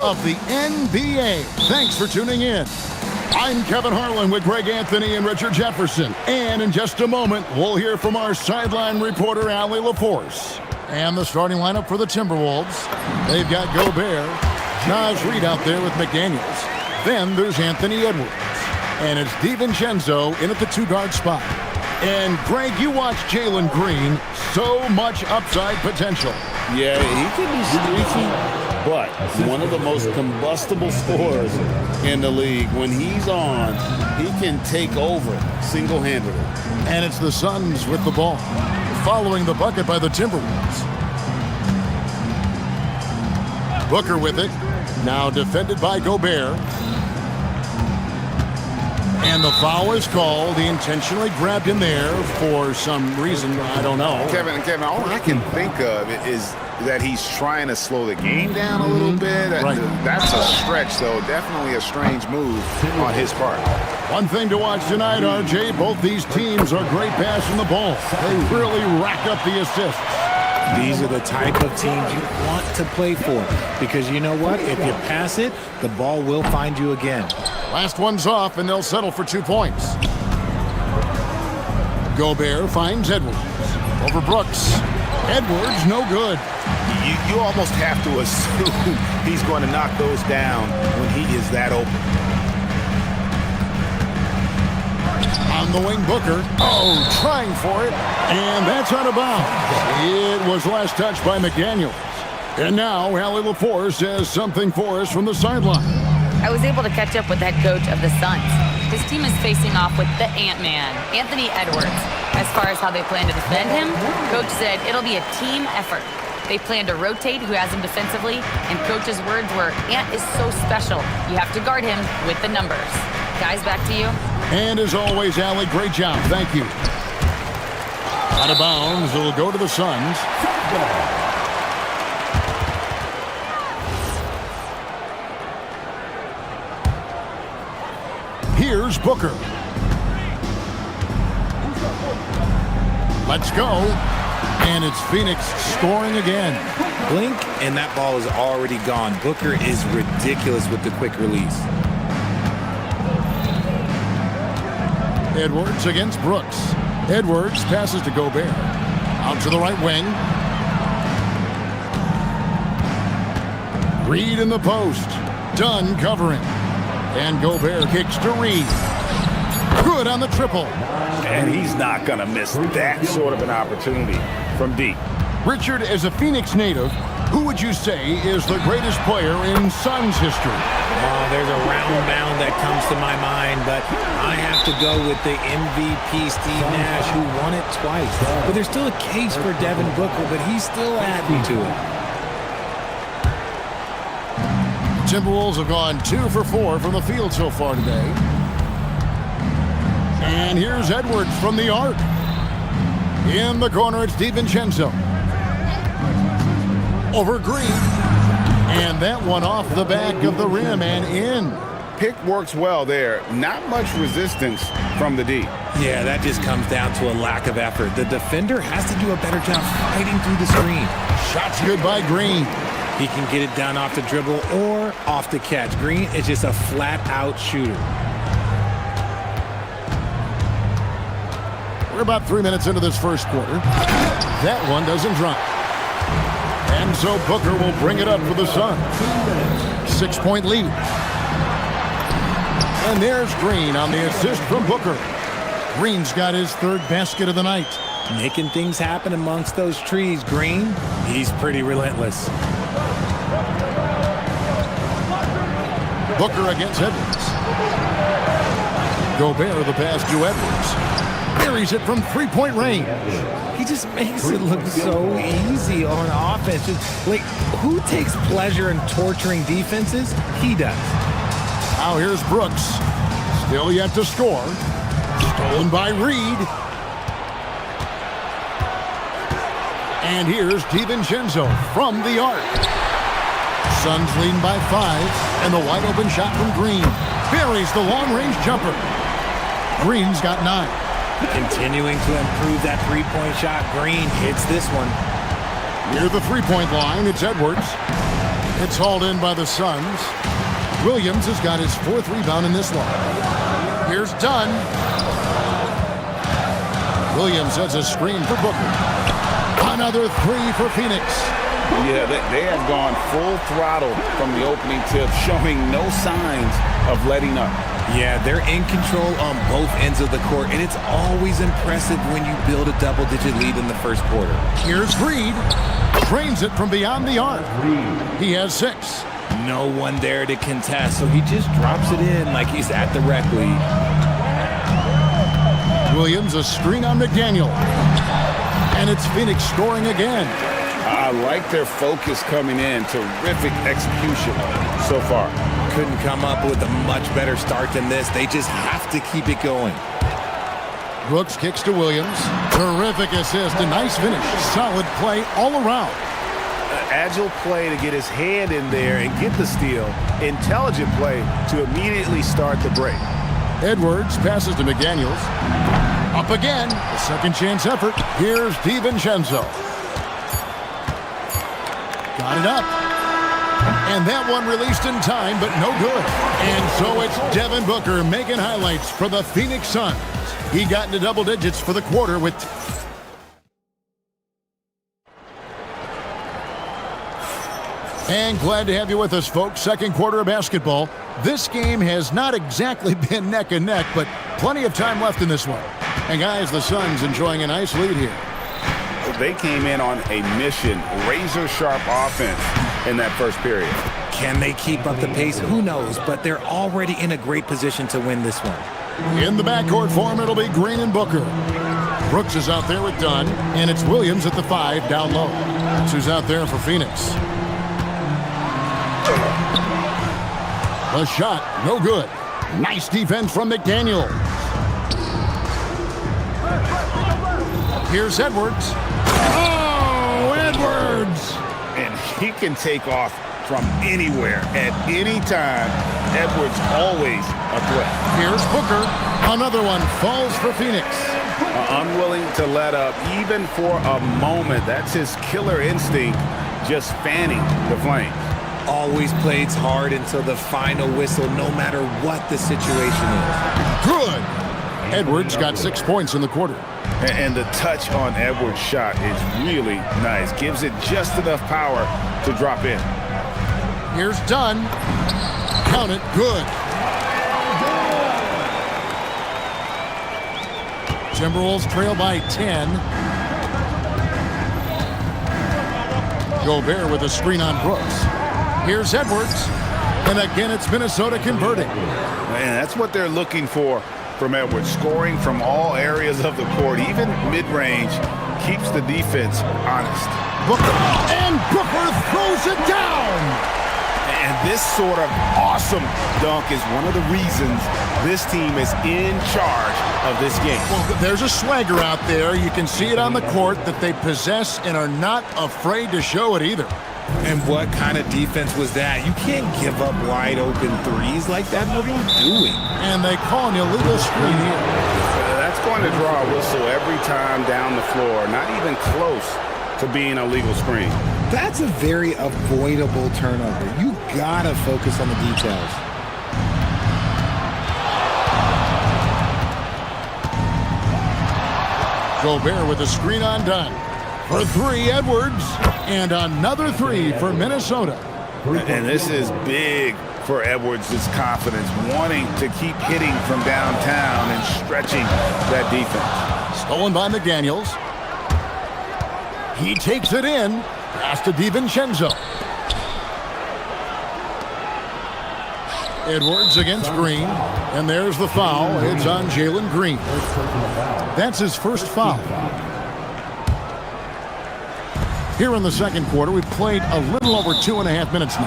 Speaker 1: of the NBA. Thanks for tuning in. I'm Kevin Harlan with Greg Anthony and Richard Jefferson. And in just a moment, we'll hear from our sideline reporter, Allie LaForce. And the starting lineup for the Timberwolves. They've got Gobert, Naz Reid out there with McDaniels. Then there's Anthony Edwards. And it's DiVincenzo in at the two-guard spot. And Greg, you watch Jalen Green. So much upside potential.
Speaker 2: Yeah, he can be streaky, but one of the most combustible scorers in the league. When he's on, he can take over single-handedly.
Speaker 1: And it's the Suns with the ball, following the bucket by the Timberwolves. Booker with it, now defended by Gobert. And the foul is called. He intentionally grabbed him there for some reason. I don't know.
Speaker 5: Kevin, all I can think of is that he's trying to slow the game down a little bit. That's a stretch, though. Definitely a strange move on his part.
Speaker 1: One thing to watch tonight, RJ, both these teams are great passing the ball. They really rack up the assists.
Speaker 11: These are the type of teams you want to play for because you know what? If you pass it, the ball will find you again.
Speaker 1: Last one's off, and they'll settle for 2 points. Gobert finds Edwards. Over Brooks. Edwards, no good.
Speaker 5: You almost have to assume he's going to knock those down when he is that open.
Speaker 1: On the wing, Booker. Oh, trying for it. And that's out of bounds. It was last touched by McDaniels. And now, Allie LaForce has something for us from the sideline.
Speaker 4: I was able to catch up with the head coach of the Suns. His team is facing off with the Ant-Man, Anthony Edwards. As far as how they plan to defend him, coach said it'll be a team effort. They plan to rotate who has him defensively, and coach's words were, Ant is so special, you have to guard him with the numbers. Guys, back to you.
Speaker 1: And as always, Allie, great job. Thank you. Out of bounds, it'll go to the Suns. Here's Booker. Let's go. And it's Phoenix scoring again.
Speaker 11: Blink, and that ball is already gone. Booker is ridiculous with the quick release.
Speaker 1: Edwards against Brooks. Edwards passes to Gobert. Out to the right wing. Reid in the post. Dunn covering. And Gobert kicks to Reid. Good on the triple.
Speaker 5: And he's not going to miss that sort of an opportunity from deep.
Speaker 1: Richard, as a Phoenix native, who would you say is the greatest player in Suns history?
Speaker 11: Oh, there's a round mound that comes to my mind, but I have to go with the MVP Steve Nash, who won it twice. But there's still a case for Devin Booker, but he's still adding to it.
Speaker 1: Timberwolves have gone 2 for 4 from the field so far today. And here's Edwards from the arc. In the corner, it's DiVincenzo. Over Green. And that one off the back of the rim and in.
Speaker 5: Pick works well there. Not much resistance from the D.
Speaker 11: Yeah, that just comes down to a lack of effort. The defender has to do a better job fighting through the screen.
Speaker 1: Shots good by Green.
Speaker 11: He can get it down off the dribble or off the catch. Green is just a flat-out shooter.
Speaker 1: We're about 3 minutes into this first quarter. That one doesn't drop. And so Booker will bring it up for the Suns. 6-point lead. And there's Green on the assist from Booker. Green's got his 3rd basket of the night.
Speaker 11: Making things happen amongst those trees. Green, he's pretty relentless.
Speaker 1: Booker against Edwards. Gobert the pass to Edwards. Buries it from 3-point range.
Speaker 11: He just makes it look so easy on offense. Like, who takes pleasure in torturing defenses? He does.
Speaker 1: Now here's Brooks. Still yet to score. Stolen by Reid. And here's DiVincenzo from the arc. Suns leading by 5. And the wide open shot from Green. Buries the long-range jumper. Green's got 9.
Speaker 11: Continuing to improve that 3-point shot. Green hits this one.
Speaker 1: Near the 3-point line, it's Edwards. It's hauled in by the Suns. Williams has got his 4th rebound in this one. Here's Dunn. Williams has a screen for Booker. Another 3 for Phoenix.
Speaker 5: Yeah, they have gone full throttle from the opening tip, showing no signs of letting up.
Speaker 11: Yeah, they're in control on both ends of the court, and it's always impressive when you build a double-digit lead in the first quarter.
Speaker 1: Here's Reed. Drains it from beyond the arc. He has 6.
Speaker 11: No one there to contest, so he just drops it in like he's at the rec league.
Speaker 1: Williams a screen on McDaniel. And it's Phoenix scoring again.
Speaker 5: I like their focus coming in. Terrific execution so far.
Speaker 11: Couldn't come up with a much better start than this. They just have to keep it going.
Speaker 1: Brooks kicks to Williams. Terrific assist. A nice finish. Solid play all around.
Speaker 5: Agile play to get his hand in there and get the steal. Intelligent play to immediately start the break.
Speaker 1: Edwards passes to McDaniels. Up again. A second chance effort. Here's DiVincenzo. Got it up. And that one released in time, but no good. And so it's Devin Booker making highlights for the Phoenix Suns. He got into double digits for the quarter with... And glad to have you with us, folks. Second quarter of basketball. This game has not exactly been neck and neck, but plenty of time left in this one. And guys, the Suns enjoying a nice lead here.
Speaker 5: They came in on a mission, razor-sharp offense in that first period.
Speaker 11: Can they keep up the pace? Who knows, but they're already in a great position to win this one.
Speaker 1: In the backcourt form, it'll be Green and Booker. Brooks is out there with Dunn, and it's Williams at the 5 down low. That's who's out there for Phoenix. A shot, no good. Nice defense from McDaniel. Here's Edwards. Oh, Edwards!
Speaker 5: And he can take off from anywhere at any time. Edwards always a threat.
Speaker 1: Here's Booker. Another one falls for Phoenix.
Speaker 5: Unwilling to let up even for a moment. That's his killer instinct, just fanning the flames.
Speaker 11: Always plays hard until the final whistle, no matter what the situation is.
Speaker 1: Good. Edwards got 6 points in the quarter.
Speaker 5: And the touch on Edwards' shot is really nice. Gives it just enough power to drop in.
Speaker 1: Here's Dunn. Count it. Good. Timberwolves trail by 10. Gobert with a screen on Brooks. Here's Edwards. And again, it's Minnesota converting.
Speaker 5: And that's what they're looking for from Edwards. Scoring from all areas of the court, even mid-range, keeps the defense honest.
Speaker 1: Booker. And Booker throws it down.
Speaker 5: And this sort of awesome dunk is one of the reasons this team is in charge of this game.
Speaker 1: Well, there's a swagger out there. You can see it on the court that they possess and are not afraid to show it either.
Speaker 11: And what kind of defense was that? You can't give up wide open threes like that. What are you doing?
Speaker 1: And they call an illegal screen here.
Speaker 5: That's going to draw a whistle every time down the floor. Not even close to being a legal screen.
Speaker 11: That's a very avoidable turnover. You gotta focus on the details.
Speaker 1: Gobert with a screen on Dunn. For 3, Edwards. And another 3 for Minnesota.
Speaker 5: And this is big for Edwards' confidence, wanting to keep hitting from downtown and stretching that defense.
Speaker 1: Stolen by McDaniels. He takes it in. Pass to DiVincenzo. Edwards against Green. And there's the foul. It's on Jalen Green. That's his first foul. Here in the second quarter, we've played a little over 2.5 minutes now.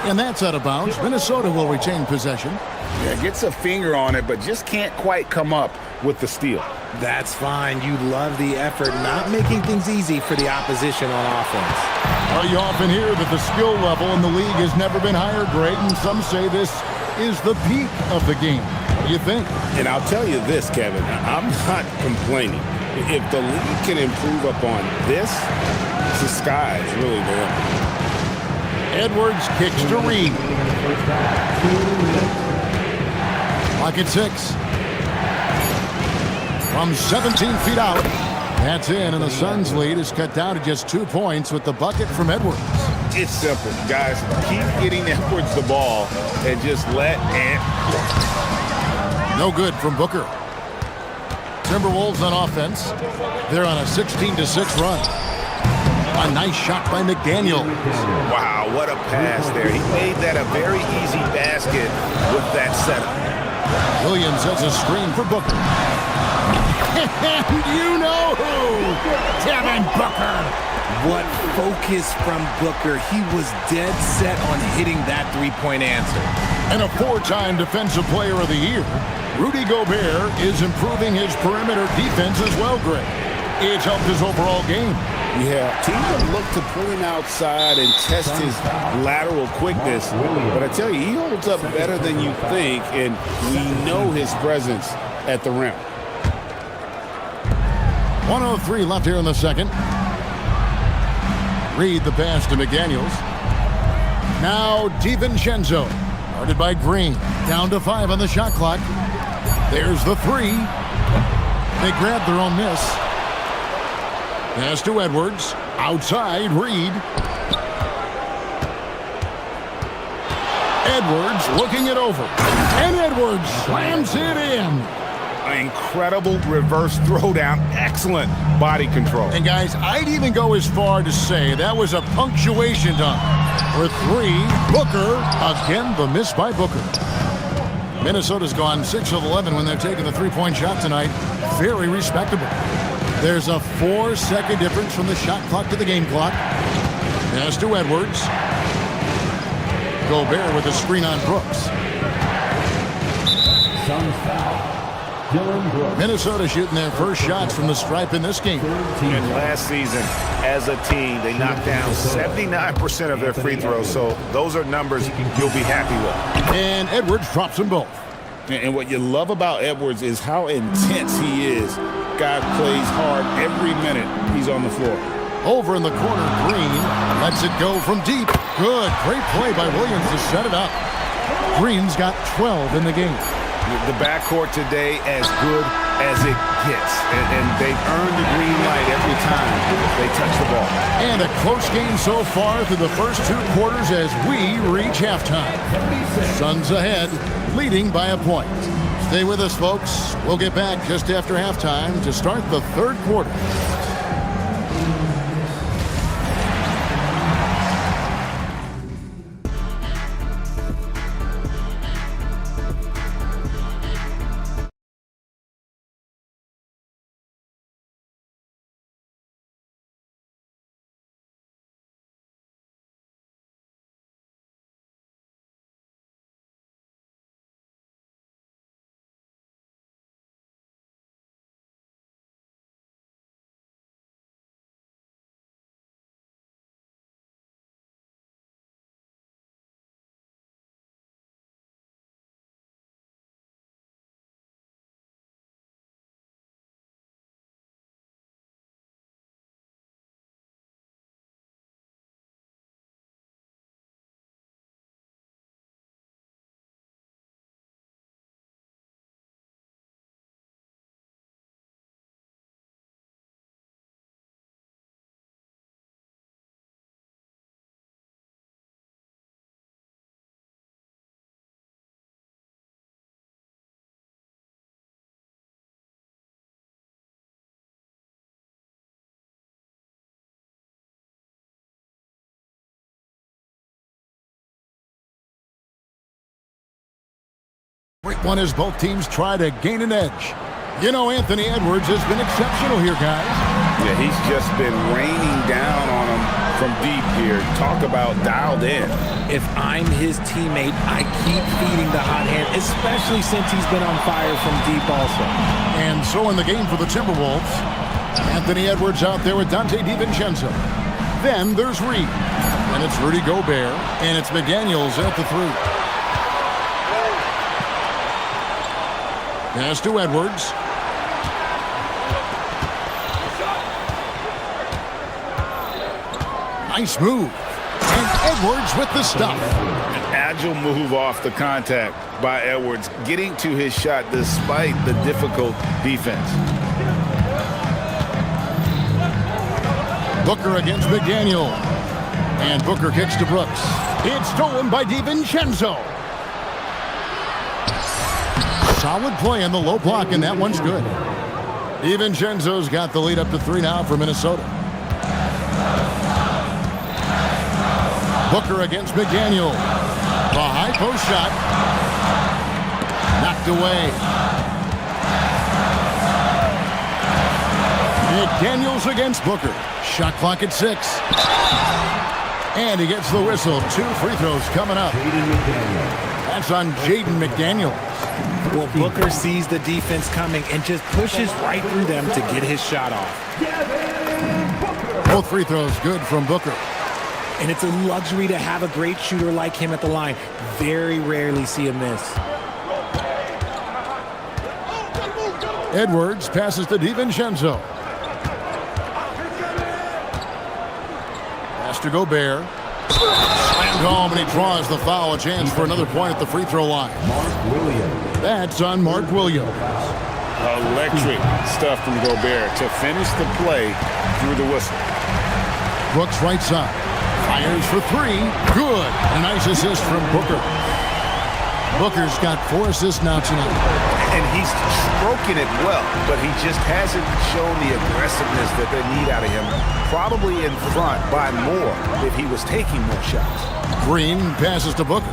Speaker 1: And that's out of bounds. Minnesota will retain possession.
Speaker 5: Yeah, gets a finger on it, but just can't quite come up with the steal.
Speaker 11: That's fine. You love the effort, not making things easy for the opposition on offense.
Speaker 1: Well, you often hear that the skill level in the league has never been higher, Greg, and some say this is the peak of the game. What do you think?
Speaker 5: And I'll tell you this, Kevin, I'm not complaining. If the league can improve upon this, the sky is really the limit.
Speaker 1: Edwards kicks to Reed. Clock at 6. From 17 feet out. That's in, and the Suns' lead is cut down to just 2 points with the bucket from Edwards.
Speaker 5: It's simple, guys. Keep getting Edwards the ball and just let Ant.
Speaker 1: No good from Booker. Timberwolves on offense. They're on a 16-6 run. A nice shot by McDaniel.
Speaker 5: Wow, what a pass there. He made that a very easy basket with that setup.
Speaker 1: Williams has a screen for Booker. And you know who? Devin Booker.
Speaker 11: What focus from Booker. He was dead set on hitting that three-point answer.
Speaker 1: And a 4-time Defensive Player of the Year, Rudy Gobert is improving his perimeter defense as well, Greg. It's helped his overall game.
Speaker 2: Yeah, teams would look to pull him outside and test his lateral quickness. But I tell you, he holds up better than you think, and we know his presence at the rim.
Speaker 1: 1:03 left here in the second. Reed the pass to McDaniels. Now DiVincenzo, guarded by Green. Down to 5 on the shot clock. There's the 3. They grab their own miss. Pass to Edwards. Outside, Reed. Edwards looking it over. And Edwards slams it in.
Speaker 5: An incredible reverse throwdown. Excellent body control.
Speaker 1: And guys, I'd even go as far to say that was a punctuation dunk. For 3, Booker. Again, the miss by Booker. Minnesota's gone 6 of 11 when they're taking the three-point shot tonight. Very respectable. There's a 4-second difference from the shot clock to the game clock. Pass to Edwards. Gobert with a screen on Brooks. Minnesota shooting their first shots from the stripe in this game.
Speaker 5: And last season, as a team, they knocked down 79% of their free throws, so those are numbers you'll be happy with.
Speaker 1: And Edwards drops them both.
Speaker 2: And what you love about Edwards is how intense he is. Guy plays hard every minute he's on the floor.
Speaker 1: Over in the corner, Green lets it go from deep. Good, great play by Williams to set it up. Green's got 12 in the game.
Speaker 5: The backcourt today as good as it gets. And they've earned the green light every time they touch the ball.
Speaker 1: And a close game so far through the first 2 quarters as we reach halftime. Suns ahead, leading by a point. Stay with us, folks. We'll get back just after halftime to start the third quarter. Great one as both teams try to gain an edge. You know, Anthony Edwards has been exceptional here, guys.
Speaker 5: Yeah, he's just been raining down on them from deep here. Talk about dialed in.
Speaker 11: If I'm his teammate, I keep feeding the hot hand, especially since he's been on fire from deep also.
Speaker 1: And so in the game for the Timberwolves, Anthony Edwards out there with Dante DiVincenzo. Then there's Reed. And it's Rudy Gobert. And it's McDaniels at the 3. Pass to Edwards. Nice move. And Edwards with the stuff.
Speaker 5: An agile move off the contact by Edwards, getting to his shot despite the difficult defense.
Speaker 1: Booker against McDaniel. And Booker kicks to Brooks. It's stolen by DiVincenzo. Solid play in the low block, and that one's good. DiVincenzo's got the lead up to 3 now for Minnesota. Booker against McDaniel. The high post shot. Knocked away. McDaniels against Booker. Shot clock at 6. And he gets the whistle. 2 free throws coming up. That's on Jaden McDaniels.
Speaker 11: Well, Booker sees the defense coming and just pushes right through them to get his shot off.
Speaker 1: Both free throws good from Booker.
Speaker 11: And it's a luxury to have a great shooter like him at the line. Very rarely see him miss.
Speaker 1: Edwards passes to DiVincenzo. Pass to Gobert. Slammed home, and he draws the foul. A chance for another point at the free throw line. That's on Mark Williams.
Speaker 5: Electric stuff from Gobert to finish the play through the whistle.
Speaker 1: Brooks right side. Fires for 3. Good. A nice assist from Booker. Booker's got 4 assists now tonight.
Speaker 5: And he's stroking it well, but he just hasn't shown the aggressiveness that they need out of him. Probably in front by more if he was taking more shots.
Speaker 1: Green passes to Booker.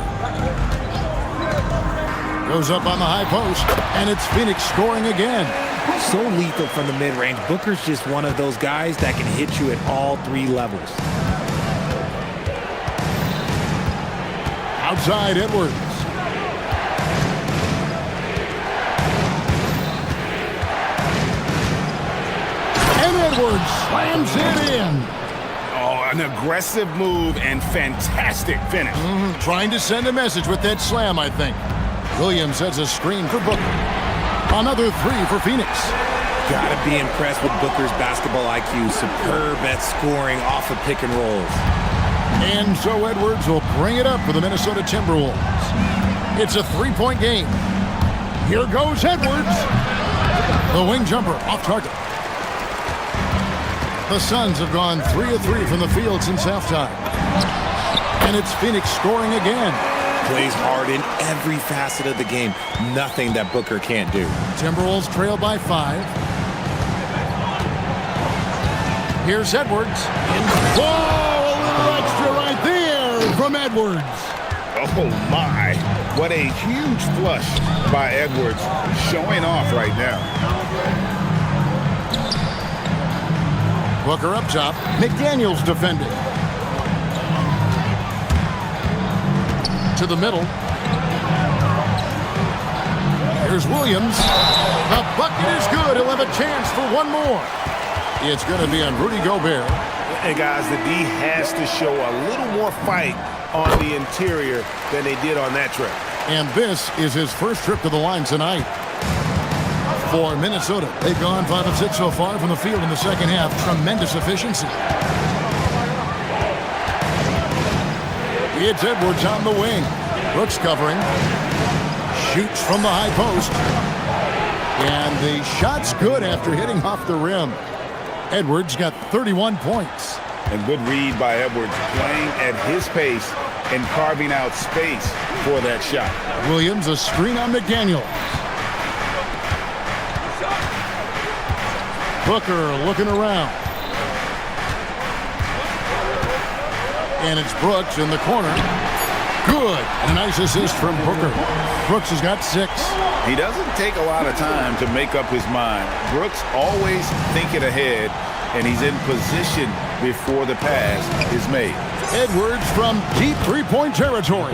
Speaker 1: Goes up on the high post, and it's Phoenix scoring again.
Speaker 11: So lethal from the mid-range. Booker's just one of those guys that can hit you at all 3 levels.
Speaker 1: Outside Edwards. And Edwards slams it in.
Speaker 5: Oh, an aggressive move and fantastic finish.
Speaker 1: Trying to send a message with that slam, I think. Williams sets a screen for Booker. Another 3 for Phoenix.
Speaker 11: Gotta be impressed with Booker's basketball IQ. Superb at scoring off of pick and rolls.
Speaker 1: And so Edwards will bring it up for the Minnesota Timberwolves. It's a 3-point game. Here goes Edwards. The wing jumper off target. The Suns have gone 3 of 3 from the field since halftime. And it's Phoenix scoring again.
Speaker 11: Plays hard in every facet of the game. Nothing that Booker can't do.
Speaker 1: Timberwolves trail by 5. Here's Edwards. Whoa! Extra right there from Edwards.
Speaker 5: Oh my, what a huge flush by Edwards, showing off right now.
Speaker 1: Booker up top, McDaniels defending. To the middle. Here's Williams. The bucket is good. He'll have a chance for one more. It's going to be on Rudy Gobert.
Speaker 5: Hey guys, the D has to show a little more fight on the interior than they did on that trip.
Speaker 1: And this is his first trip to the line tonight. For Minnesota, they've gone 5 of 6 so far from the field in the second half. Tremendous efficiency. It's Edwards on the wing. Brooks covering. Shoots from the high post. And the shot's good after hitting off the rim. Edwards got 31 points.
Speaker 5: And good read by Edwards, playing at his pace and carving out space for that shot.
Speaker 1: Williams, a screen on McDaniel. Booker looking around. And it's Brooks in the corner. Good. And a nice assist from Booker. Brooks has got 6.
Speaker 5: He doesn't take a lot of time to make up his mind. Brooks always thinking ahead, and he's in position before the pass is made.
Speaker 1: Edwards from deep 3-point territory.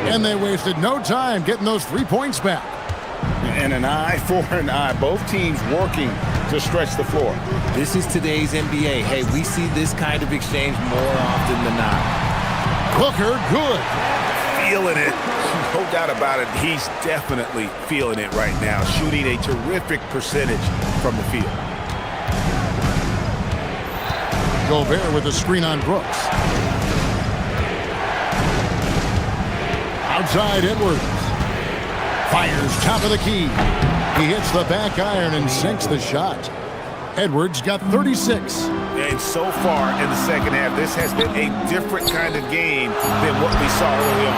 Speaker 1: And they wasted no time getting those 3 points back.
Speaker 5: And an eye for an eye. Both teams working to stretch the floor.
Speaker 11: This is today's NBA. Hey, we see this kind of exchange more often than not.
Speaker 1: Booker, good.
Speaker 5: Feeling it. No doubt about it. He's definitely feeling it right now. Shooting a terrific percentage from the field.
Speaker 1: Gobert with a screen on Brooks. side, Edwards. Fires top of the key. He hits the back iron and sinks the shot. Edwards got 36.
Speaker 5: And so far in the second half, this has been a different kind of game than what we saw early on.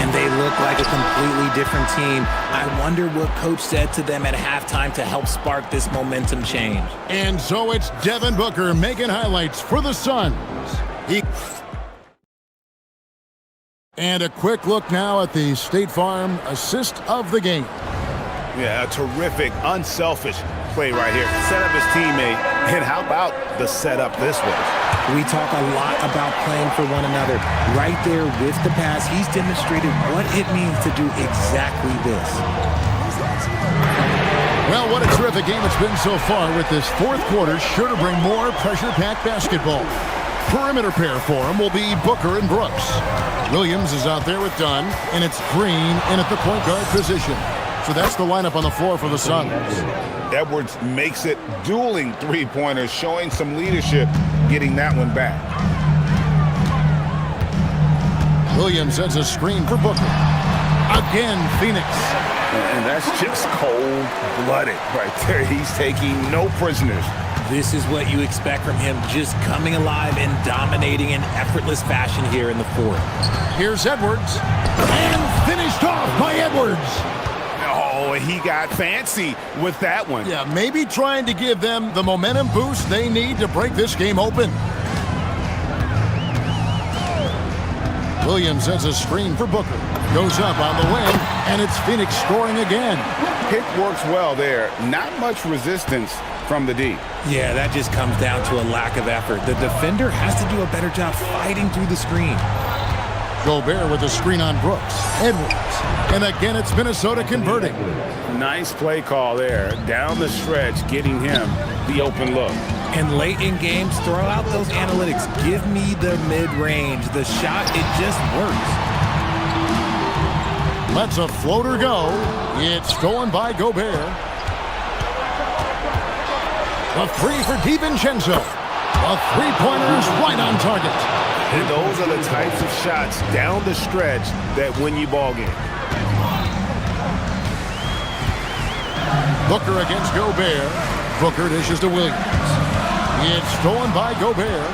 Speaker 11: And they look like a completely different team. I wonder what coach said to them at halftime to help spark this momentum change.
Speaker 1: And so it's Devin Booker making highlights for the Suns. And a quick look now at the State Farm assist of the game.
Speaker 5: Yeah, a terrific, unselfish play right here. Set up his teammate, and how about the setup this way?
Speaker 11: We talk a lot about playing for one another. Right there with the pass, he's demonstrated what it means to do exactly this.
Speaker 1: Well, what a terrific game it's been so far, with this fourth quarter sure to bring more pressure-packed basketball. Perimeter pair for him will be Booker and Brooks. Williams is out there with Dunn, and it's Green in at the point guard position. So that's the lineup on the floor for the Suns.
Speaker 5: Edwards makes it dueling three-pointers, showing some leadership, getting that one back.
Speaker 1: Williams sets a screen for Booker. Again, Phoenix.
Speaker 5: And that's just cold-blooded right there. He's taking no prisoners.
Speaker 11: This is what you expect from him, just coming alive and dominating in effortless fashion here in the fourth.
Speaker 1: Here's Edwards. And finished off by Edwards.
Speaker 5: Oh, he got fancy with that one.
Speaker 1: Yeah, maybe trying to give them the momentum boost they need to break this game open. Williams sends a screen for Booker. Goes up on the wing, and it's Phoenix scoring again.
Speaker 5: Pick works well there. Not much resistance from the D.
Speaker 11: Yeah, that just comes down to a lack of effort. The defender has to do a better job fighting through the screen.
Speaker 1: Gobert with a screen on Brooks. Edwards. And again, it's Minnesota converting.
Speaker 5: Nice play call there. Down the stretch, getting him the open look.
Speaker 11: And late in games, throw out those analytics. Give me the mid-range. The shot, it just works.
Speaker 1: Lets a floater go. It's stolen by Gobert. A three for DiVincenzo. A three-pointer is right on target.
Speaker 5: And those are the types of shots down the stretch that win you ball games.
Speaker 1: Booker against Gobert. Booker dishes to Williams. It's stolen by Gobert.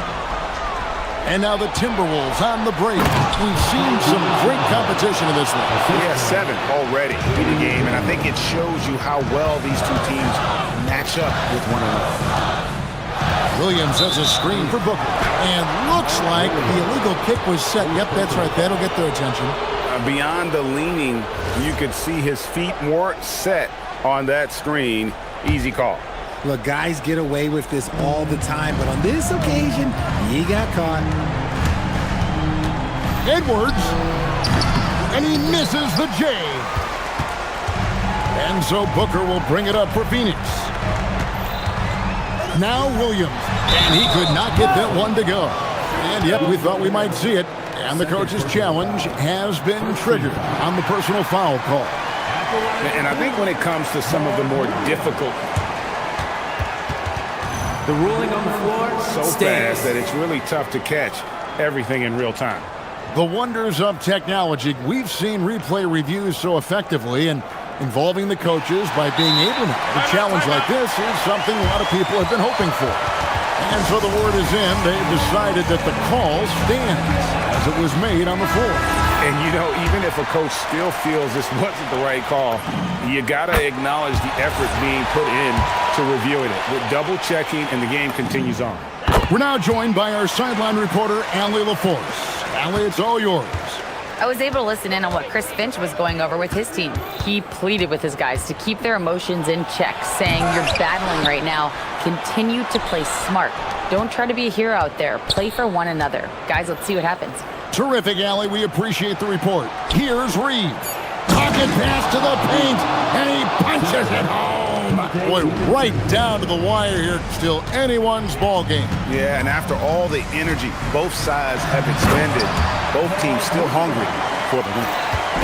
Speaker 1: And now the Timberwolves on the break. We've seen some great competition in this one.
Speaker 5: Yeah, 7 already in the game, and I think it shows you how well these two teams match up with one another.
Speaker 1: Williams has a screen for Booker. And looks like the illegal kick was set. Yep, that's right. That'll get their attention.
Speaker 5: Beyond the leaning, you could see his feet weren't set on that screen. Easy call.
Speaker 11: Look, guys get away with this all the time, but on this occasion, he got caught.
Speaker 1: Edwards. And he misses the J. And so Booker will bring it up for Phoenix. Now Williams. And he could not get that one to go. And yet we thought we might see it. And the coach's challenge has been triggered on the personal foul call.
Speaker 5: And I think when it comes to some of the more difficult,
Speaker 13: the ruling on the floor
Speaker 5: so
Speaker 13: stands.
Speaker 5: fast that it's really tough to catch everything in real time.
Speaker 1: The wonders of technology. We've seen replay reviews so effectively, and involving the coaches by being able to. A challenge like this is something a lot of people have been hoping for. And so the word is in. They've decided that the call stands as it was made on the floor.
Speaker 5: And, you know, even if a coach still feels this wasn't the right call, you got to acknowledge the effort being put in to reviewing it. With double-checking, and the game continues on.
Speaker 1: We're now joined by our sideline reporter, Allie LaForce. Allie, it's all yours.
Speaker 4: I was able to listen in on what Chris Finch was going over with his team. He pleaded with his guys to keep their emotions in check, saying, "You're battling right now. Continue to play smart. Don't try to be a hero out there. Play for one another." Guys, let's see what happens.
Speaker 1: Terrific, Allie. We appreciate the report. Here's Reed. Pocket pass to the paint, and he punches it home. Boy, right down to the wire here. Still anyone's ball game.
Speaker 5: Yeah, and after all the energy both sides have expended, both teams still hungry for the win.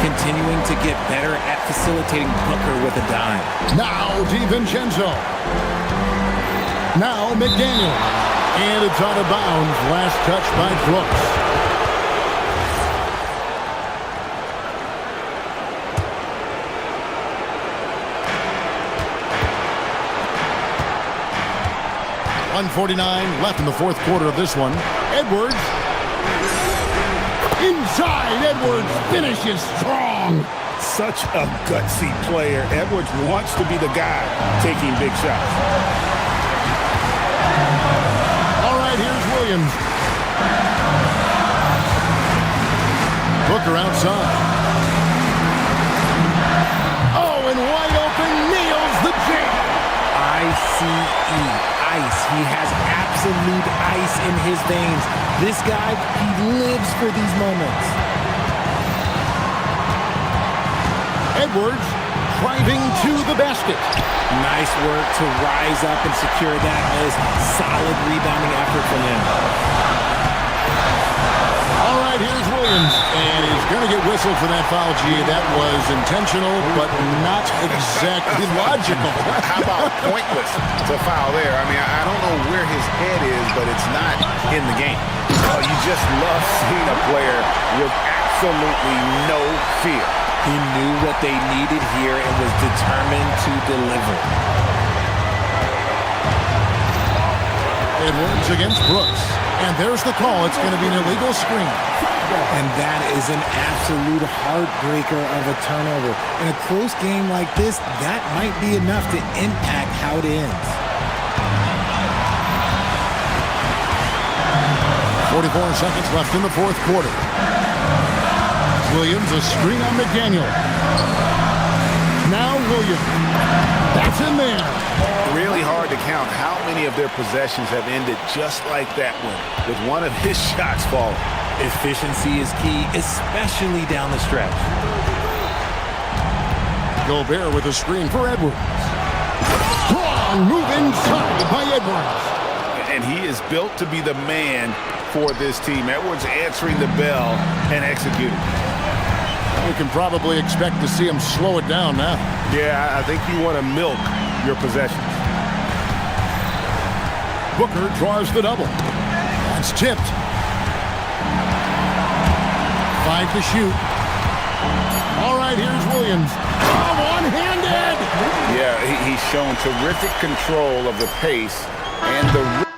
Speaker 11: Continuing to get better at facilitating Booker with a dime.
Speaker 1: Now DiVincenzo. Now McDaniel. And it's out of bounds. Last touch by Brooks. 1:49 left in the fourth quarter of this one. Edwards. Inside, Edwards finishes strong.
Speaker 2: Such a gutsy player. Edwards wants to be the guy taking big shots.
Speaker 1: All right, here's Williams. Booker outside. Oh, and wide open, nails the jam.
Speaker 11: I-C-E, ice. He has absolute ice in his veins. This guy, he lives for these moments.
Speaker 1: Edwards driving to the basket.
Speaker 11: Nice work to rise up and secure that. That is solid rebounding effort from him.
Speaker 1: All right, here's Williams, and he's going to get whistled for that foul. Gee, that was intentional, but not exactly logical.
Speaker 5: How about pointless to foul there? I mean, I don't know where his head is, but it's not in the game. You just love seeing a player with absolutely no fear.
Speaker 11: He knew what they needed here and was determined to deliver.
Speaker 1: Edwards against Brooks. And there's the call. It's going to be an illegal screen.
Speaker 11: And that is an absolute heartbreaker of a turnover. In a close game like this, that might be enough to impact how it ends.
Speaker 1: 44 seconds left in the fourth quarter. Williams, a screen on McDaniel. Now Williams. That's in there.
Speaker 5: Really hard to count how many of their possessions have ended just like that one, with one of his shots falling.
Speaker 11: Efficiency is key, especially down the stretch.
Speaker 1: Gobert with a screen for Edwards. Strong move inside by Edwards.
Speaker 5: And he is built to be the man for this team. Edwards answering the bell and executing.
Speaker 1: We can probably expect to see him slow it down now.
Speaker 5: Yeah, I think you want to milk your possessions.
Speaker 1: Booker draws the double. That's tipped. 5 to shoot. All right, here's Williams. Oh, one-handed!
Speaker 5: Yeah, he's shown terrific control of the pace and the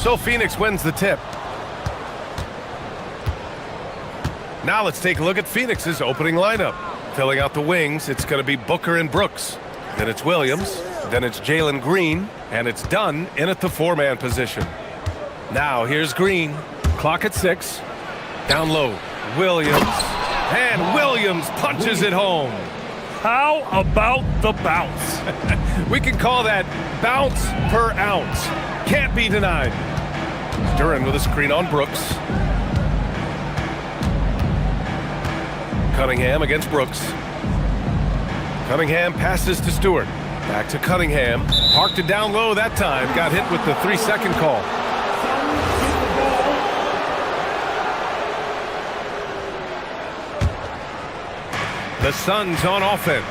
Speaker 7: So Phoenix wins the tip. Now let's take a look at Phoenix's opening lineup. Filling out the wings, it's going to be Booker and Brooks. Then it's Williams. Then it's Jalen Green. And it's Dunn in at the four-man position. Now here's Green. Clock at 6. Down low. Williams. And Williams punches it home.
Speaker 8: How about the bounce?
Speaker 7: We can call that bounce per ounce. Can't be denied. Duran with a screen on Brooks. Cunningham against Brooks. Cunningham passes to Stewart. Back to Cunningham. Parked it down low that time. Got hit with the 3-second call. The Suns on offense.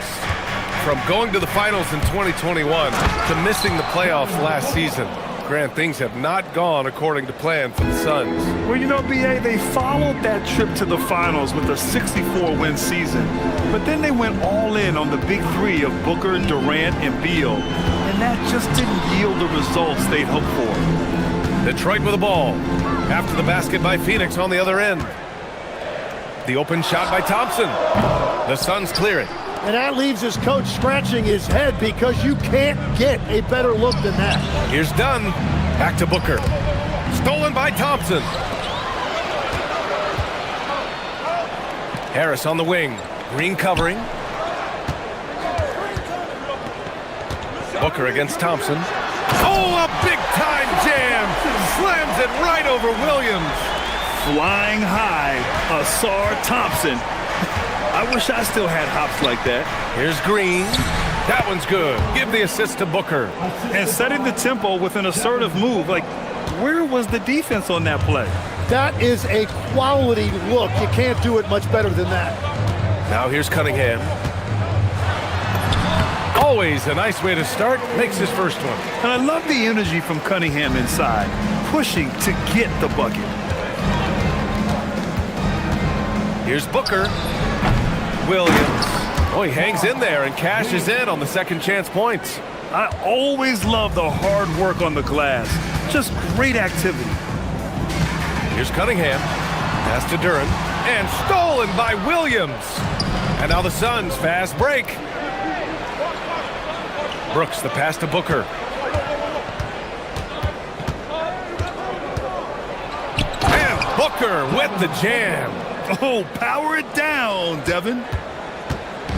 Speaker 7: From going to the finals in 2021 to missing the playoffs last season. Grant, things have not gone according to plan for the Suns.
Speaker 8: Well, you know, B.A., they followed that trip to the finals with a 64-win season. But then they went all in on the big three of Booker, Durant, and Beal. And that just didn't yield the results they'd hoped for.
Speaker 7: Detroit with the ball. After the basket by Phoenix on the other end. The open shot by Thompson. The Suns clear it.
Speaker 3: And that leaves his coach scratching his head because you can't get a better look than that.
Speaker 7: Here's Dunn. Back to Booker. Stolen by Thompson. Harris on the wing. Green covering. Booker against Thompson. Oh, a big-time jam. Slams it right over Williams.
Speaker 8: Flying high, Asar Thompson. I wish I still had hops like that.
Speaker 7: Here's Green. That one's good. Give the assist to Booker.
Speaker 8: And setting the tempo with an assertive move. Like, where was the defense on that play?
Speaker 3: That is a quality look. You can't do it much better than that.
Speaker 7: Now here's Cunningham. Always a nice way to start. Makes his first one.
Speaker 8: And I love the energy from Cunningham inside. Pushing to get the bucket.
Speaker 7: Here's Booker. Williams. Oh, he hangs in there and cashes in on the second chance points.
Speaker 8: I always love the hard work on the glass. Just great activity.
Speaker 7: Here's Cunningham. Pass to Duran. And stolen by Williams. And now the Suns fast break. Brooks, the pass to Booker. And Booker with the jam.
Speaker 8: Oh, power it down, Devin.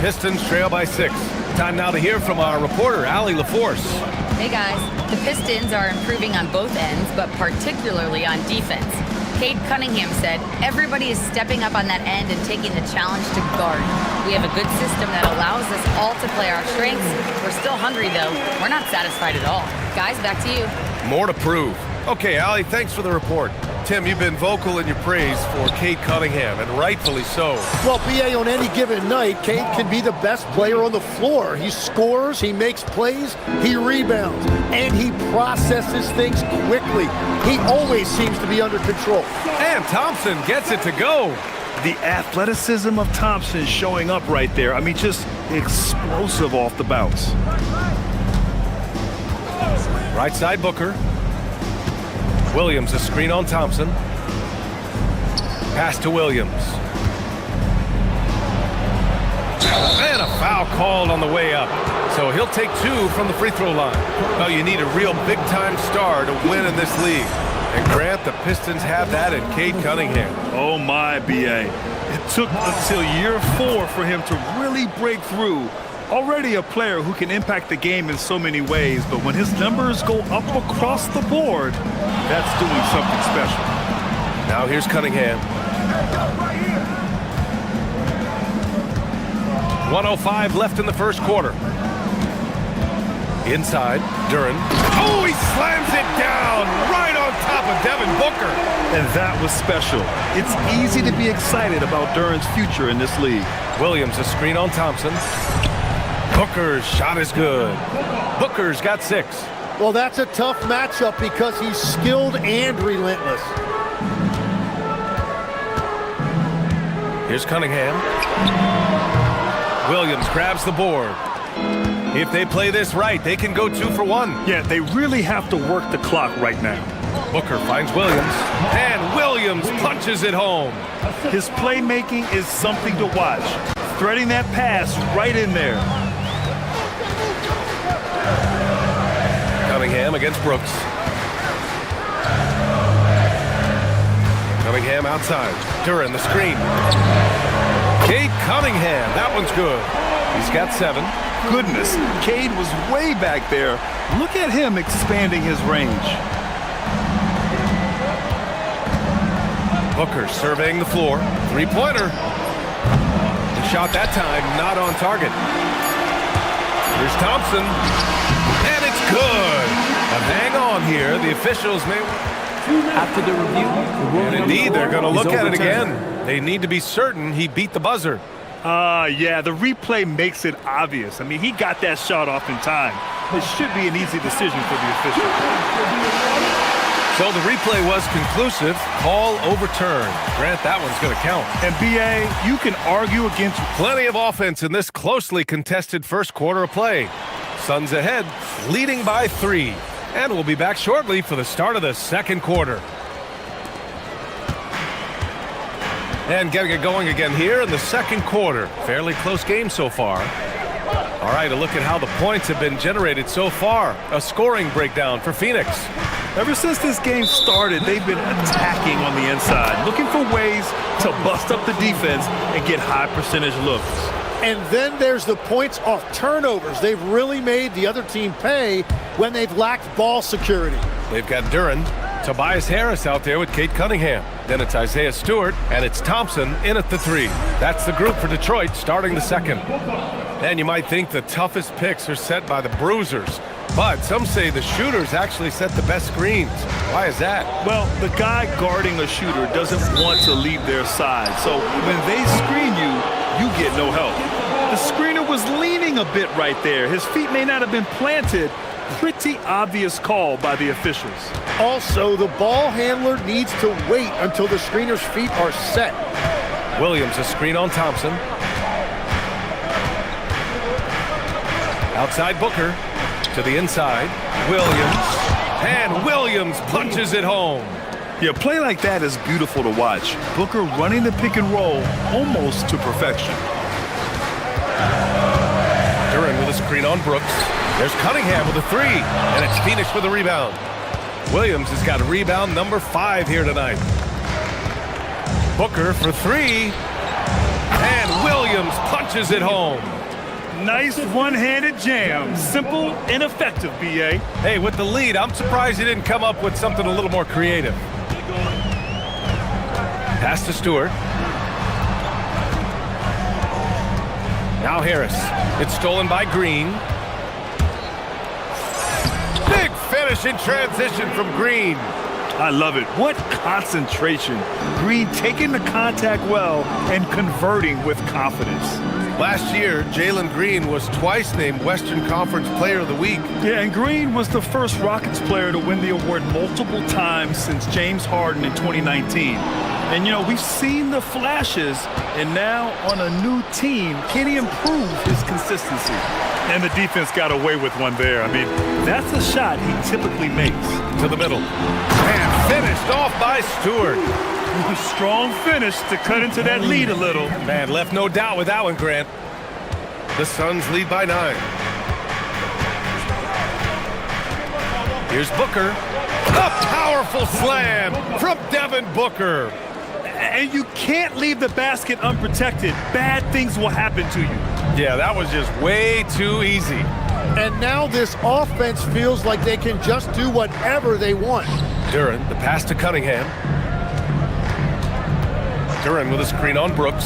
Speaker 7: Pistons trail by 6. Time now to hear from our reporter, Allie LaForce.
Speaker 4: Hey guys, the Pistons are improving on both ends, but particularly on defense. Cade Cunningham said, everybody is stepping up on that end and taking the challenge to guard. We have a good system that allows us all to play our strengths. We're still hungry though. We're not satisfied at all. Guys, back to you.
Speaker 7: More to prove. Okay, Allie, thanks for the report. Tim, you've been vocal in your praise for Cade Cunningham, and rightfully so.
Speaker 3: Well, B.A., on any given night, Cade can be the best player on the floor. He scores, he makes plays, he rebounds, and he processes things quickly. He always seems to be under control.
Speaker 7: And Thompson gets it to go.
Speaker 8: The athleticism of Thompson showing up right there. I mean, just explosive off the bounce.
Speaker 7: Right side Booker. Williams, a screen on Thompson. Pass to Williams. And a foul called on the way up. So he'll take 2 from the free throw line. Well, you need a real big-time star to win in this league. And Grant, the Pistons have that in Cade Cunningham.
Speaker 8: Oh my, B.A. It took until year 4 for him to really break through. Already a player who can impact the game in so many ways, but when his numbers go up across the board, that's doing something special.
Speaker 7: Now here's Cunningham. 1:05 left in the first quarter. Inside, Duran. Oh, he slams it down right on top of Devin Booker.
Speaker 8: And that was special. It's easy to be excited about Duran's future in this league.
Speaker 7: Williams, a screen on Thompson. Booker's shot is good. Booker's got 6.
Speaker 3: Well, that's a tough matchup because he's skilled and relentless.
Speaker 7: Here's Cunningham. Williams grabs the board. If they play this right, they can go 2 for 1.
Speaker 8: Yeah, they really have to work the clock right now.
Speaker 7: Booker finds Williams, and Williams punches it home.
Speaker 8: His playmaking is something to watch. Threading that pass right in there.
Speaker 7: Cunningham against Brooks. Cunningham outside. Duran, the screen. Cade Cunningham, that one's good. He's got 7.
Speaker 8: Goodness, Cade was way back there. Look at him expanding his range.
Speaker 7: Booker surveying the floor. Three-pointer. The shot that time not on target. Here's Thompson. And it's good. But hang on here. The officials may...
Speaker 13: After the review, the ruling
Speaker 7: And indeed, they're going to look at it
Speaker 13: overturned.
Speaker 7: again. They need to be certain he beat the buzzer.
Speaker 8: Yeah, the replay makes it obvious. I mean, he got that shot off in time. It should be an easy decision for the official.
Speaker 7: So the replay was conclusive. Call overturned. Grant, that one's going to count.
Speaker 8: And B.A., you can argue against...
Speaker 7: Plenty of offense in this closely contested first quarter of play. Suns ahead, leading by 3. And we'll be back shortly for the start of the second quarter. And getting it going again here in the second quarter. Fairly close game so far. All right, a look at how the points have been generated so far. A scoring breakdown for Phoenix.
Speaker 8: Ever since this game started, they've been attacking on the inside, looking for ways to bust up the defense and get high percentage looks.
Speaker 3: And then there's the points off turnovers. They've really made the other team pay when they've lacked ball security.
Speaker 7: They've got Duran, Tobias Harris out there with Cade Cunningham. Then it's Isaiah Stewart, and it's Thompson in at the 3. That's the group for Detroit starting the second. And you might think the toughest picks are set by the bruisers. But some say the shooters actually set the best screens. Why is that?
Speaker 8: Well, the guy guarding a shooter doesn't want to leave their side. So when they screen you, you get no help. The screener was leaning a bit right there. His feet may not have been planted. Pretty obvious call by the officials.
Speaker 3: Also, the ball handler needs to wait until the screener's feet are set.
Speaker 7: Williams, a screen on Thompson. Outside Booker. To the inside. Williams. And Williams punches it home.
Speaker 8: Yeah, play like that is beautiful to watch. Booker running the pick and roll almost to perfection.
Speaker 7: Duran with a screen on Brooks. There's Cunningham with a 3. And it's Phoenix with a rebound. Williams has got rebound number 5 here tonight. Booker for 3. And Williams punches it home.
Speaker 8: Nice one-handed jam. Simple and effective, B.A.
Speaker 7: Hey, with the lead, I'm surprised he didn't come up with something a little more creative. Pass to Stewart. Now Harris. It's stolen by Green. Big finish in transition from Green.
Speaker 8: I love it. What concentration. Green taking the contact well and converting with confidence.
Speaker 7: Last year, Jalen Green was twice named Western Conference Player of the Week.
Speaker 8: Yeah, and Green was the first Rockets player to win the award multiple times since James Harden in 2019. And, you know, we've seen the flashes, and now on a new team, can he improve his consistency? And the defense got away with one there. I mean, that's a shot he typically makes.
Speaker 7: To the middle. And finished off by Stewart.
Speaker 8: A strong finish to cut into that lead a little.
Speaker 7: Man, left no doubt with that one, Grant. The Suns lead by 9. Here's Booker. A powerful slam from Devin Booker.
Speaker 8: And you can't leave the basket unprotected. Bad things will happen to you.
Speaker 7: Yeah, that was just way too easy.
Speaker 3: And now this offense feels like they can just do whatever they want.
Speaker 7: Duran, the pass to Cunningham. Duran with a screen on Brooks.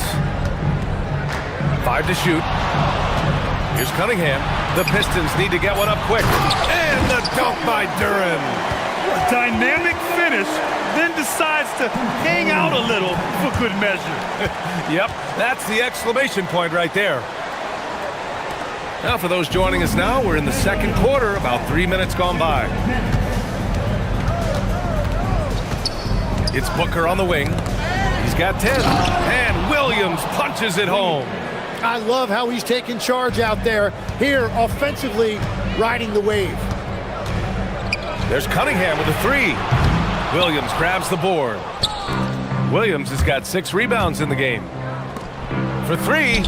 Speaker 7: 5 to shoot. Here's Cunningham. The Pistons need to get one up quick. And the dunk by Duran.
Speaker 8: A dynamic finish, then decides to hang out a little for good measure.
Speaker 7: Yep, that's the exclamation point right there. Now for those joining us now, we're in the second quarter, about 3 minutes gone by. It's Booker on the wing. He's got 10. And Williams punches it home.
Speaker 3: I love how he's taking charge out there. Here, offensively, riding the wave.
Speaker 7: There's Cunningham with a 3. Williams grabs the board. Williams has got 6 rebounds in the game. For 3.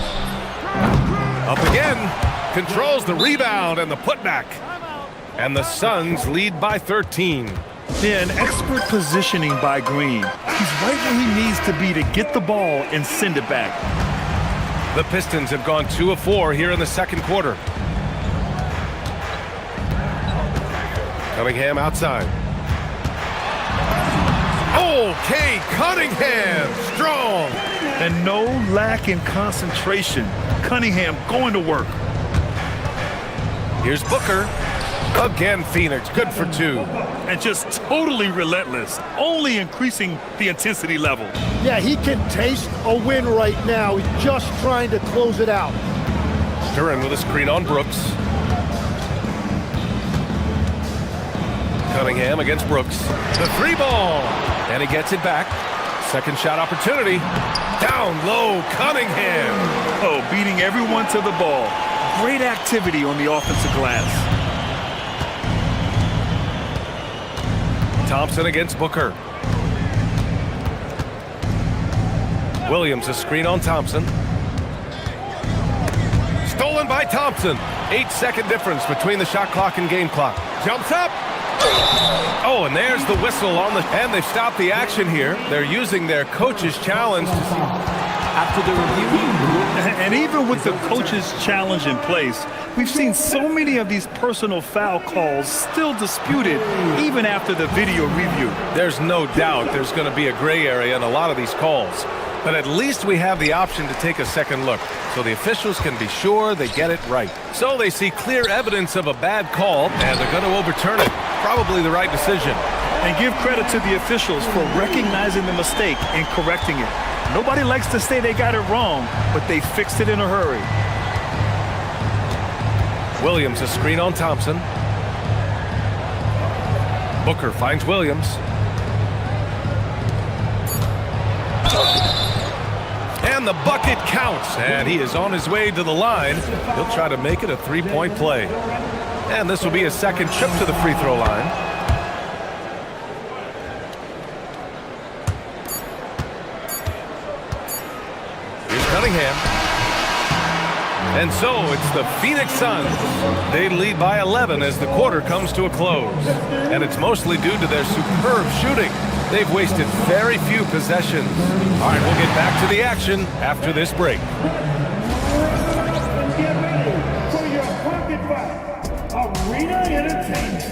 Speaker 7: Up again. Controls the rebound and the putback. And the Suns lead by 13.
Speaker 8: Yeah, an expert positioning by Green. He's right where he needs to be to get the ball and send it back.
Speaker 7: The Pistons have gone 2 of 4 here in the second quarter. Cunningham outside. Okay, Cunningham, strong.
Speaker 8: And no lack in concentration. Cunningham going to work.
Speaker 7: Here's Booker. Again, Phoenix, good for 2.
Speaker 8: And just totally relentless, only increasing the intensity level.
Speaker 3: Yeah, he can taste a win right now. He's just trying to close it out.
Speaker 7: Duran with a screen on Brooks. Cunningham against Brooks. The 3 ball. And he gets it back. Second shot opportunity. Down low, Cunningham.
Speaker 8: Oh, beating everyone to the ball. Great activity on the offensive glass.
Speaker 7: Thompson against Booker. Williams a screen on Thompson. Stolen by Thompson. 8-second difference between the shot clock and game clock. Jumps up. Oh, and there's the whistle on the... And they've stopped the action here. They're using their coach's challenge to see...
Speaker 13: After the review...
Speaker 8: And even with the coach's challenge in place, we've seen so many of these personal foul calls still disputed even after the video review.
Speaker 7: There's no doubt there's going to be a gray area in a lot of these calls. But at least we have the option to take a second look, so the officials can be sure they get it right. So they see clear evidence of a bad call, and they're going to overturn it. Probably the right decision.
Speaker 8: And give credit to the officials for recognizing the mistake and correcting it. Nobody likes to say they got it wrong, but they fixed it in a hurry.
Speaker 7: Williams a screen on Thompson. Booker finds Williams. And the bucket counts, and he is on his way to the line. He'll try to make it a 3-point play. And this will be his second trip to the free throw line. Here's Cunningham. And so it's the Phoenix Suns. They lead by 11 as the quarter comes to a close. And it's mostly due to their superb shooting. They've wasted very few possessions. All right, we'll get back to the action after this break.
Speaker 6: Get ready for your pocket fight. Arena Entertainment.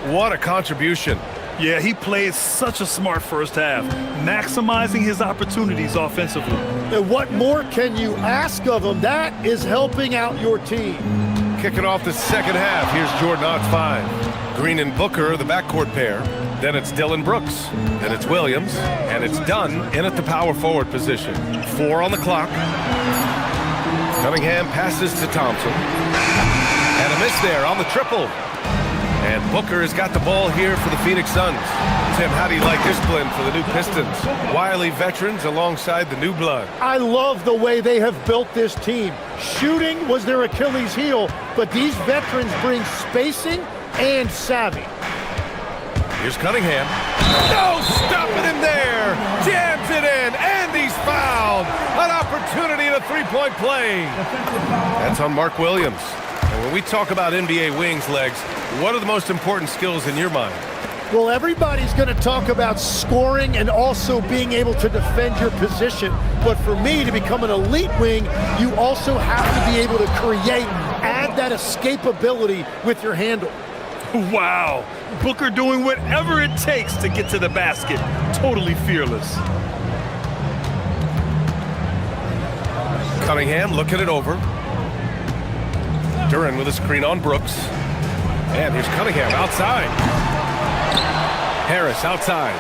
Speaker 7: What a contribution.
Speaker 8: Yeah, he played such a smart first half, maximizing his opportunities offensively.
Speaker 3: And what more can you ask of him? That is helping out your team.
Speaker 7: Kicking off the second half, here's Jordan Ott 5. Green and Booker, the backcourt pair. Then it's Dylan Brooks. Then it's Williams. And it's Dunn in at the power forward position. 4 on the clock. Cunningham passes to Thompson. And a miss there on the triple. And Booker has got the ball here for the Phoenix Suns. Tim, how do you like this blend for the new Pistons? Wily veterans alongside the new blood.
Speaker 3: I love the way they have built this team. Shooting was their Achilles heel, but these veterans bring spacing and savvy.
Speaker 7: Here's Cunningham. No, stopping him there. Jams it in, and he's fouled. An opportunity at a three-point play. That's on Mark Williams. And when we talk about NBA wings, Legs, what are the most important skills in your mind?
Speaker 3: Well, everybody's going to talk about scoring and also being able to defend your position. But for me, to become an elite wing, you also have to be able to create, add that escapability with your handle.
Speaker 8: Wow. Booker doing whatever it takes to get to the basket. Totally fearless.
Speaker 7: Cunningham looking it over. Duren with a screen on Brooks. And here's Cunningham outside. Harris outside.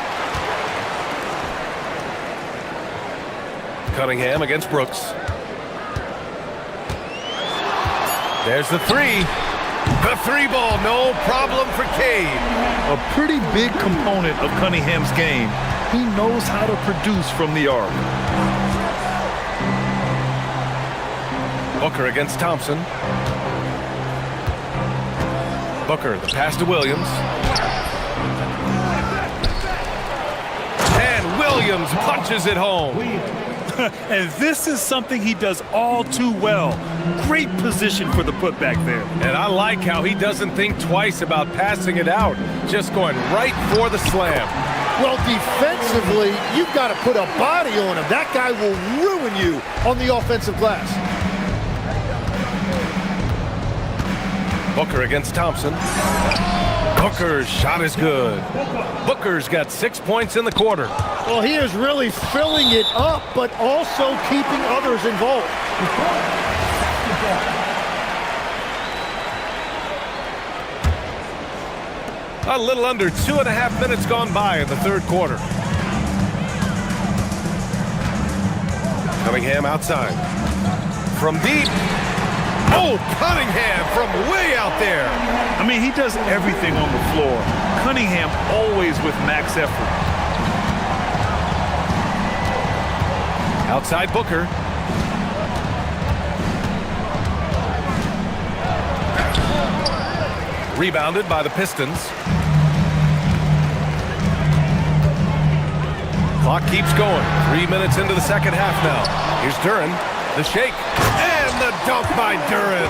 Speaker 7: Cunningham against Brooks. There's the three. The three ball, no problem for Cade.
Speaker 8: A pretty big component of Cunningham's game. He knows how to produce from the arc.
Speaker 7: Booker against Thompson. Booker, the pass to Williams. And Williams punches it home.
Speaker 8: And this is something he does all too well. Great position for the putback there.
Speaker 7: And I like how he doesn't think twice about passing it out, just going right for the slam.
Speaker 3: Well, defensively, you've got to put a body on him. That guy will ruin you on the offensive glass.
Speaker 7: Booker against Thompson. Booker's shot is good. Booker's got 6 points in the quarter.
Speaker 3: Well, he is really filling it up, but also keeping others involved.
Speaker 7: A little under 2.5 minutes gone by in the third quarter. Cunningham outside. From deep. Oh, Cunningham from way out there.
Speaker 8: I mean, he does everything on the floor. Cunningham always with max effort.
Speaker 7: Outside Booker. Rebounded by the Pistons. Clock keeps going. 3 minutes into the second half now. Here's Duren. The shake. And the dunk by Duren.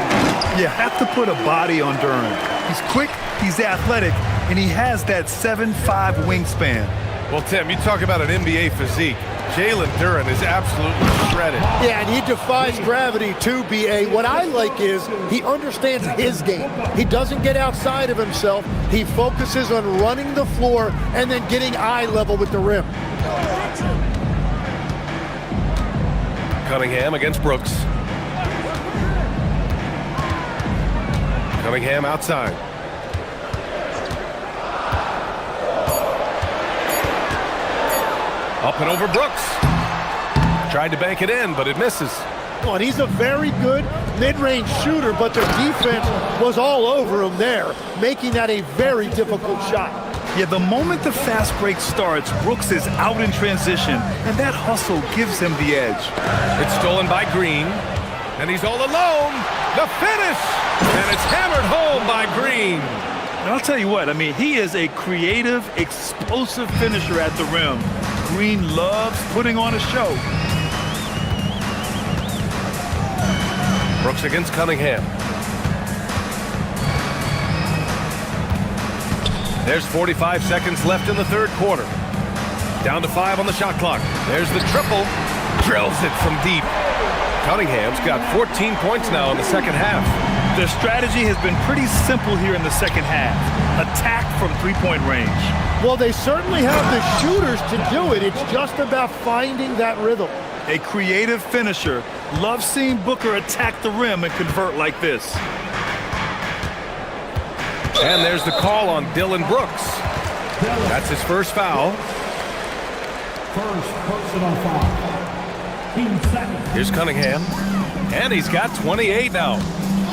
Speaker 8: You have to put a body on Duren. He's quick, he's athletic, and he has that 7'5" wingspan.
Speaker 7: Well, Tim, you talk about an NBA physique. Jalen Duren is absolutely shredded.
Speaker 3: Yeah, and he defies gravity too, B.A. What I like is he understands his game. He doesn't get outside of himself. He focuses on running the floor and then getting eye level with the rim.
Speaker 7: Cunningham against Brooks. Cunningham outside. Up and over Brooks. Tried to bank it in, but it misses.
Speaker 3: Oh, and he's a very good mid-range shooter, but their defense was all over him there, making that a very difficult shot.
Speaker 8: Yeah, the moment the fast break starts, Brooks is out in transition, and that hustle gives him the edge.
Speaker 7: It's stolen by Green, and he's all alone. The finish, and it's hammered home by Green.
Speaker 8: And I'll tell you what, I mean, he is a creative, explosive finisher at the rim. Green loves putting on a show.
Speaker 7: Brooks against Cunningham. There's 45 seconds left in the third quarter. Down to 5 on the shot clock. There's the triple. Drills it from deep. Cunningham's got 14 points now in the second half.
Speaker 8: Their strategy has been pretty simple here in the second half. Attack from three-point range.
Speaker 3: Well, they certainly have the shooters to do it. It's just about finding that rhythm.
Speaker 8: A creative finisher loves seeing Booker attack the rim and convert like this.
Speaker 7: And there's the call on Dylan Brooks. That's his first foul.
Speaker 6: First personal foul.
Speaker 7: Here's Cunningham. And he's got 28 now.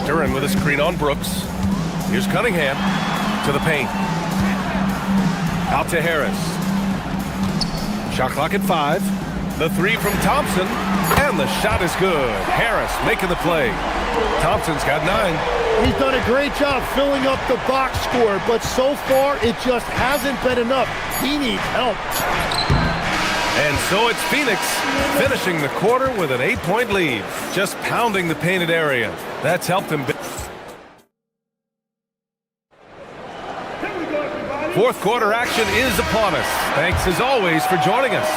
Speaker 7: Duren with a screen on Brooks. Here's Cunningham to the paint. Out to Harris. Shot clock at 5. The three from Thompson. And the shot is good. Harris making the play. Thompson's got 9.
Speaker 3: He's done a great job filling up the box score, but so far it just hasn't been enough. He needs help.
Speaker 7: And so it's Phoenix finishing the quarter with an 8-point lead, just pounding the painted area. That's helped him. Fourth quarter action is upon us. Thanks as always for joining us.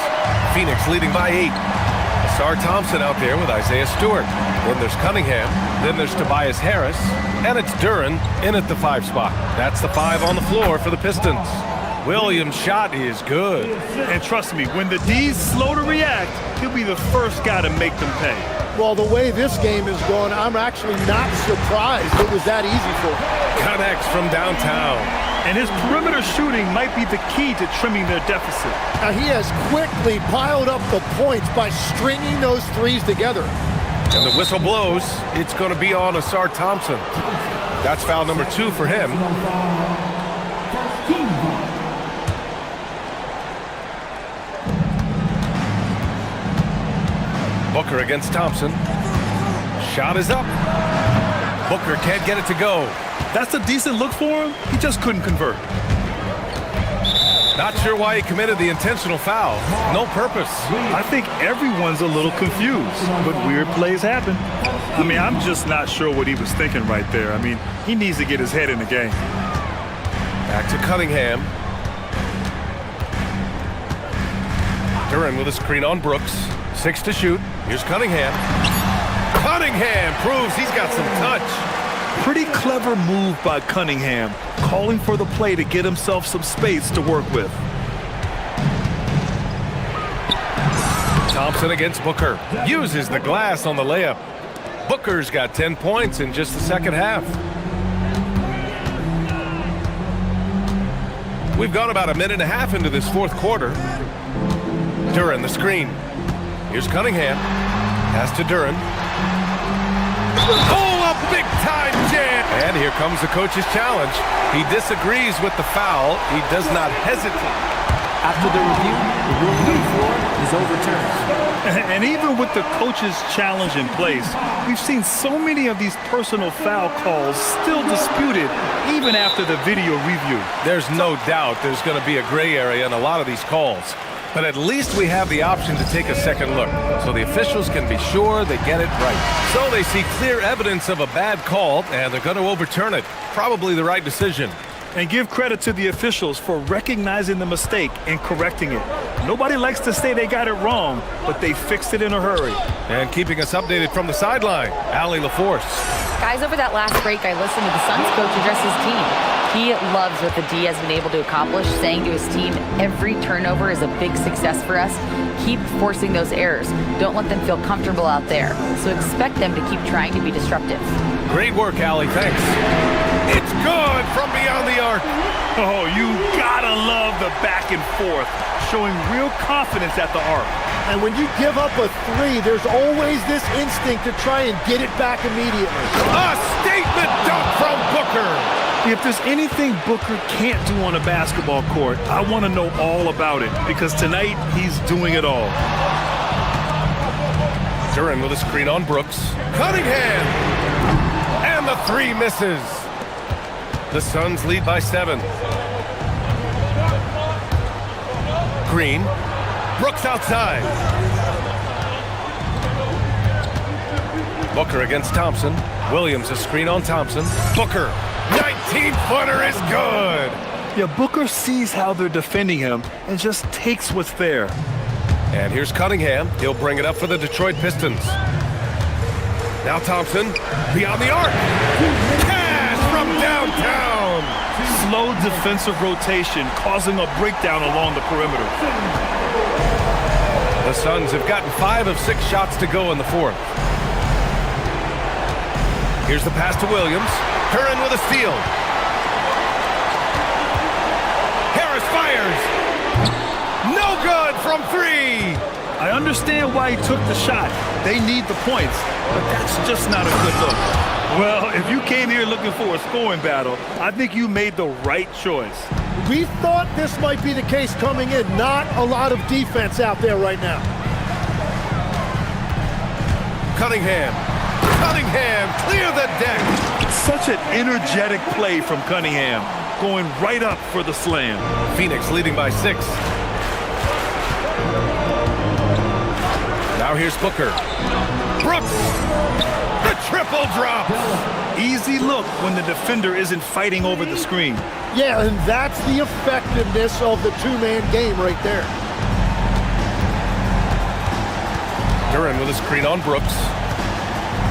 Speaker 7: Phoenix leading by 8. Sar Thompson out there with Isaiah Stewart. Then there's Cunningham. Then there's Tobias Harris. And it's Duran in at the 5 spot. That's the 5 on the floor for the Pistons. Williams' shot is good.
Speaker 8: And trust me, when the D's slow to react, he'll be the first guy to make them pay.
Speaker 3: Well, the way this game is going, I'm actually not surprised it was that easy for him.
Speaker 7: Connects from downtown.
Speaker 8: And his perimeter shooting might be the key to trimming their deficit.
Speaker 3: Now, he has quickly piled up the points by stringing those threes together.
Speaker 7: And the whistle blows. It's going to be on Asar Thompson. That's foul number 2 for him. Booker against Thompson. Shot is up. Booker can't get it to go.
Speaker 8: That's a decent look for him. He just couldn't convert.
Speaker 7: Not sure why he committed the intentional foul. No purpose.
Speaker 8: I think everyone's a little confused, but weird plays happen. I mean, I'm just not sure what he was thinking right there. I mean, he needs to get his head in the game.
Speaker 7: Back to Cunningham. Duran with a screen on Brooks. 6 to shoot. Here's Cunningham. Cunningham proves he's got some touch.
Speaker 8: Pretty clever move by Cunningham, calling for the play to get himself some space to work with.
Speaker 7: Thompson against Booker. Uses the glass on the layup. Booker's got 10 points in just the second half. We've gone about a minute and a half into this fourth quarter. Duran the screen. Here's Cunningham. Pass to Duran. Oh, a big-time jam! And here comes the coach's challenge. He disagrees with the foul. He does not hesitate.
Speaker 13: After the review, the ruling on the floor is overturned.
Speaker 8: And even with the coach's challenge in place, we've seen so many of these personal foul calls still disputed even after the video review.
Speaker 7: There's no doubt there's going to be a gray area in a lot of these calls. But at least we have the option to take a second look, so the officials can be sure they get it right. So they see clear evidence of a bad call, and they're going to overturn it. Probably the right decision.
Speaker 8: And give credit to the officials for recognizing the mistake and correcting it. Nobody likes to say they got it wrong, but they fixed it in a hurry.
Speaker 7: And keeping us updated from the sideline, Allie LaForce.
Speaker 4: Guys, over that last break, I listened to the Suns coach address his team. He loves what the D has been able to accomplish, saying to his team, every turnover is a big success for us. Keep forcing those errors. Don't let them feel comfortable out there. So expect them to keep trying to be disruptive.
Speaker 7: Great work, Allie. Thanks. It's good from beyond the arc.
Speaker 8: Oh, you gotta love the back and forth, showing real confidence at the arc.
Speaker 3: And when you give up a three, there's always this instinct to try and get it back immediately.
Speaker 7: A statement dunk from Booker.
Speaker 8: If there's anything Booker can't do on a basketball court, I want to know all about it, because tonight he's doing it all.
Speaker 7: Duran with a screen on Brooks. Cunningham! And the 3 misses. The Suns lead by 7. Green. Brooks outside. Booker against Thompson. Williams a screen on Thompson. Booker. 19-footer is good.
Speaker 8: Yeah, Booker sees how they're defending him and just takes what's there.
Speaker 7: And here's Cunningham. He'll bring it up for the Detroit Pistons. Now Thompson, beyond the arc. Cash from downtown.
Speaker 8: Slow defensive rotation causing a breakdown along the perimeter.
Speaker 7: The Suns have gotten 5 of 6 shots to go in the fourth. Here's the pass to Williams. Curran with a steal. Harris fires. No good from 3.
Speaker 8: I understand why he took the shot. They need the points, but that's just not a good look. Well, if you came here looking for a scoring battle, I think you made the right choice.
Speaker 3: We thought this might be the case coming in. Not a lot of defense out there right now.
Speaker 7: Cunningham. Cunningham, clear the deck.
Speaker 8: Such Such an energetic play from Cunningham, going right up for the slam.
Speaker 7: Phoenix leading by 6. Now here's Booker. Brooks! The triple drop!
Speaker 8: Easy look when the defender isn't fighting over the screen.
Speaker 3: Yeah, and that's the effectiveness of the two-man game right there.
Speaker 7: Duran with a screen on Brooks.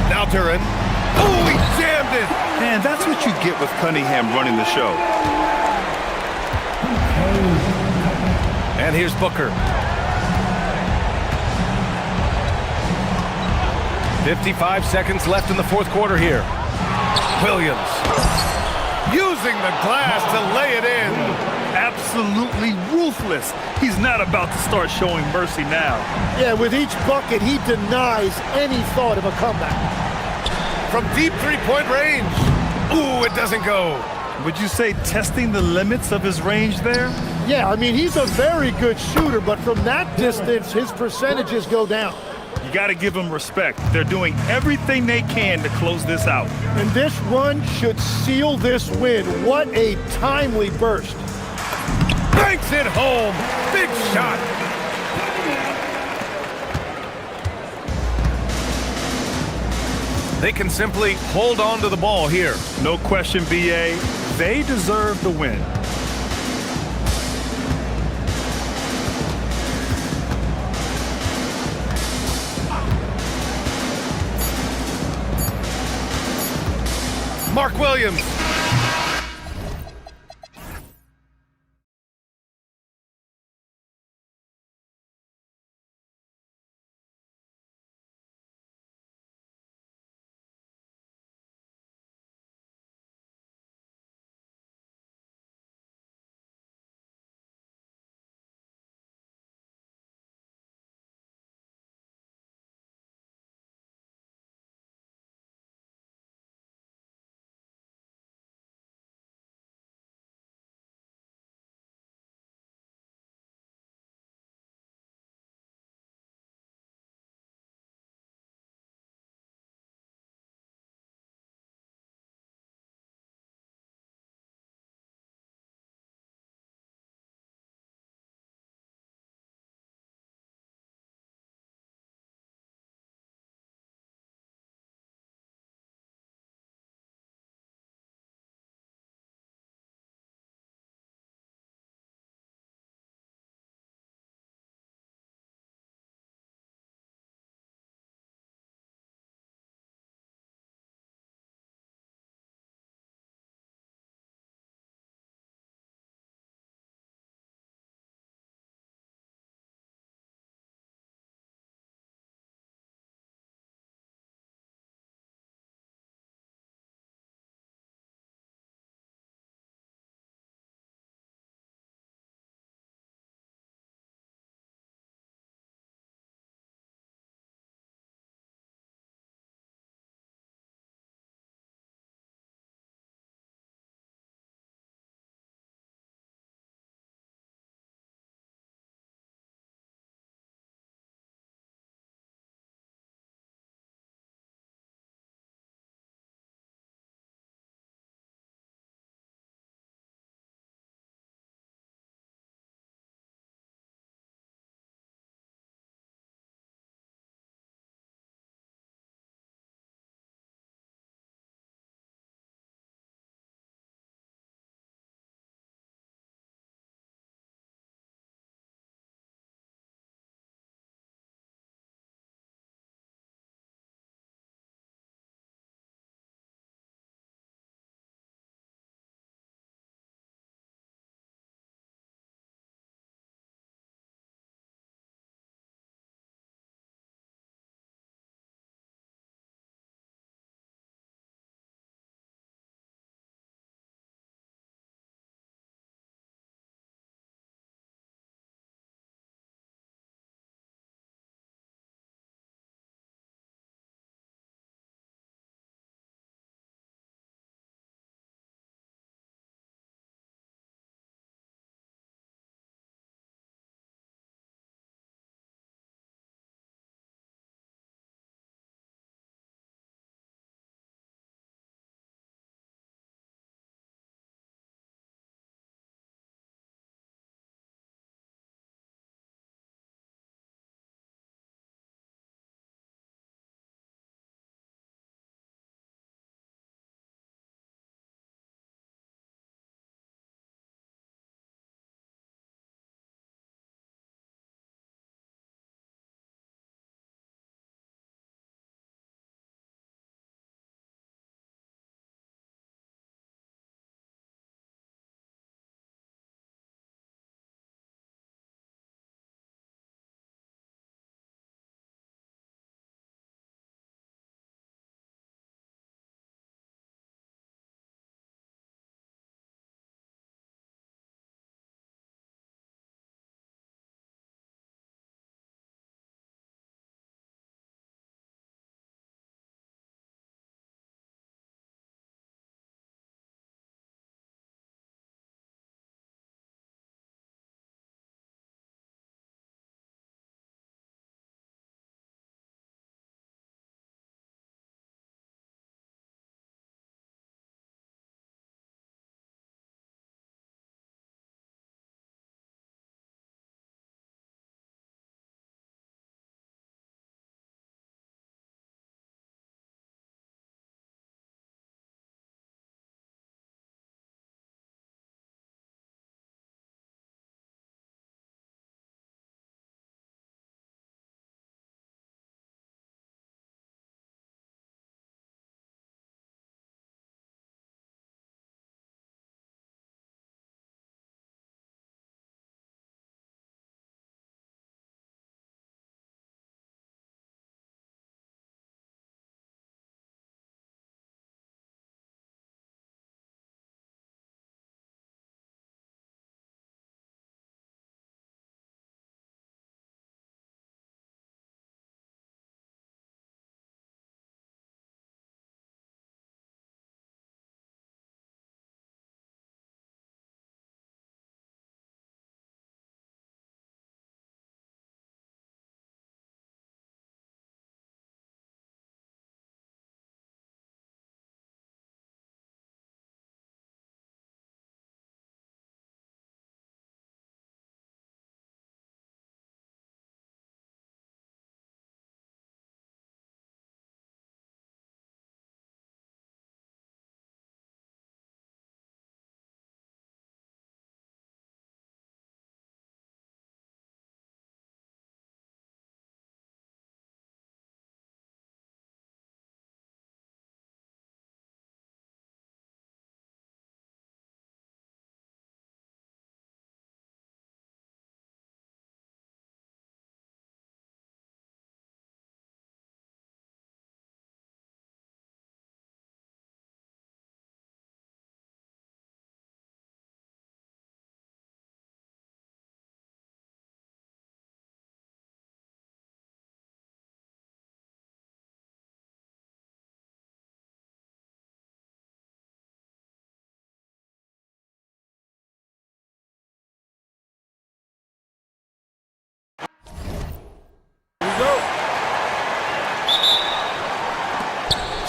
Speaker 7: Now Duran. Oh, he jammed it!
Speaker 8: Man, that's what you get with Cunningham running the show.
Speaker 7: And here's Booker. 55 seconds left in the fourth quarter here. Williams using the glass to lay it in.
Speaker 8: Absolutely ruthless. He's not about to start showing mercy now.
Speaker 3: Yeah, with each bucket, he denies any thought of a comeback.
Speaker 7: From deep three-point range. Ooh, it doesn't go.
Speaker 8: Would you say testing the limits of his range there?
Speaker 3: Yeah, I mean, he's a very good shooter, but from that distance, his percentages go down.
Speaker 8: You got to give them respect. They're doing everything they can to close this out.
Speaker 3: And this run should seal this win. What a timely burst.
Speaker 7: Banks it home. Big shot. They can simply hold on to the ball here.
Speaker 8: No question, BA. They deserve the win.
Speaker 7: Mark Williams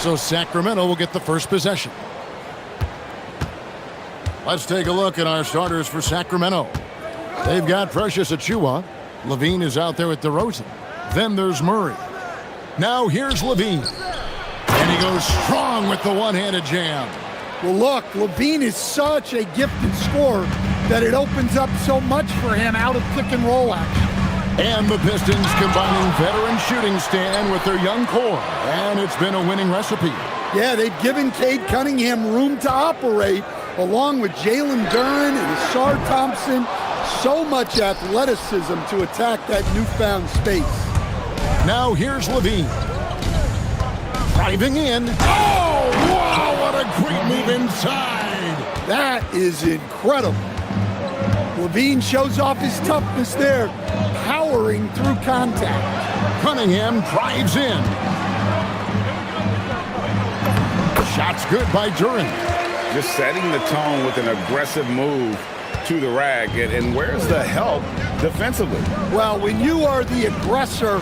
Speaker 1: So Sacramento will get the first possession. Let's take a look at our starters for Sacramento. They've got Precious Achiuwa. Levine is out there with DeRozan. Then there's Murray. Now here's Levine. And he goes strong with the one-handed jam.
Speaker 3: Well, look, Levine is such a gifted scorer that it opens up so much for him out of pick and roll action.
Speaker 1: And the Pistons combining veteran shooting stand with their young core. And it's been a winning recipe.
Speaker 3: Yeah, they've given Cade Cunningham room to operate, along with Jalen Duren and Asar Thompson. So much athleticism to attack that newfound space.
Speaker 1: Now here's Levine. Driving in. Oh, wow, what a great move inside.
Speaker 3: That is incredible. Levine shows off his toughness there, powering through contact.
Speaker 1: Cunningham drives in. Shot's good by Duren.
Speaker 5: Just setting the tone with an aggressive move to the rag. And where's the help defensively?
Speaker 3: Well, when you are the aggressor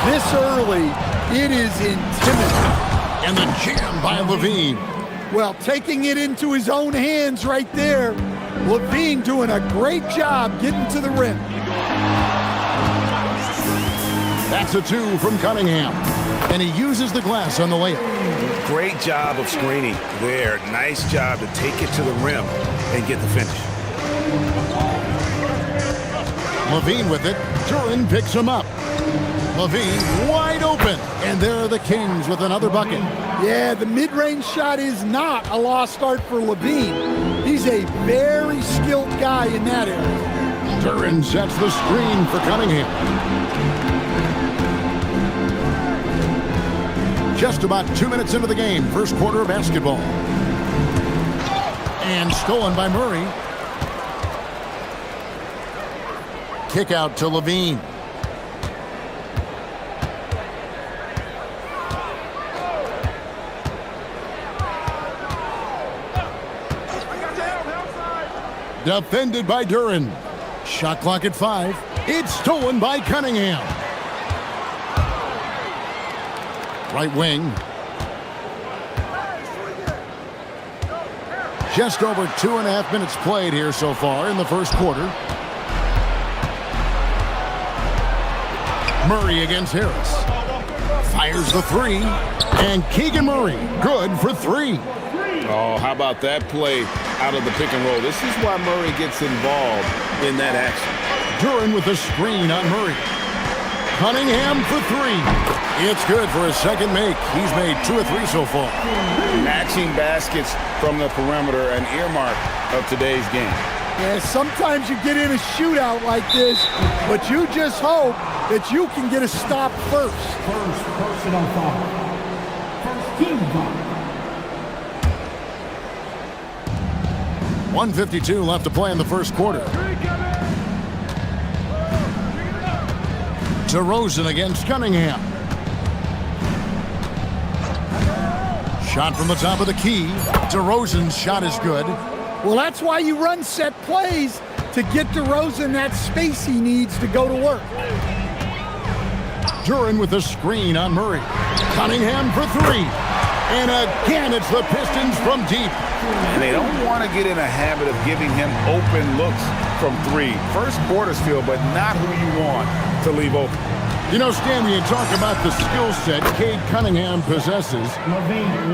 Speaker 3: this early, it is intimidating.
Speaker 1: And the jam by Levine.
Speaker 3: Well, taking it into his own hands right there. Levine doing a great job getting to the rim.
Speaker 1: That's a 2 from Cunningham. And he uses the glass on the layup.
Speaker 5: Great job of screening there. Nice job to take it to the rim and get the finish.
Speaker 1: Levine with it. Duren picks him up. Levine wide open. And there are the Kings with another bucket.
Speaker 3: Yeah, the mid-range shot is not a lost art for Levine. He's a very skilled guy in that area.
Speaker 1: Duren sets the screen for Cunningham. Just about 2 minutes into the game, first quarter of basketball. And stolen by Murray. Kick out to Levine. Defended by Duren. Shot clock at 5. It's stolen by Cunningham. Right wing. Just over 2.5 minutes played here so far in the first quarter. Murray against Harris. Fires the 3. And Keegan Murray, good for 3.
Speaker 5: Oh, how about that play out of the pick and roll? This is why Murray gets involved in that action.
Speaker 1: Duren with a screen on Murray. Cunningham for 3. It's good for a second make. He's made 2 or 3 so far.
Speaker 5: Matching baskets from the perimeter, an earmark of today's game.
Speaker 3: Yeah, sometimes you get in a shootout like this, but you just hope that you can get a stop first.
Speaker 6: First personal foul. First team foul.
Speaker 1: 1:52 left to play in the first quarter. DeRozan against Cunningham. Shot from the top of the key. DeRozan's shot is good.
Speaker 3: Well, that's why you run set plays, to get DeRozan that space he needs to go to work.
Speaker 1: Duren with a screen on Murray. Cunningham for 3. And again, it's the Pistons from deep.
Speaker 5: And they don't want to get in a habit of giving him open looks from 3. First quarters feel, but not who you want to leave open.
Speaker 1: You know, Stan, when you talk about the skill set Cade Cunningham possesses,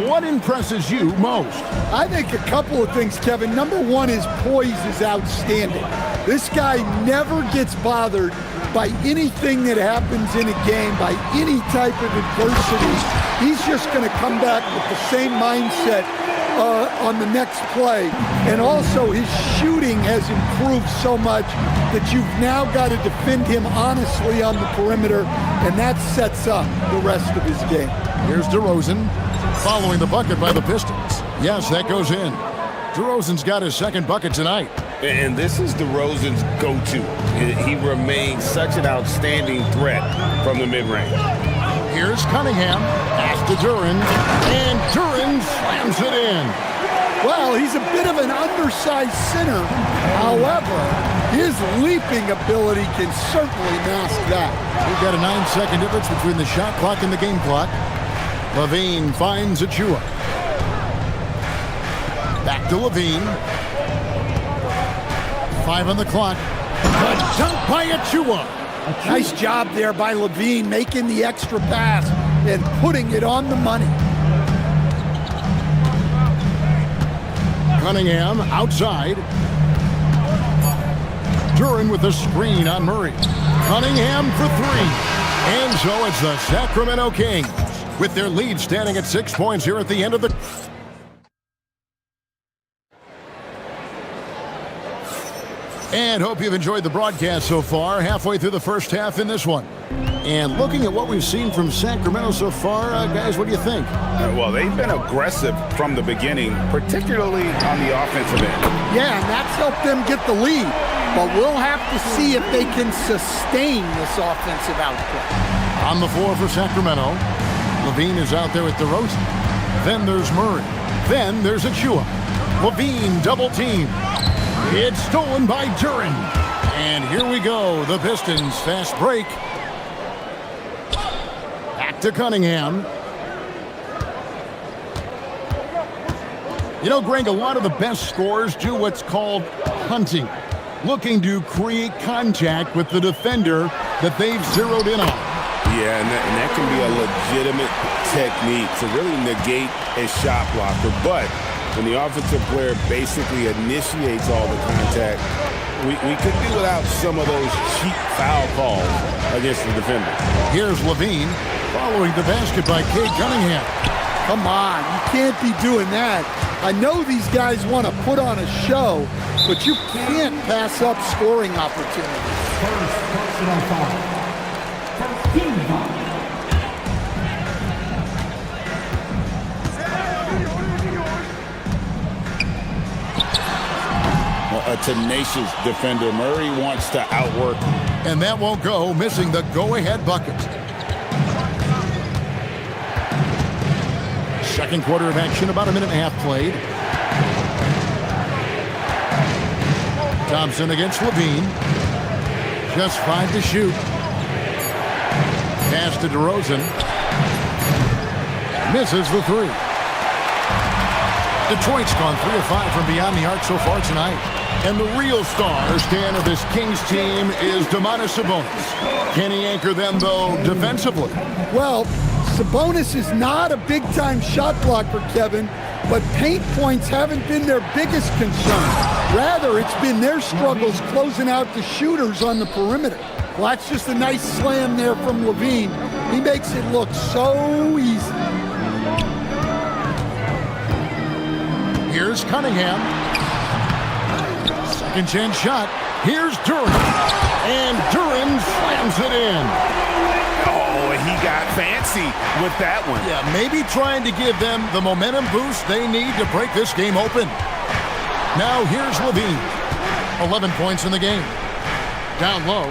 Speaker 1: what impresses you most?
Speaker 3: I think a couple of things, Kevin. Number one, his poise is outstanding. This guy never gets bothered by anything that happens in a game, by any type of adversity. He's just going to come back with the same mindset on the next play. And also his shooting has improved so much that you've now got to defend him honestly on the perimeter, and that sets up the rest of his game.
Speaker 1: Here's DeRozan following the bucket by the Pistons. Yes, that goes in. DeRozan's got his second bucket tonight.
Speaker 5: And this is DeRozan's go-to. He remains such an outstanding threat from the mid-range.
Speaker 1: Here's Cunningham, pass to Duren, and Duren slams it in.
Speaker 3: Well, he's a bit of an undersized center. However, his leaping ability can certainly mask that.
Speaker 1: We've got a 9-second difference between the shot clock and the game clock. Levine finds Achua. Back to Levine. 5 on the clock. A dunk by Achua.
Speaker 3: Nice job there by Levine, making the extra pass and putting it on the money.
Speaker 1: Cunningham outside. Duran with a screen on Murray. Cunningham for 3. And so it's the Sacramento Kings with their lead standing at 6 points here at the end of the... And hope you've enjoyed the broadcast so far, halfway through the first half in this one. And looking at what we've seen from Sacramento so far, guys, what do you think?
Speaker 5: Well, they've been aggressive from the beginning, particularly on the offensive end.
Speaker 3: Yeah, and that's helped them get the lead. But we'll have to see if they can sustain this offensive output.
Speaker 1: On the floor for Sacramento, Levine is out there with DeRozan. Then there's Murray. Then there's Achua. Levine double team. It's stolen by Duran. And here we go. The Pistons fast break. Back to Cunningham. You know, Greg, a lot of the best scorers do what's called hunting. Looking to create contact with the defender that they've zeroed in on.
Speaker 2: Yeah, and that can be a legitimate technique to really negate a shot blocker. But when the offensive player basically initiates all the contact, we could do without some of those cheap foul calls against the defender.
Speaker 1: Here's Levine following the basket by Cade Cunningham.
Speaker 3: Come on, you can't be doing that. I know these guys want to put on a show, but you can't pass up scoring opportunities.
Speaker 6: First personal foul. First team foul.
Speaker 12: A tenacious defender. Murray wants to outwork.
Speaker 1: And that won't go, missing the go-ahead bucket. Second quarter of action, about a minute and a half played. Thompson against Levine. Just 5 to shoot. Pass to DeRozan. Misses the 3. Detroit's gone 3 of 5 from beyond the arc so far tonight. And the real star, Stan, of this Kings team is Domantas Sabonis. Can he anchor them, though, defensively?
Speaker 3: Well, Sabonis is not a big-time shot blocker, Kevin, but paint points haven't been their biggest concern. Rather, it's been their struggles closing out the shooters on the perimeter. Well, that's just a nice slam there from Levine. He makes it look so easy.
Speaker 1: Here's Cunningham. Second chance shot. Here's Duran. And Duran slams it in.
Speaker 5: Oh, he got fancy with that one.
Speaker 1: Yeah, maybe trying to give them the momentum boost they need to break this game open. Now here's Levine. 11 points in the game. Down low.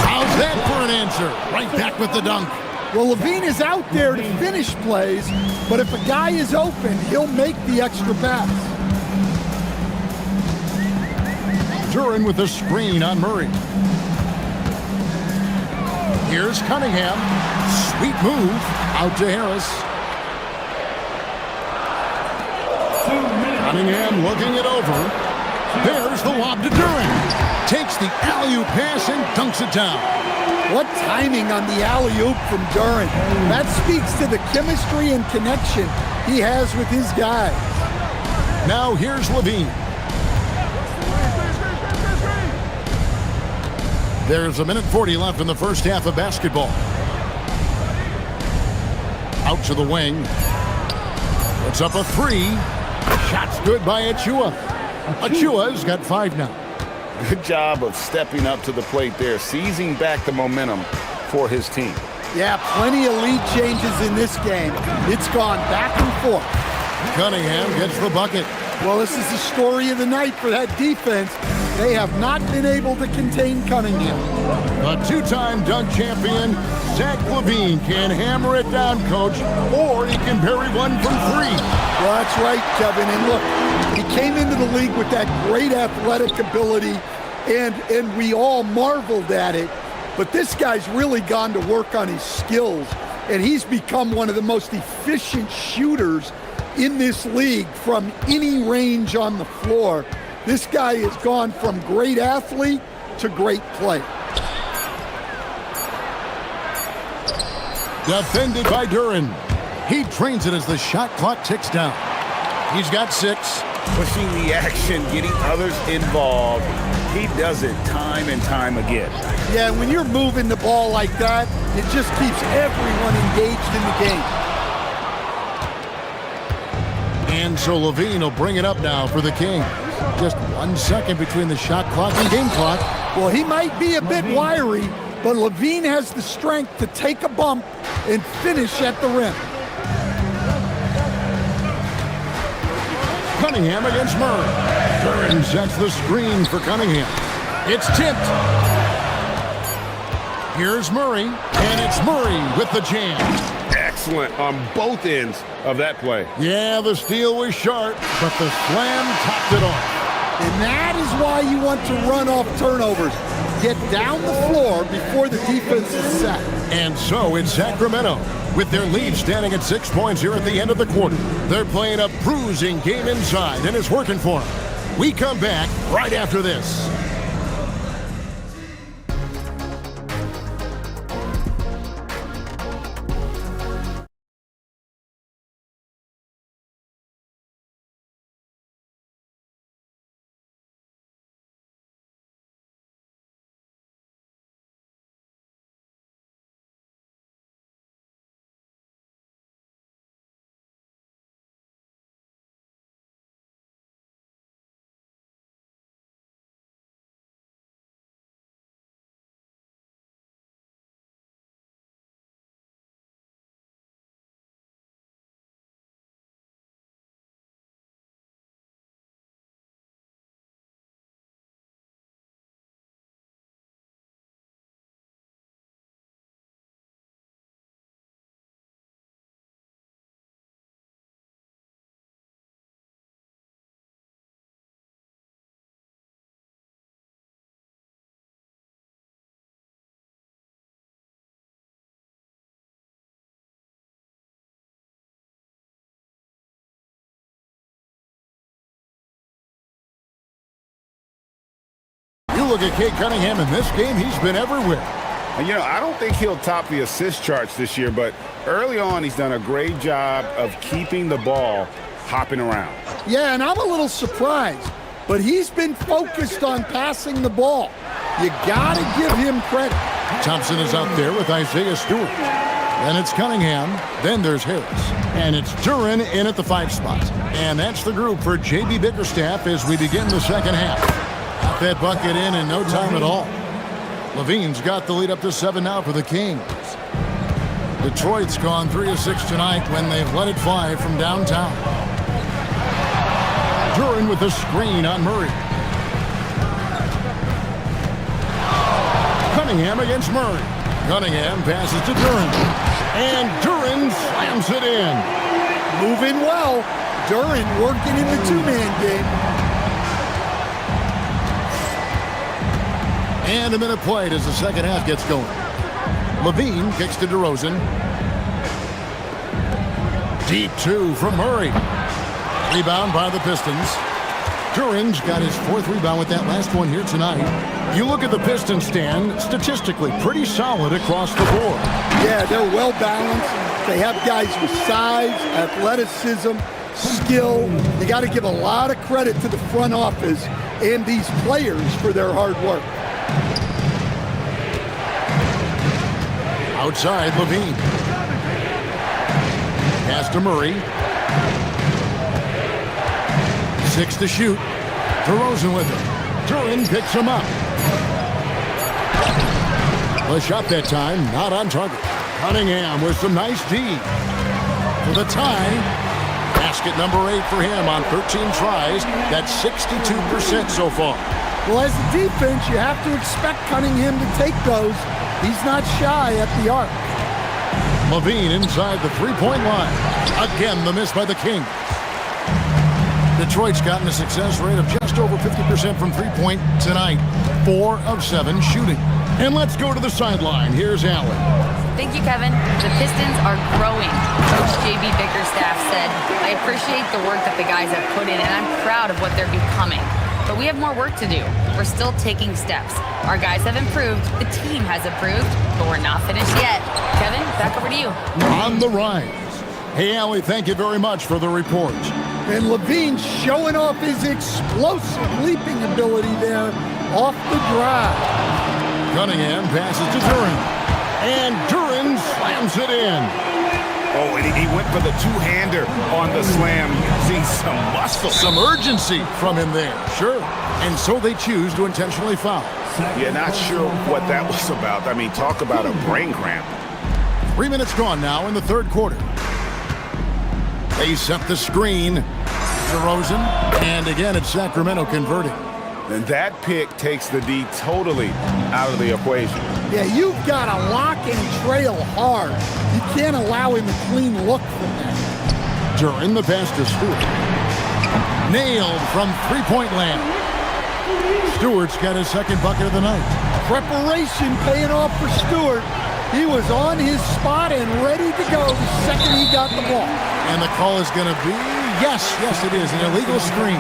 Speaker 1: How's that for an answer? Right back with the dunk.
Speaker 3: Well, Levine is out there to finish plays, but if a guy is open, he'll make the extra pass.
Speaker 1: Duran with a screen on Murray. Here's Cunningham. Sweet move. Out to Harris. Cunningham looking it over. There's the lob to Duran. Takes the alley-oop pass and dunks it down.
Speaker 3: What timing on the alley-oop from Duran. That speaks to the chemistry and connection he has with his guys.
Speaker 1: Now here's Levine. There's a minute 40 left in the first half of basketball. Out to the wing. Puts up a 3. Shot's good by Achua. Achua's got 5 now.
Speaker 12: Good job of stepping up to the plate there, seizing back the momentum for his team.
Speaker 3: Yeah, plenty of lead changes in this game. It's gone back and forth.
Speaker 1: Cunningham gets the bucket.
Speaker 3: Well, this is the story of the night for that defense. They have not been able to contain Cunningham.
Speaker 1: A two-time dunk champion, Zach LaVine, can hammer it down, Coach, or he can bury one from 3.
Speaker 3: Well, that's right, Kevin. And look, he came into the league with that great athletic ability, and we all marveled at it. But this guy's really gone to work on his skills. and he's become one of the most efficient shooters in this league from any range on the floor. This guy has gone from great athlete to great player.
Speaker 1: Defended by Duran. He trains it as the shot clock ticks down. He's got 6.
Speaker 5: Pushing the action, getting others involved. He does it time and time again.
Speaker 3: Yeah, when you're moving the ball like that, it just keeps everyone engaged in the game.
Speaker 1: And so Levine will bring it up now for the Kings. Just 1 second between the shot clock and game clock.
Speaker 3: Well, he might be a bit wiry, but Levine has the strength to take a bump and finish at the rim.
Speaker 1: Cunningham against Murray. Duran sets the screen for Cunningham. It's tipped. Here's Murray, and it's Murray with the jam.
Speaker 2: Excellent on both ends of that play.
Speaker 1: Yeah, the steal was sharp, but the slam topped it off.
Speaker 3: And that is why you want to run off turnovers. Get down the floor before the defense is set.
Speaker 1: And so it's Sacramento, with their lead standing at 6 points here at the end of the quarter. They're playing a bruising game inside, and it's working for them. We come back right after this. You look at Cade Cunningham in this game, he's been everywhere.
Speaker 5: And, you know, I don't think he'll top the assist charts this year, but early on he's done a great job of keeping the ball hopping around.
Speaker 3: Yeah, and I'm a little surprised, but he's been focused on passing the ball. You got to give him credit.
Speaker 1: Thompson is out there with Isaiah Stewart. Then it's Cunningham. Then there's Harris. And it's Duran in at the 5 spot. And that's the group for J.B. Bickerstaff as we begin the second half. Got that bucket in no time at all. Levine's got the lead up to 7 now for the Kings. Detroit's gone 3 of 6 tonight when they've let it fly from downtown. Duran with the screen on Murray. Cunningham against Murray. Cunningham passes to Duran. And Duran slams it in.
Speaker 3: Moving well. Duran working in the 2-man game.
Speaker 1: And a minute played as the second half gets going. Levine kicks to DeRozan. Deep 2 from Murray. Rebound by the Pistons. Duran's got his 4th rebound with that last one here tonight. You look at the Pistons stand, statistically pretty solid across the board.
Speaker 3: Yeah, they're well balanced. They have guys with size, athleticism, skill. You got to give a lot of credit to the front office and these players for their hard work.
Speaker 1: Outside, Levine. Pass to Murray. 6 to shoot. DeRozan with it. Duran picks him up. The shot that time, not on target. Cunningham with some nice D. For the tie. Basket number 8 for him on 13 tries. That's 62% so far.
Speaker 3: Well, as a defense, you have to expect Cunningham to take those. He's not shy at the arc.
Speaker 1: Levine inside the 3-point line. Again, the miss by the Kings. Detroit's gotten a success rate of just over 50% from 3-point tonight. 4 of 7 shooting. And let's go to the sideline. Here's Allen.
Speaker 4: Thank you, Kevin. The Pistons are growing. Coach JB Bickerstaff said, I appreciate the work that the guys have put in, and I'm proud of what they're becoming. But we have more work to do. We're still taking steps. Our guys have improved, the team has improved, but we're not finished yet. Kevin, back over to you.
Speaker 1: On the rise. Hey, Allie, thank you very much for the report.
Speaker 3: And Levine showing off his explosive leaping ability there off the drive.
Speaker 1: Cunningham passes to Duran. And Duran slams it in.
Speaker 5: Oh, and he went for the two-hander on the slam. Seeing some muscle.
Speaker 1: Some urgency from him there, sure. And so they choose to intentionally foul.
Speaker 5: Yeah, not sure what that was about. I mean, talk about a brain cramp.
Speaker 1: 3 minutes gone now in the third quarter. They set the screen. DeRozan, and again it's Sacramento converting.
Speaker 5: And that pick takes the D totally out of the equation.
Speaker 3: Yeah, you've got to lock and trail hard. You can't allow him a clean look from that.
Speaker 1: During the pass to Stewart. Nailed from three-point land. Stewart's got his second bucket of the night.
Speaker 3: Preparation paying off for Stewart. He was on his spot and ready to go the second he got the ball.
Speaker 1: And the call is going to be, yes, it is, an illegal screen.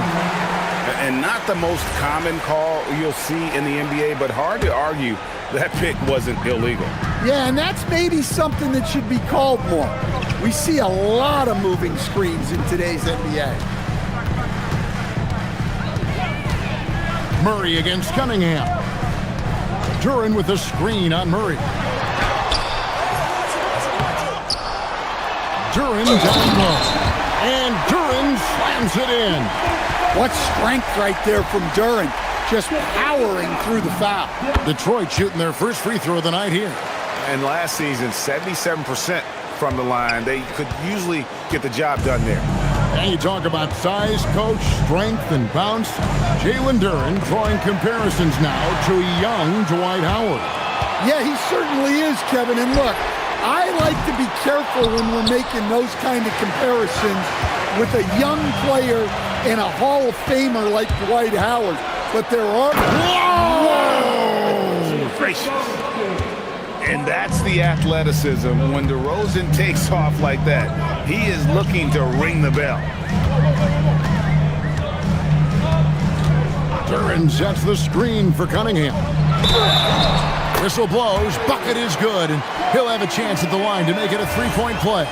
Speaker 5: And not the most common call you'll see in the NBA, but hard to argue that pick wasn't illegal.
Speaker 3: Yeah, and that's maybe something that should be called more. We see a lot of moving screens in today's NBA.
Speaker 1: Murray against Cunningham. Duran with a screen on Murray. Duran down low. And Duran slams it in.
Speaker 3: What strength right there from Duran. Just powering through the foul.
Speaker 1: Detroit shooting their first free throw of the night here.
Speaker 5: And last season, 77% from the line. They could usually get the job done there.
Speaker 1: And you talk about size, coach, strength, and bounce. Jalen Duran drawing comparisons now to young Dwight Howard.
Speaker 3: Yeah, he certainly is, Kevin. And look, I like to be careful when we're making those kind of comparisons with a young player and a Hall of Famer like Dwight Howard. But there are...
Speaker 5: Whoa! Gracious. And that's the athleticism. When DeRozan takes off like that, he is looking to ring the bell.
Speaker 1: Duran sets the screen for Cunningham. Whistle blows, bucket is good, and he'll have a chance at the line to make it a three-point play.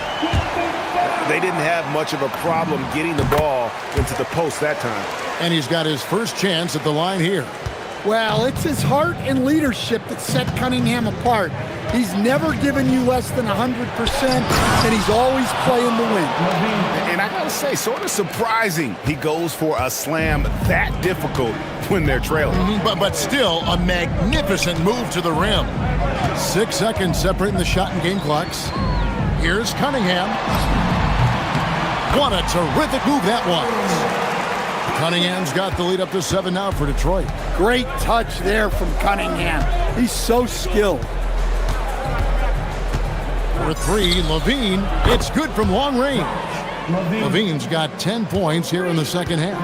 Speaker 5: They didn't have much of a problem getting the ball into the post that time.
Speaker 1: And he's got his first chance at the line here.
Speaker 3: Well, it's his heart and leadership that set Cunningham apart. He's never given you less than 100%, and he's always playing to win.
Speaker 5: And I gotta say, sort of surprising he goes for a slam that difficult when they're trailing.
Speaker 1: But still, a magnificent move to the rim. 6 seconds separating the shot and game clocks. Here's Cunningham. What a terrific move that was. Cunningham's got the lead up to 7 now for Detroit.
Speaker 3: Great touch there from Cunningham. He's so skilled.
Speaker 1: For 3, Levine. It's good from long range. Levine's got 10 points here in the second half.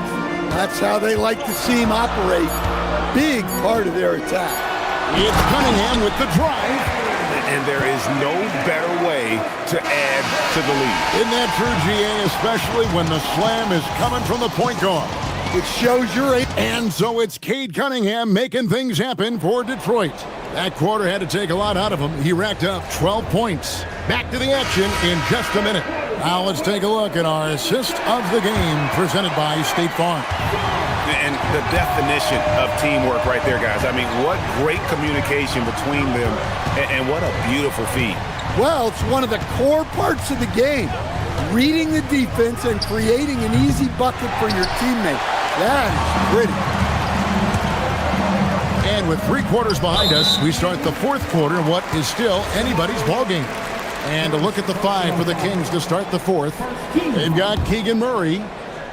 Speaker 3: That's how they like to see him operate. Big part of their attack.
Speaker 1: It's Cunningham with the drive.
Speaker 5: And there is no better way to add to the lead.
Speaker 1: Isn't that true, GA? Especially when the slam is coming from the point guard.
Speaker 3: It shows your age.
Speaker 1: And so it's Cade Cunningham making things happen for Detroit. That quarter had to take a lot out of him. He racked up 12 points. Back to the action in just a minute. Now let's take a look at our assist of the game presented by State Farm.
Speaker 5: And the definition of teamwork right there, guys. I mean, what great communication between them, and what a beautiful feed.
Speaker 3: Well, it's one of the core parts of the game. Reading the defense and creating an easy bucket for your teammate. That is pretty.
Speaker 1: And with 3 quarters behind us, we start the fourth quarter in what is still anybody's ballgame. And a look at the 5 for the Kings to start the fourth. They've got Keegan Murray.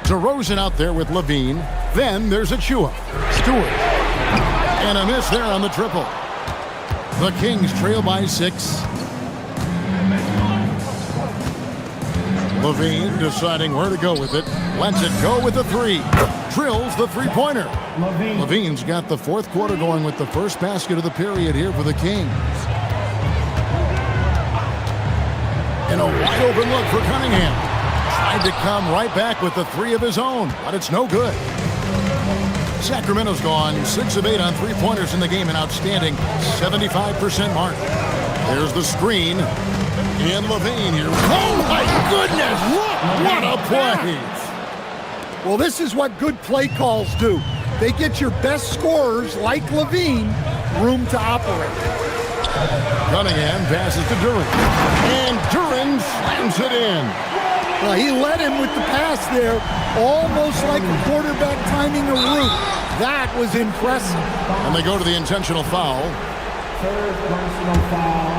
Speaker 1: DeRozan out there with Levine. Then there's Achua. Stewart. And a miss there on the triple. The Kings trail by 6. Levine deciding where to go with it. Lets it go with the 3. Drills the three-pointer. Levine's got the fourth quarter going with the first basket of the period here for the Kings. And a wide open look for Cunningham. Tried to come right back with the three of his own, but it's no good. Sacramento's gone 6 of 8 on three-pointers in the game, an outstanding 75% mark. There's the screen. And Levine here. Oh, my goodness! What a play!
Speaker 3: Well, this is what good play calls do. They get your best scorers, like Levine, room to operate.
Speaker 1: Cunningham passes to Duran. And Duran slams it in.
Speaker 3: Well, he led him with the pass there, almost like a quarterback timing a route. That was impressive.
Speaker 1: And they go to the intentional foul.
Speaker 6: Third personal foul.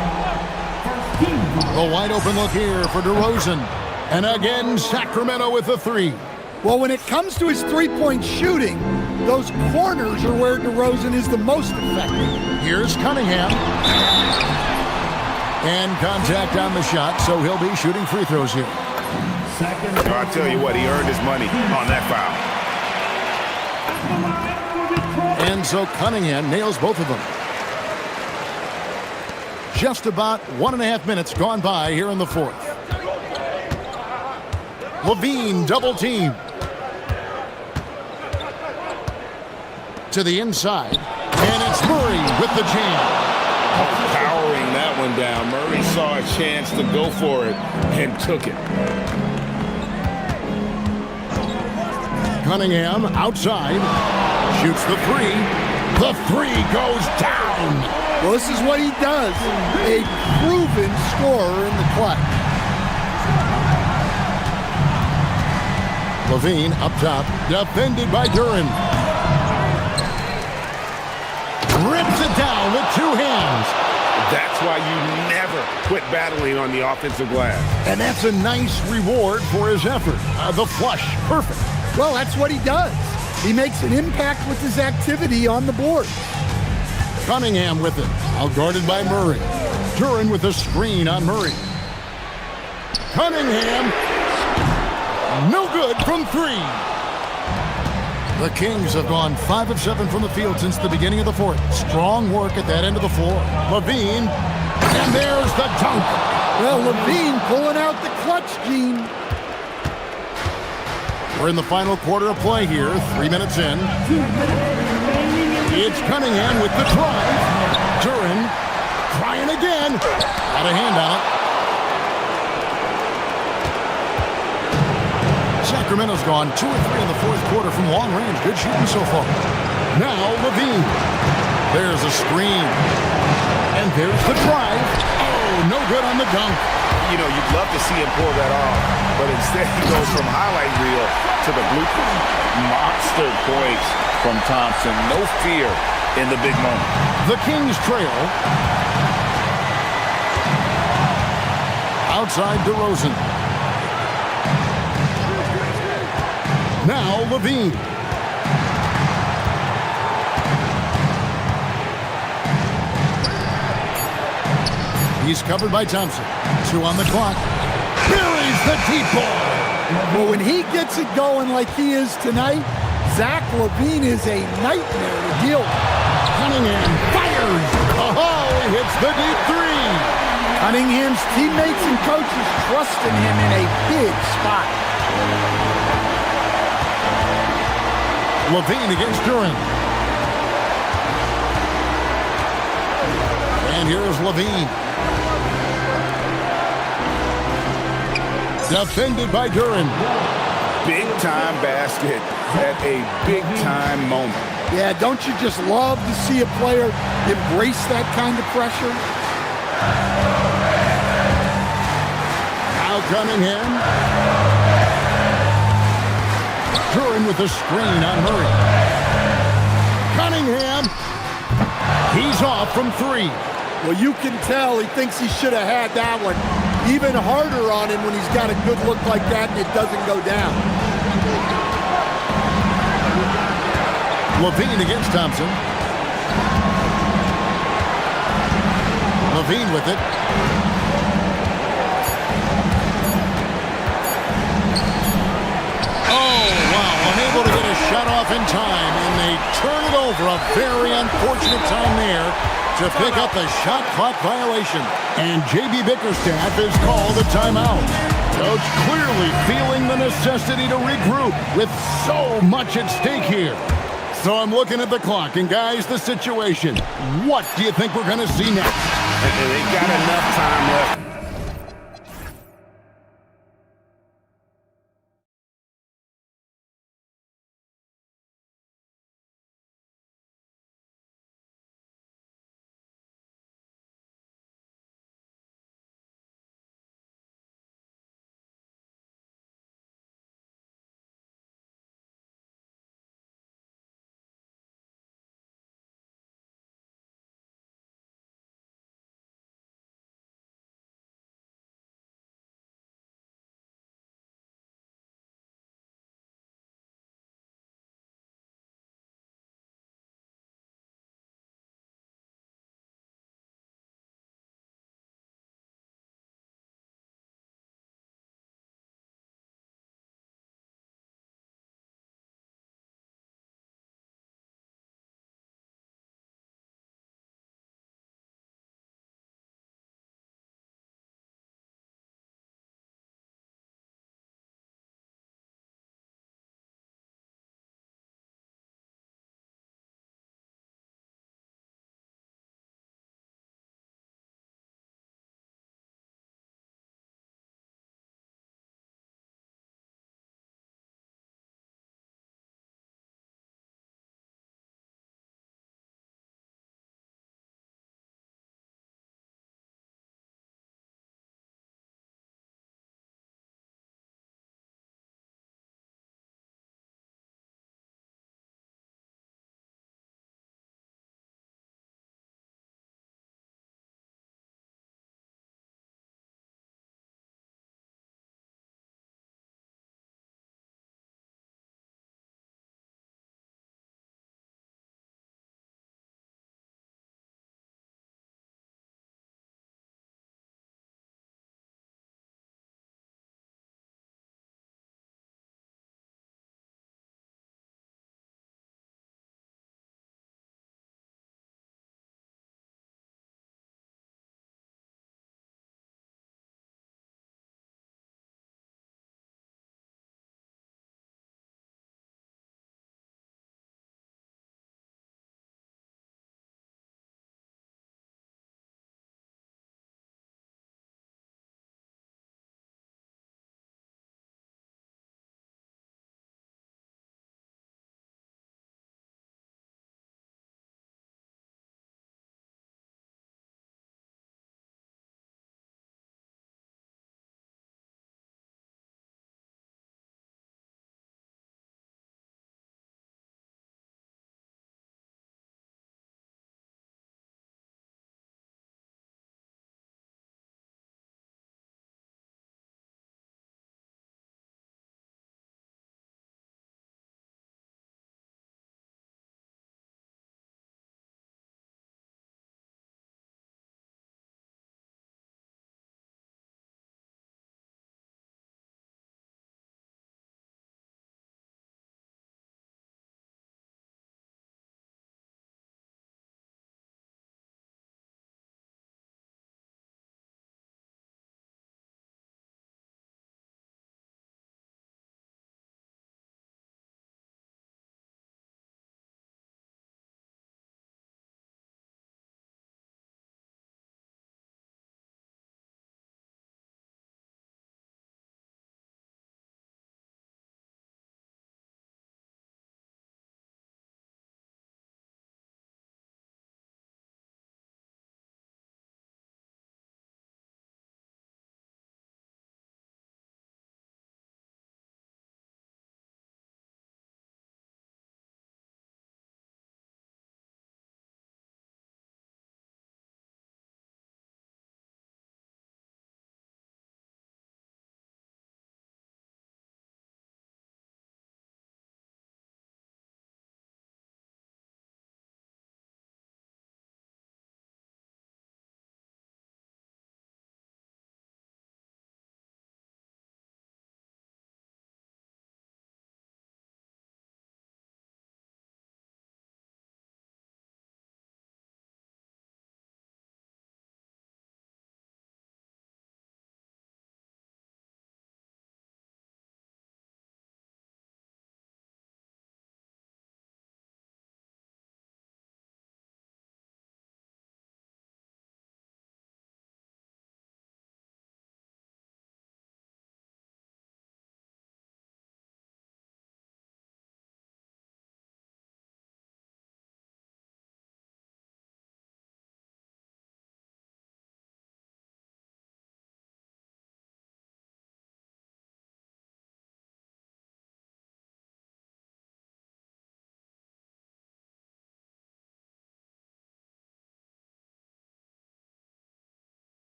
Speaker 1: The wide open look here for DeRozan. And again, Sacramento with the three.
Speaker 3: Well, when it comes to his three-point shooting, those corners are where DeRozan is the most effective.
Speaker 1: Here's Cunningham. And contact on the shot, so he'll be shooting free throws here.
Speaker 5: I'll tell you what, he earned his money on that foul.
Speaker 1: And so Cunningham nails both of them. Just about 1.5 minutes gone by here in the fourth. Levine double team. To the inside. And it's Murray with the jam.
Speaker 2: Powering that one down. Murray saw a chance to go for it and took it.
Speaker 1: Cunningham outside. Shoots the three. The three goes down.
Speaker 3: Well, this is what he does. A proven scorer in the clutch.
Speaker 1: Levine up top. Defended by Duran. Rips it down with two hands.
Speaker 2: That's why you never quit battling on the offensive glass.
Speaker 1: And that's a nice reward for his effort. The flush, perfect.
Speaker 3: Well, that's what he does. He makes an impact with his activity on the board.
Speaker 1: Cunningham with it, outguarded by Murray. Duran with a screen on Murray. Cunningham, no good from three. The Kings have gone 5 of 7 from the field since the beginning of the fourth. Strong work at that end of the floor. Levine, and there's the dunk.
Speaker 3: Well, Levine pulling out the clutch, Gene.
Speaker 1: We're in the final quarter of play here, 3 minutes in. It's Cunningham with the drive. Duran trying again. Got a hand on it. Sacramento's gone 2 of 3 in the fourth quarter from long range. Good shooting so far. Now Levine. There's a screen. And there's the drive. Oh, no good on the dunk.
Speaker 5: You know, you'd love to see him pull that off, but instead he goes from highlight reel to the blueprint.
Speaker 12: Monster points from Thompson. No fear in the big moment.
Speaker 1: The Kings trail. Outside DeRozan. Now Levine. He's covered by Thompson. 2 on the clock. Buries the deep ball.
Speaker 3: Well, when he gets it going like he is tonight, Zach LaVine is a nightmare to deal with.
Speaker 1: Cunningham fires. Oh, he hits the deep three.
Speaker 3: Cunningham's teammates and coaches trusting him in a big spot.
Speaker 1: Levine against Duran. And here's Levine. Defended by Duran.
Speaker 2: Big time basket at a big time moment.
Speaker 3: Yeah, don't you just love to see a player embrace that kind of pressure?
Speaker 1: Now Cunningham. Duran with a screen on Murray. Cunningham. He's off from 3.
Speaker 3: Well, you can tell he thinks he should have had that one. Even harder on him when he's got a good look like that and it doesn't go down.
Speaker 1: Levine against Thompson. Levine with it. Oh, wow. Unable to get a shot off in time, and they turn it over. A very unfortunate time there to pick up the shot clock violation. And J.B. Bickerstaff is called a timeout. Coach clearly feeling the necessity to regroup with so much at stake here. So I'm looking at the clock, and guys, the situation. What do you think we're going to see next?
Speaker 2: They've got enough time left.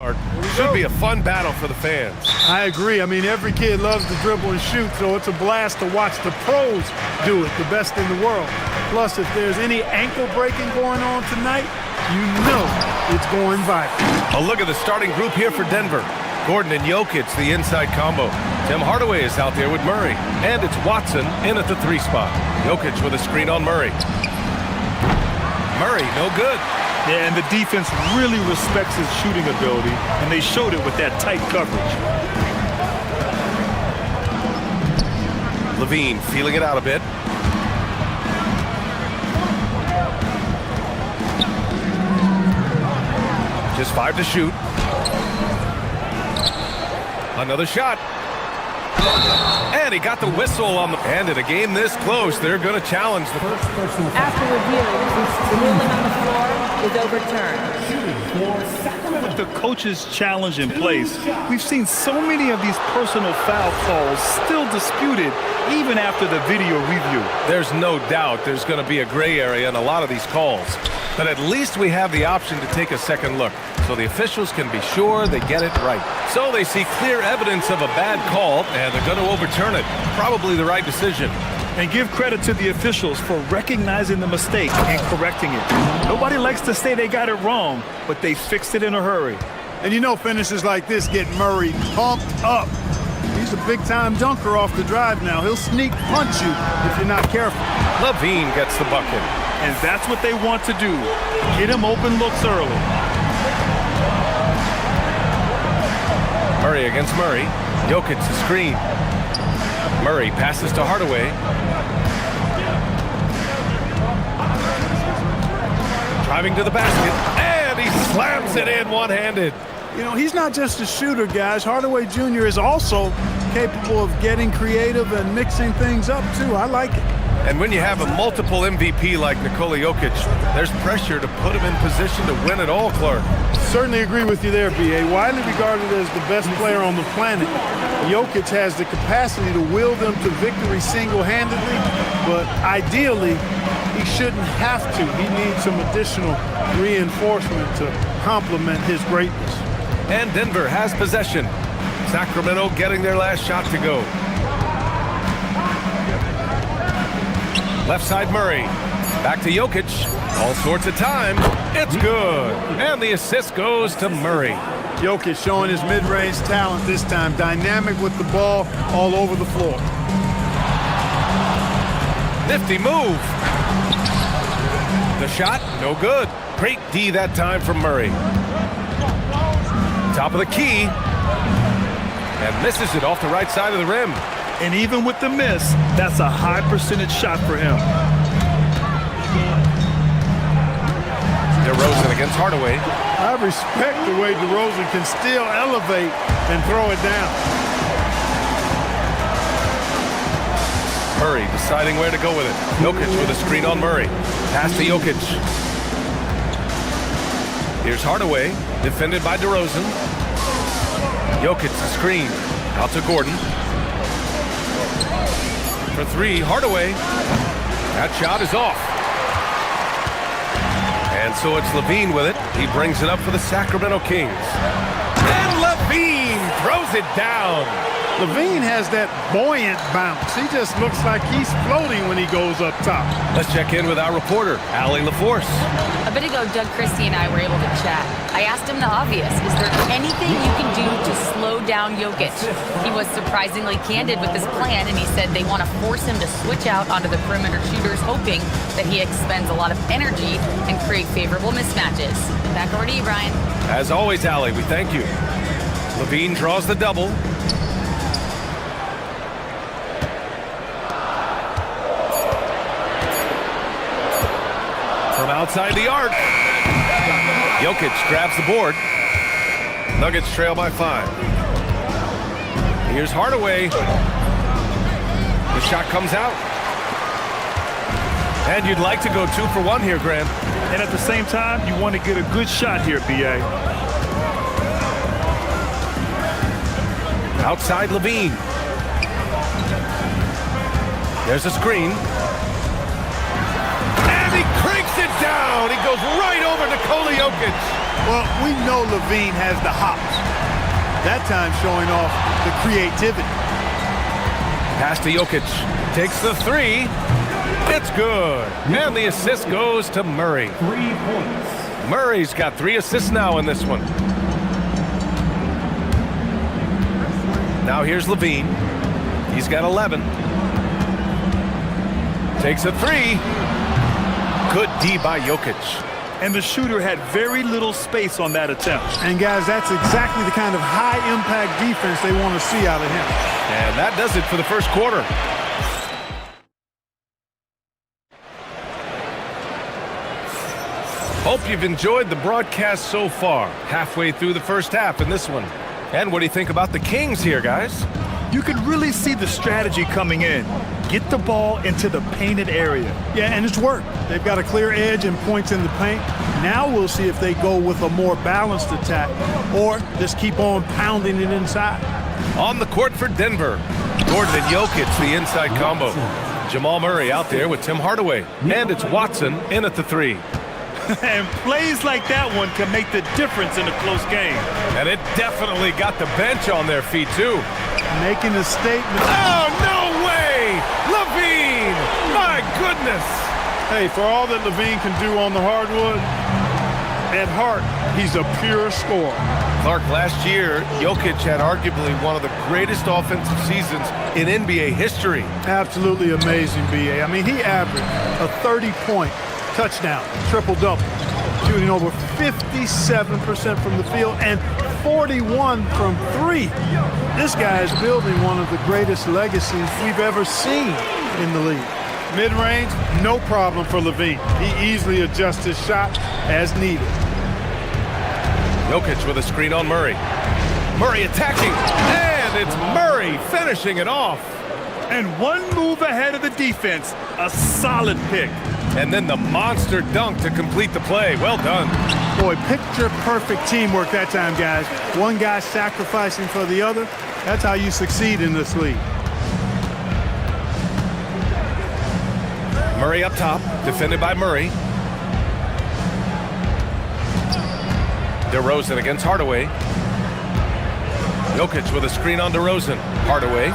Speaker 7: Should be a fun battle for the fans.
Speaker 9: I agree. I mean, every kid loves to dribble and shoot, so it's a blast to watch the pros do it, the best in the world. Plus, if there's any ankle breaking going on tonight, you know it's going viral.
Speaker 7: A look at the starting group here for Denver. Gordon and Jokic, the inside combo. Tim Hardaway is out there with Murray. And it's Watson in at the 3 spot. Jokic with a screen on Murray. Murray, no good.
Speaker 8: Yeah, and the defense really respects his shooting ability, and they showed it with that tight coverage.
Speaker 7: Levine feeling it out a bit. Just 5 to shoot. Another shot. And he got the whistle on the... And in a game this close, they're going to challenge the...
Speaker 10: After reviewing, the ruling on the floor is overturned.
Speaker 8: With the coach's challenge in place, we've seen so many of these personal foul calls still disputed even after the video review.
Speaker 7: There's no doubt there's going to be a gray area in a lot of these calls. But at least we have the option to take a second look, so the officials can be sure they get it right. So they see clear evidence of a bad call, and they're going to overturn it. Probably the right decision.
Speaker 8: And give credit to the officials for recognizing the mistake and correcting it. Nobody likes to say they got it wrong, but they fixed it in a hurry.
Speaker 9: And you know finishes like this get Murray pumped up. He's a big-time dunker off the drive now. He'll sneak punch you if you're not careful.
Speaker 7: Levine gets the bucket.
Speaker 8: And that's what they want to do. Get him open looks early.
Speaker 7: Murray against Murray. Jokic the screen. Murray passes to Hardaway. Driving to the basket. And he slams it in one-handed.
Speaker 9: You know, he's not just a shooter, guys. Hardaway Jr. is also capable of getting creative and mixing things up, too. I like it.
Speaker 7: And when you have a multiple MVP like Nikola Jokic, there's pressure to put him in position to win it all, Clark.
Speaker 9: Certainly agree with you there, B.A. Widely regarded as the best player on the planet, Jokic has the capacity to will them to victory single-handedly, but ideally, he shouldn't have to. He needs some additional reinforcement to complement his greatness.
Speaker 7: And Denver has possession. Sacramento getting their last shot to go. Left side Murray. Back to Jokic. All sorts of time. It's good. And the assist goes to Murray.
Speaker 9: Jokic showing his mid-range talent this time. Dynamic with the ball all over the floor.
Speaker 7: Nifty move. The shot, no good. Great D that time from Murray. Top of the key. And misses it off the right side of the rim.
Speaker 8: And even with the miss, that's a high percentage shot for him.
Speaker 7: DeRozan against Hardaway.
Speaker 9: I respect the way DeRozan can still elevate and throw it down.
Speaker 7: Murray deciding where to go with it. Jokic with a screen on Murray. Pass to Jokic. Here's Hardaway, defended by DeRozan. Jokic the screen. Out to Gordon. For 3, Hardaway. That shot is off. And so it's Levine with it. He brings it up for the Sacramento Kings. And Levine throws it down.
Speaker 9: Levine has that buoyant bounce. He just looks like he's floating when he goes up top.
Speaker 7: Let's check in with our reporter, Allie LaForce.
Speaker 4: A bit ago, Doug Christie and I were able to chat. I asked him the obvious. Is there anything you can do to slow down Jokic? He was surprisingly candid with his plan, and he said they want to force him to switch out onto the perimeter shooters, hoping that he expends a lot of energy and create favorable mismatches. Back over to you, Brian.
Speaker 7: As always, Allie, we thank you. Levine draws the double. From outside the arc. Jokic grabs the board. Nuggets trail by 5. Here's Hardaway. The shot comes out. And you'd like to go 2 for 1 here, Grant.
Speaker 8: And at the same time, you want to get a good shot here, B.A.
Speaker 7: Outside Levine. There's a screen. And he cranks it down. He goes right over Nikola Jokic.
Speaker 9: Well, we know Levine has the hops. That time showing off the creativity.
Speaker 7: Pass to Jokic. Takes the three. It's good. And the assist goes to Murray.
Speaker 6: 3 points.
Speaker 7: Murray's got 3 assists now in this one. Now here's Levine. He's got 11. Takes a three. Good D by Jokic.
Speaker 8: And the shooter had very little space on that attempt.
Speaker 9: And guys, that's exactly the kind of high-impact defense they want to see out of him.
Speaker 7: And that does it for the first quarter. Hope you've enjoyed the broadcast so far. Halfway through the first half in this one. And what do you think about the Kings here, guys?
Speaker 8: You can really see the strategy coming in. Get the ball into the painted area.
Speaker 9: Yeah, and it's worked. They've got a clear edge and points in the paint. Now we'll see if they go with a more balanced attack or just keep on pounding it inside.
Speaker 7: On the court for Denver, Gordon and Jokic, the inside combo. Jamal Murray out there with Tim Hardaway. And it's Watson in at the three.
Speaker 8: And plays like that one can make the difference in a close game.
Speaker 7: And it definitely got the bench on their feet, too.
Speaker 9: Making a statement.
Speaker 7: Oh, no way! Levine! My goodness!
Speaker 9: Hey, for all that Levine can do on the hardwood, at heart, he's a pure scorer.
Speaker 7: Clark, last year, Jokic had arguably one of the greatest offensive seasons in NBA history.
Speaker 9: Absolutely amazing, B.A. I mean, he averaged a 30-point touchdown, triple-double, shooting over 57% from the field and 41 from three. This guy is building one of the greatest legacies we've ever seen in the league. Mid-range, no problem for Levine. He easily adjusts his shot as needed.
Speaker 7: Jokic with a screen on Murray. Murray attacking, and it's Murray finishing it off.
Speaker 8: And one move ahead of the defense, a solid pick.
Speaker 7: And then the monster dunk to complete the play. Well done.
Speaker 9: Boy, picture-perfect teamwork that time, guys. One guy sacrificing for the other. That's how you succeed in this league.
Speaker 7: Murray up top, defended by Murray. DeRozan against Hardaway. Jokic with a screen on DeRozan. Hardaway.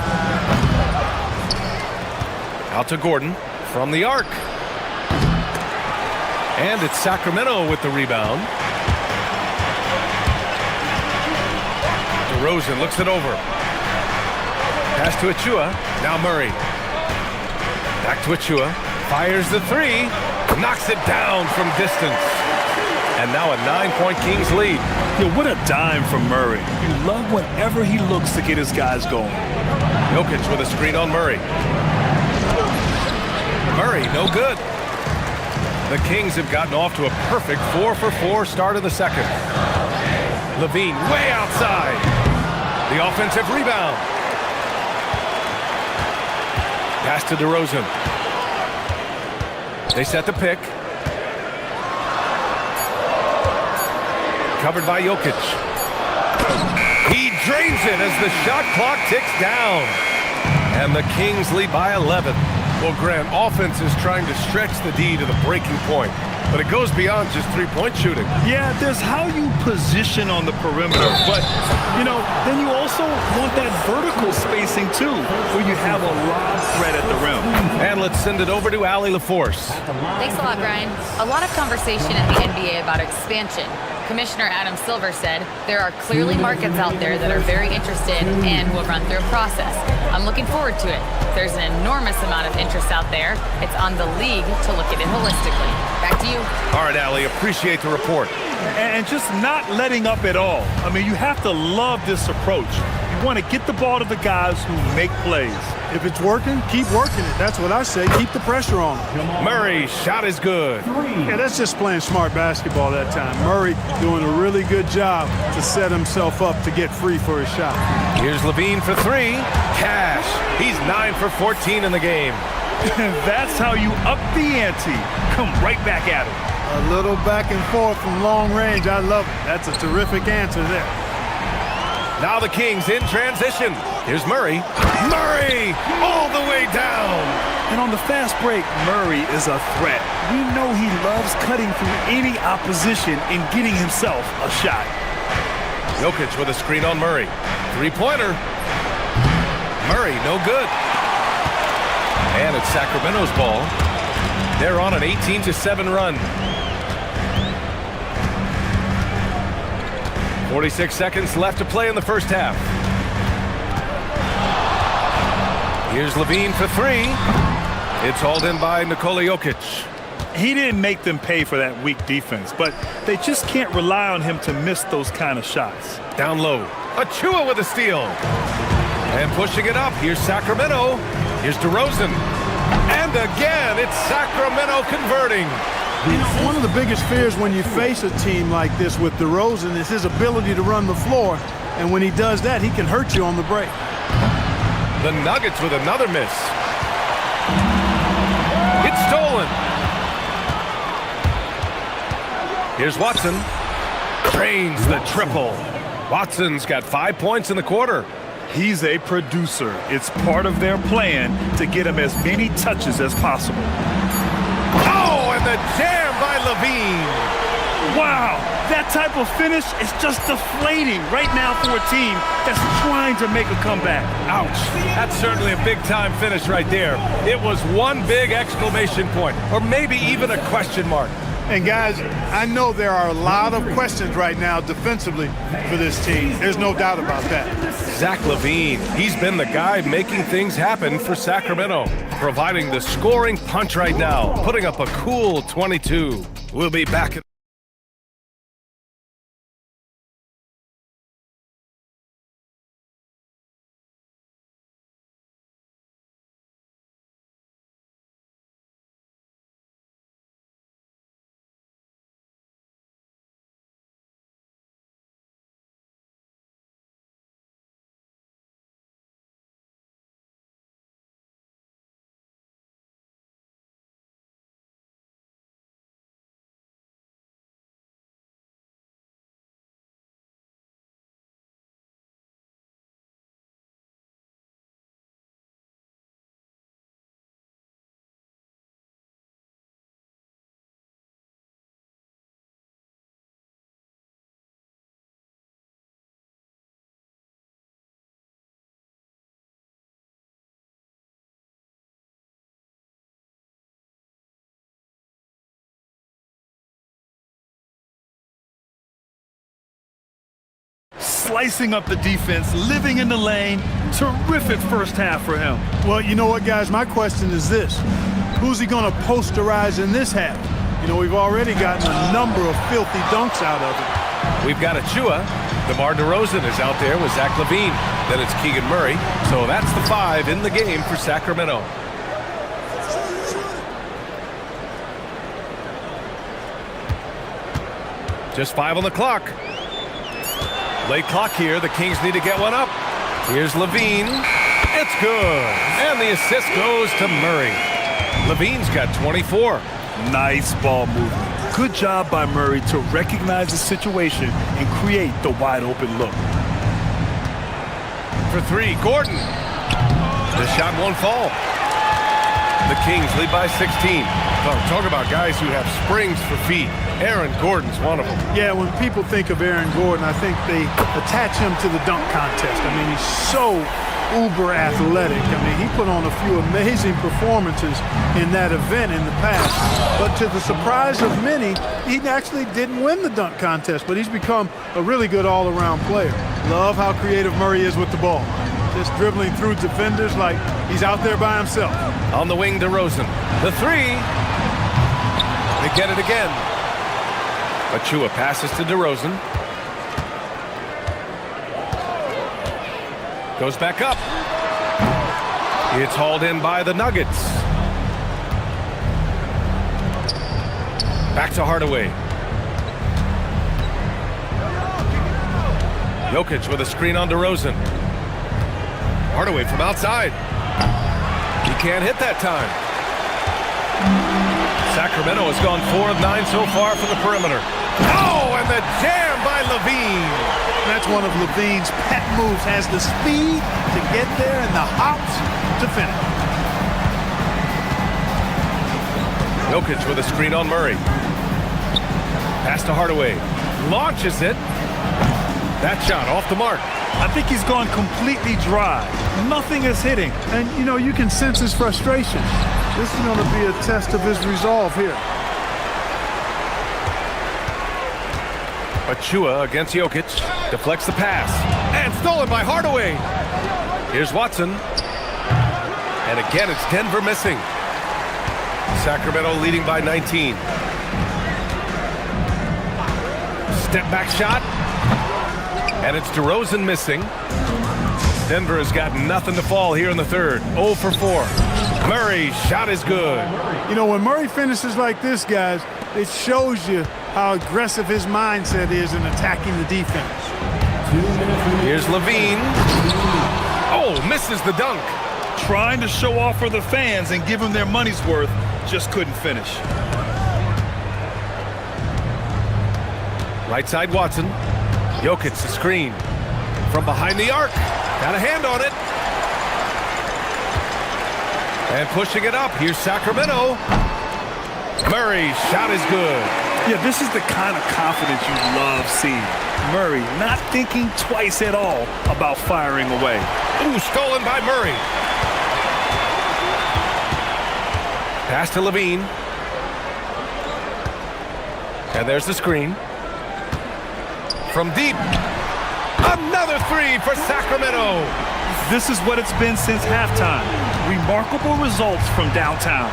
Speaker 7: Out to Gordon from the arc. And it's Sacramento with the rebound. DeRozan looks it over. Pass to Achua. Now Murray. Back to Achua. Fires the three. Knocks it down from distance. And now a 9-point Kings lead.
Speaker 8: Yeah, what a dime from Murray. You love whenever he looks to get his guys going.
Speaker 7: Jokic with a screen on Murray. Murray, no good. The Kings have gotten off to a perfect 4-for-4 start of the second. Levine way outside. The offensive rebound. Pass to DeRozan. They set the pick. Covered by Jokic. He drains it as the shot clock ticks down. And the Kings lead by 11. Well, Grant, offense is trying to stretch the D to the breaking point, but it goes beyond just three-point shooting.
Speaker 8: Yeah, there's how you position on the perimeter, but, you know, then you also want that vertical spacing, too, where you have a lob threat at the rim.
Speaker 7: And let's send it over to Allie LaForce.
Speaker 4: Thanks a lot, Brian. A lot of conversation in the NBA about expansion. Commissioner Adam Silver said there are clearly markets out there that are very interested and will run through a process. I'm looking forward to it. There's an enormous amount of interest out there. It's on the league to look at it holistically. Back to you.
Speaker 7: All right, Allie, appreciate the report.
Speaker 8: And just not letting up at all. I mean, you have to love this approach. You want to get the ball to the guys who make plays.
Speaker 9: If it's working, keep working it. That's what I say. Keep the pressure on him.
Speaker 7: Murray, shot is good.
Speaker 9: Yeah, that's just playing smart basketball that time. Murray doing a really good job to set himself up to get free for his shot.
Speaker 7: Here's Levine for three. Cash. He's 9 for 14 in the game.
Speaker 8: That's how you up the ante. Come right back at it.
Speaker 9: A little back and forth from long range. I love it. That's a terrific answer there.
Speaker 7: Now the Kings in transition. Here's Murray. Murray all the way down.
Speaker 8: And on the fast break, Murray is a threat. We know he loves cutting through any opposition and getting himself a shot.
Speaker 7: Jokic with a screen on Murray. Three-pointer. Murray, no good. And it's Sacramento's ball. They're on an 18-7 run. 46 seconds left to play in the first half. Here's Levine for three. It's hauled in by Nikola Jokic.
Speaker 8: He didn't make them pay for that weak defense, but they just can't rely on him to miss those kind of shots.
Speaker 7: Down low. Achua with a steal. And pushing it up. Here's Sacramento. Here's DeRozan. And again, it's Sacramento converting.
Speaker 9: You know, one of the biggest fears when you face a team like this with DeRozan is his ability to run the floor. And when he does that, he can hurt you on the break.
Speaker 7: The Nuggets with another miss. It's stolen. Here's Watson. Drains the triple. Watson's got 5 points in the quarter.
Speaker 8: He's a producer. It's part of their plan to get him as many touches as possible.
Speaker 7: Oh, and the jam by Levine.
Speaker 8: Wow, that type of finish is just deflating right now for a team that's trying to make a comeback.
Speaker 7: Ouch. That's certainly a big-time finish right there. It was one big exclamation point, or maybe even a question mark.
Speaker 9: And guys, I know there are a lot of questions right now defensively for this team. There's no doubt about that.
Speaker 7: Zach LaVine, he's been the guy making things happen for Sacramento, providing the scoring punch right now, putting up a cool 22. We'll be back at
Speaker 8: Slicing up the defense, living in the lane. Terrific first half for him.
Speaker 9: Well, you know what, guys? My question is this. Who's he going to posterize in this half? You know, we've already gotten a number of filthy dunks out of him.
Speaker 7: We've got Achua. DeMar DeRozan is out there with Zach LaVine. Then it's Keegan Murray. So that's the 5 in the game for Sacramento. Just 5 on the clock. Late clock here. The Kings need to get one up. Here's LaVine. It's good. And the assist goes to Murray. LaVine's got 24.
Speaker 8: Nice ball movement. Good job by Murray to recognize the situation and create the wide open look.
Speaker 7: For three, Gordon. The shot won't fall. The Kings lead by 16. Talk about guys who have springs for feet. Aaron Gordon's one of them.
Speaker 9: Yeah, when people think of Aaron Gordon, I think they attach him to the dunk contest. I mean, he's so uber athletic. I mean, he put on a few amazing performances in that event in the past. But to the surprise of many, he actually didn't win the dunk contest, but he's become a really good all-around player. Love how creative Murray is with the ball. Just dribbling through defenders like he's out there by himself.
Speaker 7: On the wing, DeRozan. The three. They get it again. Achua passes to DeRozan. Goes back up. It's hauled in by the Nuggets. Back to Hardaway. Jokic with a screen on DeRozan. Hardaway from outside. He can't hit that time. Sacramento has gone 4 of 9 so far from the perimeter. Oh, and the jam by LaVine.
Speaker 9: That's one of LaVine's pet moves. Has the speed to get there and the hops to finish.
Speaker 7: Jokic with a screen on Murray. Pass to Hardaway. Launches it. That shot off the mark.
Speaker 8: I think he's gone completely dry. Nothing is hitting.
Speaker 9: And, you know, you can sense his frustration. This is going to be a test of his resolve here.
Speaker 7: Achua against Jokic. Deflects the pass. And stolen by Hardaway. Here's Watson. And again, it's Denver missing. Sacramento leading by 19. Step back shot. And it's DeRozan missing. Denver has got nothing to fall here in the third. 0 for 4. Murray, shot is good.
Speaker 9: You know, when Murray finishes like this, guys, it shows you how aggressive his mindset is in attacking the defense.
Speaker 7: Here's Levine. Oh, misses the dunk.
Speaker 8: Trying to show off for the fans and give them their money's worth, just couldn't finish.
Speaker 7: Right side Watson. Jokic the screen. From behind the arc. Got a hand on it. And pushing it up. Here's Sacramento. Murray, shot is good.
Speaker 8: Yeah, this is the kind of confidence you love seeing. Murray not thinking twice at all about firing away.
Speaker 7: Ooh, stolen by Murray. Pass to Levine. And there's the screen. From deep. Another three for Sacramento.
Speaker 8: This is what it's been since halftime. Remarkable results from downtown.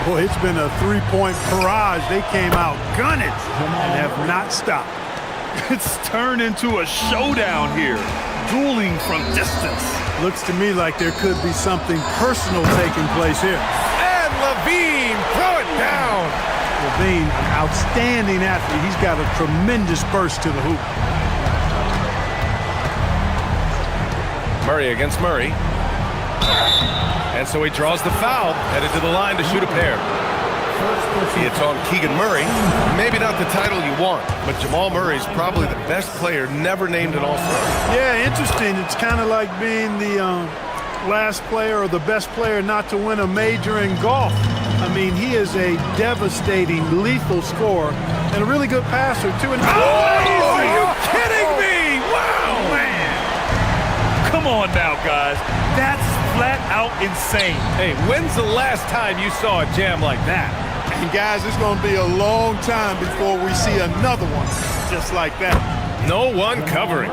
Speaker 9: Boy, it's been a three-point barrage. They came out gunning and have not stopped.
Speaker 8: It's turned into a showdown here. Dueling from distance.
Speaker 9: Looks to me like there could be something personal taking place here.
Speaker 7: And Levine, throw it down.
Speaker 9: Levine, an outstanding athlete. He's got a tremendous burst to the hoop.
Speaker 7: Murray against Murray. And so he draws the foul, headed to the line to shoot a pair. It's on Keegan Murray. Maybe not the title you want, but Jamal Murray's probably the best player never named an All-Star.
Speaker 9: Yeah, interesting. It's kind of like being the last player or the best player not to win a major in golf. I mean, he is a devastating, lethal scorer and a really good passer, too. And
Speaker 7: are you kidding me? Wow, man.
Speaker 8: Come on now, guys. That's flat out insane.
Speaker 7: Hey, when's the last time you saw a jam like that?
Speaker 9: And guys, it's going to be a long time before we see another one just like that.
Speaker 7: No one covering.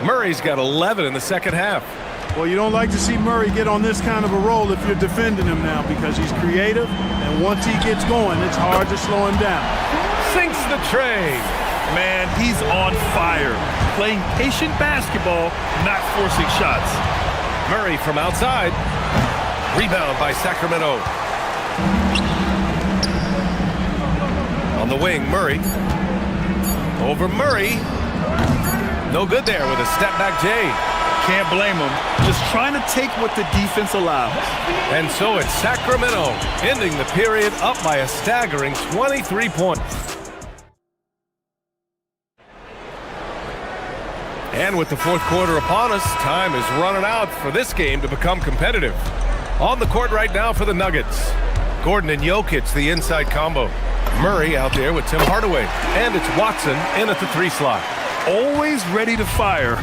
Speaker 7: Murray's got 11 in the second half.
Speaker 9: Well, you don't like to see Murray get on this kind of a roll if you're defending him now because he's creative, and once he gets going, it's hard to slow him down.
Speaker 7: Sinks the tray.
Speaker 8: Man, he's on fire. Playing patient basketball, not forcing shots.
Speaker 7: Murray from outside. Rebound by Sacramento. On the wing, Murray. Over Murray. No good there with a step-back J.
Speaker 8: Can't blame him. Just trying to take what the defense allows.
Speaker 7: And so it's Sacramento ending the period up by a staggering 23 points. And with the fourth quarter upon us, time is running out for this game to become competitive. On the court right now for the Nuggets. Gordon and Jokic, the inside combo. Murray out there with Tim Hardaway. And it's Watson in at the 3 slot.
Speaker 8: Always ready to fire.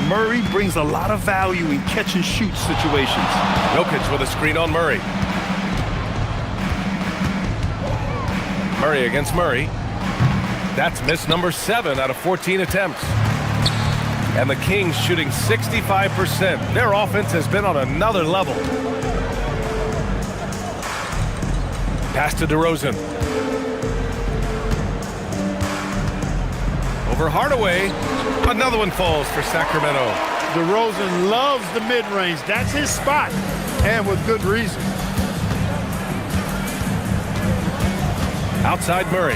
Speaker 8: Murray brings a lot of value in catch-and-shoot situations.
Speaker 7: Jokic with a screen on Murray. Murray against Murray. That's miss number 7 out of 14 attempts. And the Kings shooting 65%. Their offense has been on another level. Pass to DeRozan. Over Hardaway. Another one falls for Sacramento.
Speaker 9: DeRozan loves the mid-range. That's his spot, and with good reason.
Speaker 7: Outside Murray.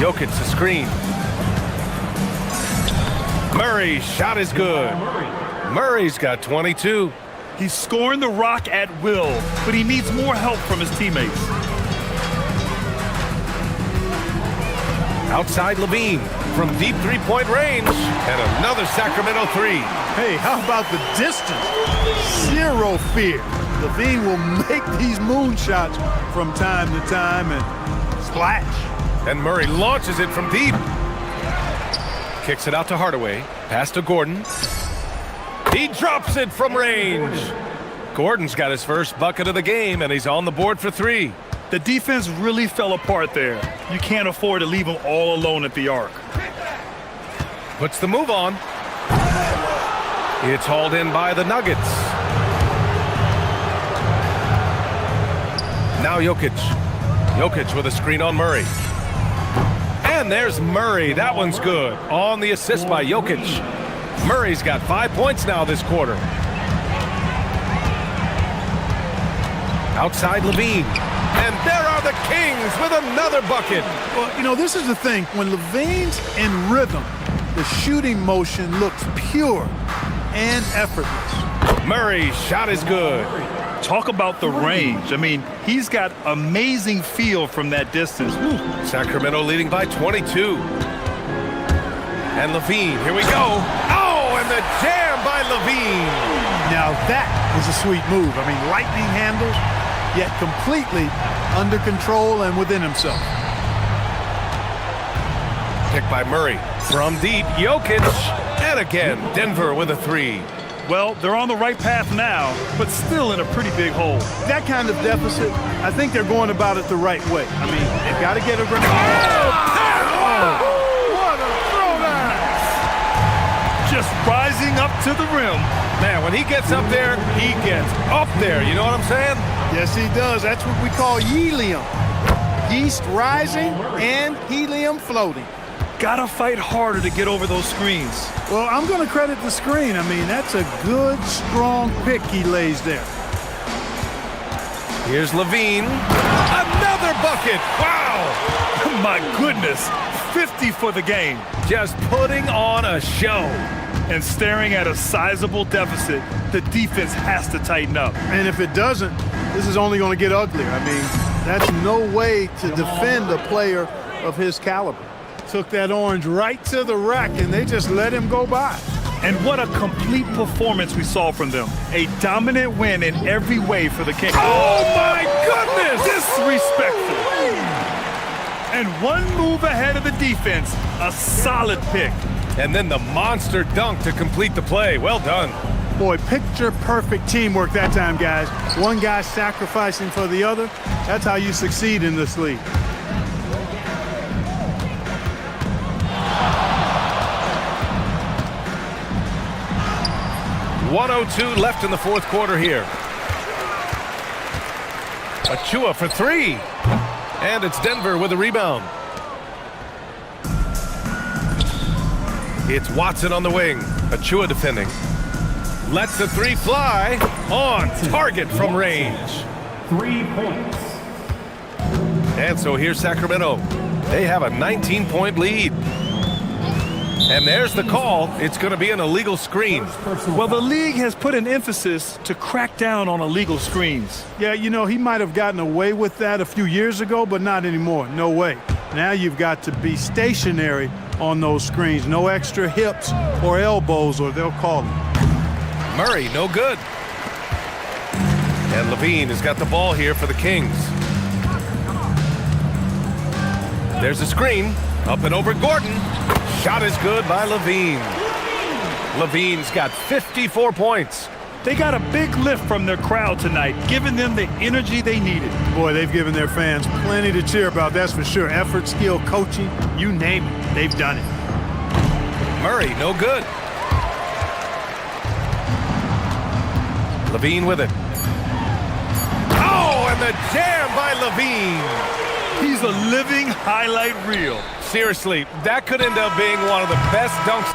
Speaker 7: Jokic the screen. Murray, shot is good. Murray's got 22.
Speaker 8: He's scoring the rock at will, but he needs more help from his teammates.
Speaker 7: Outside Levine from deep three-point range. And another Sacramento 3.
Speaker 9: Hey, how about the distance? Zero fear. Levine will make these moonshots from time to time, and splash.
Speaker 7: And Murray launches it from deep. Kicks it out to Hardaway. Pass to Gordon. He drops it from range. Gordon's got his first bucket of the game, and he's on the board for 3.
Speaker 8: The defense really fell apart there. You can't afford to leave them all alone at the arc.
Speaker 7: Puts the move on. It's hauled in by the Nuggets. Now Jokic. Jokic with a screen on Murray. And there's Murray. That one's good. On the assist by Jokic. Murray's got 5 points now this quarter. Outside Levine. And there are the Kings with another bucket.
Speaker 9: Well, you know, this is the thing. When Levine's in rhythm, the shooting motion looks pure and effortless.
Speaker 7: Murray's shot is good.
Speaker 8: Talk about the range. I mean, he's got amazing feel from that distance. Woo.
Speaker 7: Sacramento leading by 22. And Levine, here we go. Oh, and the jam by Levine.
Speaker 9: Now that is a sweet move. I mean, lightning handles, yet completely under control and within himself.
Speaker 7: Picked by Murray. From deep, Jokic. And again, Denver with a 3.
Speaker 8: Well, they're on the right path now, but still in a pretty big hole.
Speaker 9: That kind of deficit, I think they're going about it the right way. I mean, they've got to get a grip.
Speaker 8: What a throwdown! Just rising up to the rim.
Speaker 7: Man, when he gets up there, he gets up there. You know what I'm saying?
Speaker 9: Yes, he does. That's what we call helium. Yeast rising and helium floating.
Speaker 8: Gotta fight harder to get over those screens.
Speaker 9: Well, I'm going to credit the screen. I mean, that's a good, strong pick he lays there.
Speaker 7: Here's Levine. Another bucket. Wow.
Speaker 8: My goodness. 50 for the game.
Speaker 7: Just putting on a show.
Speaker 8: And staring at a sizable deficit, the defense has to tighten up.
Speaker 9: And if it doesn't, this is only going to get uglier. I mean, that's no way to defend a player of his caliber. Took that orange right to the rack, and they just let him go by.
Speaker 8: And what a complete performance we saw from them. A dominant win in every way for the Kings.
Speaker 7: Oh, my goodness!
Speaker 8: Disrespectful. And one move ahead of the defense. A solid pick.
Speaker 7: And then the monster dunk to complete the play. Well done.
Speaker 9: Boy, picture-perfect teamwork that time, guys. One guy sacrificing for the other. That's how you succeed in this league.
Speaker 7: .102 left in the fourth quarter here. Achua for 3. And it's Denver with a rebound. It's Watson on the wing. Achua defending. Lets the 3 fly. On target from range.
Speaker 6: 3 points.
Speaker 7: And so here's Sacramento. They have a 19-point lead. And there's the call. It's going to be an illegal screen.
Speaker 8: Well, the league has put an emphasis to crack down on illegal screens.
Speaker 9: Yeah, you know, he might have gotten away with that a few years ago, but not anymore. No way. Now you've got to be stationary on those screens. No extra hips or elbows, or they'll call it.
Speaker 7: Murray, no good. And Levine has got the ball here for the Kings. There's a screen. Up and over Gordon. Shot is good by Levine. Levine's got 54 points.
Speaker 8: They got a big lift from their crowd tonight, giving them the energy they needed.
Speaker 9: Boy, they've given their fans plenty to cheer about, that's for sure. Effort, skill, coaching, you name it, they've done it.
Speaker 7: Murray, no good. Levine with it. Oh, and the jam by Levine.
Speaker 8: He's a living highlight reel.
Speaker 7: Seriously, that could end up being one of the best dunks.